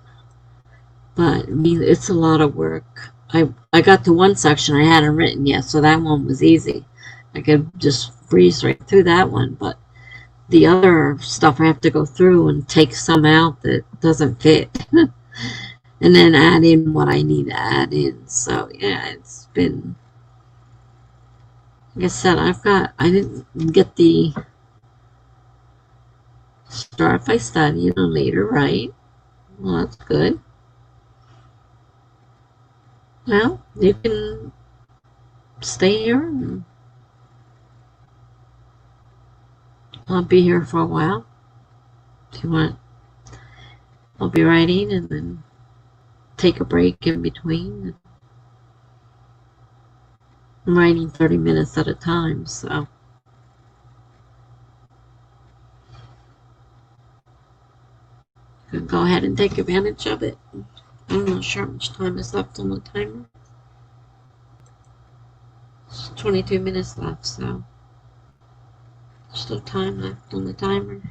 But I mean, it's a lot of work. I got to one section I hadn't written yet, so that one was easy. I could just breeze right through that one. But the other stuff I have to go through and take some out that doesn't fit, and then add in what I need to add in. So yeah, it's been. Like I said, I didn't get the start by studying and later write. Well, that's good. Well, you can stay here and I'll be here for a while. If you want, I'll be writing and then take a break in between. I'm writing 30 minutes at a time, so you can go ahead and take advantage of it. I'm not sure how much time is left on the timer. It's 22 minutes left, so still time left on the timer.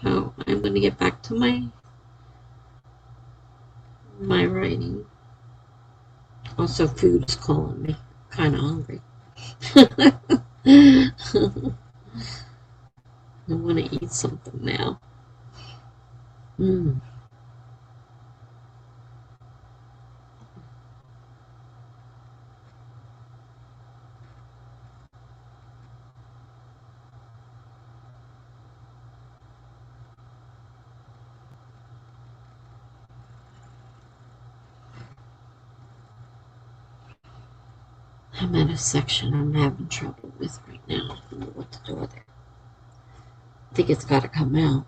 So I'm going to get back to my writing. Also, food is calling me. Kind of hungry. I want to eat something now. Mm. I'm at a section I'm having trouble with right now. I don't know what to do with it. I think it's got to come out.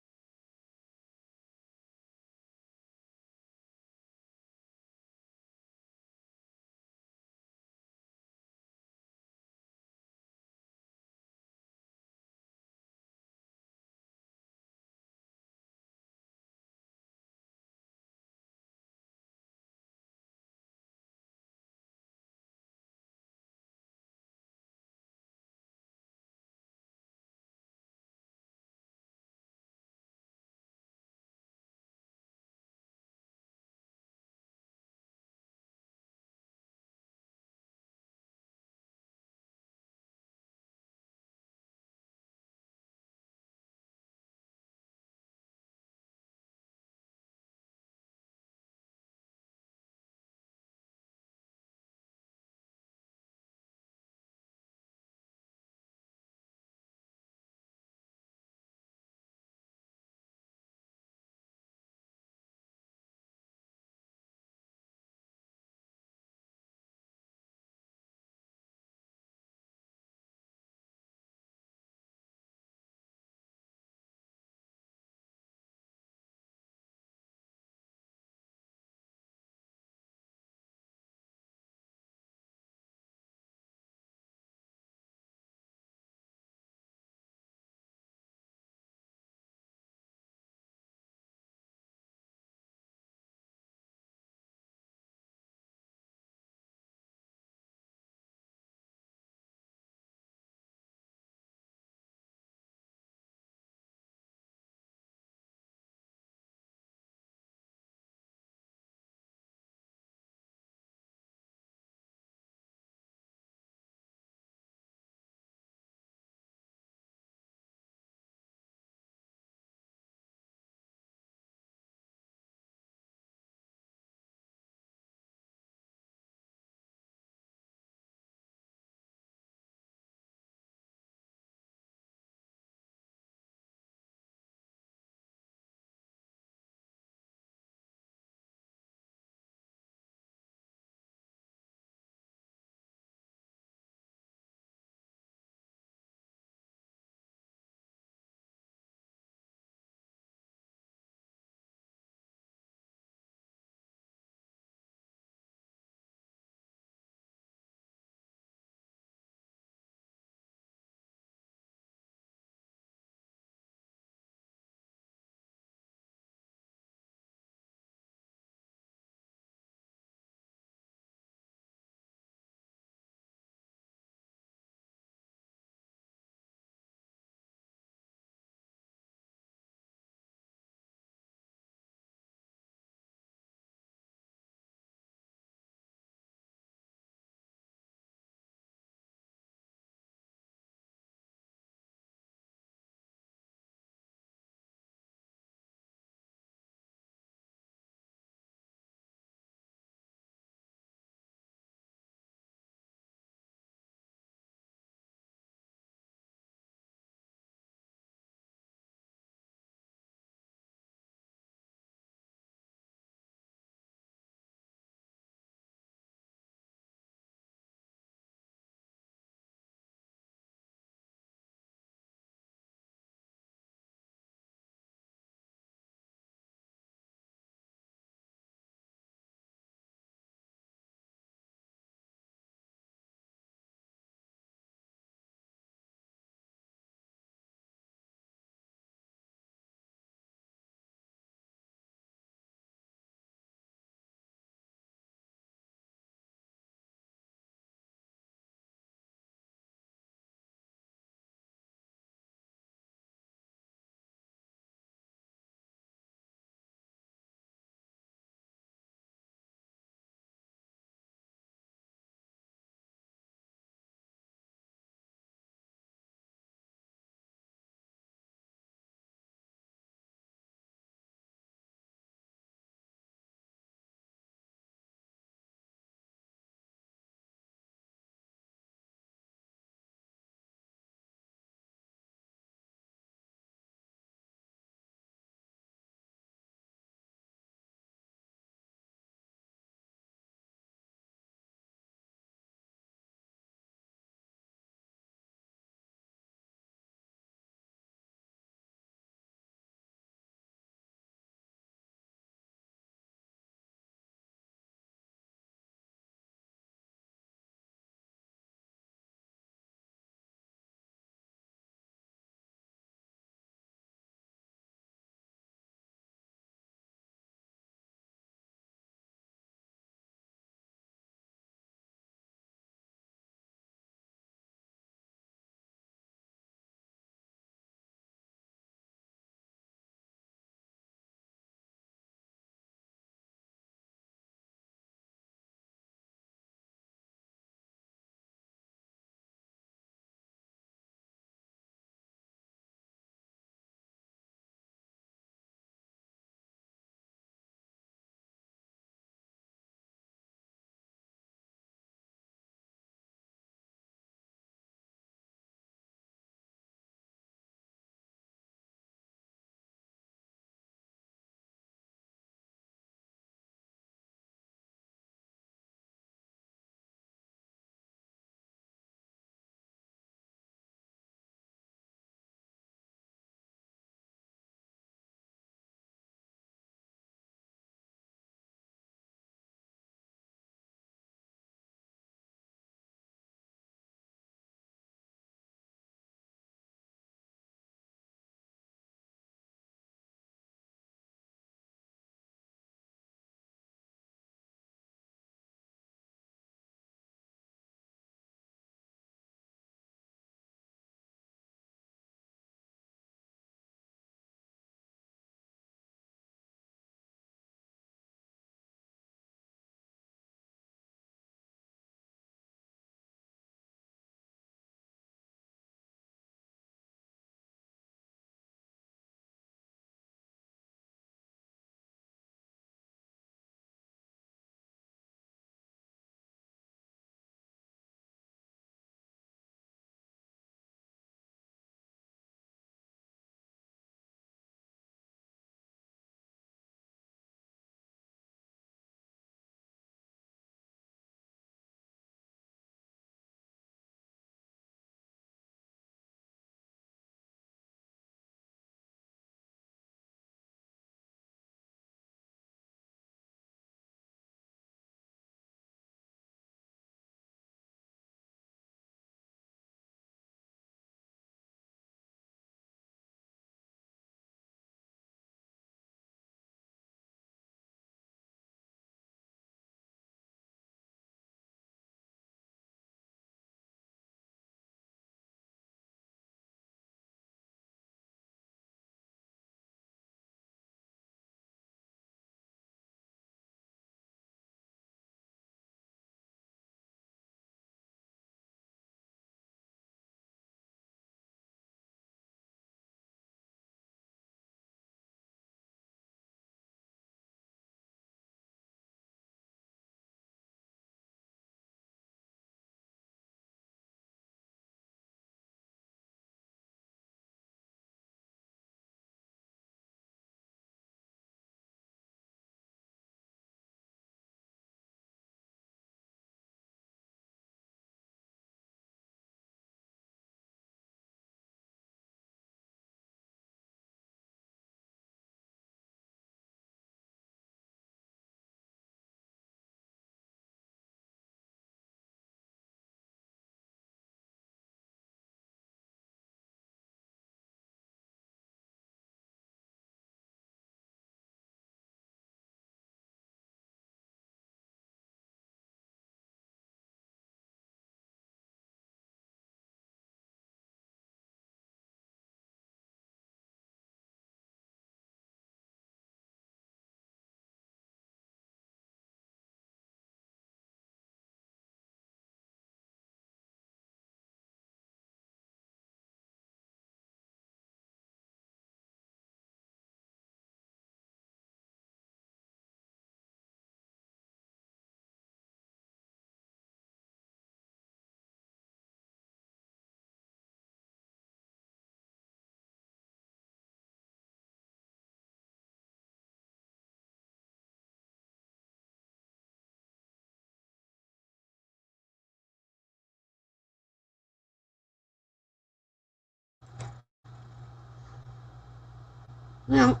Well,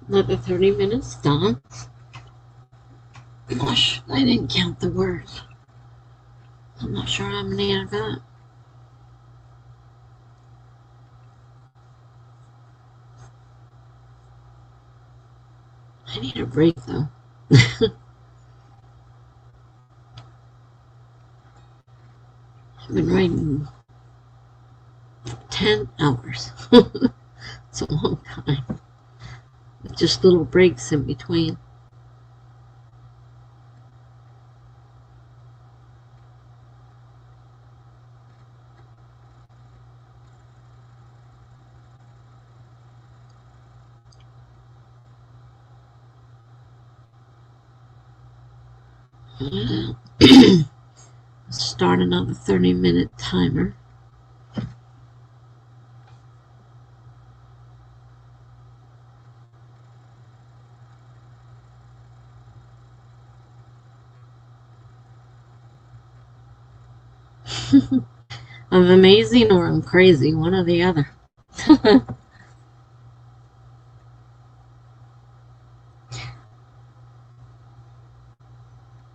another 30 minutes done. Gosh, I didn't count the words. I'm not sure how many I got. I need a break though. I've been writing 10 hours. It's a long time. Just little breaks in between. Start another 30-minute timer. I'm amazing or I'm crazy, one or the other.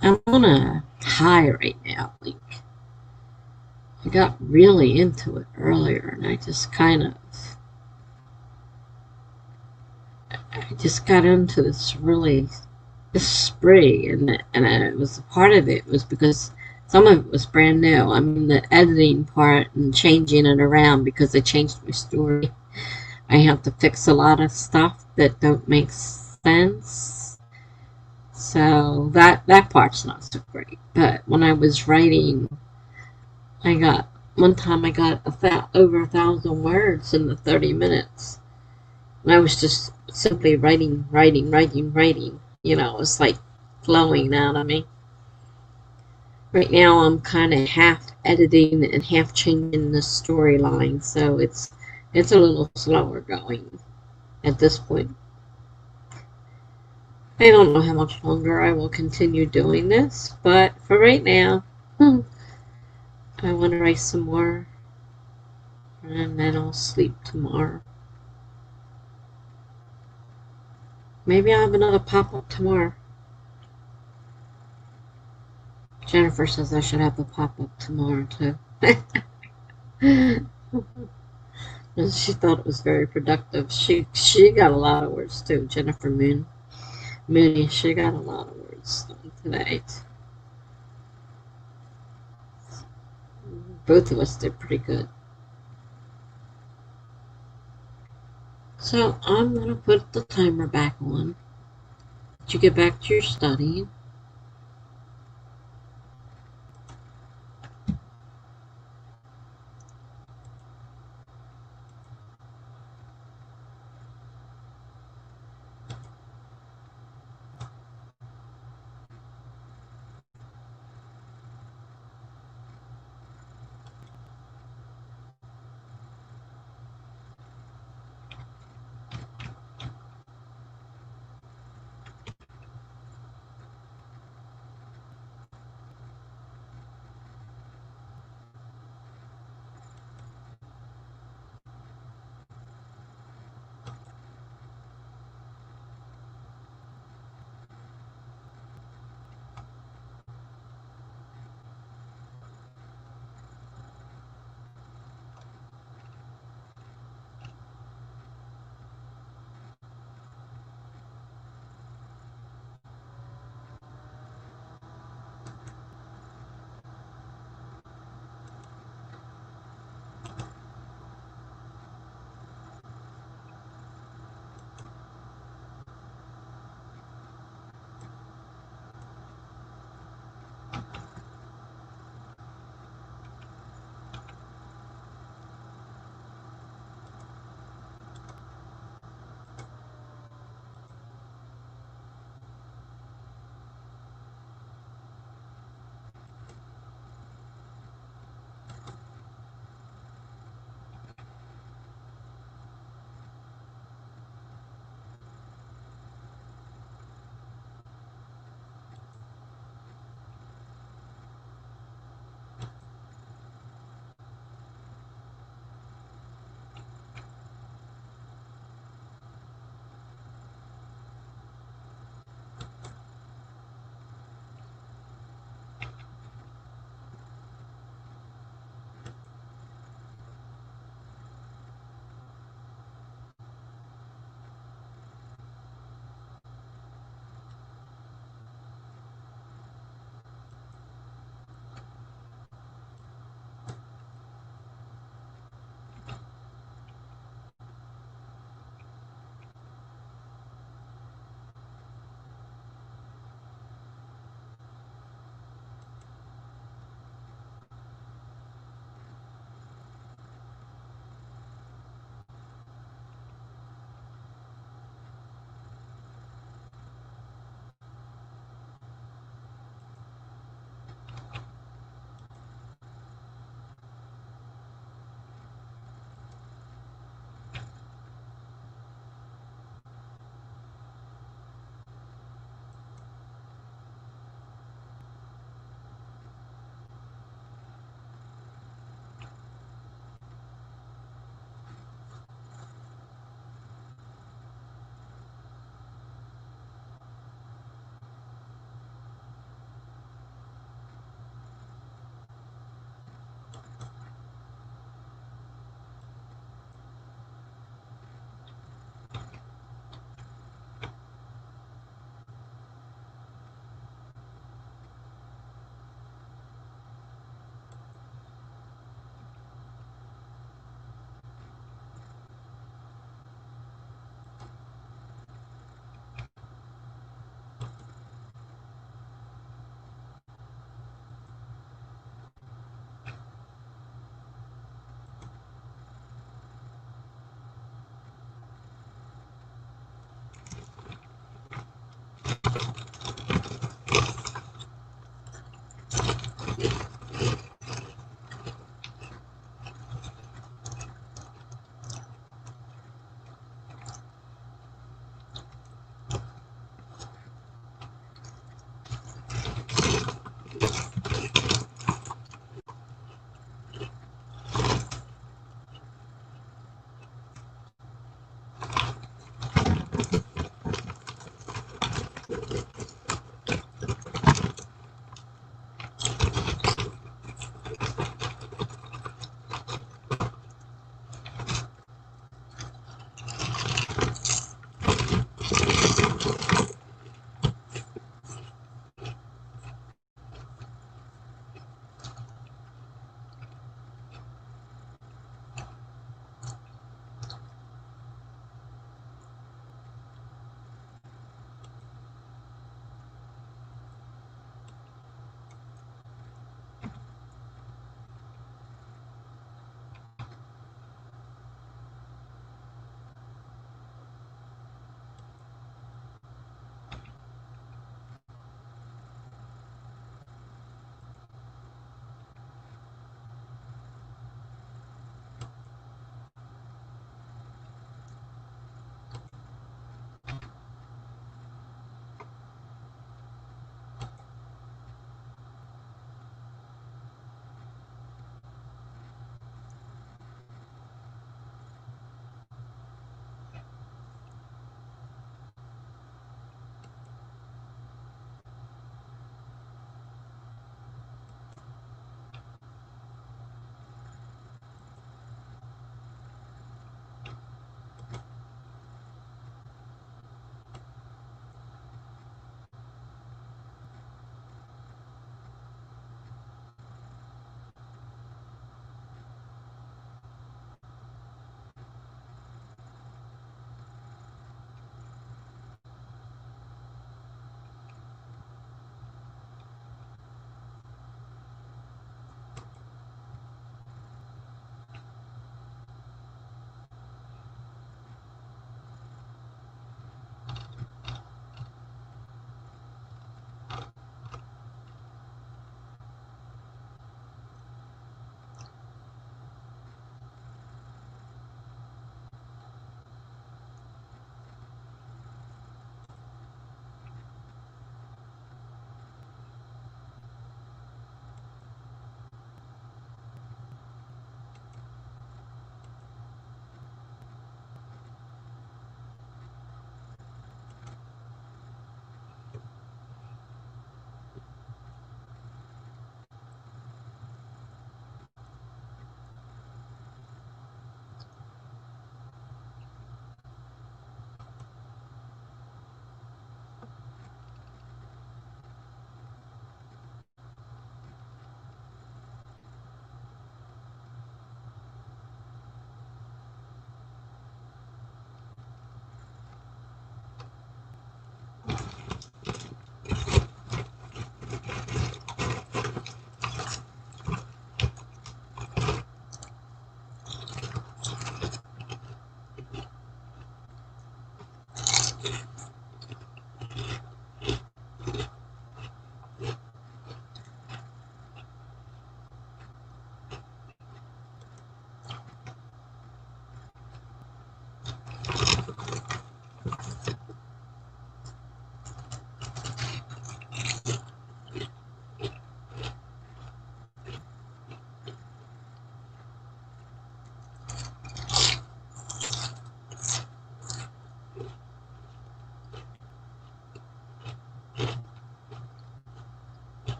I'm on a high right now. Like, I got really into it earlier and I just got into this spree, and it was part of it was because some of it was brand new. I mean, the editing part and changing it around because I changed my story. I have to fix a lot of stuff that don't make sense. So that part's not so great. But when I was writing, one time I got over 1,000 words in the 30 minutes. And I was just simply writing. You know, it was like flowing out of me. Right now I'm kind of half editing and half changing the storyline, so it's a little slower going at this point. I don't know how much longer I will continue doing this, but for right now, I want to write some more, and then I'll sleep tomorrow. Maybe I'll have another pop-up tomorrow. Jennifer says I should have a pop-up tomorrow, too. She thought it was very productive. She got a lot of words, too. Jennifer Mooney, she got a lot of words done today. Both of us did pretty good. So I'm going to put the timer back on. Let you get back to your studying.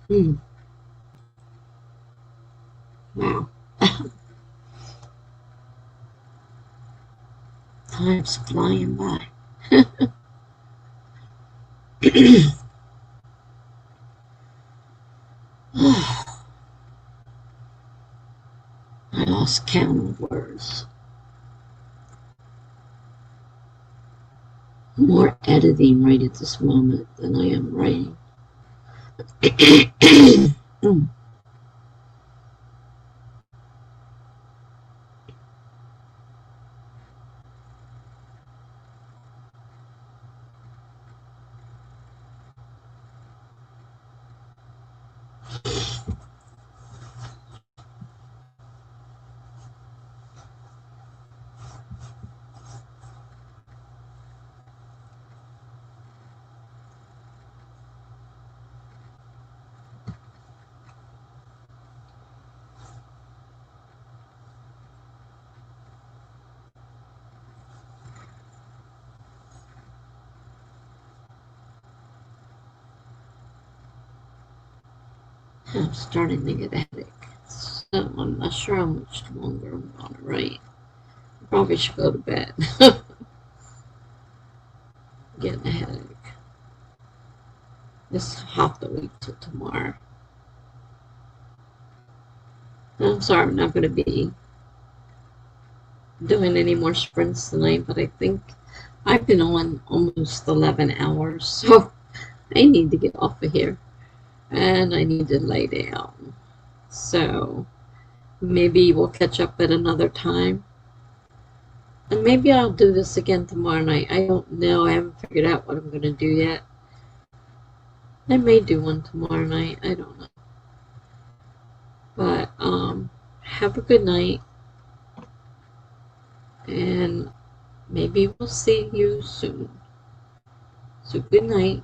Hmm. Wow. Time's flying by. I lost count of words. More editing right at this moment than I am writing. Mm. I'm starting to get a headache. So I'm not sure how much longer I'm going to write. I probably should go to bed. Getting a headache. Just have to wait till tomorrow. I'm sorry I'm not going to be doing any more sprints tonight, but I think I've been on almost 11 hours, so I need to get off of here and I need to lay down. So maybe we'll catch up at another time. And maybe I'll do this again tomorrow night. I don't know. I haven't figured out what I'm going to do yet. I may do one tomorrow night. I don't know. But have a good night. And maybe we'll see you soon. So good night.